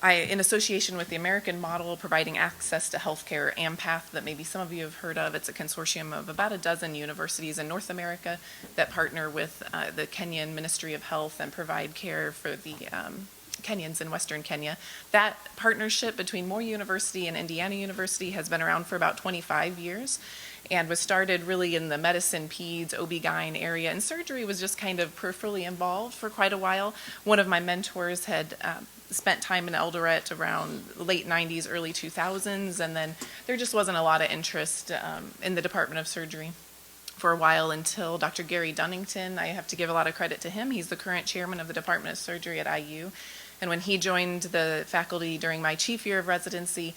in association with the American model providing access to healthcare, AMPATH, that maybe some of you have heard of, it's a consortium of about a dozen universities in North America that partner with the Kenyan Ministry of Health and provide care for the Kenyans in Western Kenya. That partnership between Moi University and Indiana University has been around for about 25 years and was started really in the medicine, peds, OB-GYN area, and surgery was just kind of peripherally involved for quite a while. One of my mentors had spent time in Eldoret around the late 90s, early 2000s, and then there just wasn't a lot of interest in the Department of Surgery for a while until Dr. Gary Dunnington. I have to give a lot of credit to him. He's the current chairman of the Department of Surgery at IU. And when he joined the faculty during my chief year of residency,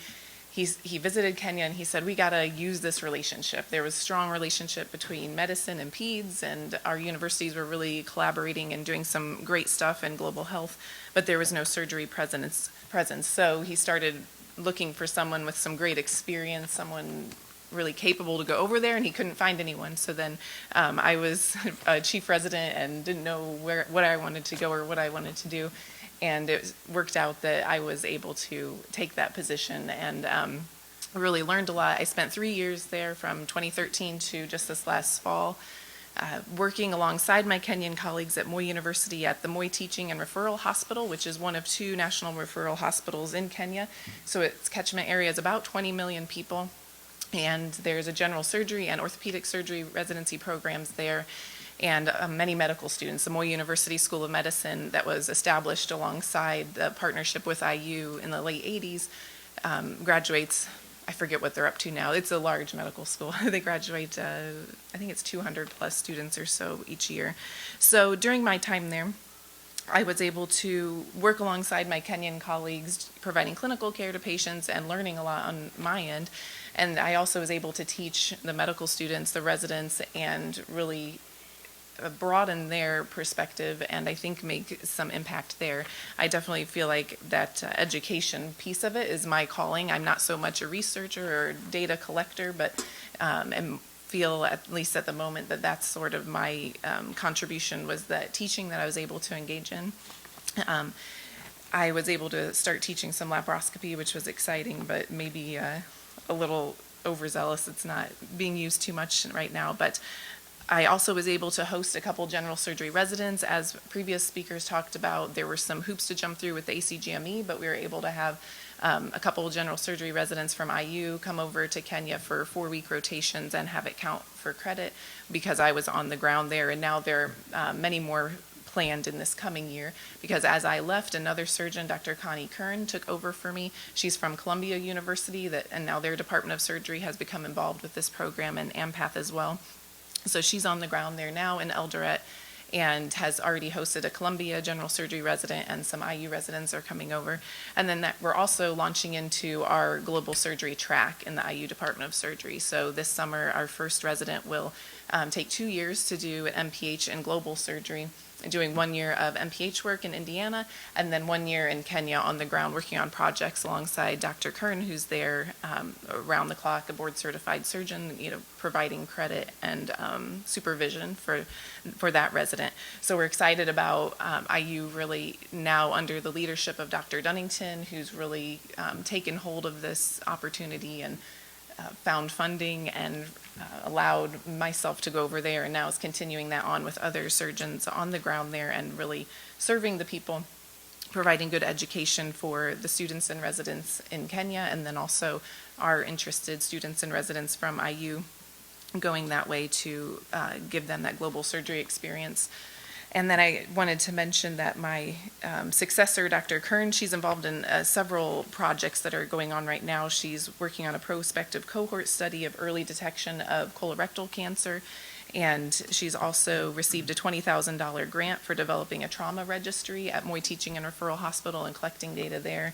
he visited Kenya and he said, we got to use this relationship. There was a strong relationship between medicine and peds, and our universities were really collaborating and doing some great stuff in global health, but there was no surgery presence. So he started looking for someone with some great experience, someone really capable to go over there, and he couldn't find anyone. So then I was a chief resident and didn't know what I wanted to go or what I wanted to do. And it worked out that I was able to take that position and really learned a lot. I spent 3 years there from 2013 to just this last fall, working alongside my Kenyan colleagues at Moi University at the Moi Teaching and Referral Hospital, which is one of 2 national referral hospitals in Kenya. So its catchment area is about 20 million people. And there's a general surgery and orthopedic surgery residency programs there, and many medical students. The Moi University School of Medicine that was established alongside the partnership with IU in the late 80s graduates, I forget what they're up to now. It's a large medical school. They graduate, I think it's 200 plus students or so each year. So during my time there, I was able to work alongside my Kenyan colleagues, providing clinical care to patients and learning a lot on my end. And I also was able to teach the medical students, the residents, and really broaden their perspective and I think make some impact there. I definitely feel like that education piece of it is my calling. I'm not so much a researcher or data collector, but and feel, at least at the moment, that that's sort of my contribution, was that teaching that I was able to engage in. I was able to start teaching some laparoscopy, which was exciting, but maybe a little overzealous. It's not being used too much right now, but I also was able to host a couple general surgery residents. As previous speakers talked about, there were some hoops to jump through with the ACGME, but we were able to have a couple general surgery residents from IU come over to Kenya for 4-week rotations and have it count for credit because I was on the ground there. And now there are many more planned in this coming year, because as I left, another surgeon, Dr. Connie Kern, took over for me. She's from Columbia University, and now their Department of Surgery has become involved with this program, and AMPATH as well. So she's on the ground there now in Eldoret and has already hosted a Columbia general surgery resident, and some IU residents are coming over. And then we're also launching into our global surgery track in the IU Department of Surgery. So this summer, our first resident will take 2 years to do an MPH in global surgery, doing 1 year of MPH work in Indiana, and then 1 year in Kenya on the ground working on projects alongside Dr. Kern, who's there around the clock, a board-certified surgeon, providing credit and supervision for that resident. So we're excited about IU really now under the leadership of Dr. Dunnington, who's really taken hold of this opportunity and found funding and allowed myself to go over there, and now is continuing that on with other surgeons on the ground there and really serving the people, providing good education for the students and residents in Kenya, and then also our interested students and residents from IU going that way to give them that global surgery experience. And then I wanted to mention that my successor, Dr. Kern, she's involved in several projects that are going on right now. She's working on a prospective cohort study of early detection of colorectal cancer, and she's also received a $20,000 grant for developing a trauma registry at Moi Teaching and Referral Hospital and collecting data there.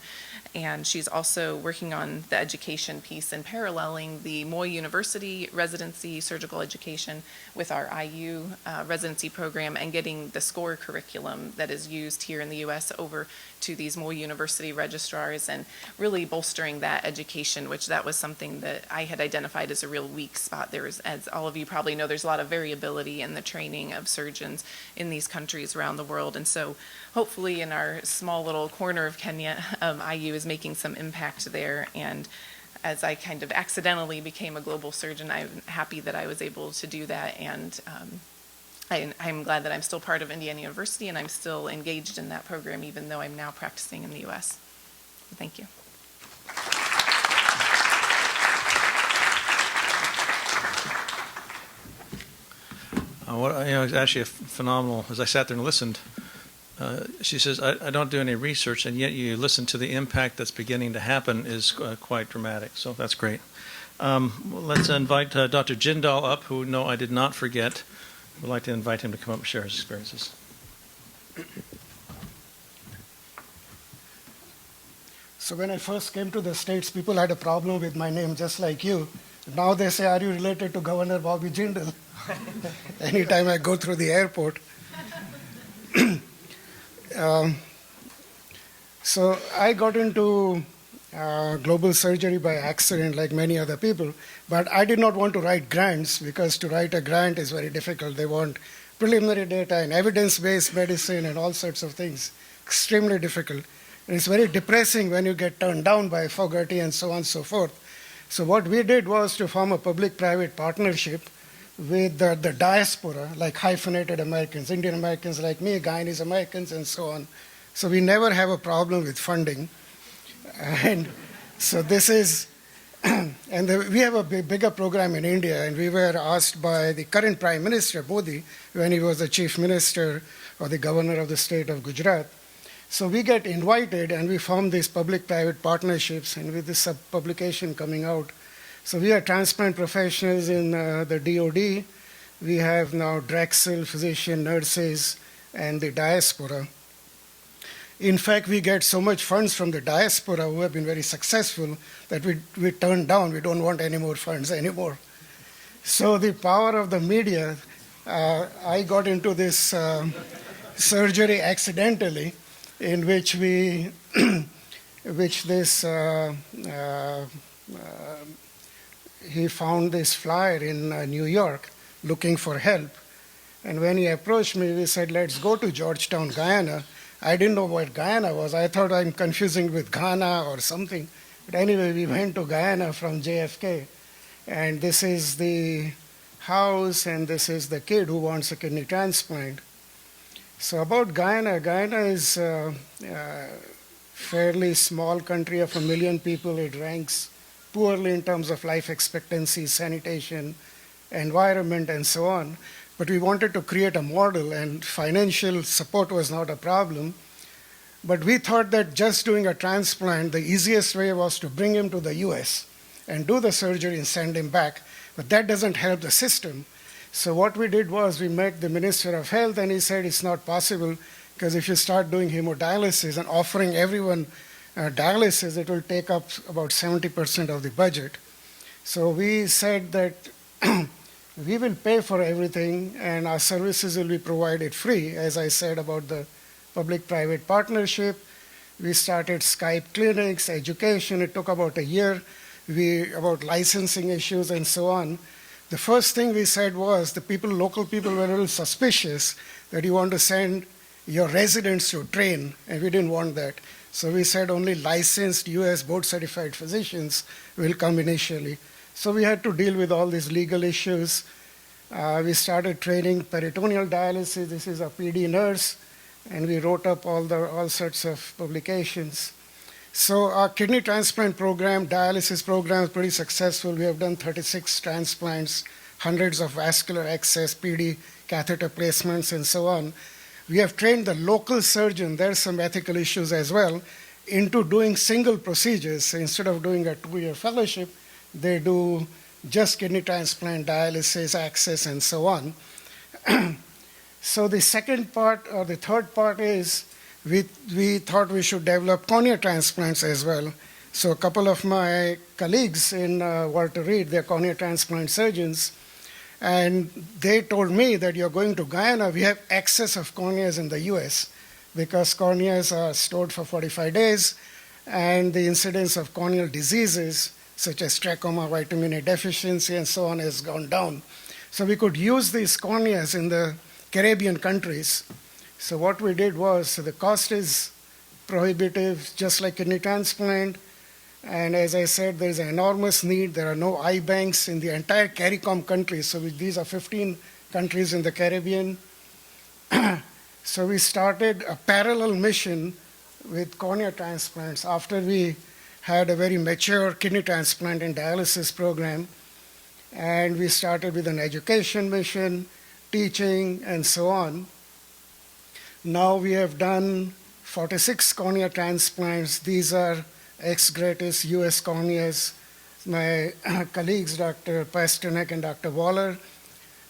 And she's also working on the education piece and paralleling the Moi University residency surgical education with our IU residency program and getting the SCORE curriculum that is used here in the U.S. over to these Moi University registrars and really bolstering that education, which that was something that I had identified as a real weak spot. There was, as all of you probably know, there's a lot of variability in the training of surgeons in these countries around the world. And so hopefully in our small little corner of Kenya, IU is making some impact there. And as I kind of accidentally became a global surgeon, I'm happy that I was able to do that. And I'm glad that I'm still part of Indiana University and I'm still engaged in that program, even though I'm now practicing in the U.S. Thank you. It's actually a phenomenal, as I sat there and listened, she says, I don't do any research, and yet you listen to the impact that's beginning to happen is quite dramatic. So that's great. Let's invite Dr. Jindal up, who, no, I did not forget. We'd like to invite him to come up and share his experiences. So when I first came to the States, people had a problem with my name, just like you. Now they say, are you related to Governor Bobby Jindal? Anytime I go through the airport. So I got into global surgery by accident, like many other people. But I did not want to write grants, because to write a grant is very difficult. They want preliminary data and evidence-based medicine and all sorts of things. Extremely difficult. And it's very depressing when you get turned down by Fogarty and so on and so forth. So what we did was to form a public-private partnership with the diaspora, like hyphenated Americans, Indian Americans like me, Guyanese Americans, and so on. So we never have a problem with funding. And so this is, we have a bigger program in India, and we were asked by the current Prime Minister, Modi, when he was the Chief Minister or the Governor of the state of Gujarat. So we get invited, and we form these public-private partnerships, and with this publication coming out. So we are transplant professionals in the DOD. We have now Drexel, physician, nurses, and the diaspora. In fact, we get so much funds from the diaspora who have been very successful that we turn down. We don't want any more funds anymore. So the power of the media, I got into this surgery accidentally, in which he found this flyer in New York looking for help. And when he approached me, we said, let's go to Georgetown, Guyana. I didn't know what Guyana was. I thought I'm confusing with Ghana or something. But anyway, we went to Guyana from JFK. And this is the house, and this is the kid who wants a kidney transplant. So about Guyana, Guyana is a fairly small country of 1 million people. It ranks poorly in terms of life expectancy, sanitation, environment, and so on. But we wanted to create a model, and financial support was not a problem. But we thought that just doing a transplant, the easiest way was to bring him to the US and do the surgery and send him back. But that doesn't help the system. So what we did was we met the Minister of Health, and he said it's not possible, because if you start doing hemodialysis and offering everyone dialysis, it will take up about 70% of the budget. So we said that we will pay for everything, and our services will be provided free. As I said about the public-private partnership, we started Skype clinics, education. It took about a year, about licensing issues and so on. The first thing we said was local people were a little suspicious that you want to send your residents to train, and we didn't want that. So we said only licensed US board-certified physicians will come initially. So we had to deal with all these legal issues. We started training peritoneal dialysis. This is a PD nurse, and we wrote up all sorts of publications. So our kidney transplant program, dialysis program is pretty successful. We have done 36 transplants, hundreds of vascular access, PD, catheter placements, and so on. We have trained the local surgeon, there's some ethical issues as well, into doing single procedures. So instead of doing a 2-year fellowship, they do just kidney transplant, dialysis, access, and so on. So the second part, or the third part is, we thought we should develop cornea transplants as well. So a couple of my colleagues in Walter Reed, they're cornea transplant surgeons, and they told me that you're going to Guyana, we have excess of corneas in the US, because corneas are stored for 45 days, and the incidence of corneal diseases, such as trachoma, vitamin A deficiency, and so on, has gone down. So we could use these corneas in the Caribbean countries. So what we did was, the cost is prohibitive, just like kidney transplant. And as I said, there's an enormous need. There are no eye banks in the entire CARICOM countries. So these are 15 countries in the Caribbean. So we started a parallel mission with cornea transplants after we had a very mature kidney transplant and dialysis program. And we started with an education mission, teaching, and so on. Now we have done 46 cornea transplants. These are ex gratis US corneas. My colleagues, Dr. Pasternak and Dr. Waller,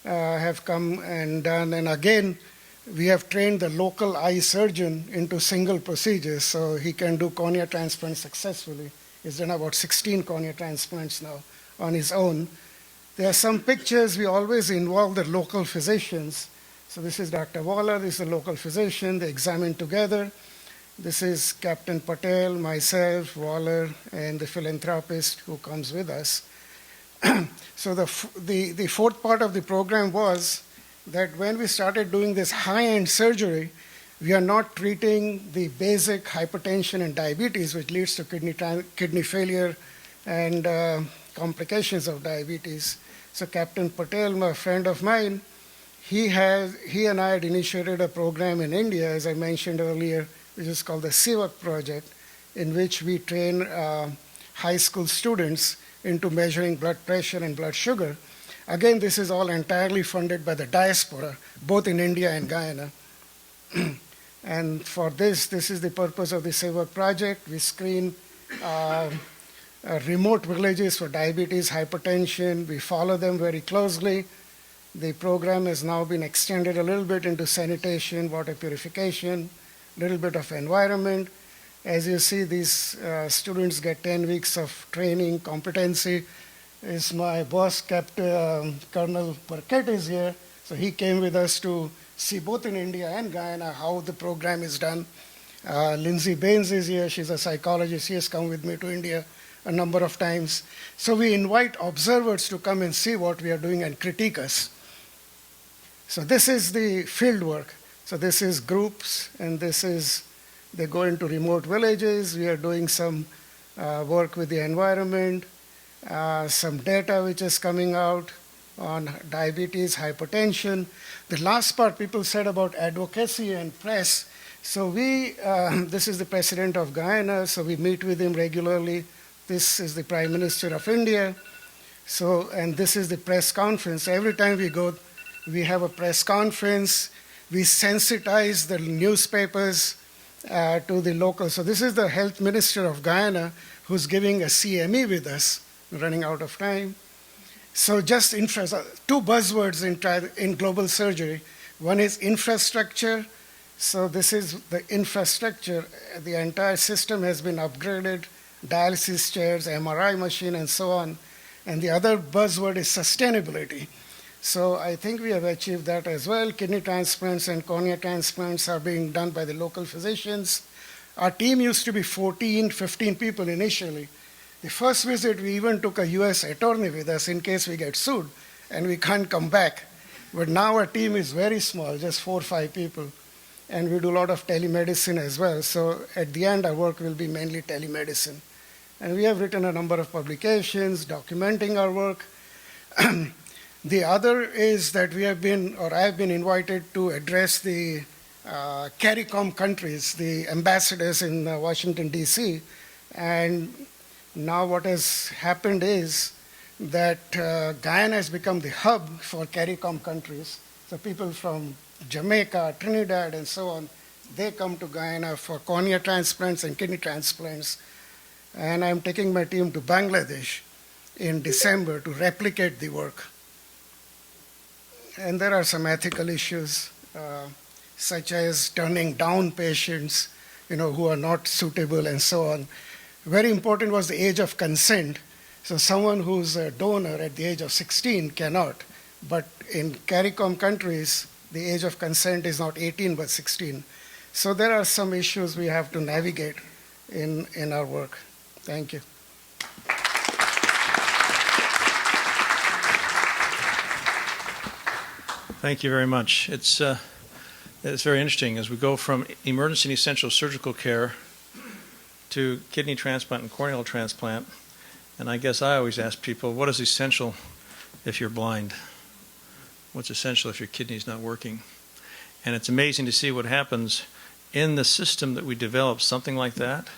have come and done. And again, we have trained the local eye surgeon into single procedures, so he can do cornea transplants successfully. He's done about 16 cornea transplants now on his own. There are some pictures. We always involve the local physicians. So this is Dr. Waller, this is a local physician. They examine together. This is Captain Patel, myself, Waller, and the philanthropist who comes with us. So the fourth part of the program was that when we started doing this high-end surgery, we are not treating the basic hypertension and diabetes, which leads to kidney failure and complications of diabetes. So Captain Patel, a friend of mine, he and I had initiated a program in India, as I mentioned earlier, which is called the CUGH project, in which we train high school students into measuring blood pressure and blood sugar. Again, this is all entirely funded by the diaspora, both in India and Guyana. And for this is the purpose of the CUGH project. We screen remote villages for diabetes, hypertension. We follow them very closely. The program has now been extended a little bit into sanitation, water purification, a little bit of environment. As you see, these students get 10 weeks of training, competency. Is my boss, Colonel Burkett is here. So he came with us to see both in India and Guyana how the program is done. Lindsay Baines is here. She's a psychologist. She has come with me to India a number of times. So we invite observers to come and see what we are doing and critique us. So this is the field work. So this is groups, and they go into remote villages. We are doing some work with the environment, some data which is coming out on diabetes, hypertension. The last part people said about advocacy and press. So this is the president of Guyana, so we meet with him regularly. This is the Prime Minister of India. So, and this is the press conference. Every time we go, we have a press conference. We sensitize the newspapers to the local. So this is the Health Minister of Guyana who's giving a CME with us. We're running out of time. So just two buzzwords in global surgery. One is infrastructure. So this is the infrastructure. The entire system has been upgraded, dialysis chairs, MRI machine, and so on. And the other buzzword is sustainability. So I think we have achieved that as well. Kidney transplants and cornea transplants are being done by the local physicians. Our team used to be 14, 15 people initially. The first visit, we even took a US attorney with us in case we get sued and we can't come back. But now our team is very small, just 4 or 5 people. And we do a lot of telemedicine as well. So at the end, our work will be mainly telemedicine. And we have written a number of publications documenting our work. The other is that I have been invited to address the CARICOM countries, the ambassadors in Washington, D.C. And now what has happened is that Guyana has become the hub for CARICOM countries. So people from Jamaica, Trinidad, and so on, they come to Guyana for cornea transplants and kidney transplants. And I'm taking my team to Bangladesh in December to replicate the work. And there are some ethical issues, such as turning down patients, who are not suitable and so on. Very important was the age of consent. So someone who's a donor at the age of 16 cannot. But in CARICOM countries, the age of consent is not 18 but 16. So there are some issues we have to navigate in our work. Thank you. Thank you very much. It's very interesting as we go from emergency and essential surgical care to kidney transplant and corneal transplant. And I guess I always ask people, what is essential if you're blind? What's essential if your kidney's not working? And it's amazing to see what happens in the system that we develop, something like that,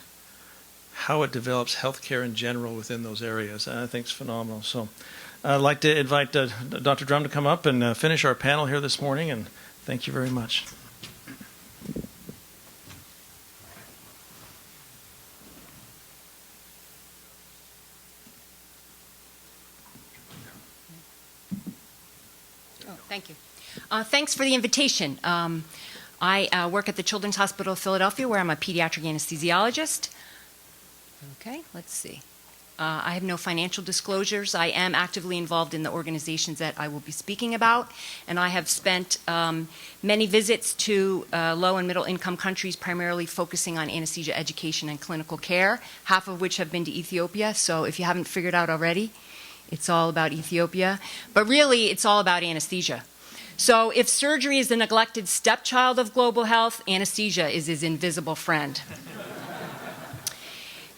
how it develops healthcare in general within those areas. I think it's phenomenal. So I'd like to invite Dr. Drum to come up and finish our panel here this morning, and thank you very much. Thank you. Thanks for the invitation. I work at the Children's Hospital of Philadelphia, where I'm a pediatric anesthesiologist. Okay, let's see. I have no financial disclosures. I am actively involved in the organizations that I will be speaking about, and I have spent many visits to low and middle income countries, primarily focusing on anesthesia education and clinical care, half of which have been to Ethiopia. So if you haven't figured out already, it's all about Ethiopia. But really, it's all about anesthesia. So if surgery is the neglected stepchild of global health, anesthesia is his invisible friend.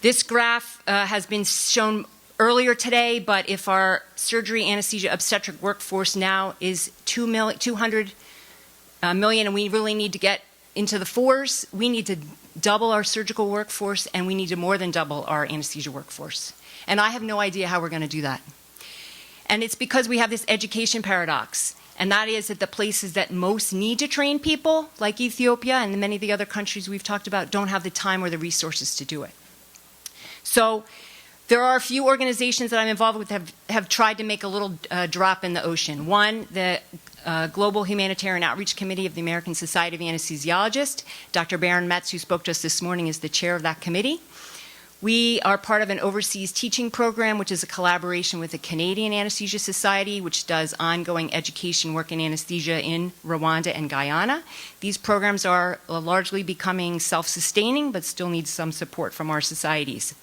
This graph has been shown earlier today, but if our surgery, anesthesia, obstetric workforce now is 200 million, and we really need to get into the fours, we need to double our surgical workforce, and we need to more than double our anesthesia workforce. And I have no idea how we're going to do that. And it's because we have this education paradox. And that is that the places that most need to train people, like Ethiopia and many of the other countries we've talked about, don't have the time or the resources to do it. So there are a few organizations that I'm involved with that have tried to make a little drop in the ocean. One, the Global Humanitarian Outreach Committee of the American Society of Anesthesiologists. Dr. Baron Metz, who spoke to us this morning, is the chair of that committee. We are part of an overseas teaching program, which is a collaboration with the Canadian Anesthesia Society, which does ongoing education work in anesthesia in Rwanda and Guyana. These programs are largely becoming self-sustaining, but still need some support from our societies.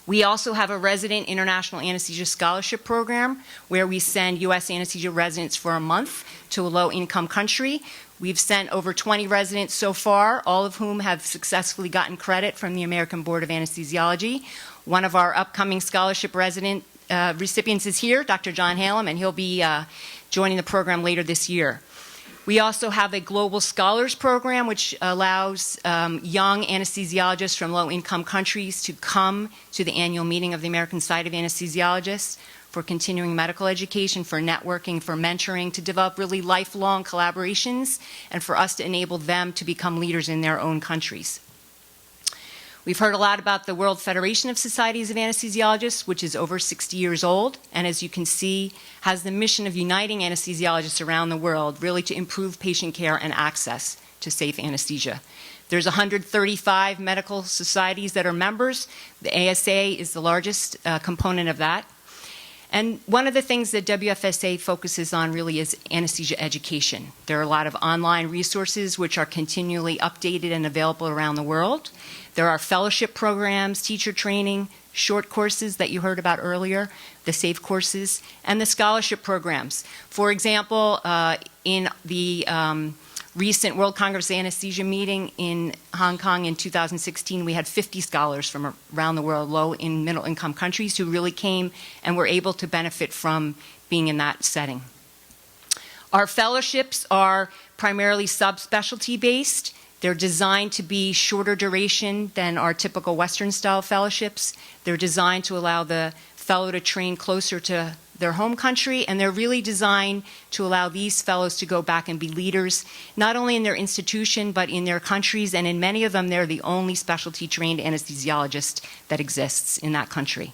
We also have a resident international anesthesia scholarship program where we send U.S. anesthesia residents for a month to a low-income country. We've sent over 20 residents so far, all of whom have successfully gotten credit from the American Board of Anesthesiology. One of our upcoming scholarship recipients is here, Dr. John Halem, and he'll be joining the program later this year. We also have a Global Scholars Program, which allows young anesthesiologists from low-income countries to come to the annual meeting of the American Society of Anesthesiologists for continuing medical education, for networking, for mentoring, to develop really lifelong collaborations, and for us to enable them to become leaders in their own countries. We've heard a lot about the World Federation of Societies of Anesthesiologists, which is over 60 years old, and as you can see, has the mission of uniting anesthesiologists around the world, really to improve patient care and access to safe anesthesia. There's 135 medical societies that are members. The ASA is the largest component of that. And one of the things that WFSA focuses on really is anesthesia education. There are a lot of online resources which are continually updated and available around the world. There are fellowship programs, teacher training, short courses that you heard about earlier, the SAFE courses, and the scholarship programs. For example, in the recent World Congress of Anesthesia meeting in Hong Kong in 2016, we had 50 scholars from around the world, low and middle income countries, who really came and were able to benefit from being in that setting. Our fellowships are primarily subspecialty based. They're designed to be shorter duration than our typical Western style fellowships. They're designed to allow the fellow to train closer to their home country, and they're really designed to allow these fellows to go back and be leaders, not only in their institution, but in their countries, and in many of them, they're the only specialty trained anesthesiologist that exists in that country.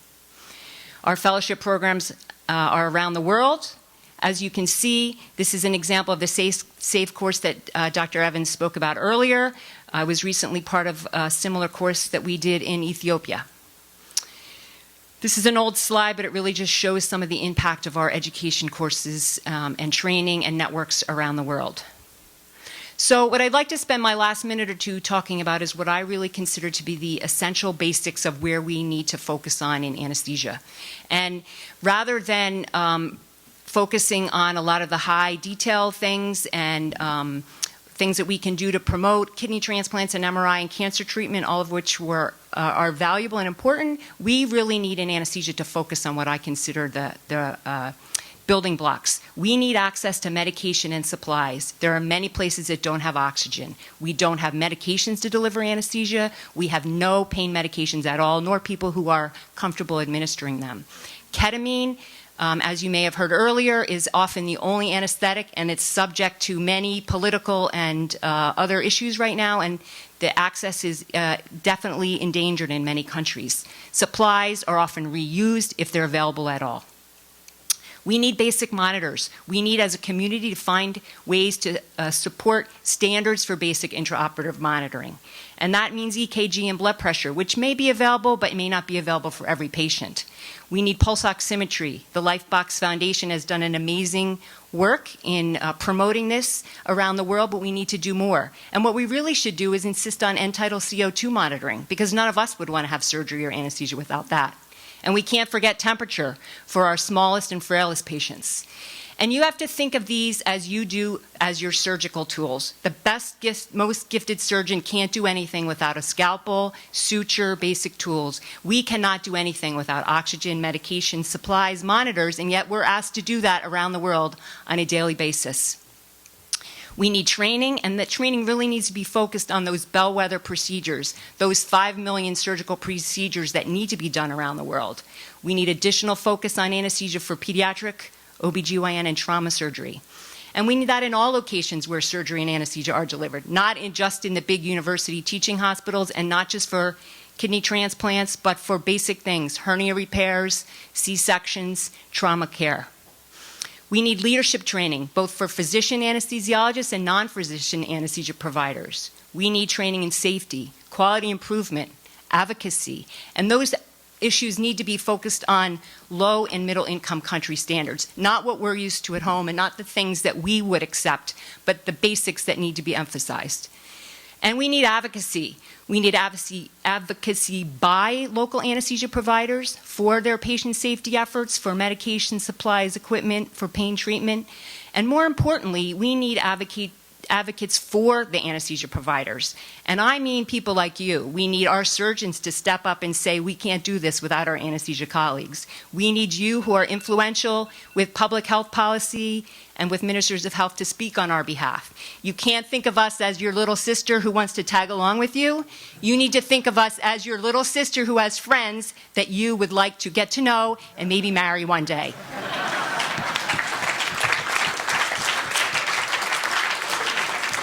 Our fellowship programs are around the world. As you can see, this is an example of the SAFE course that Dr. Evans spoke about earlier. I was recently part of a similar course that we did in Ethiopia. This is an old slide, but it really just shows some of the impact of our education courses and training and networks around the world. So what I'd like to spend my last minute or two talking about is what I really consider to be the essential basics of where we need to focus on in anesthesia. And rather than focusing on a lot of the high detail things and things that we can do to promote kidney transplants and MRI and cancer treatment, all of which are valuable and important, we really need in anesthesia to focus on what I consider the building blocks. We need access to medication and supplies. There are many places that don't have oxygen. We don't have medications to deliver anesthesia. We have no pain medications at all, nor people who are comfortable administering them. Ketamine, as you may have heard earlier, is often the only anesthetic, and it's subject to many political and other issues right now, and the access is definitely endangered in many countries. Supplies are often reused if they're available at all. We need basic monitors. We need, as a community, to find ways to support standards for basic intraoperative monitoring. And that means EKG and blood pressure, which may be available but may not be available for every patient. We need pulse oximetry. The Lifebox Foundation has done an amazing work in promoting this around the world, but we need to do more. And what we really should do is insist on end-tidal CO2 monitoring, because none of us would want to have surgery or anesthesia without that. And we can't forget temperature for our smallest and frailest patients. And you have to think of these as you do as your surgical tools. The most gifted surgeon can't do anything without a scalpel, suture, basic tools. We cannot do anything without oxygen, medication, supplies, monitors, and yet we're asked to do that around the world on a daily basis. We need training, and that training really needs to be focused on those bellwether procedures, those 5 million surgical procedures that need to be done around the world. We need additional focus on anesthesia for pediatric, OBGYN, and trauma surgery. And we need that in all locations where surgery and anesthesia are delivered, not just in the big university teaching hospitals, and not just for kidney transplants, but for basic things, hernia repairs, C-sections, trauma care. We need leadership training, both for physician anesthesiologists and non-physician anesthesia providers. We need training in safety, quality improvement, advocacy, and those issues need to be focused on low and middle income country standards, not what we're used to at home and not the things that we would accept, but the basics that need to be emphasized. And we need advocacy. We need advocacy by local anesthesia providers for their patient safety efforts, for medication supplies, equipment, for pain treatment. And more importantly, we need advocates for the anesthesia providers. And I mean people like you. We need our surgeons to step up and say, we can't do this without our anesthesia colleagues. We need you who are influential with public health policy and with ministers of health to speak on our behalf. You can't think of us as your little sister who wants to tag along with you. You need to think of us as your little sister who has friends that you would like to get to know and maybe marry one day.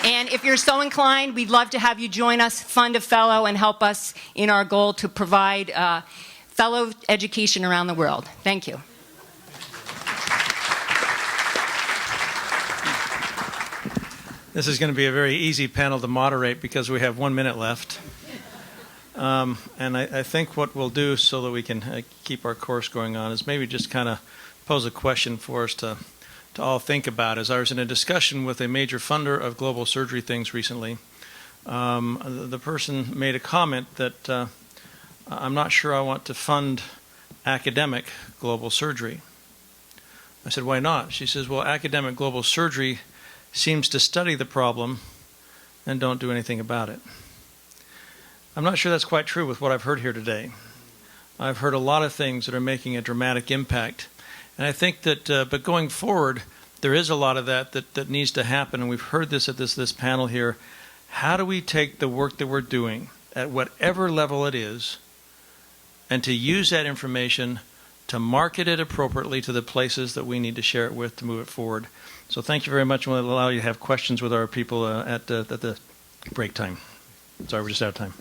And if you're so inclined, we'd love to have you join us, fund a fellow, and help us in our goal to provide fellow education around the world. Thank you. This is going to be a very easy panel to moderate because we have 1 minute left. And I think what we'll do so that we can keep our course going on is maybe just kind of pose a question for us to all think about. As I was in a discussion with a major funder of global surgery things recently, the person made a comment that I'm not sure I want to fund academic global surgery. I said, why not? She says, well, academic global surgery seems to study the problem and don't do anything about it. I'm not sure that's quite true with what I've heard here today. I've heard a lot of things that are making a dramatic impact. And I think that, but going forward, there is a lot of that needs to happen, and we've heard this at this panel here. How do we take the work that we're doing, at whatever level it is, and to use that information to market it appropriately to the places that we need to share it with to move it forward? So thank you very much. We'll allow you to have questions with our people at the break time. Sorry, we're just out of time.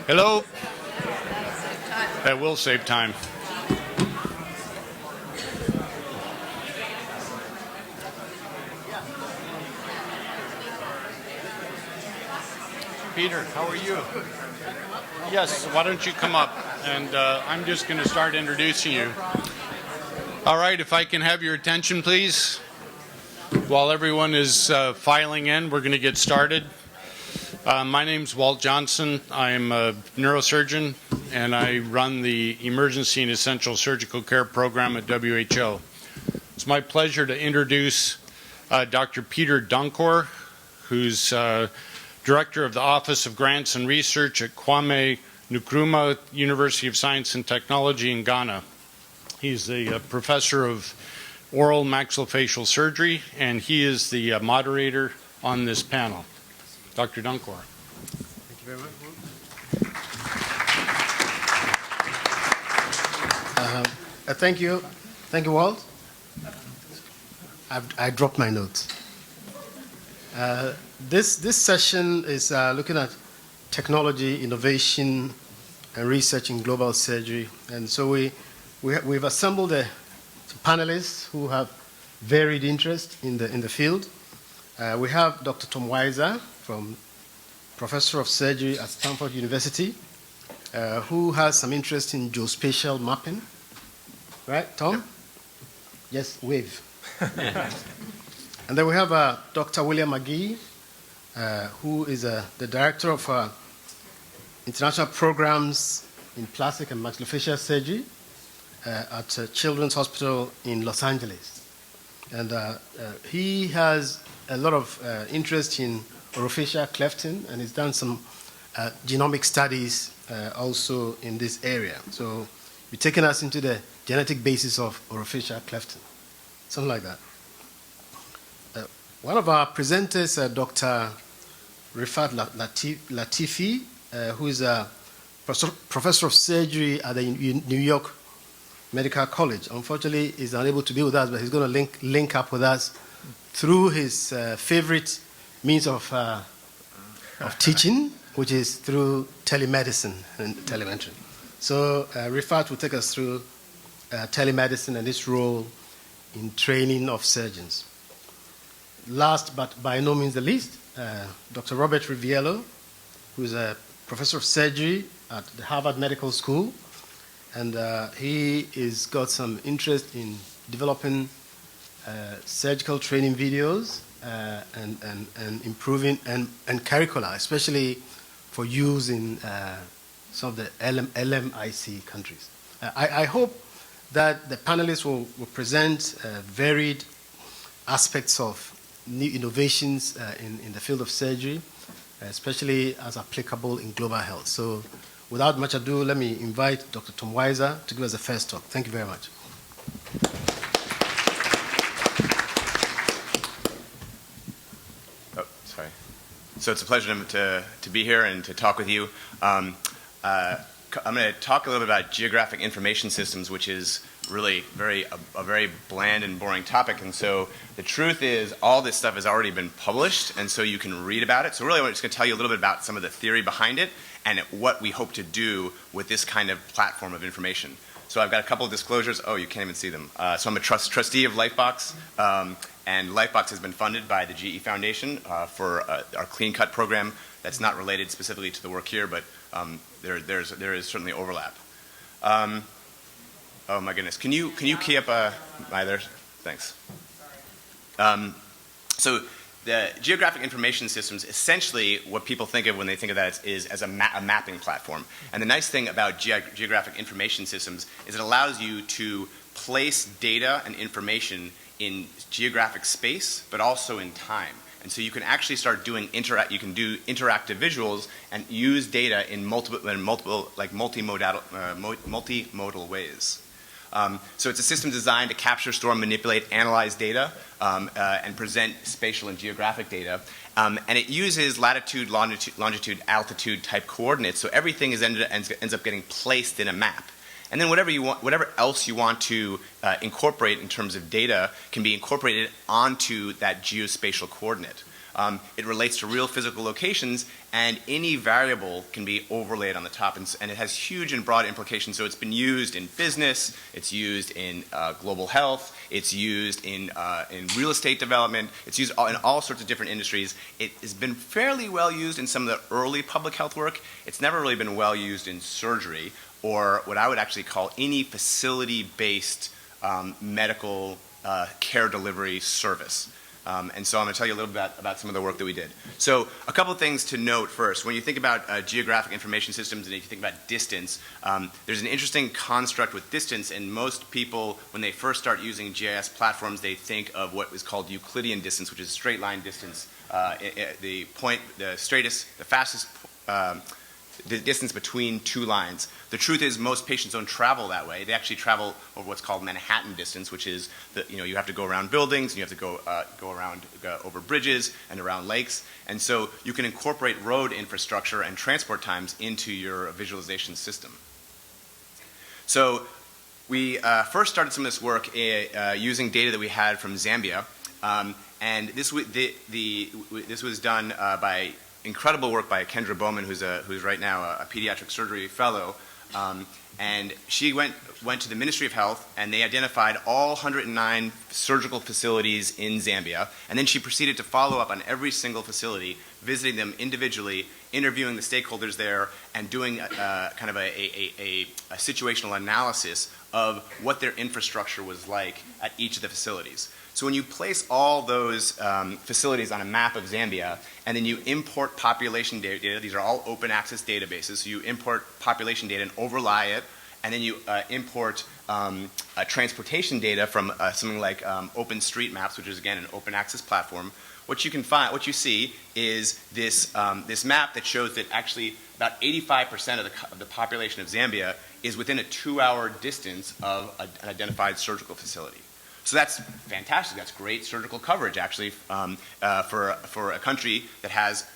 Hello. That will save time. Peter, how are you? Yes, why don't you come up, and I'm just going to start introducing you. All right, if I can have your attention, please. While everyone is filing in, we're going to get started. My name's Walt Johnson. I'm a neurosurgeon, and I run the Emergency and Essential Surgical Care Program at WHO. It's my pleasure to introduce Dr. Peter Donkor, who's Director of the Office of Grants and Research at Kwame Nkrumah University of Science and Technology in Ghana. He's the professor of oral maxillofacial surgery, and he is the moderator on this panel. Dr. Dunkor. Thank you very much. Thank you. Thank you, Walt. I dropped my notes. This session is looking at technology, innovation, and research in global surgery. And so we've assembled some panelists who have varied interest in the field. We have Dr. Tom Weiser, Professor of Surgery at Stanford University, who has some interest in geospatial mapping. Right, Tom? Yes, wave. And then we have Dr. William McGee, who is the Director of International Programs in Plastic and Maxillofacial Surgery at Children's Hospital in Los Angeles. And he has a lot of interest in orofacial clefting, and he's done some genomic studies also in this area. So you're taking us into the genetic basis of orofacial clefting, something like that. One of our presenters, Dr. Rifat Latifi, who is a professor of surgery at the New York Medical College. Unfortunately, he's unable to be with us, but he's going to link up with us through his favorite means of teaching, which is through telemedicine and telemetry. So Rifat will take us through telemedicine and its role in training of surgeons. Last but by no means the least, Dr. Robert Riviello, who is a professor of surgery at the Harvard Medical School, and he has got some interest in developing surgical training videos and improving and curricula, especially for use in some of the LMIC countries. I hope that the panelists will present varied aspects of new innovations in the field of surgery, especially as applicable in global health. So without much ado, let me invite Dr. Tom Weiser to give us the first talk. Thank you very much. Oh, sorry. So it's a pleasure to be here and to talk with you. I'm going to talk a little bit about geographic information systems, which is really a very bland and boring topic. And so the truth is all this stuff has already been published, and so you can read about it. So really I'm just going to tell you a little bit about some of the theory behind it and what we hope to do with this kind of platform of information. So I've got a couple of disclosures. Oh, you can't even see them. So I'm a trustee of Lifebox, and Lifebox has been funded by the GE Foundation for our Clean Cut program. That's not related specifically to the work here, but there is certainly overlap. Oh my goodness! Can you key up either? Thanks. So the geographic information systems, essentially, what people think of when they think of that is as a mapping platform. And the nice thing about geographic information systems is it allows you to place data and information in geographic space, but also in time. And so you can actually start doing interactive visuals and use data in multimodal ways. So it's a system designed to capture, store, manipulate, analyze data, and present spatial and geographic data. And it uses latitude, longitude, altitude type coordinates, so everything ends up getting placed in a map. And then whatever else you want to incorporate in terms of data can be incorporated onto that geospatial coordinate. It relates to real physical locations, and any variable can be overlaid on the top, and it has huge and broad implications. So it's been used in business, it's used in global health, it's used in real estate development, it's used in all sorts of different industries. It has been fairly well used in some of the early public health work. It's never really been well used in surgery, or what I would actually call any facility-based medical care delivery service. And so I'm going to tell you a little bit about some of the work that we did. So a couple of things to note first. When you think about geographic information systems and if you think about distance, there's an interesting construct with distance, and most people, when they first start using GIS platforms, they think of what is called Euclidean distance, which is straight line distance. The fastest the distance between two lines. The truth is most patients don't travel that way. They actually travel over what's called Manhattan distance, which is you have to go around buildings, and you have to go around over bridges and around lakes, and so you can incorporate road infrastructure and transport times into your visualization system. So we first started some of this work using data that we had from Zambia, and this was done by incredible work by Kendra Bowman, who's right now a pediatric surgery fellow, and she went to the Ministry of Health, and they identified all 109 surgical facilities in Zambia, and then she proceeded to follow up on every single facility, visiting them individually, interviewing the stakeholders there, and doing kind of a situational analysis of what their infrastructure was like at each of the facilities. So when you place all those facilities on a map of Zambia, and then you import population data, these are all open access databases, so you import population data and overlay it, and then you import transportation data from something like OpenStreetMaps, which is again an open access platform. What you see is this map that shows that actually about 85% of the population of Zambia is within a 2-hour distance of an identified surgical facility. So that's fantastic. That's great surgical coverage, actually, for a country that has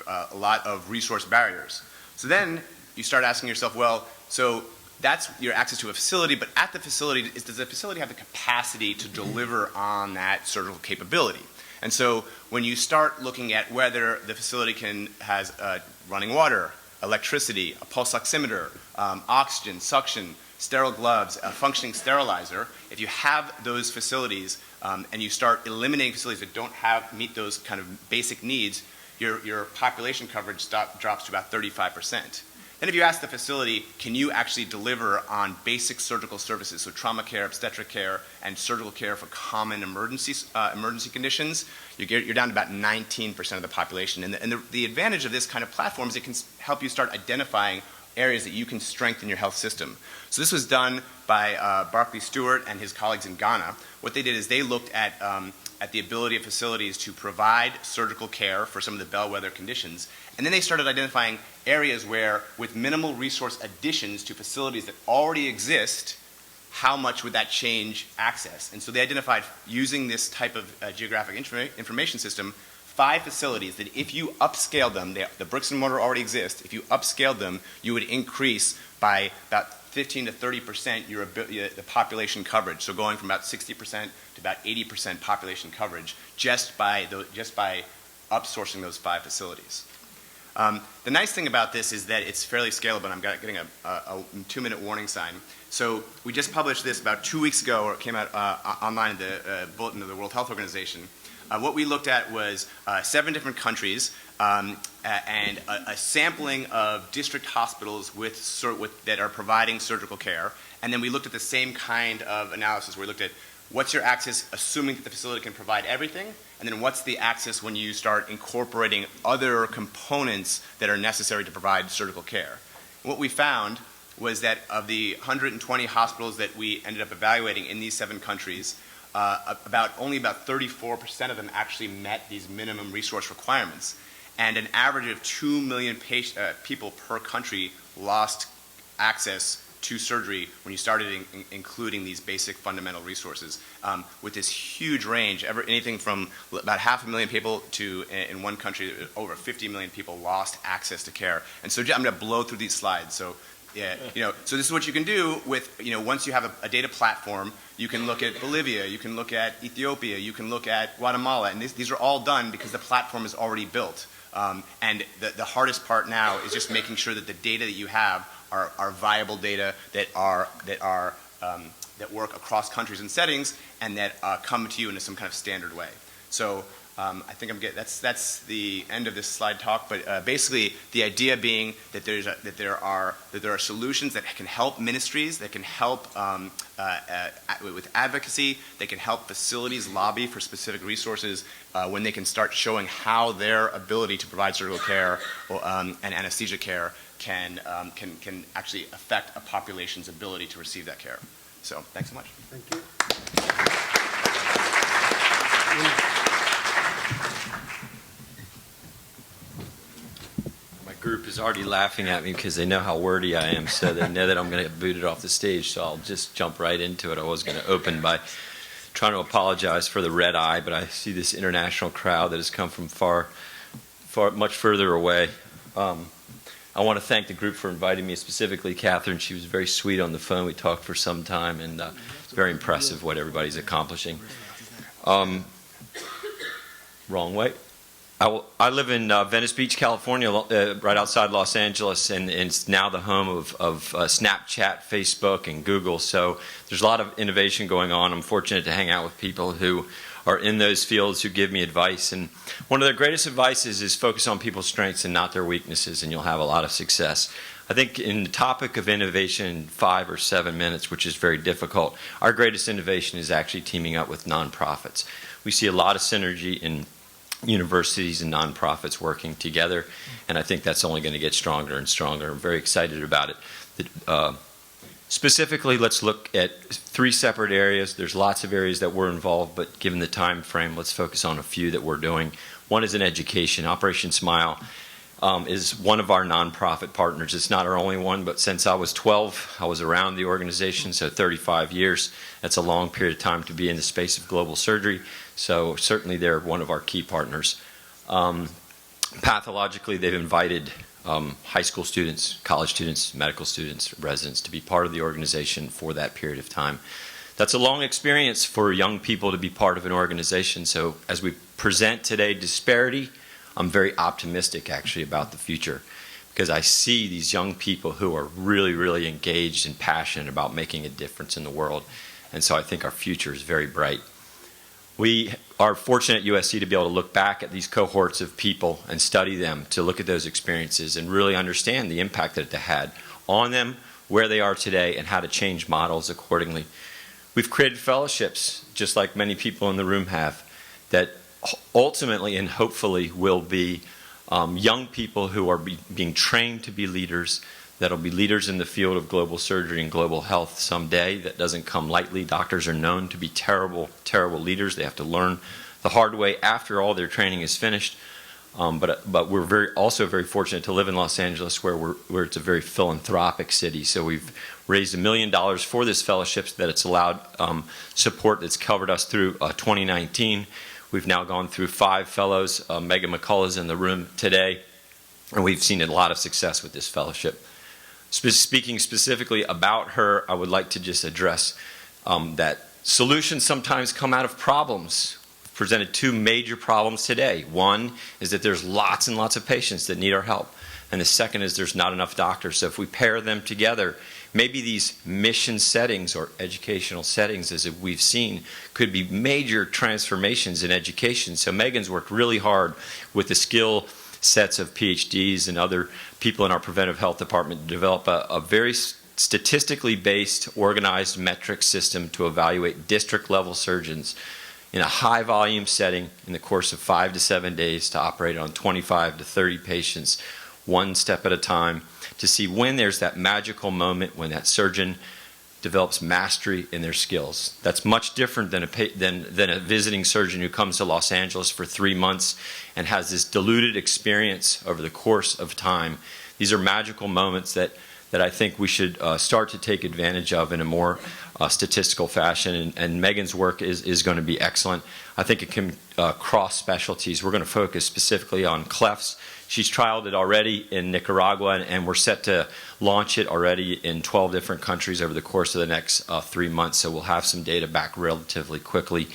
a lot of resource barriers. So then you start asking yourself, well, so that's your access to a facility, but at the facility, does the facility have the capacity to deliver on that surgical capability? And so when you start looking at whether the facility has running water, electricity, a pulse oximeter, oxygen, suction, sterile gloves, a functioning sterilizer, if you have those facilities and you start eliminating facilities that don't meet those kind of basic needs, your population coverage drops to about 35%. Then if you ask the facility, can you actually deliver on basic surgical services, so trauma care, obstetric care, and surgical care for common emergency conditions, you're down to about 19% of the population. And the advantage of this kind of platform is it can help you start identifying areas that you can strengthen your health system. So this was done by Barclay Stewart and his colleagues in Ghana. What they did is they looked at the ability of facilities to provide surgical care for some of the bellwether conditions, and then they started identifying areas where, with minimal resource additions to facilities that already exist, how much would that change access? And so they identified, using this type of geographic information system, 5 facilities that if you upscale them, the bricks and mortar already exist, if you upscaled them, you would increase by about 15 to 30% the population coverage. So going from about 60% to about 80% population coverage just by upsourcing those 5 facilities. The nice thing about this is that it's fairly scalable, and I'm getting a 2-minute warning sign. So we just published this about 2 weeks ago, or it came out online in the Bulletin of the World Health Organization. What we looked at was 7 different countries and a sampling of district hospitals that are providing surgical care. And then we looked at the same kind of analysis where we looked at what's your access, assuming that the facility can provide everything, and then what's the access when you start incorporating other components that are necessary to provide surgical care. What we found was that of the 120 hospitals that we ended up evaluating in these 7 countries, only about 34% of them actually met these minimum resource requirements. And an average of 2 million people per country lost access to surgery when you started including these basic fundamental resources, with this huge range, anything from about 500,000 people to, in one country, over 50 million people lost access to care. And so I'm going to blow through these slides. So, so this is what you can do with, once you have a data platform, you can look at Bolivia, you can look at Ethiopia, you can look at Guatemala, and these are all done because the platform is already built. And the hardest part now is just making sure that the data that you have are viable data that work across countries and settings, and that come to you in some kind of standard way. So I think that's the end of this slide talk. But basically, the idea being that there are solutions that can help ministries, that can help with advocacy, that can help facilities lobby for specific resources when they can start showing how their ability to provide surgical care and anesthesia care can actually affect a population's ability to receive that care. So, thanks so much. Thank you. My group is already laughing at me because they know how wordy I am, so they know that I'm going to get booted off the stage, so I'll just jump right into it. I was going to open by trying to apologize for the red eye, but I see this international crowd that has come from much further away. I want to thank the group for inviting me, specifically Catherine. She was very sweet on the phone. We talked for some time, and it's very impressive what everybody's accomplishing. Wrong way. I live in Venice Beach, California, right outside Los Angeles, and it's now the home of Snapchat, Facebook, and Google. So there's a lot of innovation going on. I'm fortunate to hang out with people who are in those fields who give me advice. And one of their greatest advices is focus on people's strengths and not their weaknesses, and you'll have a lot of success. I think in the topic of innovation in 5 or 7 minutes, which is very difficult, our greatest innovation is actually teaming up with nonprofits. We see a lot of synergy in universities and nonprofits working together, and I think that's only going to get stronger and stronger. I'm very excited about it. Specifically, let's look at 3 separate areas. There's lots of areas that we're involved, but given the time frame, let's focus on a few that we're doing. One is in education. Operation Smile is one of our nonprofit partners. It's not our only one, but since I was 12, I was around the organization, so 35 years. That's a long period of time to be in the space of global surgery, so certainly they're one of our key partners. Pathologically, they've invited high school students, college students, medical students, residents to be part of the organization for that period of time. That's a long experience for young people to be part of an organization. So as we present today disparity, I'm very optimistic actually about the future, because I see these young people who are really, really engaged and passionate about making a difference in the world. And so I think our future is very bright. We are fortunate at USC to be able to look back at these cohorts of people and study them, to look at those experiences and really understand the impact that it had on them, where they are today, and how to change models accordingly. We've created fellowships, just like many people in the room have, that ultimately and hopefully will be young people who are being trained to be leaders, that'll be leaders in the field of global surgery and global health someday. That doesn't come lightly. Doctors are known to be terrible, terrible leaders. They have to learn the hard way after all their training is finished. But we're also very fortunate to live in Los Angeles, where it's a very philanthropic city. So we've raised $1 million for this fellowship that it's allowed support that's covered us through 2019. We've now gone through 5 fellows. Megan McCullough is in the room today, and we've seen a lot of success with this fellowship. Speaking specifically about her, I would like to just address that solutions sometimes come out of problems. We've presented 2 major problems today. One is that there's lots and lots of patients that need our help. And the second is there's not enough doctors. So if we pair them together, maybe these mission settings or educational settings, as we've seen, could be major transformations in education. So Megan's worked really hard with the skill sets of PhDs and other people in our preventive health department to develop a very statistically based, organized metric system to evaluate district level surgeons in a high volume setting in the course of 5 to 7 days to operate on 25 to 30 patients, one step at a time, to see when there's that magical moment when that surgeon develops mastery in their skills. That's much different than a visiting surgeon who comes to Los Angeles for 3 months and has this diluted experience over the course of time. These are magical moments that I think we should start to take advantage of in a more statistical fashion, and Megan's work is going to be excellent. I think it can cross specialties. We're going to focus specifically on clefts. She's trialed it already in Nicaragua, and we're set to launch it already in 12 different countries over the course of the next 3 months, so we'll have some data back relatively quickly.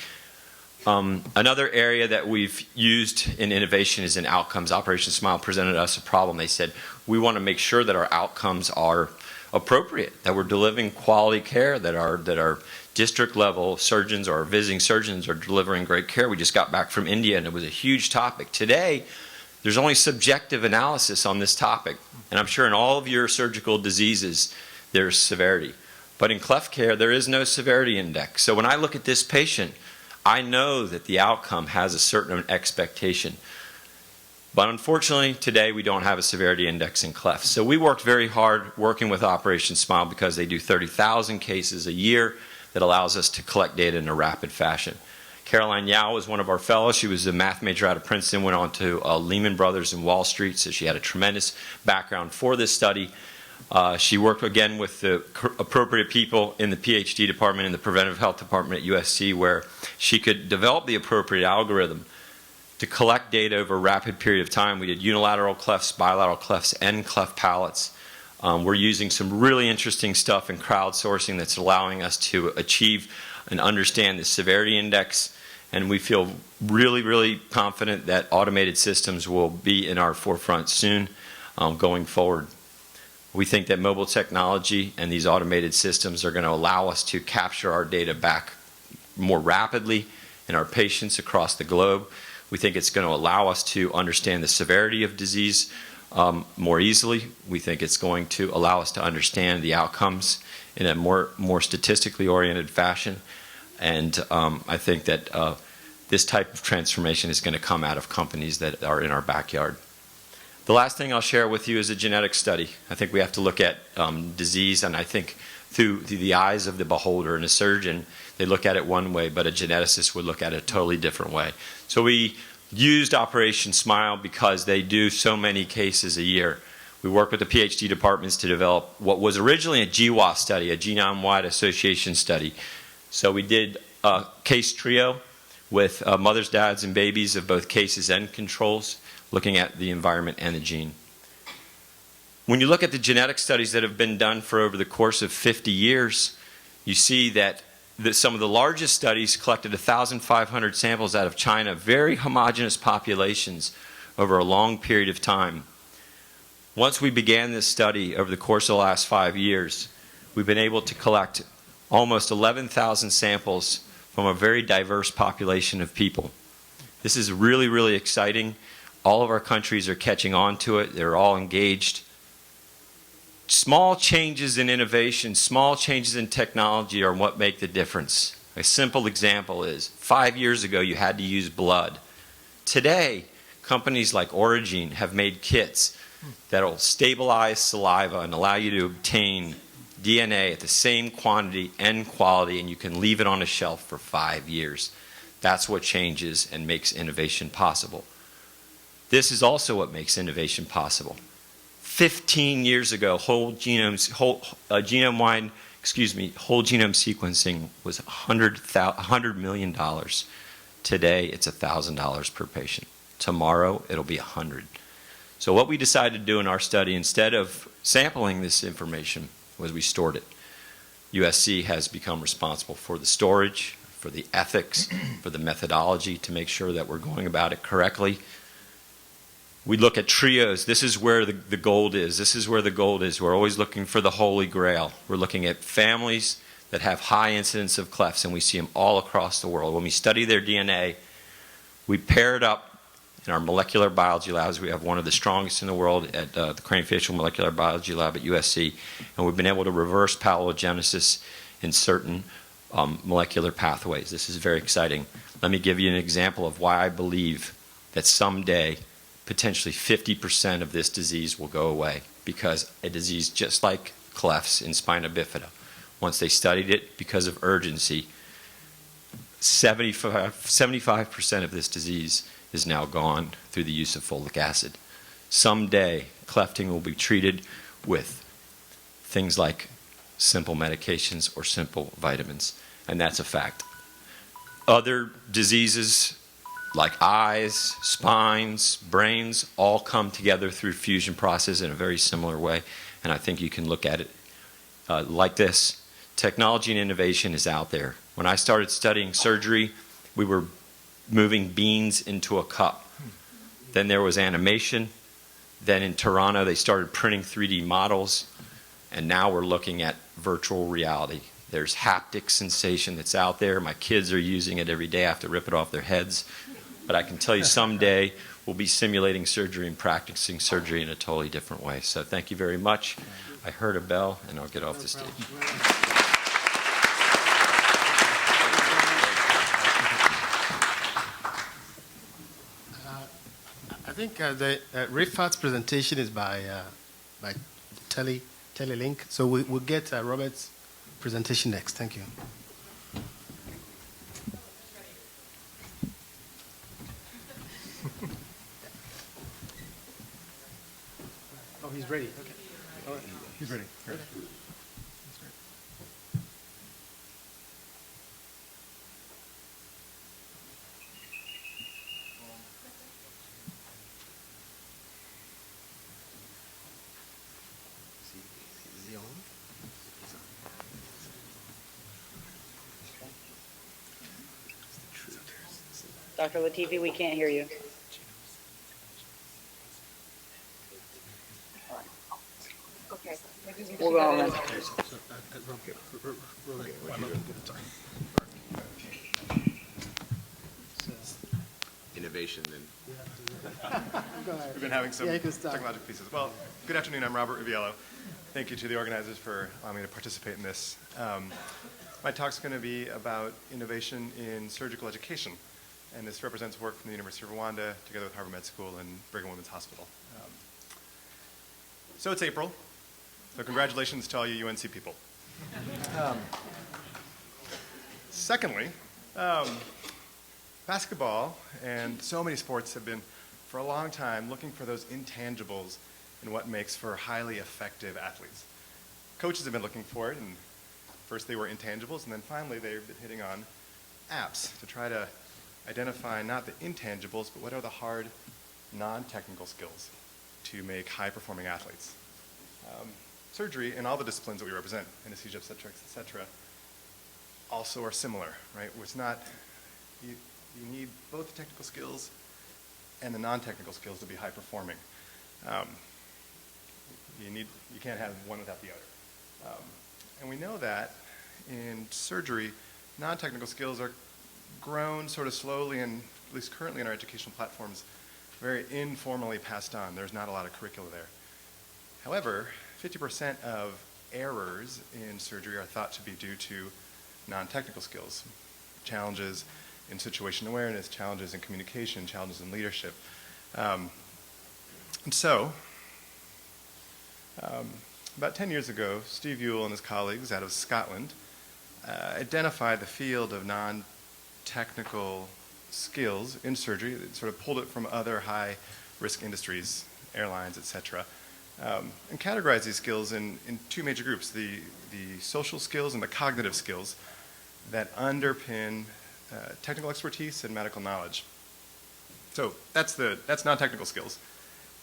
Another area that we've used in innovation is in outcomes. Operation Smile presented us a problem. They said, we want to make sure that our outcomes are appropriate, that we're delivering quality care, that our district level surgeons or visiting surgeons are delivering great care. We just got back from India and it was a huge topic. Today, there's only subjective analysis on this topic. And I'm sure in all of your surgical diseases, there's severity. But in cleft care, there is no severity index. So when I look at this patient, I know that the outcome has a certain expectation. But unfortunately, today we don't have a severity index in clefts. So we worked very hard working with Operation Smile because they do 30,000 cases a year that allows us to collect data in a rapid fashion. Caroline Yao was one of our fellows. She was a math major out of Princeton, went on to Lehman Brothers and Wall Street, so she had a tremendous background for this study. She worked again with the appropriate people in the PhD department, in the preventive health department at USC, where she could develop the appropriate algorithm to collect data over a rapid period of time. We did unilateral clefts, bilateral clefts, and cleft palates. We're using some really interesting stuff in crowdsourcing that's allowing us to achieve and understand the severity index, and we feel really, really confident that automated systems will be in our forefront soon going forward. We think that mobile technology and these automated systems are going to allow us to capture our data back more rapidly in our patients across the globe. We think it's going to allow us to understand the severity of disease more easily. We think it's going to allow us to understand the outcomes in a more statistically oriented fashion. And I think that this type of transformation is going to come out of companies that are in our backyard. The last thing I'll share with you is a genetic study. I think we have to look at disease, and I think through the eyes of the beholder. And a surgeon, they look at it one way, but a geneticist would look at it a totally different way. So we used Operation Smile because they do so many cases a year. We work with the PhD departments to develop what was originally a GWAS study, a genome-wide association study. So we did a case trio with mothers, dads, and babies of both cases and controls, looking at the environment and the gene. When you look at the genetic studies that have been done for over the course of 50 years, you see that some of the largest studies collected 1,500 samples out of China, very homogeneous populations over a long period of time. Once we began this study over the course of the last 5 years, we've been able to collect almost 11,000 samples from a very diverse population of people. This is really, really exciting. All of our countries are catching on to it. They're all engaged. Small changes in innovation, small changes in technology are what make the difference. A simple example is 5 years ago you had to use blood. Today, companies like Origin have made kits that will stabilize saliva and allow you to obtain DNA at the same quantity and quality, and you can leave it on a shelf for 5 years. That's what changes and makes innovation possible. This is also what makes innovation possible. 15 years ago, whole genome sequencing was $100 million. Today, it's $1,000 per patient. Tomorrow, it'll be $100. So what we decided to do in our study, instead of sampling this information, was we stored it. USC has become responsible for the storage, for the ethics, for the methodology to make sure that we're going about it correctly. We look at trios. This is where the gold is. This is where the gold is. We're always looking for the holy grail. We're looking at families that have high incidence of clefts, and we see them all across the world. When we study their DNA, we pair it up in our molecular biology labs. We have one of the strongest in the world at the Craniofacial Molecular Biology Lab at USC, and we've been able to reverse pallilogenesis in certain molecular pathways. This is very exciting. Let me give you an example of why I believe that someday potentially 50% of this disease will go away, because a disease just like clefts in spina bifida, once they studied it because of urgency, 75% of this disease is now gone through the use of folic acid. Someday, clefting will be treated with things like simple medications or simple vitamins, and that's a fact. Other diseases like eyes, spines, brains, all come together through fusion process in a very similar way, and I think you can look at it like this. Technology and innovation is out there. When I started studying surgery, we were moving beans into a cup. Then there was animation. Then in Toronto, they started printing 3D models, and now we're looking at virtual reality. There's haptic sensation that's out there. My kids are using it every day. I have to rip it off their heads. But I can tell you someday we'll be simulating surgery and practicing surgery in a totally different way. So thank you very much. I heard a bell, and I'll get off the stage. I think the Rifat's presentation is by Telelink, so we'll get Robert's presentation next. Thank you. Oh, he's ready. Okay. Oh, he's ready. Great. Dr. Latifi, we can't hear you. Okay. We'll go on then. Innovation and We've been having some technological pieces. Well, good afternoon. I'm Robert Riviello. Thank you to the organizers for allowing me to participate in this. My talk's going to be about innovation in surgical education, and this represents work from the University of Rwanda together with Harvard Med School and Brigham Women's Hospital. So it's April, so congratulations to all you UNC people. Secondly, basketball and so many sports have been, for a long time, looking for those intangibles in what makes for highly effective athletes. Coaches have been looking for it, and first they were intangibles, and then finally they've been hitting on apps to try to identify not the intangibles, but what are the hard, non-technical skills to make high-performing athletes. Surgery and all the disciplines that we represent, anesthesia, obstetrics, et cetera, also are similar, right? It's not, you need both the technical skills and the non-technical skills to be high-performing. You can't have one without the other. And we know that in surgery, non-technical skills are grown sort of slowly, and at least currently in our educational platforms, very informally passed on. There's not a lot of curricula there. However, 50% of errors in surgery are thought to be due to non-technical skills, challenges in situation awareness, challenges in communication, challenges in leadership. And so, about 10 years ago, Steve Ewell and his colleagues out of Scotland identified the field of non-technical skills in surgery. They sort of pulled it from other high-risk industries, airlines, et cetera, and categorized these skills in two major groups, the social skills and the cognitive skills that underpin technical expertise and medical knowledge. So that's non-technical skills.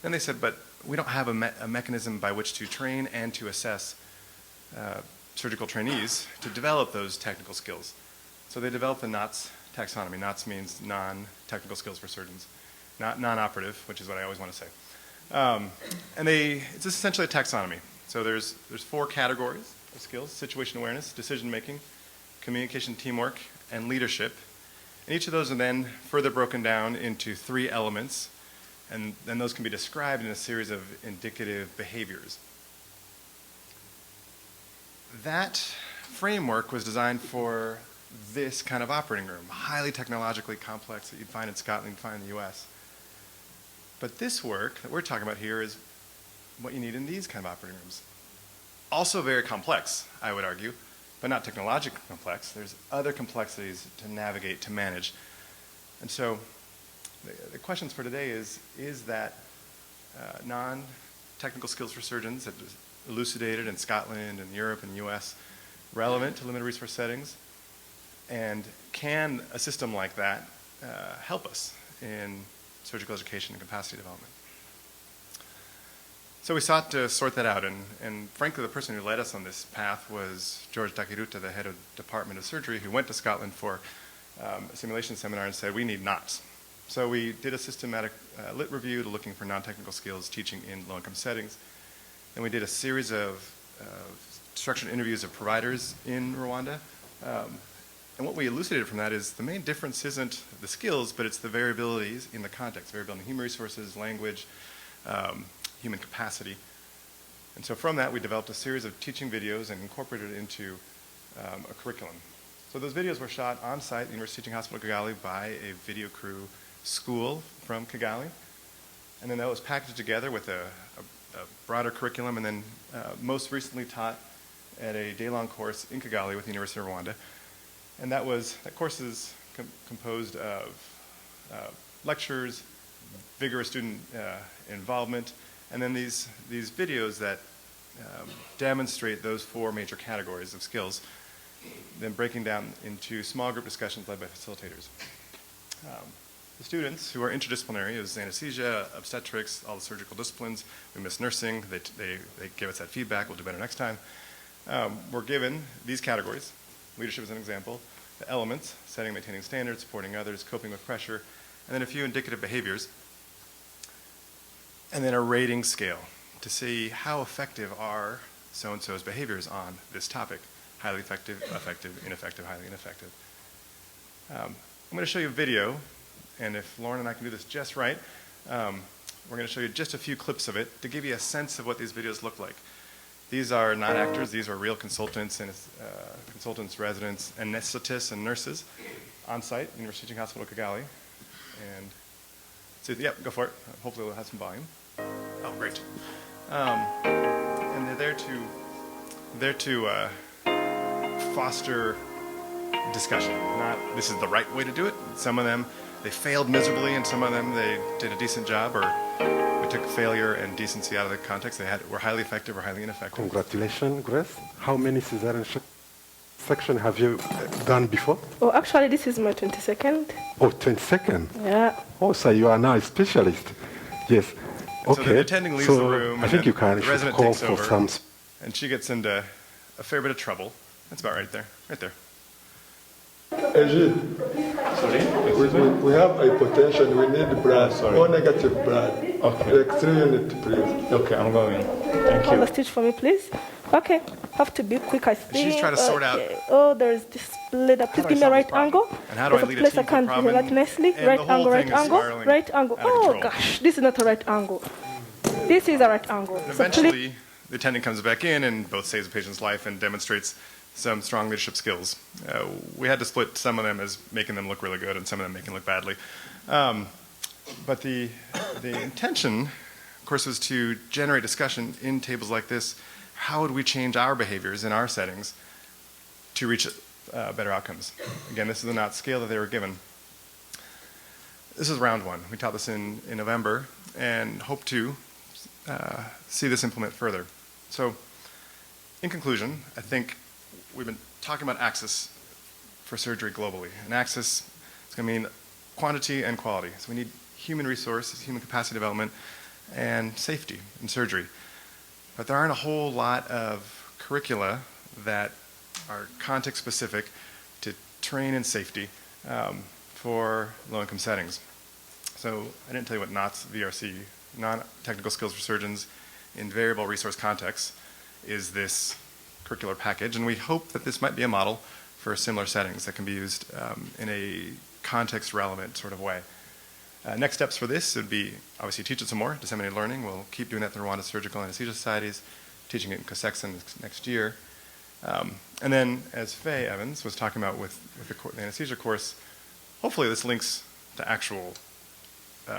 Then they said, but we don't have a mechanism by which to train and to assess surgical trainees to develop those technical skills. So they developed the NOTS taxonomy. NOTS means non-technical skills for surgeons, not non-operative, which is what I always want to say. And it's essentially a taxonomy. So there's 4 categories of skills: situation awareness, decision-making, communication, teamwork, and leadership. And each of those are then further broken down into 3 elements, and then those can be described in a series of indicative behaviors. That framework was designed for this kind of operating room, highly technologically complex that you'd find in Scotland, you'd find in the US. But this work that we're talking about here is what you need in these kind of operating rooms. Also very complex, I would argue, but not technologically complex. There's other complexities to navigate, to manage. And so the questions for today is that non-technical skills for surgeons that was elucidated in Scotland and Europe and the US relevant to limited resource settings? And can a system like that help us in surgical education and capacity development? So we sought to sort that out, and frankly, the person who led us on this path was George Takiruta, the head of Department of Surgery, who went to Scotland for a simulation seminar and said, we need NOTS. So we did a systematic lit review to looking for non-technical skills teaching in low-income settings, and we did a series of structured interviews of providers in Rwanda. And what we elucidated from that is the main difference isn't the skills, but it's the variabilities in the context, variability in human resources, language, human capacity. And so from that, we developed a series of teaching videos and incorporated it into a curriculum. So those videos were shot on site at the University Teaching Hospital Kigali by a video crew school from Kigali. And then that was packaged together with a broader curriculum, and then most recently taught at a day-long course in Kigali with the University of Rwanda. And that course is composed of lectures, vigorous student involvement, and then these videos that demonstrate those 4 major categories of skills, then breaking down into small group discussions led by facilitators. The students, who are interdisciplinary, is anesthesia, obstetrics, all the surgical disciplines. We miss nursing. They give us that feedback. We'll do better next time. We're given these categories. Leadership is an example. The elements, setting, maintaining standards, supporting others, coping with pressure, and then a few indicative behaviors. And then a rating scale to see how effective are so-and-so's behaviors on this topic. Highly effective, effective, ineffective, highly ineffective. I'm going to show you a video, and if Lauren and I can do this just right, we're going to show you just a few clips of it to give you a sense of what these videos look like. These are not actors, these are real consultants and residents, anesthetists and nurses on site, University Teaching Hospital Kigali. And so, yeah, go for it. Hopefully we'll have some volume. Oh, great. And they're there to foster discussion. Not this is the right way to do it. Some of them, they failed miserably, and some of them, they did a decent job, or we took failure and decency out of the context. They were highly effective or highly ineffective. Congratulations, Grace. How many cesarean section have you done before? Oh, actually, this is my 22nd. Oh, 22nd? Yeah. Oh, so you are now a specialist. Yes. Okay. So the attending leaves the room, I think you can the resident call takes for over, some. and she gets into a fair bit of trouble. That's about right there. Right there. Sorry? We have hypertension. We need blood. O negative blood. Okay. The X-ray unit, please. Okay, I'm going. Thank you. Hold the stitch for me, please. Okay. Have to be quick, I think. She's trying to sort out. Oh, there's this leader. Please give me a right angle. And how do I lead a team I can't right nicely. Right angle, right angle, right angle. Oh gosh, this is not a right angle. This is a right angle. And eventually, the attendant comes back in and both saves the patient's life and demonstrates some strong leadership skills. We had to split some of them as making them look really good and some of them making them look badly. But the intention, of course, was to generate discussion in tables like this. How would we change our behaviors in our settings to reach better outcomes? Again, this is the NOT scale that they were given. This is round 1. We taught this in November and hope to see this implement further. So, in conclusion, I think we've been talking about access for surgery globally. And access is going to mean quantity and quality. So we need human resources, human capacity development, and safety in surgery. But there aren't a whole lot of curricula that are context-specific to train in safety for low-income settings. So I didn't tell you what NOTS, VRC, non-technical skills for surgeons in variable resource contexts, is this curricular package, and we hope that this might be a model for similar settings that can be used in a context-relevant sort of way. Next steps for this would be, obviously, teach it some more, disseminated learning. We'll keep doing that through Rwanda Surgical Anesthesia Societies, teaching it in CUGH next year. And then, as Faye Evans was talking about with the anesthesia course, hopefully this links to actual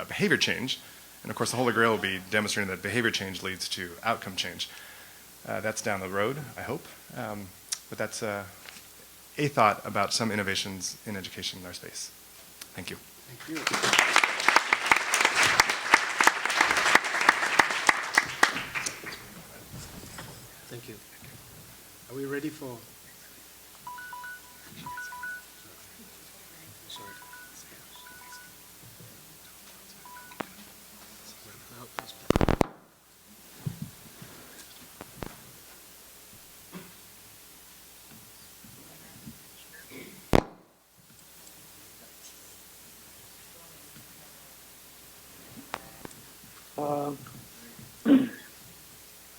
behavior change. And of course, the Holy Grail will be demonstrating that behavior change leads to outcome change. That's down the road, I hope. But that's a thought about some innovations in education in our space. Thank you. Thank you. Thank you. Are we ready for? Sorry.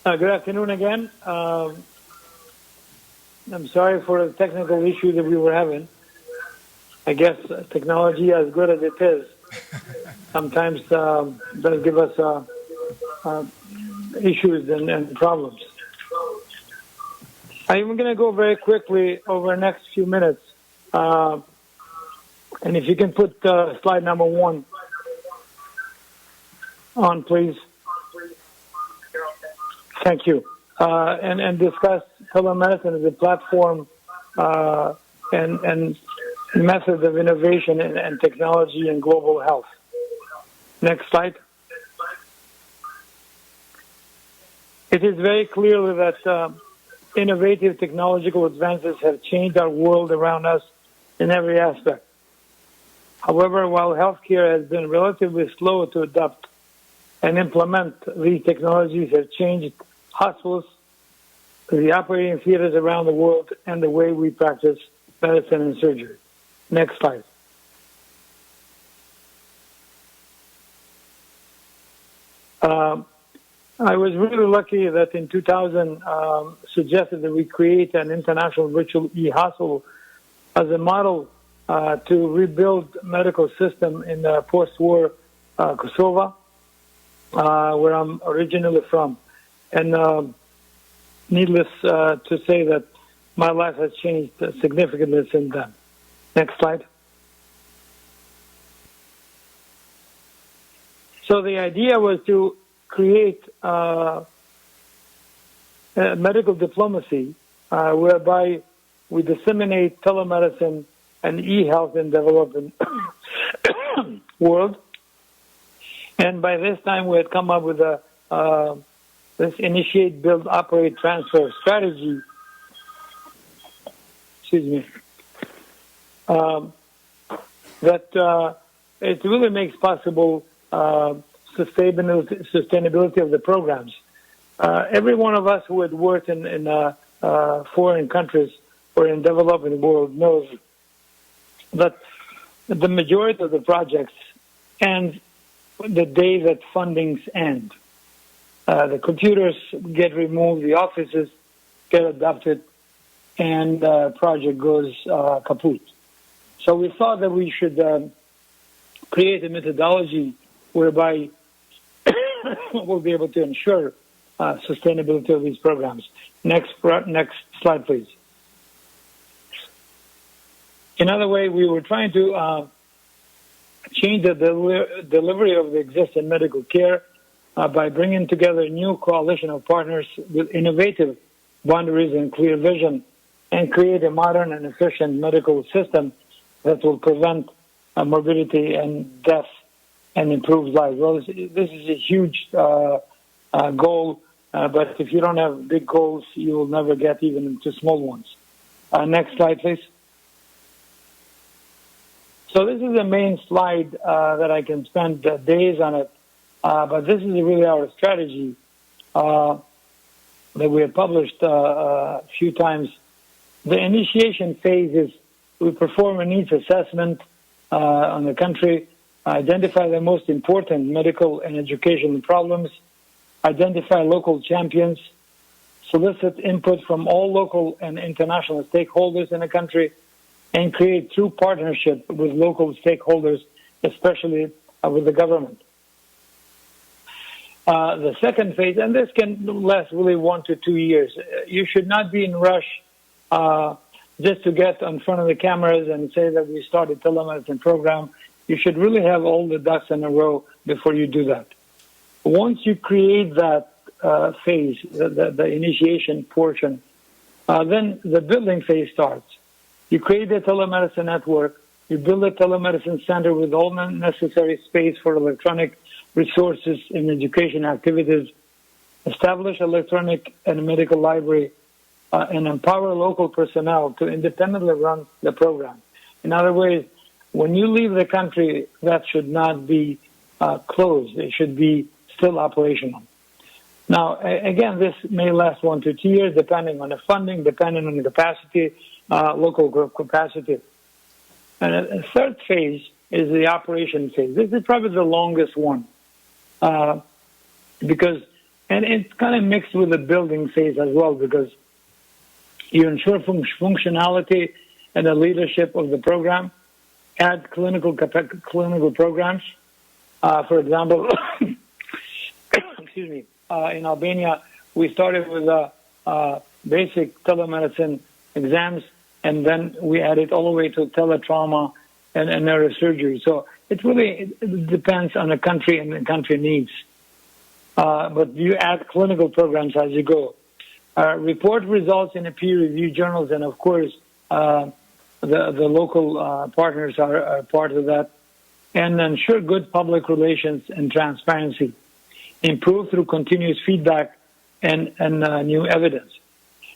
Good afternoon again. I'm sorry for the technical issue that we were having. I guess technology, as good as it is, sometimes does give us issues and problems. I'm going to go very quickly over the next few minutes. And if you can put slide number 1 on, please. Thank you. And discuss telemedicine as a platform and methods of innovation and technology and global health. Next slide. It is very clear that innovative technological advances have changed our world around us in every aspect. However, while healthcare has been relatively slow to adopt and implement, these technologies have changed hospitals, the operating theaters around the world, and the way we practice medicine and surgery. Next slide. I was really lucky that in 2000 suggested that we create an international virtual e-hospital as a model to rebuild medical system in the post-war Kosovo, where I'm originally from. And needless to say that my life has changed significantly since then. Next slide. So the idea was to create medical diplomacy whereby we disseminate telemedicine and e-health in developing world. And by this time, we had come up with this initiate, build, operate, transfer strategy. Excuse me. That it really makes possible sustainability of the programs. Every one of us who had worked in foreign countries or in developing world knows that the majority of the projects end the day that fundings end. The computers get removed, the offices get adopted, and the project goes kaput. So we thought that we should create a methodology whereby we'll be able to ensure sustainability of these programs. Next slide, please. Another way, we were trying to change the delivery of the existing medical care by bringing together a new coalition of partners with innovative boundaries and clear vision, and create a modern and efficient medical system that will prevent morbidity and death and improve lives. Well, this is a huge goal, but if you don't have big goals, you will never get even into small ones. Next slide, please. So this is the main slide that I can spend days on it, but this is really our strategy that we have published a few times. The initiation phase is we perform a needs assessment on the country, identify the most important medical and educational problems, identify local champions, solicit input from all local and international stakeholders in the country, and create true partnership with local stakeholders, especially with the government. The second phase, and this can last really 1 to 2 years, you should not be in rush just to get in front of the cameras and say that we started telemedicine program. You should really have all the ducks in a row before you do that. Once you create that phase, the initiation portion, then the building phase starts. You create a telemedicine network, you build a telemedicine center with all necessary space for electronic resources and education activities, establish electronic and medical library, and empower local personnel to independently run the program. In other words, when you leave the country, that should not be closed. It should be still operational. Now, again, this may last 1 to 2 years, depending on the funding, depending on the capacity, local capacity. And a third phase is the operation phase. This is probably the longest one because, and it's kind of mixed with the building phase as well, because You ensure functionality and the leadership of the program. Add clinical programs. For example, excuse me, in Albania, we started with basic telemedicine exams, and then we added all the way to teletrauma and neurosurgery. So it really depends on the country and the country needs. But you add clinical programs as you go. Report results in the peer-reviewed journals, and of course, the local partners are part of that. And ensure good public relations and transparency. Improve through continuous feedback and new evidence.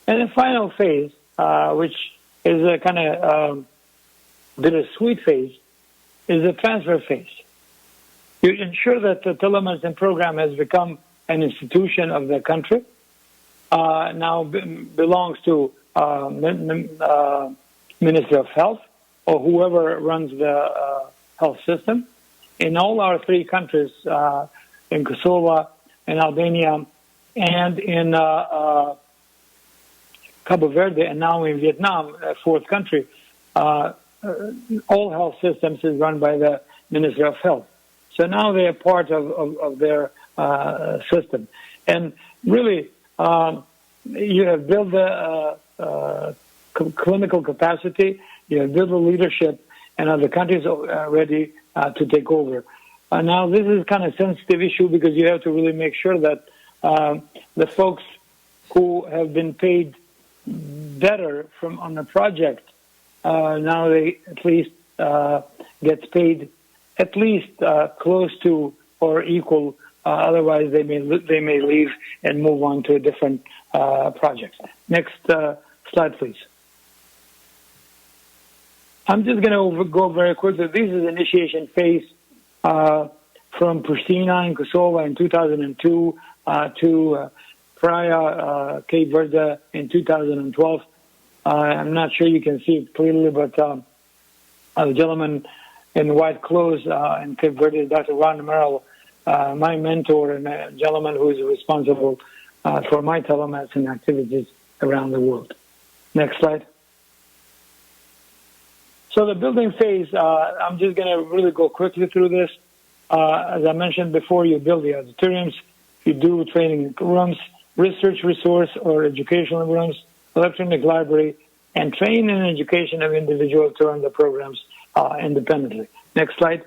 And the final phase, which is a kind of bittersweet phase, is the transfer phase. You ensure that the telemedicine program has become an institution of the country, now belongs to Ministry of Health or whoever runs the health system. In all our three countries, in Kosovo, in Albania, and in Cabo Verde, and now in Vietnam, a fourth country, all health systems is run by the Ministry of Health. So now they are part of their system. And really, you have built the clinical capacity, you have built the leadership, and other countries are ready to take over. Now, this is kind of a sensitive issue because you have to really make sure that the folks who have been paid better on the project, now they at least gets paid at least close to or equal. Otherwise, they may leave and move on to a different project. Next slide, please. I'm just going to go very quickly. This is initiation phase from Pristina in Kosovo in 2002 to Praia, Cape Verde in 2012. I'm not sure you can see it clearly, but the gentleman in white clothes in Cape Verde is Dr. Ron Merrill, my mentor and a gentleman who is responsible for my telemedicine activities around the world. Next slide. So the building phase, I'm just going to really go quickly through this. As I mentioned before, you build the auditoriums, you do training rooms, research resource or educational rooms, electronic library, and training and education of individuals to run the programs independently. Next slide.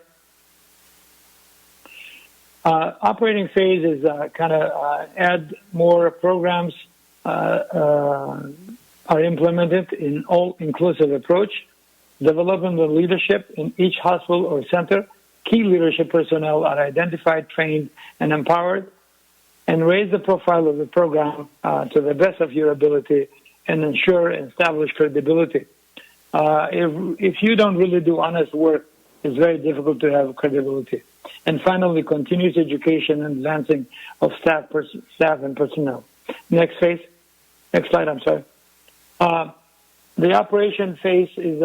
Operating phase is kind of add more programs are implemented in all-inclusive approach, development of leadership in each hospital or center. Key leadership personnel are identified, trained, and empowered, and raise the profile of the program to the best of your ability and ensure and establish credibility. If you don't really do honest work, it's very difficult to have credibility. And finally, continuous education and advancing of staff and personnel. Next phase. Next slide, I'm sorry. The operation phase is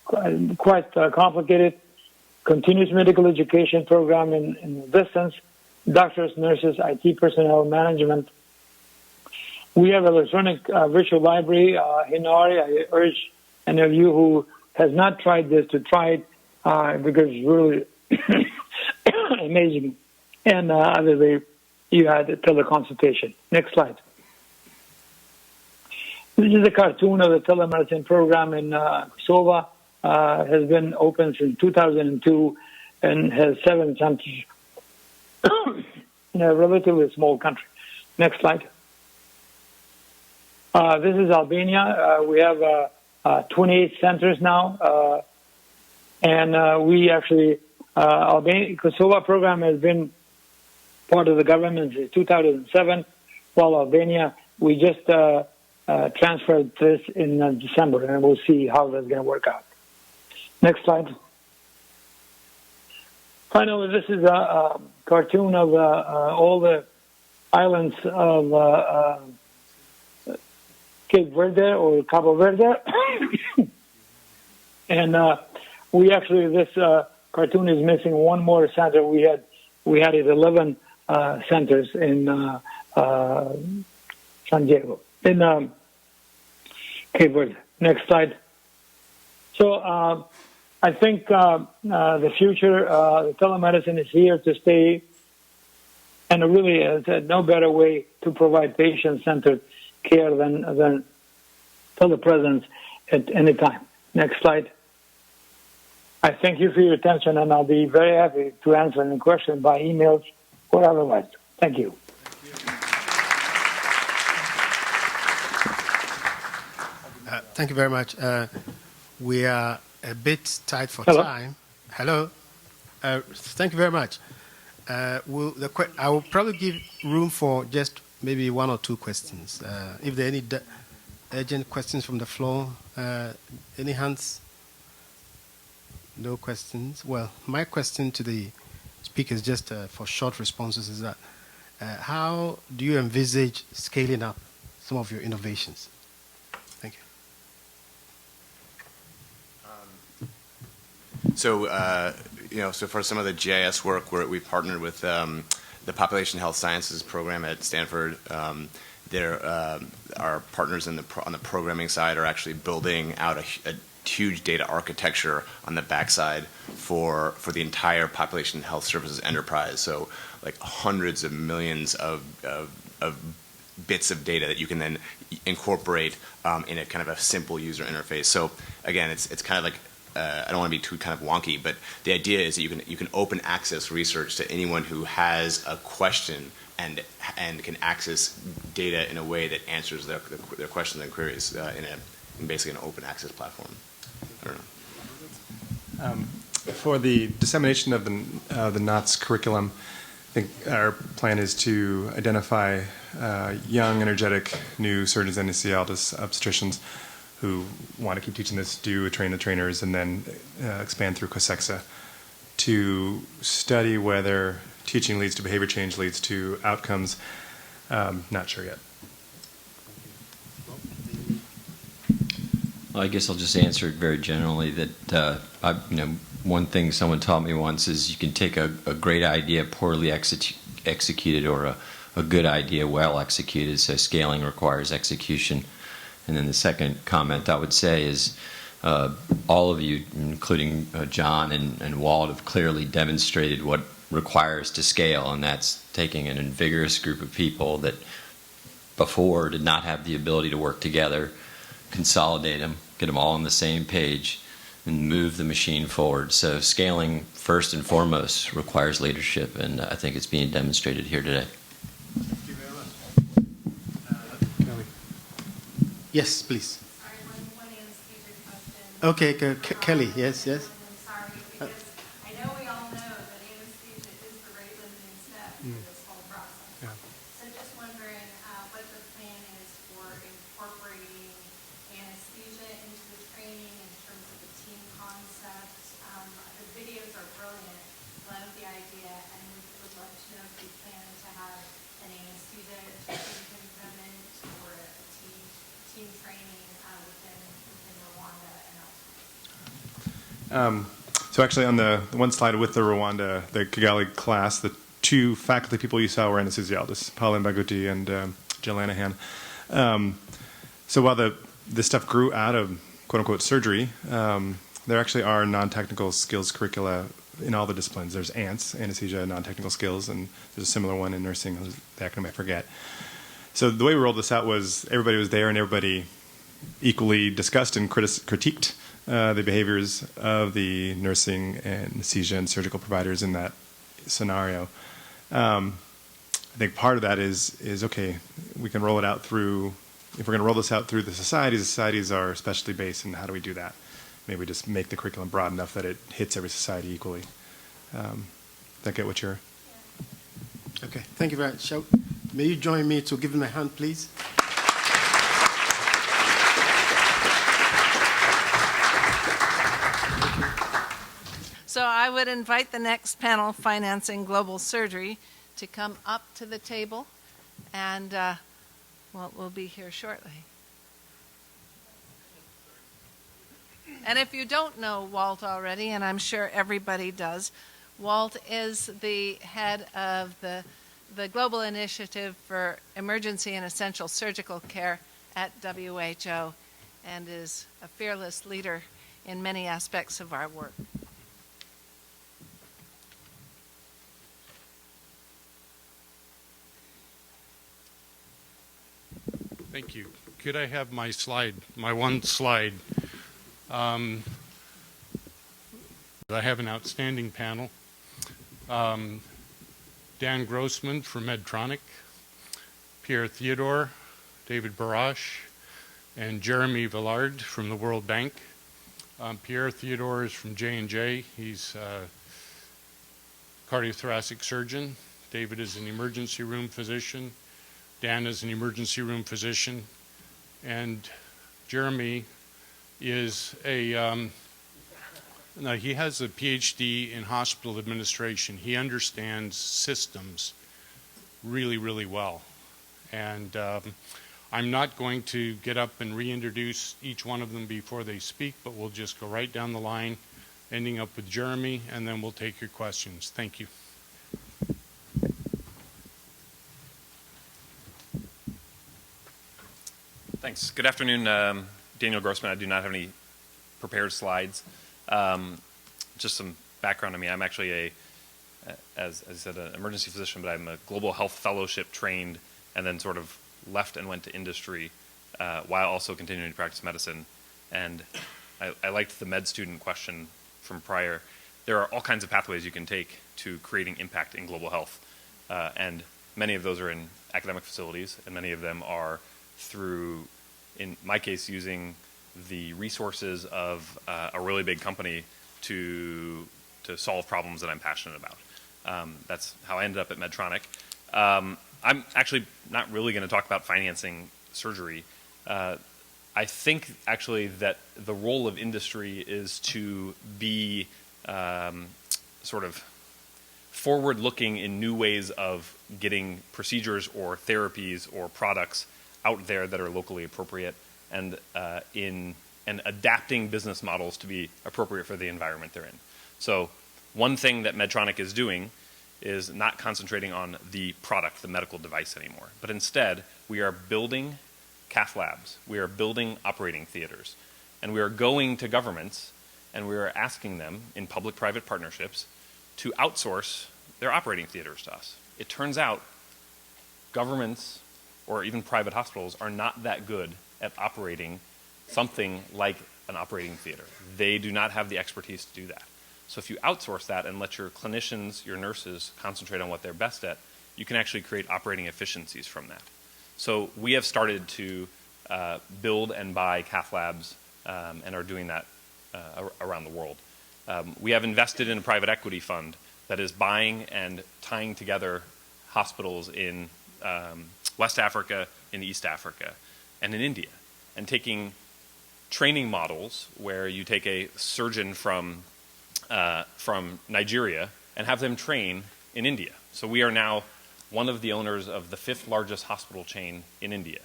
quite complicated. Continuous medical education program in distance, doctors, nurses, IT personnel, management. We have electronic virtual library, Hinari. I urge any of you who has not tried this to try it because it's really amazing. And obviously, you had a teleconsultation. Next slide. This is a cartoon of the telemedicine program in Kosovo. Has been open since 2002 and has 7 centers in a relatively small country. Next slide. This is Albania. We have 28 centers now. And we actually, Kosovo program has been part of the government since 2007, while Albania, we just transferred this in December, and we'll see how that's going to work out. Next slide. Finally, this is a cartoon of all the islands of Cape Verde or Cabo Verde. And we actually, this cartoon is missing one more center. We had 11 centers in San Diego. Okay, good. Next slide. So I think the future, the telemedicine is here to stay, and really no better way to provide patient-centered care than telepresence at any time. Next slide. I thank you for your attention, and I'll be very happy to answer any questions by emails or otherwise. Thank you. Thank you very much. We are a bit tight for Hello. time. Hello. Thank you very much. I will probably give room for just maybe one or two questions. If there are any urgent questions from the floor, any hands? No questions. Well, my question to the speakers, just for short responses, is that how do you envisage scaling up some of your innovations? Thank you. So, so for some of the GIS work, we partnered with the Population Health Sciences program at Stanford. Our partners on the programming side are actually building out a huge data architecture on the backside for the entire population health services enterprise. So, like hundreds of millions of bits of data that you can then incorporate in a kind of a simple user interface. So again, it's kind of like I don't want to be too kind of wonky, but the idea is that you can open access research to anyone who has a question and can access data in a way that answers their questions and queries in basically an open access platform. I don't know. For the dissemination of the NOTS curriculum, I think our plan is to identify young, energetic, new surgeons, anesthesiologists, obstetricians who want to keep teaching this, train the trainers, and then expand through COSEXA to study whether teaching leads to behavior change, leads to outcomes. Not sure yet. Well, I guess I'll just answer it very generally that one thing someone taught me once is you can take a great idea poorly executed or a good idea well executed, so scaling requires execution. And then the second comment I would say is all of you, including John and Walt, have clearly demonstrated what requires to scale, and that's taking an vigorous group of people that before did not have the ability to work together, consolidate them, get them all on the same page, and move the machine forward. So scaling, first and foremost, requires leadership, and I think it's being demonstrated here today. Thank you very much. Kelly. Yes, please. Sorry, one anesthesia question. Okay, Kelly, yes. I'm sorry, because I know we all know that anesthesia is the rate limiting step for this whole process. Yeah. So just wondering what the plan is for incorporating anesthesia into the training in terms of the team concepts. The videos are brilliant. Love the idea, and would love to know if you plan to have an anesthesia technician come in or a team training within Rwanda and elsewhere. So actually on the one slide with the Rwanda, the Kigali class, the two faculty people you saw were anesthesiologists, Pauline Baguti and Jill Lanahan. So while this stuff grew out of quote-unquote surgery, there actually are non-technical skills curricula in all the disciplines. There's ANTS, anesthesia, non-technical skills, and there's a similar one in nursing, the acronym I forget. So the way we rolled this out was everybody was there and everybody equally discussed and critiqued the behaviors of the nursing, anesthesia, and surgical providers in that scenario. I think part of that is okay, we can roll it out through, if we're going to roll this out through the societies are specialty based, and how do we do that? Maybe we just make the curriculum broad enough that it hits every society equally. That get what you're... Okay, thank you very much. May you join me to give him a hand, please? So I would invite the next panel, Financing Global Surgery, to come up to the table, and we'll be here shortly. And if you don't know Walt already, and I'm sure everybody does, Walt is the head of the Global Initiative for Emergency and Essential Surgical Care at WHO. and is a fearless leader in many aspects of our work. Thank you. Could I have my slide, my one slide? I have an outstanding panel. Dan Grossman from Medtronic, Pierre Theodore, David Barash, and Jeremy Villard from the World Bank. Pierre Theodore is from J&J. He's a cardiothoracic surgeon. David is an emergency room physician. Dan is an emergency room physician. And Jeremy is a, he has a PhD in hospital administration. He understands systems really, really well. And I'm not going to get up and reintroduce each one of them before they speak, but we'll just go right down the line, ending up with Jeremy, and then we'll take your questions. Thank you. Thanks. Good afternoon. Daniel Grossman. I do not have any prepared slides. Just some background on me. I'm actually as I said, an emergency physician, but I'm a global health fellowship trained and then sort of left and went to industry while also continuing to practice medicine. And I liked the med student question from prior. There are all kinds of pathways you can take to creating impact in global health. And many of those are in academic facilities, and many of them are through, in my case, using the resources of a really big company to solve problems that I'm passionate about. That's how I ended up at Medtronic. I'm actually not really going to talk about financing surgery. I think actually that the role of industry is to be sort of forward-looking in new ways of getting procedures or therapies or products out there that are locally appropriate, and adapting business models to be appropriate for the environment they're in. So one thing that Medtronic is doing is not concentrating on the product, the medical device anymore, but instead we are building cath labs, we are building operating theaters, and we are going to governments and we are asking them in public-private partnerships to outsource their operating theaters to us. It turns out governments or even private hospitals are not that good at operating something like an operating theater. They do not have the expertise to do that. So if you outsource that and let your clinicians, your nurses concentrate on what they're best at, you can actually create operating efficiencies from that. So we have started to build and buy cath labs and are doing that around the world. We have invested in a private equity fund that is buying and tying together hospitals in West Africa, in East Africa, and in India, and taking training models where you take a surgeon from Nigeria and have them train in India. So we are now one of the owners of the 5th largest hospital chain in India.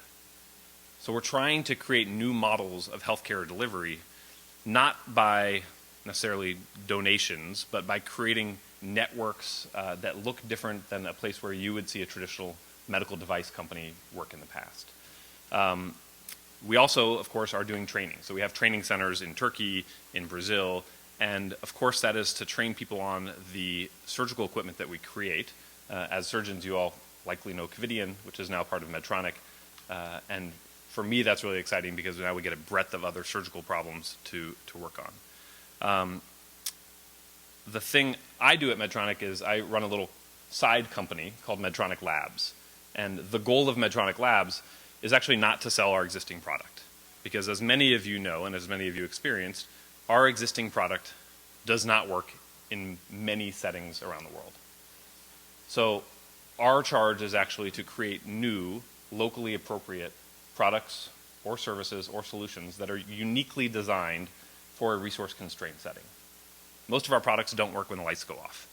So we're trying to create new models of healthcare delivery, not by necessarily donations, but by creating networks that look different than a place where you would see a traditional medical device company work in the past. We also, of course, are doing training. So we have training centers in Turkey, in Brazil, and of course that is to train people on the surgical equipment that we create. As surgeons, you all likely know Covidian, which is now part of Medtronic. And for me, that's really exciting because now we get a breadth of other surgical problems to work on. The thing I do at Medtronic is I run a little side company called Medtronic Labs. And the goal of Medtronic Labs is actually not to sell our existing product. Because as many of you know, and as many of you experienced, our existing product does not work in many settings around the world. So our charge is actually to create new, locally appropriate products or services or solutions that are uniquely designed for a resource-constrained setting. Most of our products don't work when the lights go off.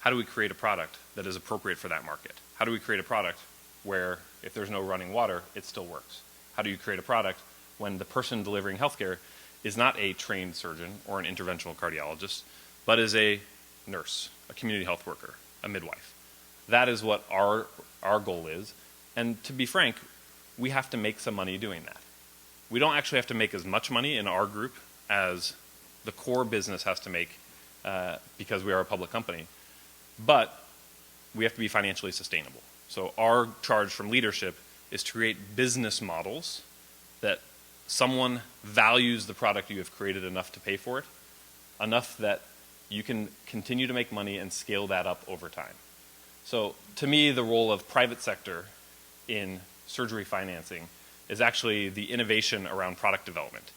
How do we create a product that is appropriate for that market? How do we create a product where if there's no running water, it still works? How do you create a product when the person delivering healthcare is not a trained surgeon or an interventional cardiologist, but is a nurse, a community health worker, a midwife? That is what our goal is. And to be frank, we have to make some money doing that. We don't actually have to make as much money in our group as the core business has to make because we are a public company, but we have to be financially sustainable. So our charge from leadership is to create business models that someone values the product you have created enough to pay for it, enough that you can continue to make money and scale that up over time. So to me, the role of private sector in surgery financing is actually the innovation around product development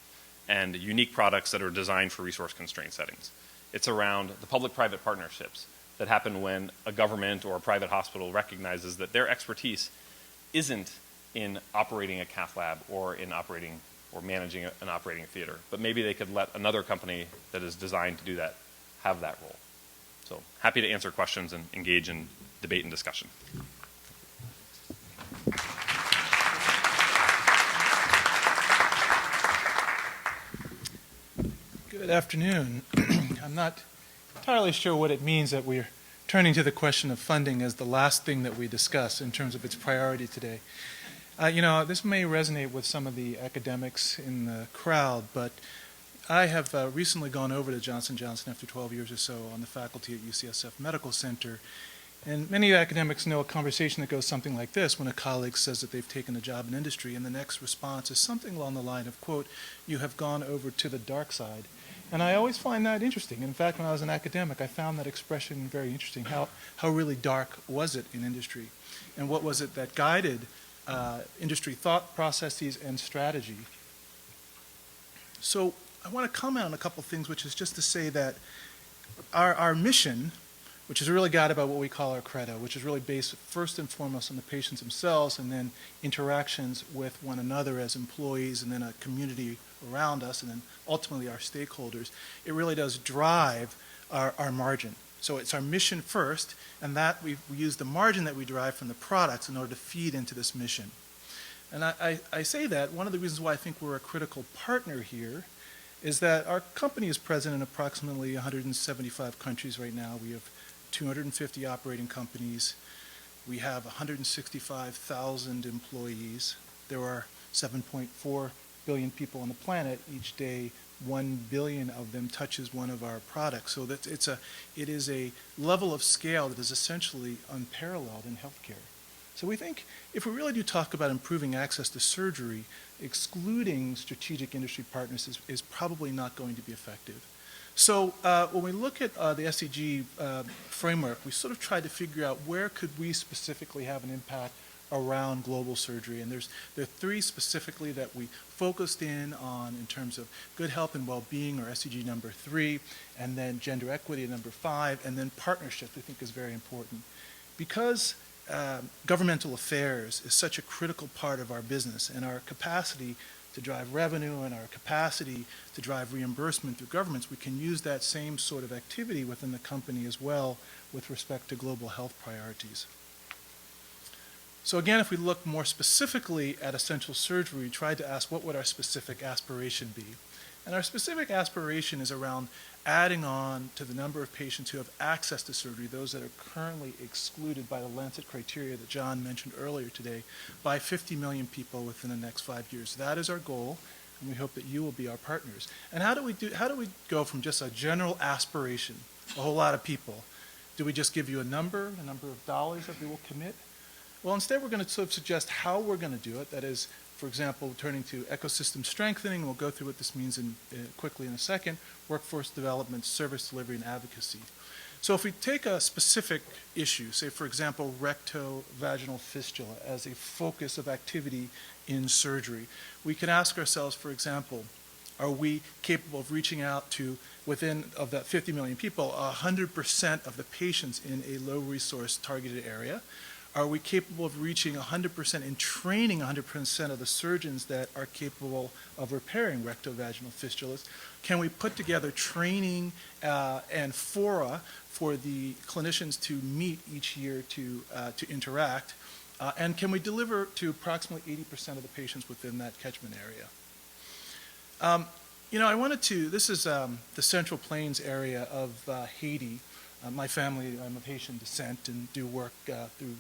and unique products that are designed for resource-constrained settings. It's around the public-private partnerships that happen when a government or a private hospital recognizes that their expertise isn't in operating a cath lab or in operating or managing an operating theater, but maybe they could let another company that is designed to do that have that role. So happy to answer questions and engage in debate and discussion. Good afternoon. I'm not entirely sure what it means that we're turning to the question of funding as the last thing that we discuss in terms of its priority today. You know, this may resonate with some of the academics in the crowd, but I have recently gone over to Johnson & Johnson after 12 years or so on the faculty at UCSF Medical Center. And many academics know a conversation that goes something like this when a colleague says that they've taken a job in industry, and the next response is something along the line of, quote, "You have gone over to the dark side." And I always find that interesting. In fact, when I was an academic, I found that expression very interesting. How really dark was it in industry? And what was it that guided industry thought processes and strategy? So I want to comment on a couple things, which is just to say that our mission, which is really guided by what we call our credo, which is really based first and foremost on the patients themselves and then interactions with one another as employees and then a community around us and then ultimately our stakeholders, it really does drive our margin. So it's our mission first, and that we use the margin that we derive from the products in order to feed into this mission. And I say that one of the reasons why I think we're a critical partner here is that our company is present in approximately 175 countries right now. We have 250 operating companies. We have 165,000 employees. There are 7.4 billion people on the planet. Each day, 1 billion of them touches one of our products. So that it is a level of scale that is essentially unparalleled in healthcare. So we think if we really do talk about improving access to surgery, excluding strategic industry partners is probably not going to be effective. So when we look at the SCG framework, we sort of tried to figure out where could we specifically have an impact around global surgery. And there are three specifically that we focused in on in terms of good health and well-being, or SCG number 3, and then gender equity at number 5, and then partnerships we think is very important. Because governmental affairs is such a critical part of our business, and our capacity to drive revenue and our capacity to drive reimbursement through governments, we can use that same sort of activity within the company as well with respect to global health priorities. So again, if we look more specifically at essential surgery, we tried to ask what would our specific aspiration be. And our specific aspiration is around adding on to the number of patients who have access to surgery, those that are currently excluded by the Lancet criteria that John mentioned earlier today, by 50 million people within the next 5 years. That is our goal, and we hope that you will be our partners. And how do we go from just a general aspiration, a whole lot of people? Do we just give you a number of dollars that we will commit? Well, instead we're going to sort of suggest how we're going to do it. That is, for example, turning to ecosystem strengthening. We'll go through what this means quickly in a second. Workforce development, service delivery, and advocacy. So if we take a specific issue, say for example rectovaginal fistula as a focus of activity in surgery, we can ask ourselves, for example, are we capable of reaching out to, within of that 50 million people, 100% of the patients in a low resource targeted area? Are we capable of reaching 100% and training 100% of the surgeons that are capable of repairing rectovaginal fistulas? Can we put together training and fora for the clinicians to meet each year to interact? And can we deliver to approximately 80% of the patients within that catchment area? You know, I wanted to, this is the Central Plains area of Haiti. My family, I'm of Haitian descent and do work through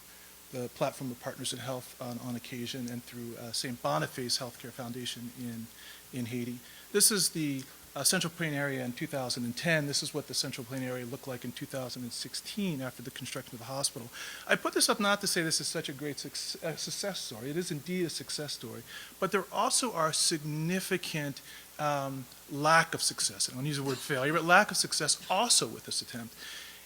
the platform of Partners in Health on occasion, and through St. Boniface Healthcare Foundation in Haiti. This is the Central Plain area in 2010. This is what the Central Plain area looked like in 2016 after the construction of the hospital. I put this up not to say this is such a great success story. It is indeed a success story, but there also are significant lack of success. I don't use the word failure, but lack of success also with this attempt.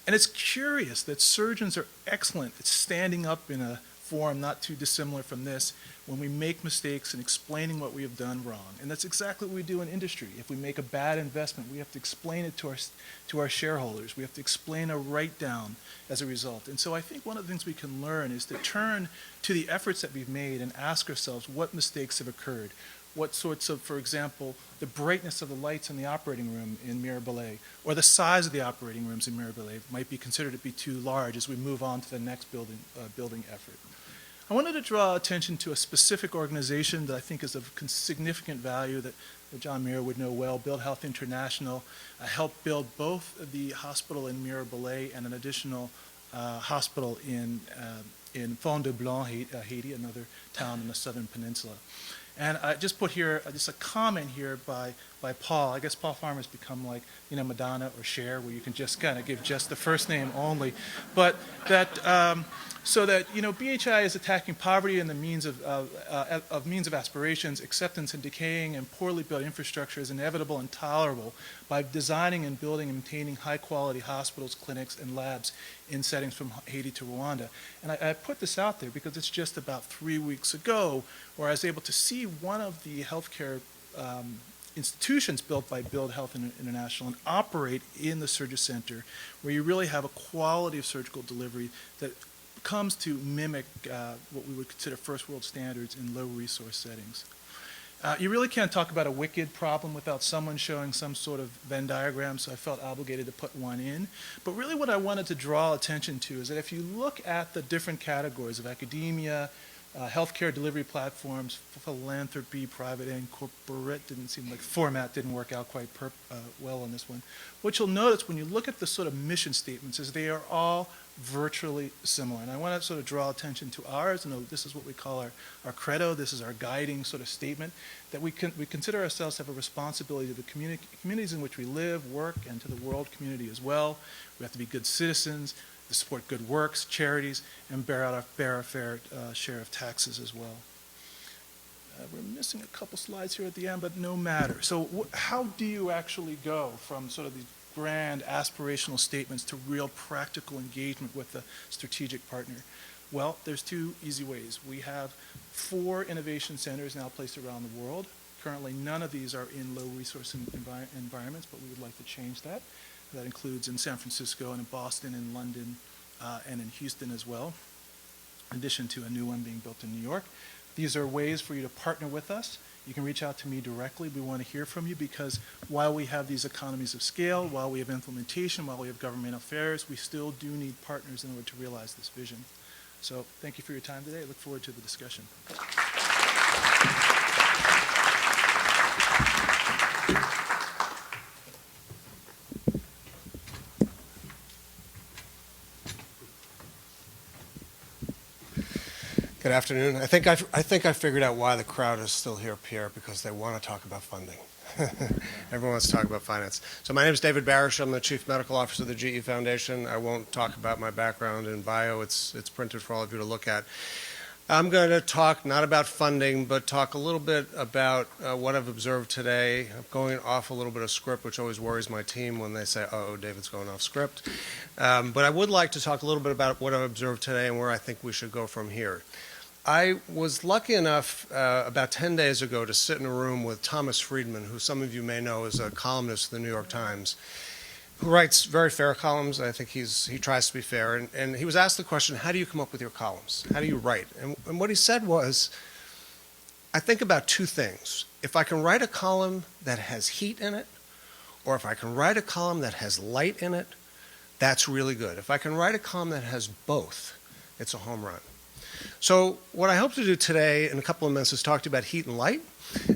And it's curious that surgeons are excellent at standing up in a forum not too dissimilar from this when we make mistakes and explaining what we have done wrong. And that's exactly what we do in industry. If we make a bad investment, we have to explain it to our shareholders. We have to explain a write-down as a result. And so I think one of the things we can learn is to turn to the efforts that we've made and ask ourselves what mistakes have occurred. What sorts of, for example, the brightness of the lights in the operating room in Mirabelais, or the size of the operating rooms in Mirabelais might be considered to be too large as we move on to the next building effort. I wanted to draw attention to a specific organization that I think is of significant value that John Muir would know well. Build Health International helped build both the hospital in Mirabelais and an additional hospital in Fond du Blanc, Haiti, another town in the southern peninsula. And I just put here just a comment here by Paul. I guess Paul Farmer's become like, you know, Madonna or Cher, where you can just kind of give just the first name only. But that, so that, you know, BHI is attacking poverty and the means of aspirations. Acceptance and decaying and poorly built infrastructure is inevitable and tolerable by designing and building and maintaining high-quality hospitals, clinics, and labs in settings from Haiti to Rwanda. And I put this out there because it's just about 3 weeks ago where I was able to see one of the healthcare institutions built by Build Health International and operate in the Surgery Center, where you really have a quality of surgical delivery that comes to mimic what we would consider first world standards in low resource settings. You really can't talk about a wicked problem without someone showing some sort of Venn diagram, so I felt obligated to put one in. But really what I wanted to draw attention to is that if you look at the different categories of academia, healthcare delivery platforms, philanthropy, private and corporate, didn't seem like format didn't work out quite well on this one. What you'll notice when you look at the sort of mission statements is they are all virtually similar. And I want to sort of draw attention to ours. And this is what we call our credo. This is our guiding sort of statement, that we consider ourselves to have a responsibility to the communities in which we live, work, and to the world community as well. We have to be good citizens, to support good works, charities, and bear our fair share of taxes as well. We're missing a couple slides here at the end, but no matter. So how do you actually go from sort of these grand aspirational statements to real practical engagement with the strategic partner? Well, there's two easy ways. We have 4 innovation centers now placed around the world. Currently, none of these are in low resource environments, but we would like to change that. That includes in San Francisco and in Boston and London and in Houston as well, in addition to a new one being built in New York. These are ways for you to partner with us. You can reach out to me directly. We want to hear from you because while we have these economies of scale, while we have implementation, while we have government affairs, we still do need partners in order to realize this vision. So thank you for your time today. I look forward to the discussion. Good afternoon. I think I figured out why the crowd is still here, Pierre, because they want to talk about funding. Everyone wants to talk about finance. So my name is David Barish. I'm the Chief Medical Officer of the GE Foundation. I won't talk about my background in bio. It's printed for all of you to look at. I'm going to talk not about funding, but talk a little bit about what I've observed today. I'm going off a little bit of script, which always worries my team when they say, oh, David's going off script. But I would like to talk a little bit about what I've observed today and where I think we should go from here. I was lucky enough about 10 days ago to sit in a room with Thomas Friedman, who some of you may know is a columnist for the New York Times, who writes very fair columns. I think he tries to be fair. And he was asked the question, how do you come up with your columns? How do you write? And what he said was, I think about 2 things. If I can write a column that has heat in it, or if I can write a column that has light in it, that's really good. If I can write a column that has both, it's a home run. So what I hope to do today in a couple of minutes is talk to you about heat and light,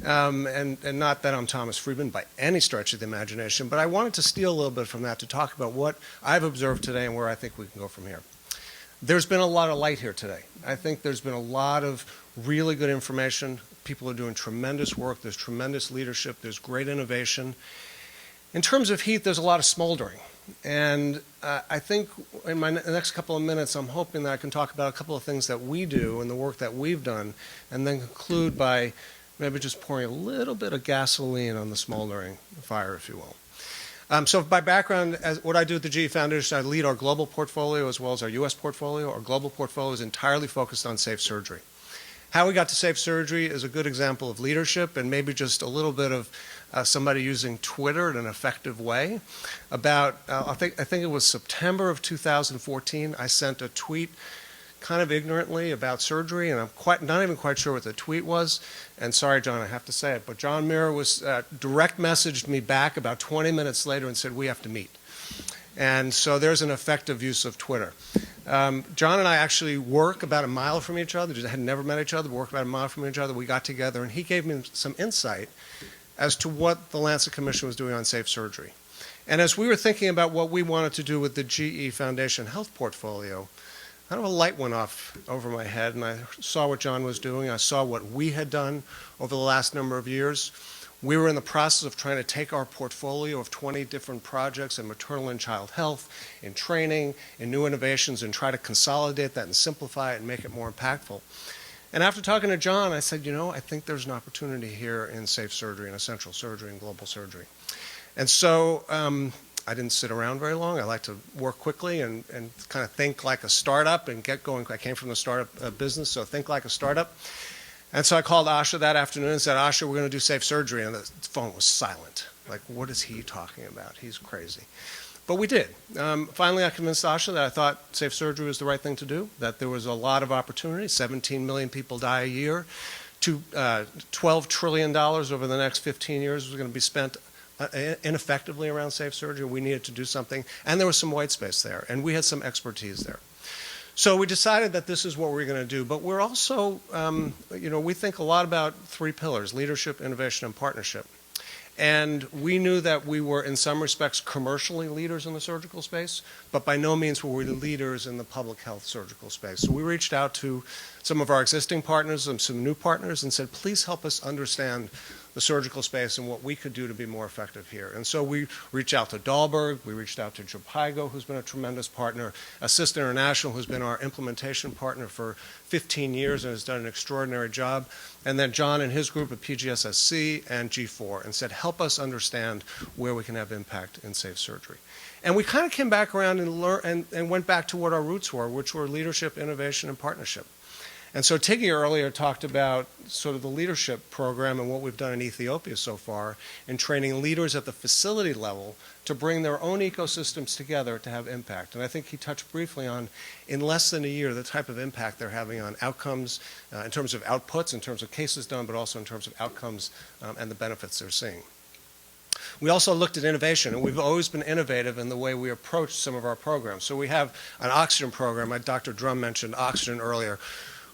and not that I'm Thomas Friedman by any stretch of the imagination, but I wanted to steal a little bit from that to talk about what I've observed today and where I think we can go from here. There's been a lot of light here today. I think there's been a lot of really good information. People are doing tremendous work. There's tremendous leadership. There's great innovation. In terms of heat, there's a lot of smoldering. And I think in my next couple of minutes, I'm hoping that I can talk about a couple of things that we do and the work that we've done, and then conclude by maybe just pouring a little bit of gasoline on the smoldering fire, if you will. So by background, what I do at the GE Foundation, I lead our global portfolio as well as our U.S. portfolio. Our global portfolio is entirely focused on safe surgery. How we got to safe surgery is a good example of leadership and maybe just a little bit of somebody using Twitter in an effective way. About, I think it was September of 2014, I sent a tweet kind of ignorantly about surgery, and I'm not even quite sure what the tweet was. And sorry, John, I have to say it, but John Muir was direct messaged me back about 20 minutes later and said, we have to meet. And so there's an effective use of Twitter. John and I actually work about a mile from each other. Just had never met each other, but work about a mile from each other. We got together, and he gave me some insight as to what the Lancet Commission was doing on safe surgery. And as we were thinking about what we wanted to do with the GE Foundation Health portfolio, kind of a light went off over my head, and I saw what John was doing. I saw what we had done over the last number of years. We were in the process of trying to take our portfolio of 20 different projects in maternal and child health, in training, in new innovations, and try to consolidate that and simplify it and make it more impactful. And after talking to John, I said, you know, I think there's an opportunity here in safe surgery and essential surgery and global surgery. And so I didn't sit around very long. I like to work quickly and kind of think like a startup and get going. I came from the startup business, so think like a startup. And so I called Asha that afternoon and said, Asha, we're going to do safe surgery. And the phone was silent. Like, what is he talking about? He's crazy. But we did. Finally, I convinced Asha that I thought safe surgery was the right thing to do, that there was a lot of opportunity. 17 million people die a year. $12 trillion over the next 15 years was going to be spent ineffectively around safe surgery. We needed to do something. And there was some white space there. And we had some expertise there. So we decided that this is what we're going to do. But we're also, we think a lot about three pillars: leadership, innovation, and partnership. And we knew that we were, in some respects, commercially leaders in the surgical space, but by no means were we the leaders in the public health surgical space. So we reached out to some of our existing partners and some new partners and said, please help us understand the surgical space and what we could do to be more effective here. And so we reached out to Dahlberg, we reached out to Jopaigo, who's been a tremendous partner, Assist International, who's been our implementation partner for 15 years and has done an extraordinary job, and then John and his group at PGSSC and G4, and said, help us understand where we can have impact in safe surgery. And we kind of came back around and went back to what our roots were, which were leadership, innovation, and partnership. And so Tiggy earlier talked about sort of the leadership program and what we've done in Ethiopia so far in training leaders at the facility level to bring their own ecosystems together to have impact. And I think he touched briefly on, in less than a year, the type of impact they're having on outcomes in terms of outputs, in terms of cases done, but also in terms of outcomes and the benefits they're seeing. We also looked at innovation, and we've always been innovative in the way we approach some of our programs. So we have an oxygen program. Dr. Drum mentioned oxygen earlier.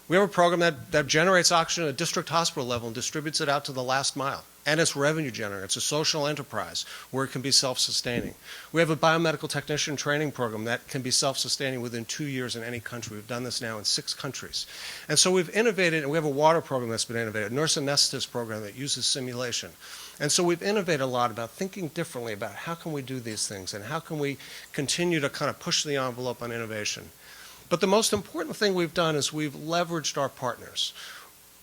We have a program that generates oxygen at a district hospital level and distributes it out to the last mile. And it's revenue generating. It's a social enterprise where it can be self-sustaining. We have a biomedical technician training program that can be self-sustaining within 2 years in any country. We've done this now in 6 countries. And so we've innovated, and we have a water program that's been innovated, a nurse anesthetist program that uses simulation. And so we've innovated a lot about thinking differently about how can we do these things and how can we continue to kind of push the envelope on innovation. But the most important thing we've done is we've leveraged our partners.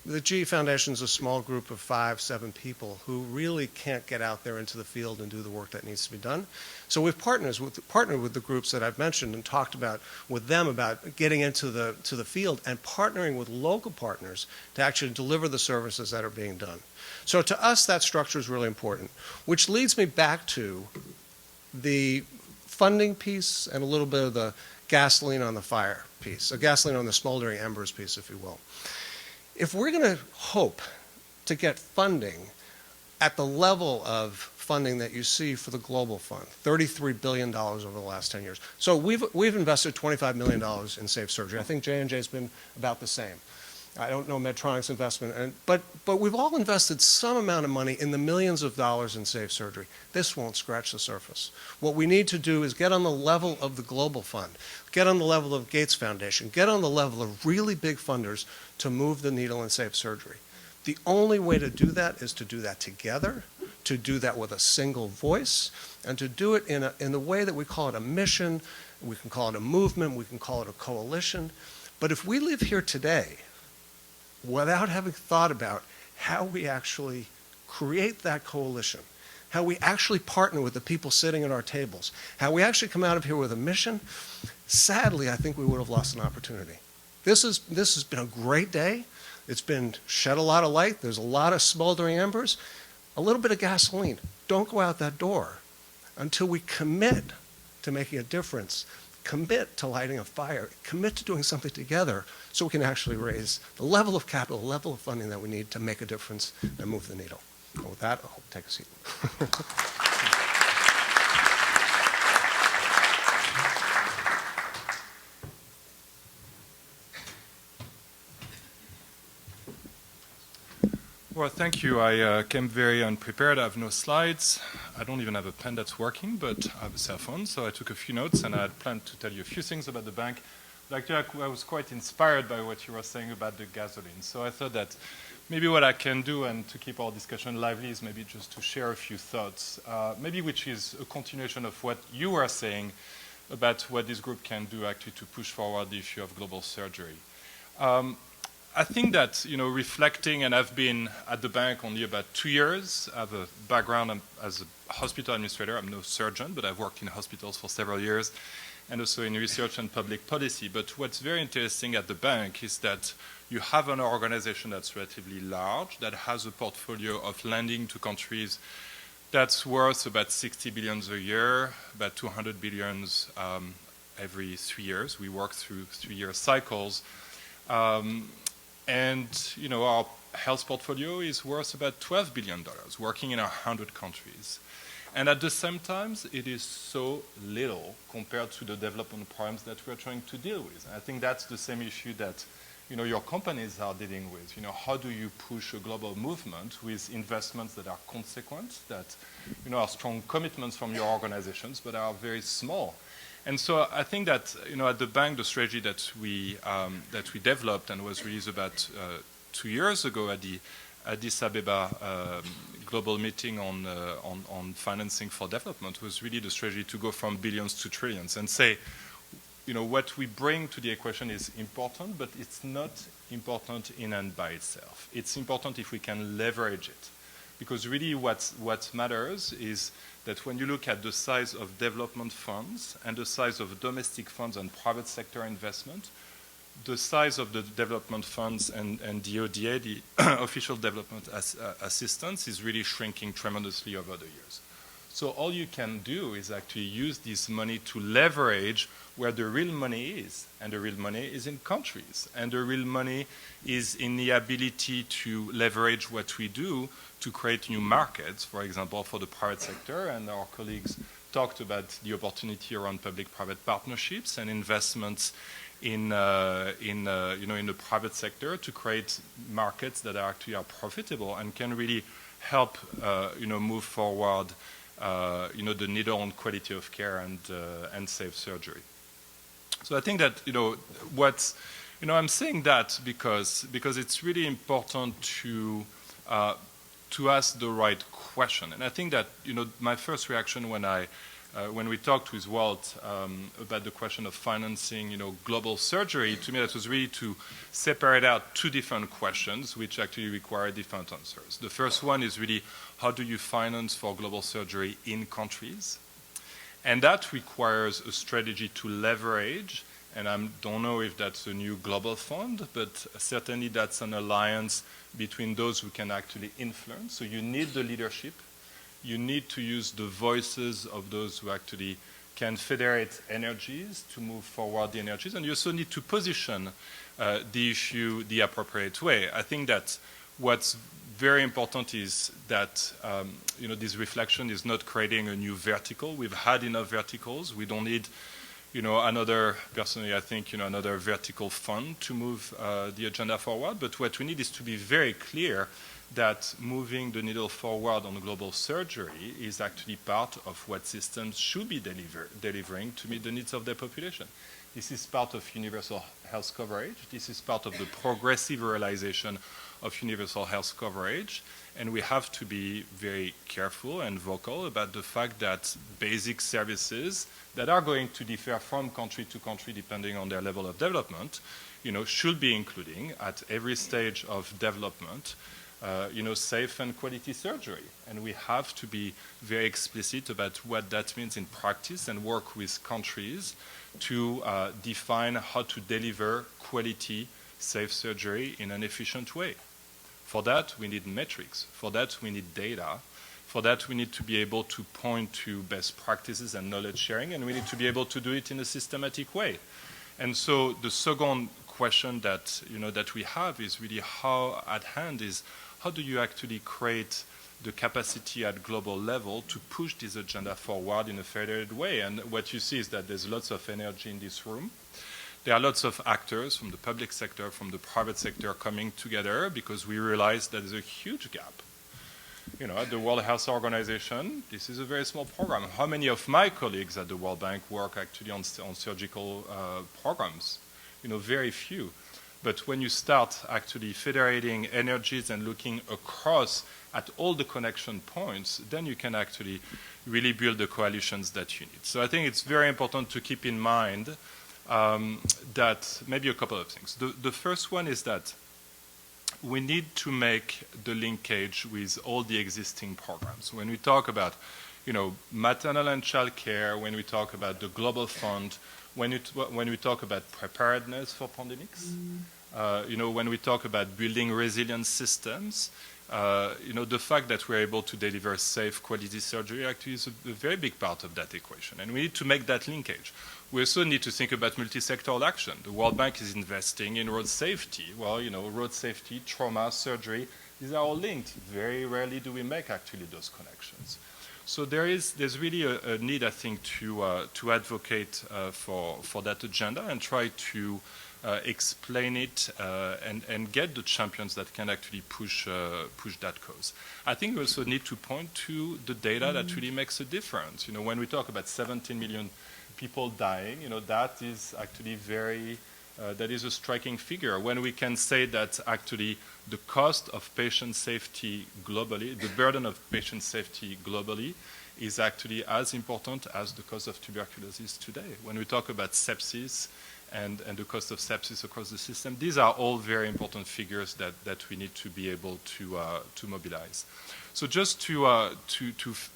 The GE Foundation is a small group of 5, 7 people who really can't get out there into the field and do the work that needs to be done. So we've partnered with the groups that I've mentioned and talked about with them about getting into the field and partnering with local partners to actually deliver the services that are being done. So to us, that structure is really important, which leads me back to the funding piece and a little bit of the gasoline on the fire piece, a gasoline on the smoldering embers piece, if you will. If we're going to hope to get funding at the level of funding that you see for the Global Fund, $33 billion over the last 10 years. So we've invested $25 million in safe surgery. I think J&J's been about the same. I don't know Medtronic's investment, but we've all invested some amount of money in the millions of dollars in safe surgery. This won't scratch the surface. What we need to do is get on the level of the Global Fund, get on the level of Gates Foundation, get on the level of really big funders to move the needle in safe surgery. The only way to do that is to do that together, to do that with a single voice, and to do it in the way that we call it a mission, we can call it a movement, we can call it a coalition. But if we live here today without having thought about how we actually create that coalition, how we actually partner with the people sitting at our tables, how we actually come out of here with a mission, sadly, I think we would have lost an opportunity. This has been a great day. It's been shed a lot of light. There's a lot of smoldering embers. A little bit of gasoline. Don't go out that door until we commit to making a difference, commit to lighting a fire, commit to doing something together so we can actually raise the level of capital, the level of funding that we need to make a difference and move the needle. And with that, I'll take a seat. Well, thank you. I came very unprepared. I have no slides. I don't even have a pen that's working, but I have a cell phone, so I took a few notes, and I had planned to tell you a few things about the bank. But actually, I was quite inspired by what you were saying about the gasoline. So I thought that maybe what I can do, and to keep our discussion lively, is maybe just to share a few thoughts, maybe which is a continuation of what you were saying about what this group can do actually to push forward the issue of global surgery. I think that, reflecting, and I've been at the bank only about 2 years. I have a background as a hospital administrator. I'm no surgeon, but I've worked in hospitals for several years, and also in research and public policy. But what's very interesting at the bank is that you have an organization that's relatively large, that has a portfolio of lending to countries that's worth about 60 billion a year, about 200 billion every 3 years. We work through 3-year cycles. And, our health portfolio is worth about $12 billion, working in 100 countries. And at the same time, it is so little compared to the development problems that we're trying to deal with. And I think that's the same issue that, your companies are dealing with. How do you push a global movement with investments that are consequent, that, are strong commitments from your organizations, but are very small? And so I think that, at the bank, the strategy that we developed and was released about 2 years ago at the Addis Ababa global meeting on financing for development was really the strategy to go from billions to trillions and say, what we bring to the equation is important, but it's not important in and by itself. It's important if we can leverage it. Because really what matters is that when you look at the size of development funds and the size of domestic funds and private sector investment, the size of the development funds and the ODA, the official development assistance, is really shrinking tremendously over the years. So all you can do is actually use this money to leverage where the real money is. And the real money is in countries. And the real money is in the ability to leverage what we do to create new markets, for example, for the private sector. And our colleagues talked about the opportunity around public-private partnerships and investments in the private sector to create markets that are profitable and can really help move forward the needle on quality of care and safe surgery. So I think that I'm saying that because it's really important to ask the right question. And I think that my first reaction when we talked with Walt about the question of financing global surgery, to me that was really to separate out two different questions which actually require different answers. The first one is really, how do you finance for global surgery in countries? And that requires a strategy to leverage, and I don't know if that's a new global fund, but certainly that's an alliance between those who can actually influence. So you need the leadership. You need to use the voices of those who actually can federate energies to move forward the energies. And you also need to position the issue the appropriate way. I think that what's very important is that this reflection is not creating a new vertical. We've had enough verticals. We don't need personally, I think, another vertical fund to move the agenda forward. But what we need is to be very clear that moving the needle forward on global surgery is actually part of what systems should be delivering to meet the needs of their population. This is part of universal health coverage. This is part of the progressive realization of universal health coverage. And we have to be very careful and vocal about the fact that basic services that are going to differ from country to country depending on their level of development, should be including at every stage of development, safe and quality surgery. And we have to be very explicit about what that means in practice and work with countries to define how to deliver quality, safe surgery in an efficient way. For that, we need metrics. For that, we need data. For that, we need to be able to point to best practices and knowledge sharing, and we need to be able to do it in a systematic way. And so the second question that, that we have is really how do you actually create the capacity at global level to push this agenda forward in a federated way? And what you see is that there's lots of energy in this room. There are lots of actors from the public sector, from the private sector coming together because we realize that there's a huge gap. At the World Health Organization, this is a very small program. How many of my colleagues at the World Bank work actually on surgical programs? Very few. But when you start actually federating energies and looking across at all the connection points, then you can actually really build the coalitions that you need. So I think it's very important to keep in mind that maybe a couple of things. The first one is that we need to make the linkage with all the existing programs. When we talk about, maternal and child care, when we talk about the Global Fund, when we talk about preparedness for pandemics, when we talk about building resilient systems, the fact that we're able to deliver safe, quality surgery actually is a very big part of that equation. And we need to make that linkage. We also need to think about multi-sectoral action. The World Bank is investing in road safety. Well, road safety, trauma, surgery, these are all linked. Very rarely do we make actually those connections. So there's really a need, I think, to advocate for that agenda and try to explain it and get the champions that can actually push that cause. I think we also need to point to the data that really makes a difference. When we talk about 17 million people dying, that is actually that is a striking figure. When we can say that actually the cost of patient safety globally, the burden of patient safety globally is actually as important as the cost of tuberculosis today. When we talk about sepsis and the cost of sepsis across the system, these are all very important figures that we need to be able to mobilize. So just to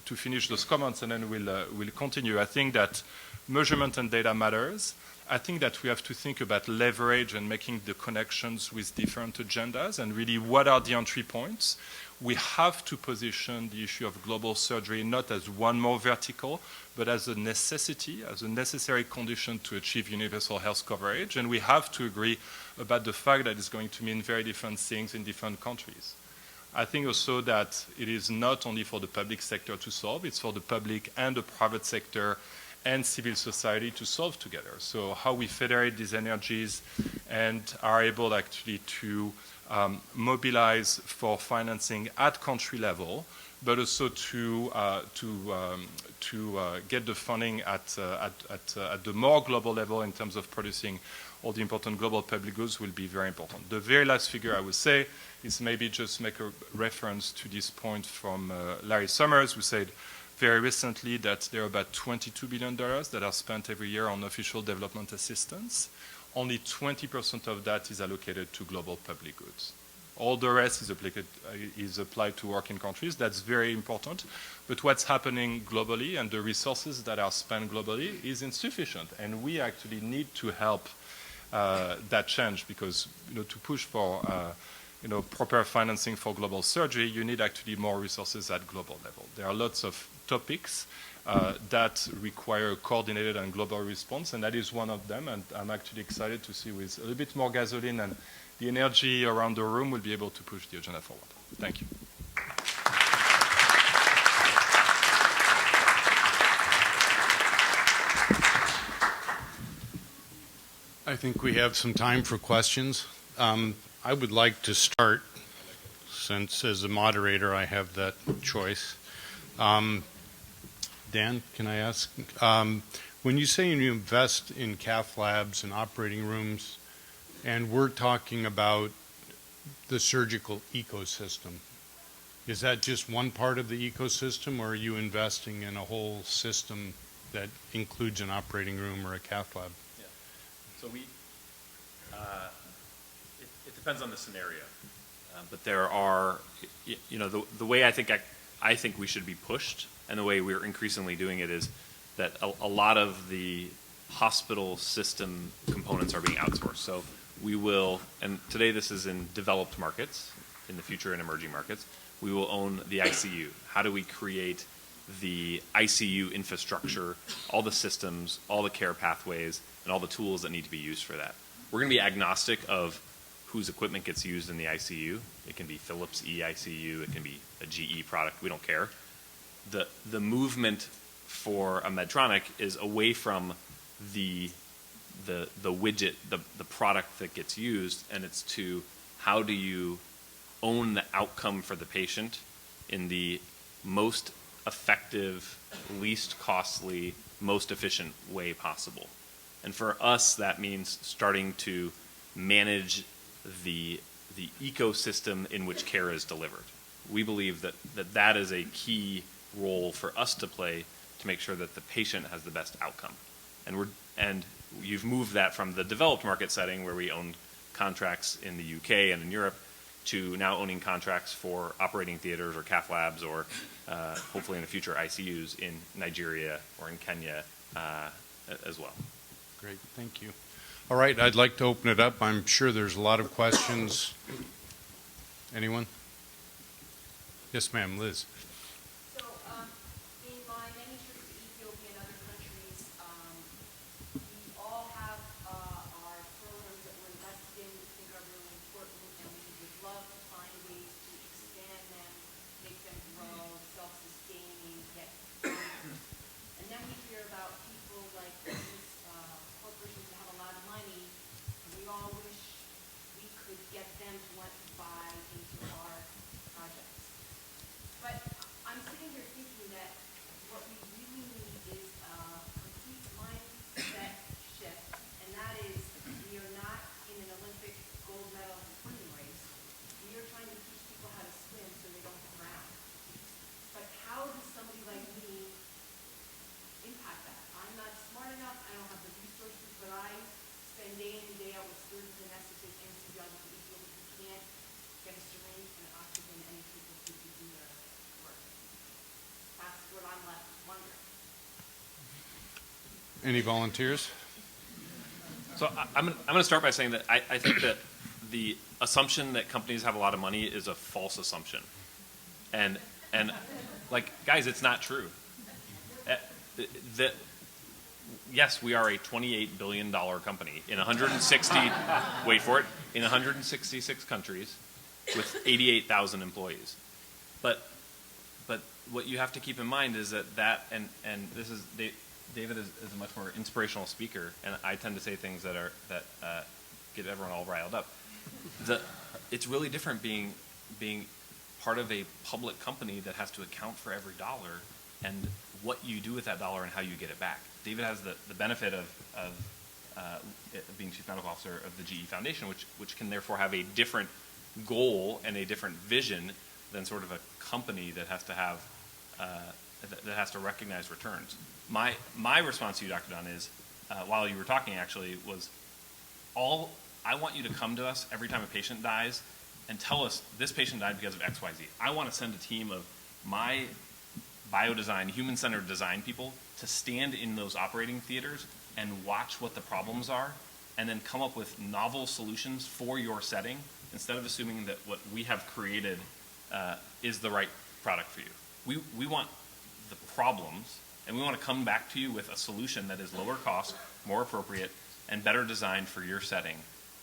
finish those comments, and then we'll continue. I think that measurement and data matters. I think that we have to think about leverage and making the connections with different agendas and really what are the entry points. We have to position the issue of global surgery not as one more vertical, but as a necessity, as a necessary condition to achieve universal health coverage. And we have to agree about the fact that it's going to mean very different things in different countries. I think also that it is not only for the public sector to solve, it's for the public and the private sector and civil society to solve together. So how we federate these energies and are able actually to mobilize for financing at country level, but also to get the funding at the more global level in terms of producing all the important global public goods will be very important. The very last figure I would say is maybe just make a reference to this point from Larry Summers, who said very recently that there are about $22 billion that are spent every year on official development assistance. Only 20% of that is allocated to global public goods. All the rest is applied to working countries. That's very important. But what's happening globally and the resources that are spent globally is insufficient. And we actually need to help that change because to push for proper financing for global surgery, you need actually more resources at global level. There are lots of topics that require a coordinated and global response, and that is one of them. And I'm actually excited to see with a little bit more gasoline and the energy around the room, we'll be able to push the agenda forward. Thank you. I think we have some time for questions. I would like to start, since as a moderator I have that choice. Dan, can I ask, when you say you invest in cath labs and operating rooms, and we're talking about the surgical ecosystem, is that just one part of the ecosystem, or are you investing in a whole system that includes an operating room or a cath lab? Yeah. So we, it depends on the scenario, but there are, you know, the way I think we should be pushed, and the way we're increasingly doing it is that a lot of the hospital system components are being outsourced. So we will, and today this is in developed markets, in the future in emerging markets, we will own the ICU. How do we create the ICU infrastructure, all the systems, all the care pathways, and all the tools that need to be used for that? We're going to be agnostic of whose equipment gets used in the ICU. It can be Philips eICU, it can be a GE product, we don't care. The movement for a Medtronic is away from the widget, the product that gets used, and it's to how do you own the outcome for the patient in the most effective, least costly, most efficient way possible. And for us, that means starting to manage the ecosystem in which care is delivered. We believe that is a key role for us to play to make sure that the patient has the best outcome. And you've moved that from the developed market setting where we own contracts in the UK and in Europe to now owning contracts for operating theaters or cath labs or hopefully in the future ICUs in Nigeria or in Kenya as well. Great, thank you. All right, I'd like to open it up. I'm sure there's a lot of questions. Anyone? Yes, ma'am, Liz. So, in my many trips to Ethiopia and other countries, we all have our programs that we're invested in, we think are really important, and we would love to find ways to expand them, make them grow, self-sustaining, get funders. And then we hear about people like these corporations that have a lot of money, and we all wish we could get them to want to buy into our projects. But I'm sitting here thinking that what we really need is a complete mindset shift, and that is we are not in an Olympic gold medal swimming race. We are trying to teach people how to swim so they don't drown. But how does somebody like me impact that? I'm not smart enough, I don't have the resources, but I spend day in and day out with surgeons and anesthesiologists in Ethiopia who can't get a syringe and oxygen and people to do their work. That's what I'm left wondering. Any volunteers? So I'm going to start by saying that I think that the assumption that companies have a lot of money is a false assumption. And like, guys, it's not true. Yes, we are a $28 billion company in 160, wait for it, in 166 countries with 88,000 employees. But what you have to keep in mind is that and this is, David is a much more inspirational speaker, and I tend to say things that get everyone all riled up. It's really different being part of a public company that has to account for every dollar and what you do with that dollar and how you get it back. David has the benefit of being Chief Medical Officer of the GE Foundation, which can therefore have a different goal and a different vision than sort of a company that has to have that has to recognize returns. My response to you, Dr. Dunn, is while you were talking actually was I want you to come to us every time a patient dies and tell us this patient died because of X, Y, Z. I want to send a team of my biodesign, human-centered design people to stand in those operating theaters and watch what the problems are and then come up with novel solutions for your setting instead of assuming that what we have created is the right product for you. We want the problems, and we want to come back to you with a solution that is lower cost, more appropriate, and better designed for your setting.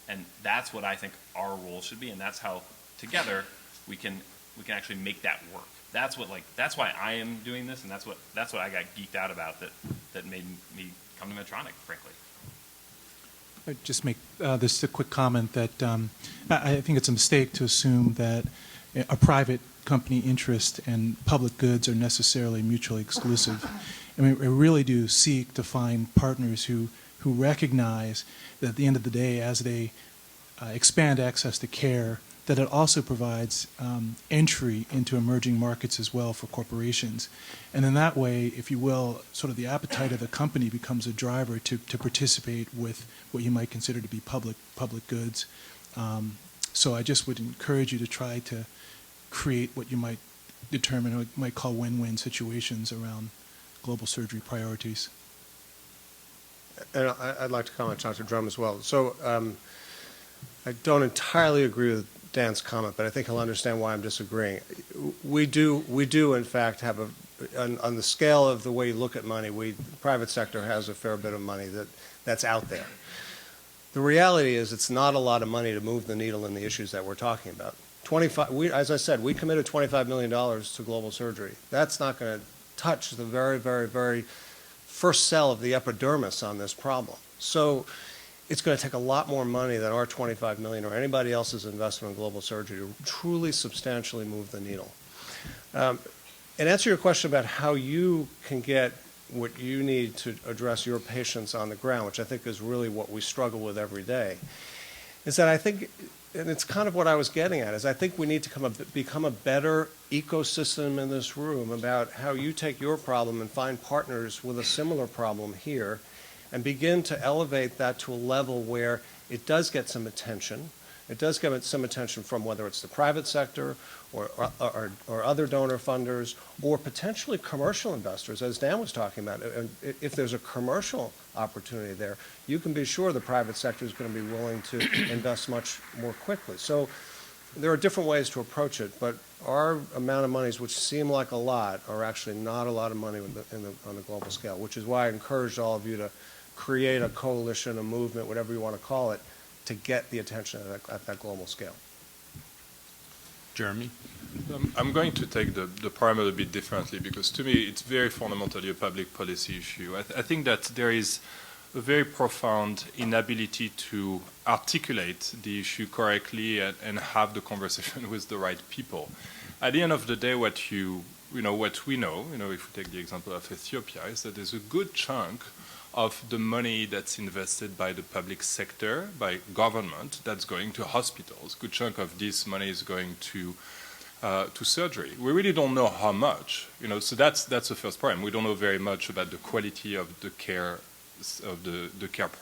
And that's what I think our role should be, and that's how together we can actually make that work. That's why I am doing this, and that's what I got geeked out about that made me come to Medtronic, frankly. just make this a quick comment that I think it's a mistake to assume that a private company interest and public goods are necessarily mutually exclusive. I mean, we really do seek to find partners who recognize that at the end of the day, as they expand access to care, that it also provides entry into emerging markets as well for corporations. And in that way, if you will, sort of the appetite of the company becomes a driver to participate with what you might consider to be public goods. So I just would encourage you to try to create what you might determine, or might call win-win situations around global surgery priorities. And I'd like to comment, Dr. Drum, as well. So I don't entirely agree with Dan's comment, but I think he'll understand why I'm disagreeing. We do in fact have on the scale of the way you look at money, the private sector has a fair bit of money that's out there. The reality is it's not a lot of money to move the needle in the issues that we're talking about. As I said, we committed $25 million to global surgery. That's not going to touch the very, very, very first cell of the epidermis on this problem. So it's going to take a lot more money than our $25 million or anybody else's investment in global surgery to truly substantially move the needle. And answer your question about how you can get what you need to address your patients on the ground, which I think is really what we struggle with every day, is that I think, and it's kind of what I was getting at, is I think we need to become a better ecosystem in this room about how you take your problem and find partners with a similar problem here and begin to elevate that to a level where it does get some attention. It does get some attention from whether it's the private sector or other donor funders or potentially commercial investors, as Dan was talking about. And if there's a commercial opportunity there, you can be sure the private sector is going to be willing to invest much more quickly. So there are different ways to approach it, but our amount of monies, which seem like a lot, are actually not a lot of money on the global scale, which is why I encouraged all of you to create a coalition, a movement, whatever you want to call it, to get the attention at that global scale. Jeremy? I'm going to take the problem a little bit differently, because to me it's very fundamentally a public policy issue. I think that there is a very profound inability to articulate the issue correctly and have the conversation with the right people. At the end of the day, what we know, if we take the example of Ethiopia, is that there's a good chunk of the money that's invested by the public sector, by government, that's going to hospitals. A good chunk of this money is going to surgery. We really don't know how much, so that's the first problem. We don't know very much about the quality of the care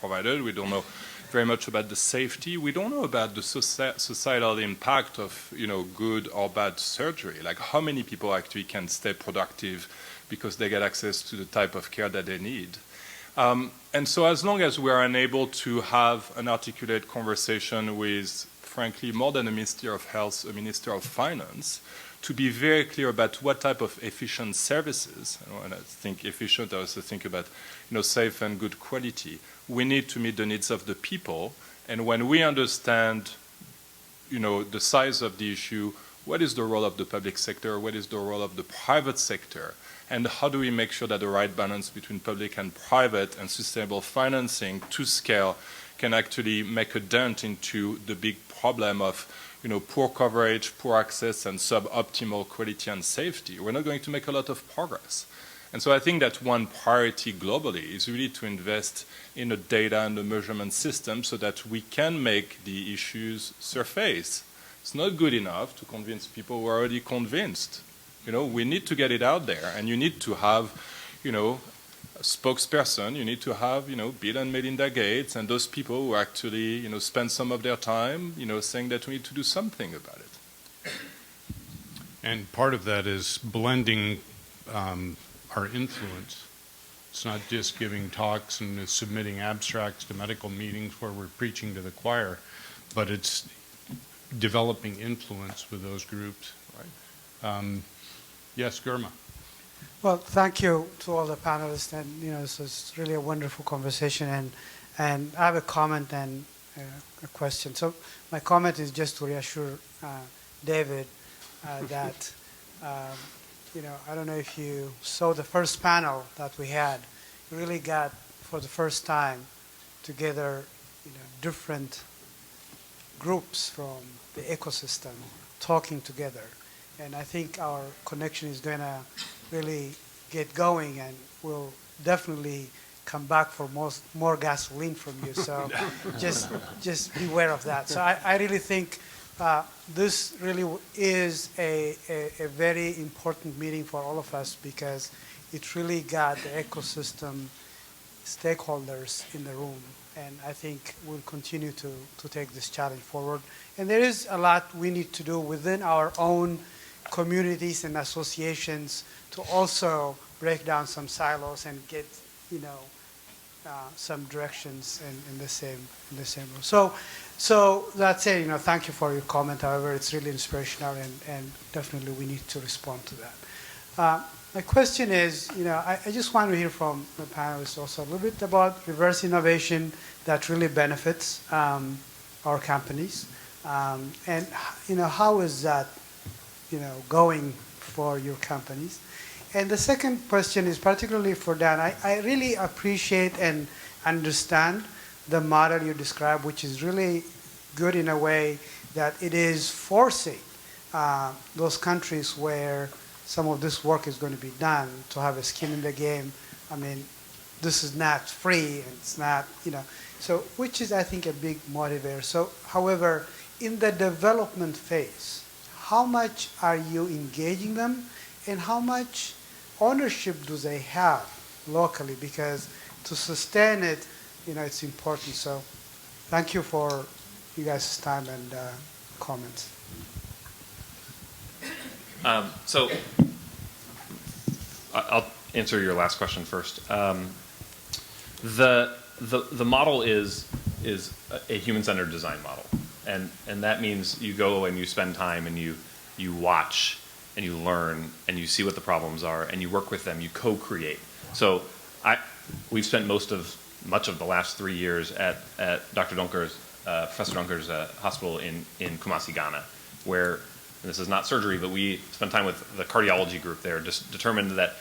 provided. We don't know very much about the safety. We don't know about the societal impact of good or bad surgery, like how many people actually can stay productive because they get access to the type of care that they need. And so as long as we are unable to have an articulate conversation with, frankly, more than a Minister of Health, a Minister of Finance, to be very clear about what type of efficient services, and I think efficient, I also think about safe and good quality, we need to meet the needs of the people. And when we understand the size of the issue, what is the role of the public sector, what is the role of the private sector, and how do we make sure that the right balance between public and private and sustainable financing to scale can actually make a dent into the big problem of poor coverage, poor access, and suboptimal quality and safety. We're not going to make a lot of progress. And so I think that one priority globally is really to invest in a data and a measurement system so that we can make the issues surface. It's not good enough to convince people who are already convinced. We need to get it out there, and you need to have, a spokesperson. You need to have, Bill and Melinda Gates and those people who actually, spend some of their time, saying that we need to do something about it. And part of that is blending our influence. It's not just giving talks and submitting abstracts to medical meetings where we're preaching to the choir, but it's developing influence with those groups. Right? Yes, Gurma. Well, thank you to all the panelists, and this is really a wonderful conversation. And I have a comment and a question. So my comment is just to reassure David that I don't know if you saw the first panel that we had. We really got for the first time together different groups from the ecosystem talking together. And I think our connection is going to really get going, and we'll definitely come back for more gasoline from you. So just beware of that. So I really think this really is a very important meeting for all of us, because it really got the ecosystem stakeholders in the room. And I think we'll continue to take this challenge forward. And there is a lot we need to do within our own communities and associations to also break down some silos and get, some directions in the same room. So that's it. Thank you for your comment. However, it's really inspirational, and definitely we need to respond to that. My question is, I just want to hear from the panelists also a little bit about reverse innovation that really benefits our companies, and how is that going for your companies. And the second question is particularly for Dan. I really appreciate and understand the model you described, which is really good in a way that it is forcing those countries where some of this work is going to be done to have a skin in the game. I mean, this is not free, and it's not, so which is, I think, a big motivator. So, however, in the development phase, how much are you engaging them, and how much ownership do they have locally? Because to sustain it, it's important. So thank you for you guys' time and comments. So I'll answer your last question first. The model is a human-centered design model, and that means you go and you spend time and you watch and you learn and you see what the problems are and you work with them. You co-create. So we've spent much of the last 3 years at Dr. Donker's, Professor Donker's hospital in Kumasi, Ghana, where, and this is not surgery, but we spent time with the cardiology group there, just determined that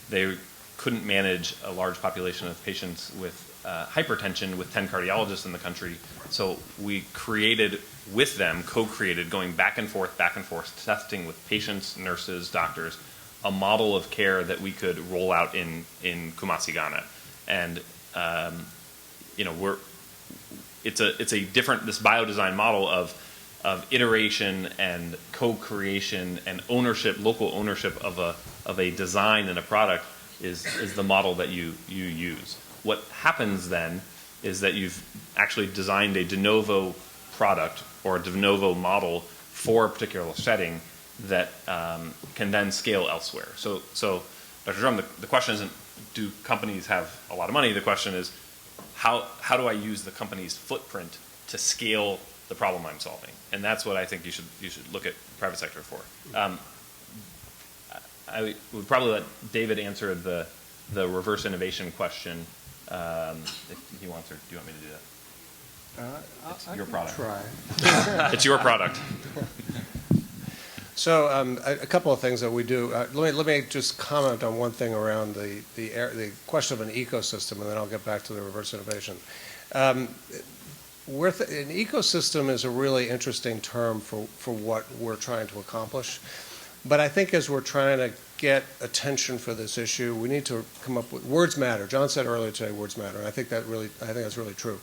they couldn't manage a large population of patients with hypertension with 10 cardiologists in the country. So we created with them, co-created, going back and forth, testing with patients, nurses, doctors, a model of care that we could roll out in Kumasi, Ghana. And it's a different, this biodesign model of iteration and co-creation and ownership, local ownership of a design and a product is the model that you use. What happens then is that you've actually designed a de novo product or a de novo model for a particular setting that can then scale elsewhere. So Dr. Drum, the question isn't, do companies have a lot of money? The question is, how do I use the company's footprint to scale the problem I'm solving? And that's what I think you should look at private sector for. I would probably let David answer the reverse innovation question if he wants, or do you want me to do that? It's your product. Try. It's your product. So a couple of things that we do. Let me just comment on one thing around the question of an ecosystem, and then I'll get back to the reverse innovation. An ecosystem is a really interesting term for what we're trying to accomplish. But I think as we're trying to get attention for this issue, we need to come up with words matter. John said earlier today, words matter, and I think that's really true.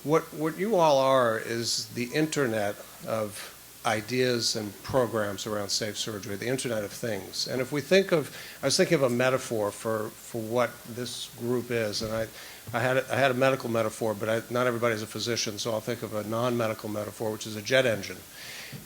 What you all are is the internet of ideas and programs around safe surgery, the Internet of Things. And if we think of, I was thinking of a metaphor for what this group is, and I had a medical metaphor, but not everybody's a physician, so I'll think of a non-medical metaphor, which is a jet engine.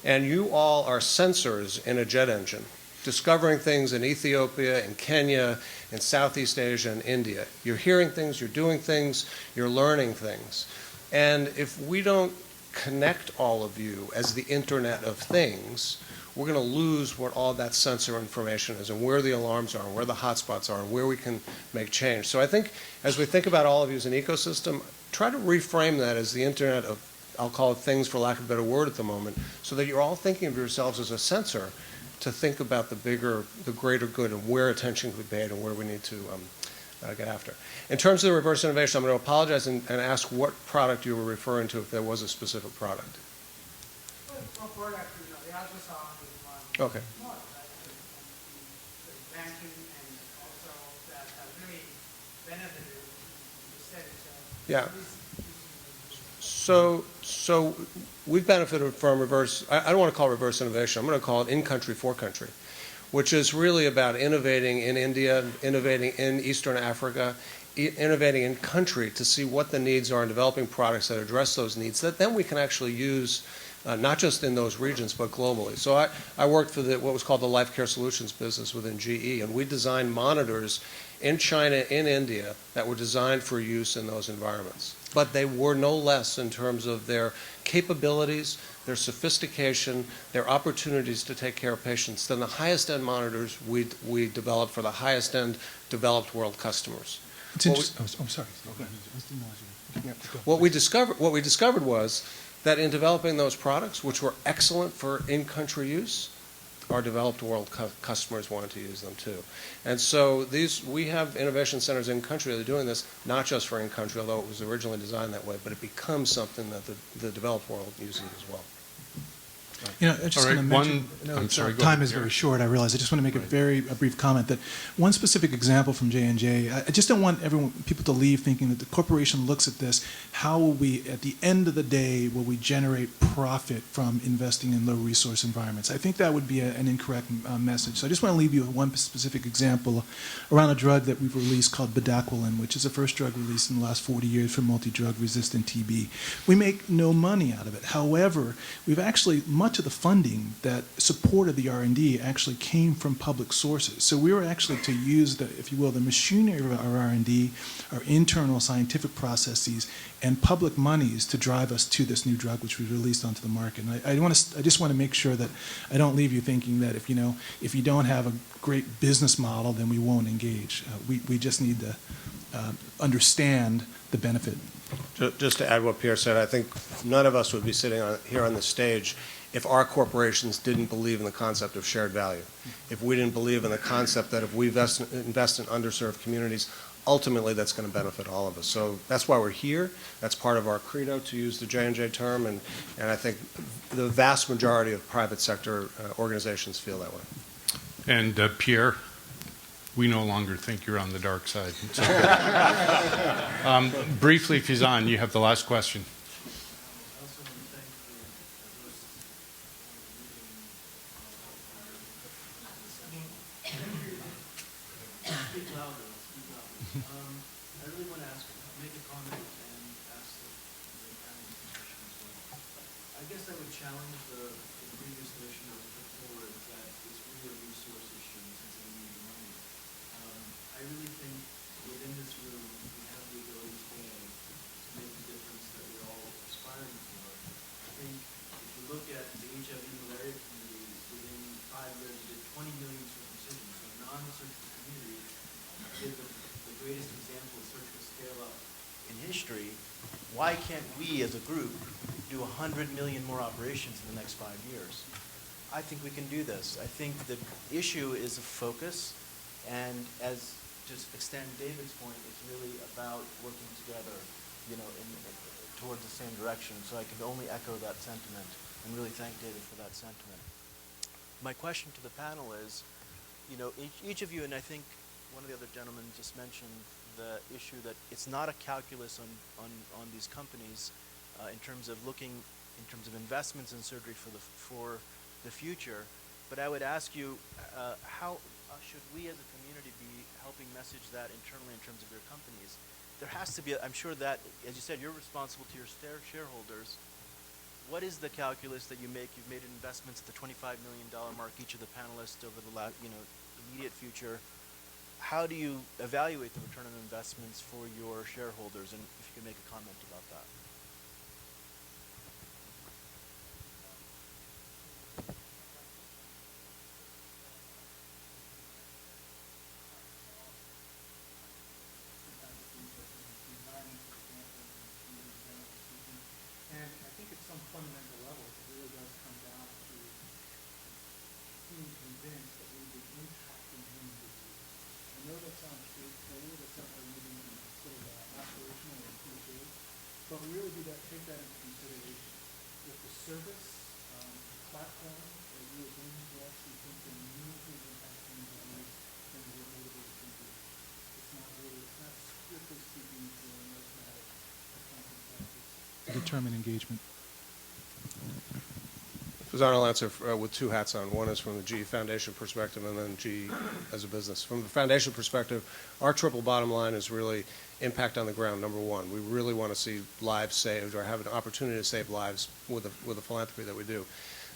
And you all are sensors in a jet engine, discovering things in Ethiopia, in Kenya, in Southeast Asia, and India. You're hearing things, you're doing things, you're learning things. And if we don't connect all of you as the Internet of Things, we're going to lose what all that sensor information is and where the alarms are and where the hotspots are and where we can make change. So I think as we think about all of you as an ecosystem, try to reframe that as the Internet of, I'll call it things for lack of a better word at the moment, so that you're all thinking of yourselves as a sensor to think about the greater good and where attention can be paid and where we need to get after. In terms of the reverse innovation, I'm going to apologize and ask what product you were referring to, if there was a specific product. Okay. Yeah. So we've benefited from reverse, I don't want to call it reverse innovation, I'm going to call it in-country for country, which is really about innovating in India, innovating in Eastern Africa, innovating in country to see what the needs are and developing products that address those needs that then we can actually use not just in those regions but globally. So I worked for what was called the Life Care Solutions business within GE, and we designed monitors in China, in India, that were designed for use in those environments. But they were no less in terms of their capabilities, their sophistication, their opportunities to take care of patients than the highest end monitors we developed for the highest end developed world customers. It's interesting. I'm sorry. What we discovered was that in developing those products, which were excellent for in-country use, our developed world customers wanted to use them too. And so we have innovation centers in country that are doing this, not just for in country, although it was originally designed that way, but it becomes something that the developed world uses as well. You know, I just want to mention, time is very short, I realize. I just want to make a brief comment that one specific example from J&J, I just don't want people to leave thinking that the corporation looks at this, how will we, at the end of the day, will we generate profit from investing in low resource environments? I think that would be an incorrect message. So I just want to leave you with one specific example around a drug that we've released called bedaquiline, which is the first drug released in the last 40 years for multi-drug resistant TB. We make no money out of it. However, we've actually, much of the funding that supported the R&D actually came from public sources. So we were actually to use, if you will, the machinery of our R&D, our internal scientific processes, and public monies to drive us to this new drug, which we released onto the market. And I just want to make sure that I don't leave you thinking that if you don't have a great business model, then we won't engage. We just need to understand the benefit. Just to add what Pierre said, I think none of us would be sitting here on the stage if our corporations didn't believe in the concept of shared value, if we didn't believe in the concept that if we invest in underserved communities, ultimately that's going to benefit all of us. So that's why we're here. That's part of our credo, to use the J&J term, and I think the vast majority of private sector organizations feel that way. And Pierre, we no longer think you're on the dark side. Briefly, Fizan, you have the last question. Why can't we as a group do 100 million more operations in the next 5 years? I think we can do this. I think the issue is a focus, and as just extend David's point, it's really about working together, towards the same direction. So I can only echo that sentiment and really thank David for that sentiment. My question to the panel is, each of you, and I think one of the other gentlemen just mentioned the issue that it's not a calculus on these companies in terms of investments in surgery for the future. But I would ask you, how should we as a community be helping message that internally in terms of your companies? There has to be, I'm sure that, as you said, you're responsible to your shareholders. What is the calculus that you make? You've made investments at the $25 million mark, each of the panelists over the immediate future. How do you evaluate the return on investments for your shareholders? And if you can make a comment about that. And I think at some fundamental level, it really does come down to being convinced that we've been impacting human disease. I know that sounds straightforward, that sounds but we really do take that into consideration. With the service platform that you are bringing to us, we think they're meaningfully impacting the lives than we're motivated to do. It's not strictly speaking to an arithmetic accounting practice. Determine engagement. Fazan, I'll answer with two hats on. One is from the GE Foundation perspective and then GE as a business. From the foundation perspective, our triple bottom line is really impact on the ground, number one. We really want to see lives saved or have an opportunity to save lives with the philanthropy that we do.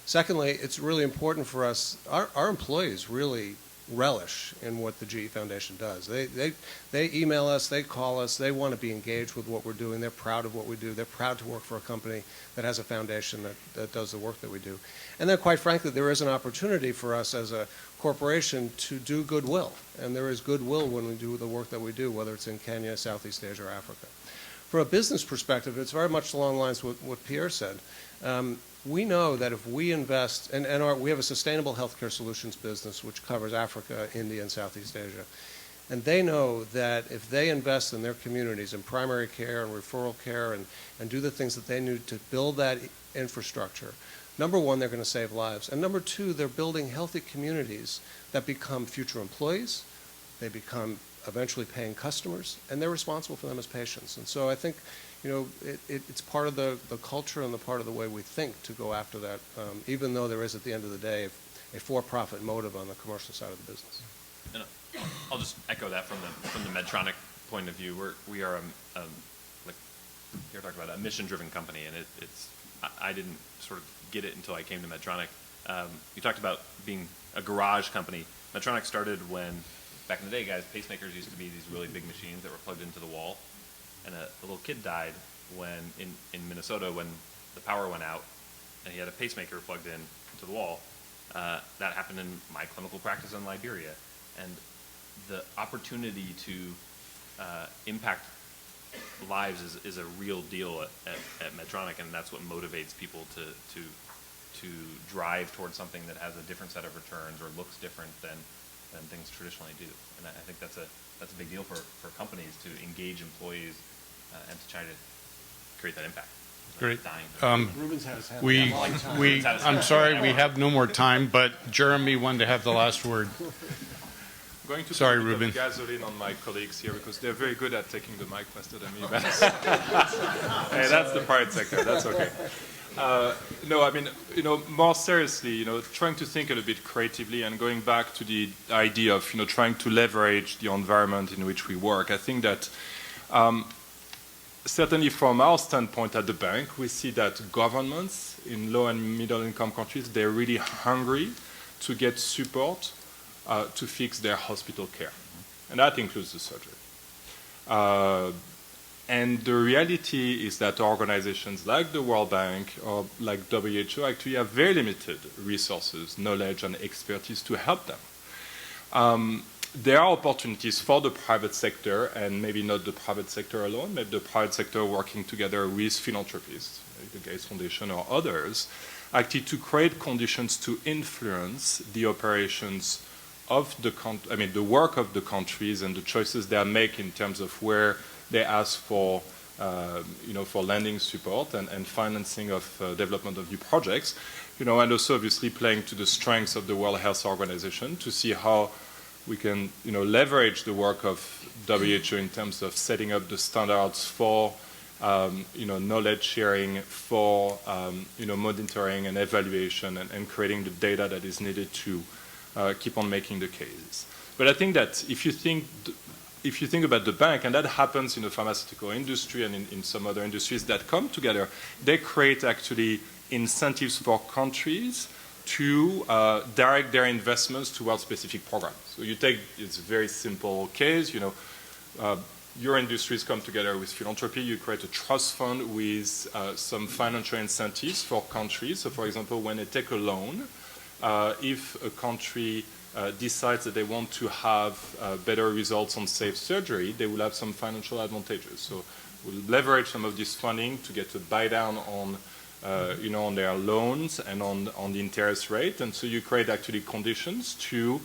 Secondly, it's really important for us, our employees really relish in what the GE Foundation does. They email us, they call us, they want to be engaged with what we're doing. They're proud of what we do. They're proud to work for a company that has a foundation that does the work that we do. And then quite frankly, there is an opportunity for us as a corporation to do goodwill. And there is goodwill when we do the work that we do, whether it's in Kenya, Southeast Asia, or Africa. From a business perspective, it's very much along the lines of what Pierre said. We know that if we invest, and we have a sustainable healthcare solutions business which covers Africa, India, and Southeast Asia. And they know that if they invest in their communities in primary care and referral care and do the things that they need to build that infrastructure, number one, they're going to save lives. And number two, they're building healthy communities that become future employees. They become eventually paying customers, and they're responsible for them as patients. And so I think, it's part of the culture and the part of the way we think to go after that, even though there is, at the end of the day, a for-profit motive on the commercial side of the business. And I'll just echo that from the Medtronic point of view. We are like you're talking about, a mission-driven company, and I didn't sort of get it until I came to Medtronic. You talked about being a garage company. Medtronic started when, back in the day, guys, pacemakers used to be these really big machines that were plugged into the wall. And a little kid died when in Minnesota when the power went out, and he had a pacemaker plugged into the wall. That happened in my clinical practice in Liberia, and the opportunity to impact lives is a real deal at Medtronic, and that's what motivates people to drive towards something that has a different set of returns or looks different than things traditionally do. And I think that's a big deal for companies to engage employees and to try to create that impact. Great. Ruben's had his hand up a long time. I'm sorry, we have no more time, but Jeremy wanted to have the last word. I'm going to Sorry, put a bit Ruben. of gasoline on my colleagues here because they're very good at taking the mic faster than me. Hey, that's the private sector. That's okay. No, I mean, more seriously, trying to think a little bit creatively and going back to the idea of, trying to leverage the environment in which we work. I think that certainly from our standpoint at the bank, we see that governments in low and middle income countries, they're really hungry to get support to fix their hospital care. And that includes the surgery. And the reality is that organizations like the World Bank or like WHO actually have very limited resources, knowledge, and expertise to help them. There are opportunities for the private sector, and maybe not the private sector alone, maybe the private sector working together with philanthropists, like the Gates Foundation or others, actually to create conditions to influence the operations of the work of the countries and the choices they make in terms of where they ask for, for lending support and financing of development of new projects, and also obviously playing to the strengths of the World Health Organization to see how we can, leverage the work of WHO in terms of setting up the standards for, knowledge sharing, for, monitoring and evaluation and creating the data that is needed to keep on making the cases. But I think that if you think about the bank, and that happens in the pharmaceutical industry and in some other industries that come together, they create actually incentives for countries to direct their investments towards specific programs. So you take, it's a very simple case, your industries come together with philanthropy, you create a trust fund with some financial incentives for countries. So for example, when they take a loan, if a country decides that they want to have better results on safe surgery, they will have some financial advantages. So we'll leverage some of this funding to get a buy down on on their loans and on the interest rate. And so you create actually conditions to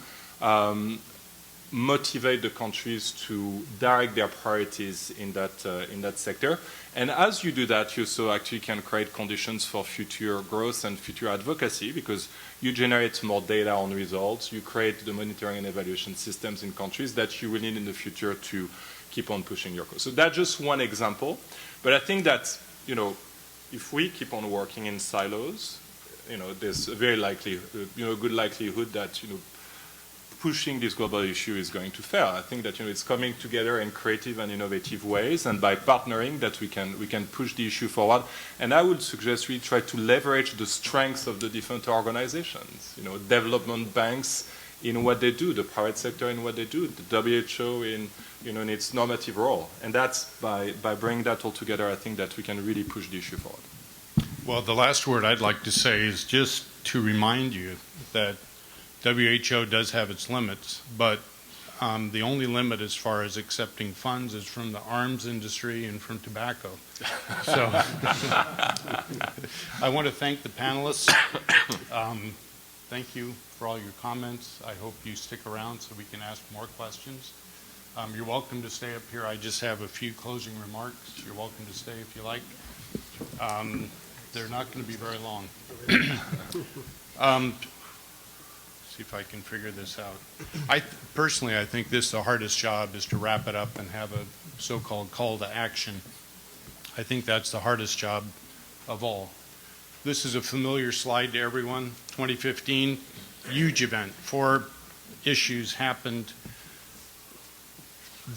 motivate the countries to direct their priorities in that sector. And as you do that, you also actually can create conditions for future growth and future advocacy, because you generate more data on results, you create the monitoring and evaluation systems in countries that you will need in the future to keep on pushing your cause. So that's just one example. But I think that, if we keep on working in silos, there's a very likely, good likelihood that, pushing this global issue is going to fail. I think that it's coming together in creative and innovative ways, and by partnering that we can push the issue forward. And I would suggest we try to leverage the strengths of the different organizations. Development banks in what they do, the private sector in what they do, the WHO in its normative role. And that's by bringing that all together, I think that we can really push the issue forward. Well, the last word I'd like to say is just to remind you that WHO does have its limits, but the only limit as far as accepting funds is from the arms industry and from tobacco. So I want to thank the panelists. Thank you for all your comments. I hope you stick around so we can ask more questions. You're welcome to stay up here. I just have a few closing remarks. You're welcome to stay if you like. They're not going to be very long. See if I can figure this out. Personally, I think the hardest job is to wrap it up and have a so-called call to action. I think that's the hardest job of all. This is a familiar slide to everyone. 2015, huge event. 4 issues happened.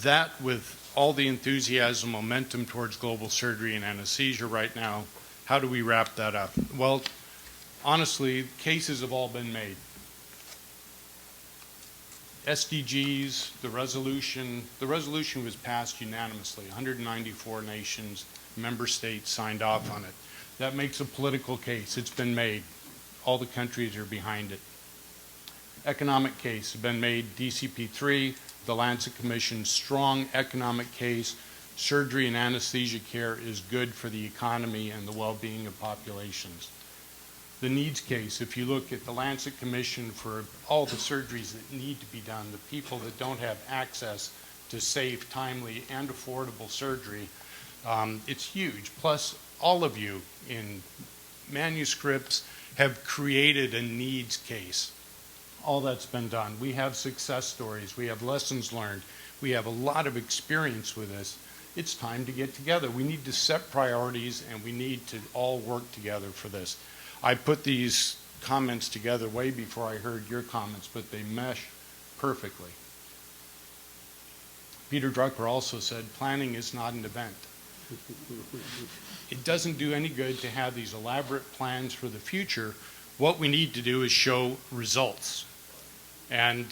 That, with all the enthusiasm, momentum towards global surgery and anesthesia right now, how do we wrap that up? Well, honestly, cases have all been made. SDGs, the resolution was passed unanimously. 194 nations, member states signed off on it. That makes a political case. It's been made. All the countries are behind it. Economic case has been made. DCP3, the Lancet Commission, strong economic case. Surgery and anesthesia care is good for the economy and the well-being of populations. The needs case, if you look at the Lancet Commission for all the surgeries that need to be done, the people that don't have access to safe, timely, and affordable surgery, it's huge. Plus, all of you in manuscripts have created a needs case. All that's been done. We have success stories. We have lessons learned. We have a lot of experience with this. It's time to get together. We need to set priorities, and we need to all work together for this. I put these comments together way before I heard your comments, but they mesh perfectly. Peter Drucker also said, planning is not an event. It doesn't do any good to have these elaborate plans for the future. What we need to do is show results. And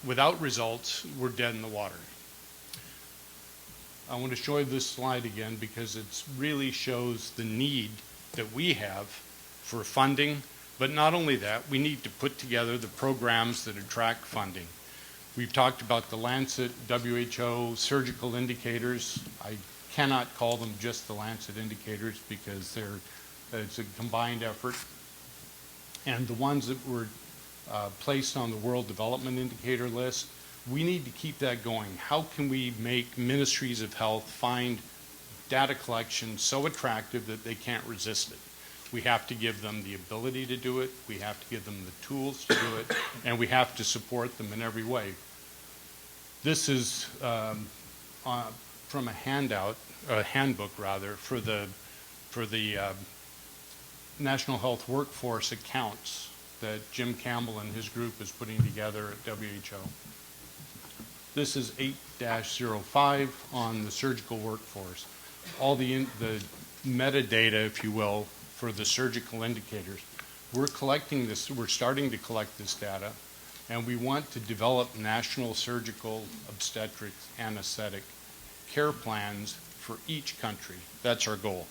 without results, we're dead in the water. I want to show you this slide again because it really shows the need that we have for funding, but not only that, we need to put together the programs that attract funding. We've talked about the Lancet, WHO, surgical indicators. I cannot call them just the Lancet indicators because it's a combined effort. And the ones that were placed on the World Development Indicator list, we need to keep that going. How can we make ministries of health find data collection so attractive that they can't resist it? We have to give them the ability to do it, we have to give them the tools to do it, and we have to support them in every way. This is from a handbook rather, for the National Health Workforce accounts that Jim Campbell and his group is putting together at WHO. This is 8-05 on the surgical workforce. All the metadata, if you will, for the surgical indicators. We're collecting this, we're starting to collect this data, and we want to develop national surgical, obstetrics, anesthetic care plans for each country. That's our goal.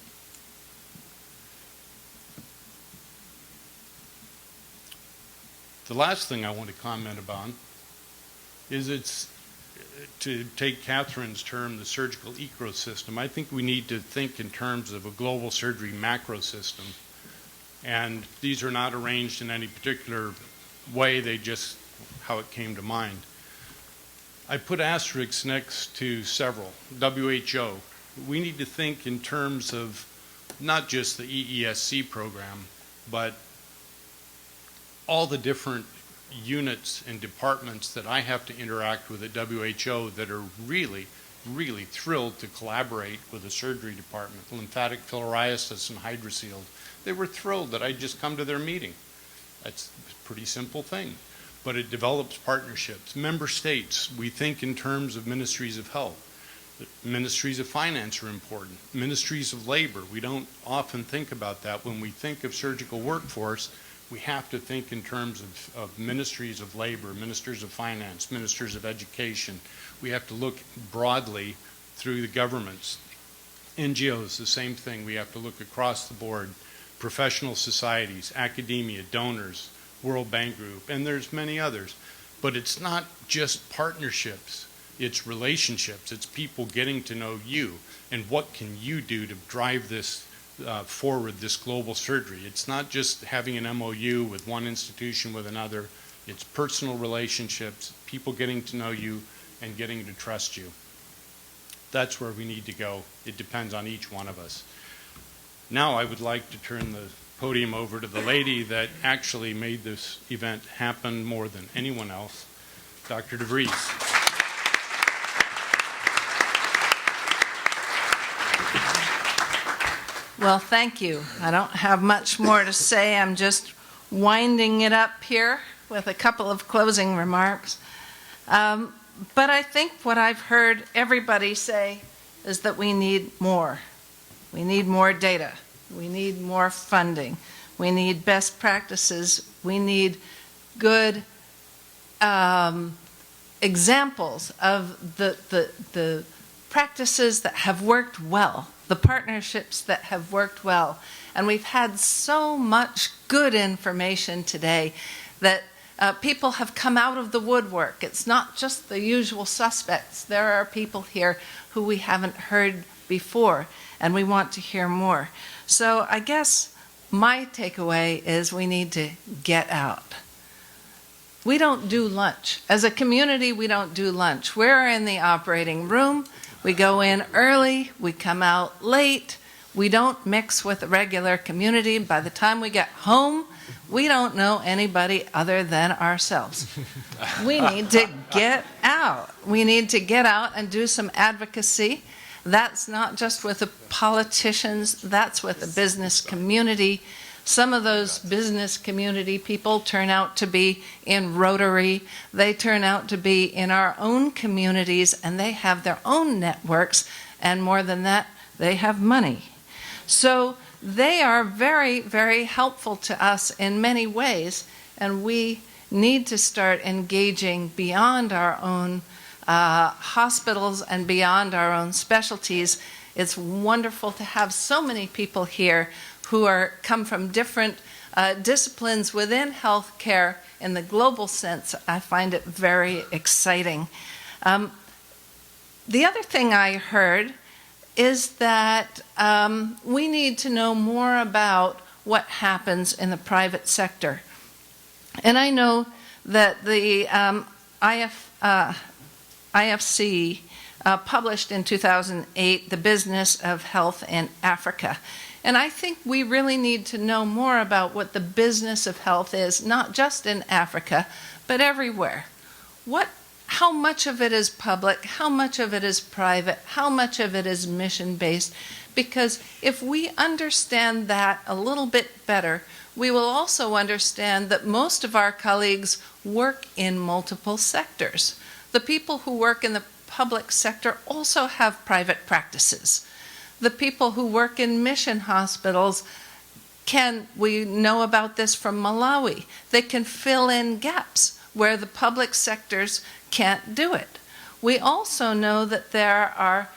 The last thing I want to comment about is it's, to take Catherine's term, the surgical ecosystem. I think we need to think in terms of a global surgery macro system. And these are not arranged in any particular way, they just how it came to mind. I put asterisks next to several. WHO. We need to think in terms of not just the EESC program, but all the different units and departments that I have to interact with at WHO that are really, really thrilled to collaborate with the surgery department, lymphatic filariasis and hydrocele. They were thrilled that I'd just come to their meeting. That's a pretty simple thing, but it develops partnerships. Member states, we think in terms of ministries of health. Ministries of finance are important. Ministries of labor, we don't often think about that. When we think of surgical workforce, we have to think in terms of ministries of labor, ministers of finance, ministers of education. We have to look broadly through the governments. NGOs, the same thing. We have to look across the board. Professional societies, academia, donors, World Bank Group, and there's many others. But it's not just partnerships. It's relationships. It's people getting to know you and what can you do to drive this forward, this global surgery. It's not just having an MOU with one institution with another. It's personal relationships, people getting to know you and getting to trust you. That's where we need to go. It depends on each one of us. Now I would like to turn the podium over to the lady that actually made this event happen more than anyone else, Dr. DeVries. Well, thank you. I don't have much more to say. I'm just winding it up here with a couple of closing remarks. But I think what I've heard everybody say is that we need more. We need more data. We need more funding. We need best practices. We need good examples of the practices that have worked well, the partnerships that have worked well. And we've had so much good information today that people have come out of the woodwork. It's not just the usual suspects. There are people here who we haven't heard before, and we want to hear more. So I guess my takeaway is we need to get out. We don't do lunch. As a community, we don't do lunch. We're in the operating room. We go in early, we come out late, we don't mix with the regular community. By the time we get home, we don't know anybody other than ourselves. We need to get out. We need to get out and do some advocacy. That's not just with the politicians, that's with the business community. Some of those business community people turn out to be in Rotary. They turn out to be in our own communities, and they have their own networks. And more than that, they have money. So they are very, very helpful to us in many ways. And we need to start engaging beyond our own hospitals and beyond our own specialties. It's wonderful to have so many people here who come from different disciplines within healthcare in the global sense. I find it very exciting. The other thing I heard is that we need to know more about what happens in the private sector. And I know that the IFC published in 2008 The Business of Health in Africa. And I think we really need to know more about what the business of health is, not just in Africa, but everywhere. How much of it is public? How much of it is private? How much of it is mission-based? Because if we understand that a little bit better, we will also understand that most of our colleagues work in multiple sectors. The people who work in the public sector also have private practices. The people who work in mission hospitals we know about this from Malawi, they can fill in gaps where the public sectors can't do it. We also know that there are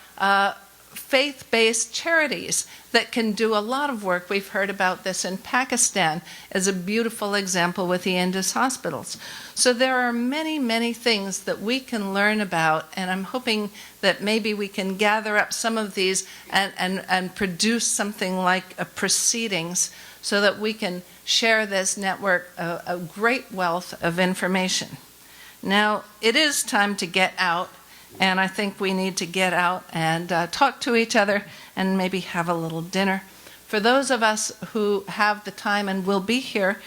faith-based charities that can do a lot of work. We've heard about this in Pakistan as a beautiful example with the Indus hospitals. So there are many, many things that we can learn about, and I'm hoping that maybe we can gather up some of these and produce something like a proceedings so that we can share this network, a great wealth of information. Now, it is time to get out, and I think we need to get out and talk to each other and maybe have a little dinner. For those of us who have the time and will be here,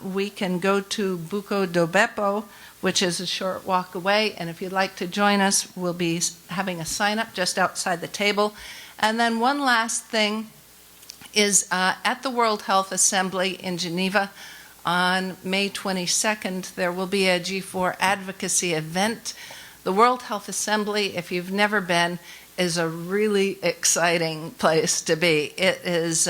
we can go to Buco do Beppo, which is a short walk away, and if you'd like to join us, we'll be having a sign-up just outside the table. And then one last thing is at the World Health Assembly in Geneva on May 22nd, there will be a G4 advocacy event. The World Health Assembly, if you've never been, is a really exciting place to be. It is,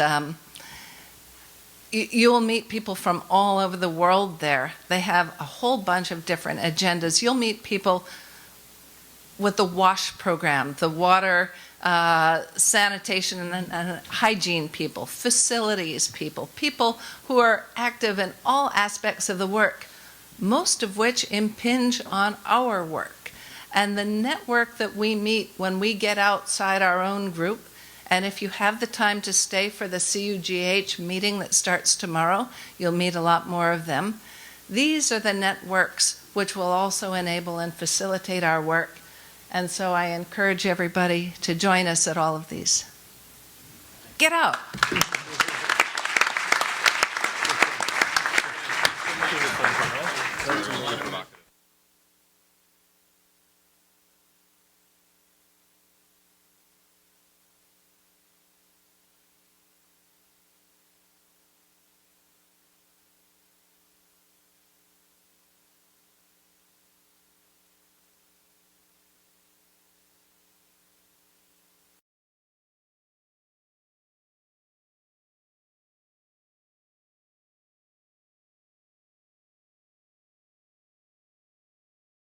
you'll meet people from all over the world there. They have a whole bunch of different agendas. You'll meet people with the WASH program, the water sanitation and hygiene people, facilities people, people who are active in all aspects of the work, most of which impinge on our work. And the network that we meet when we get outside our own group, and if you have the time to stay for the CUGH meeting that starts tomorrow, you'll meet a lot more of them. These are the networks which will also enable and facilitate our work. And so I encourage everybody to join us at all of these. Get out.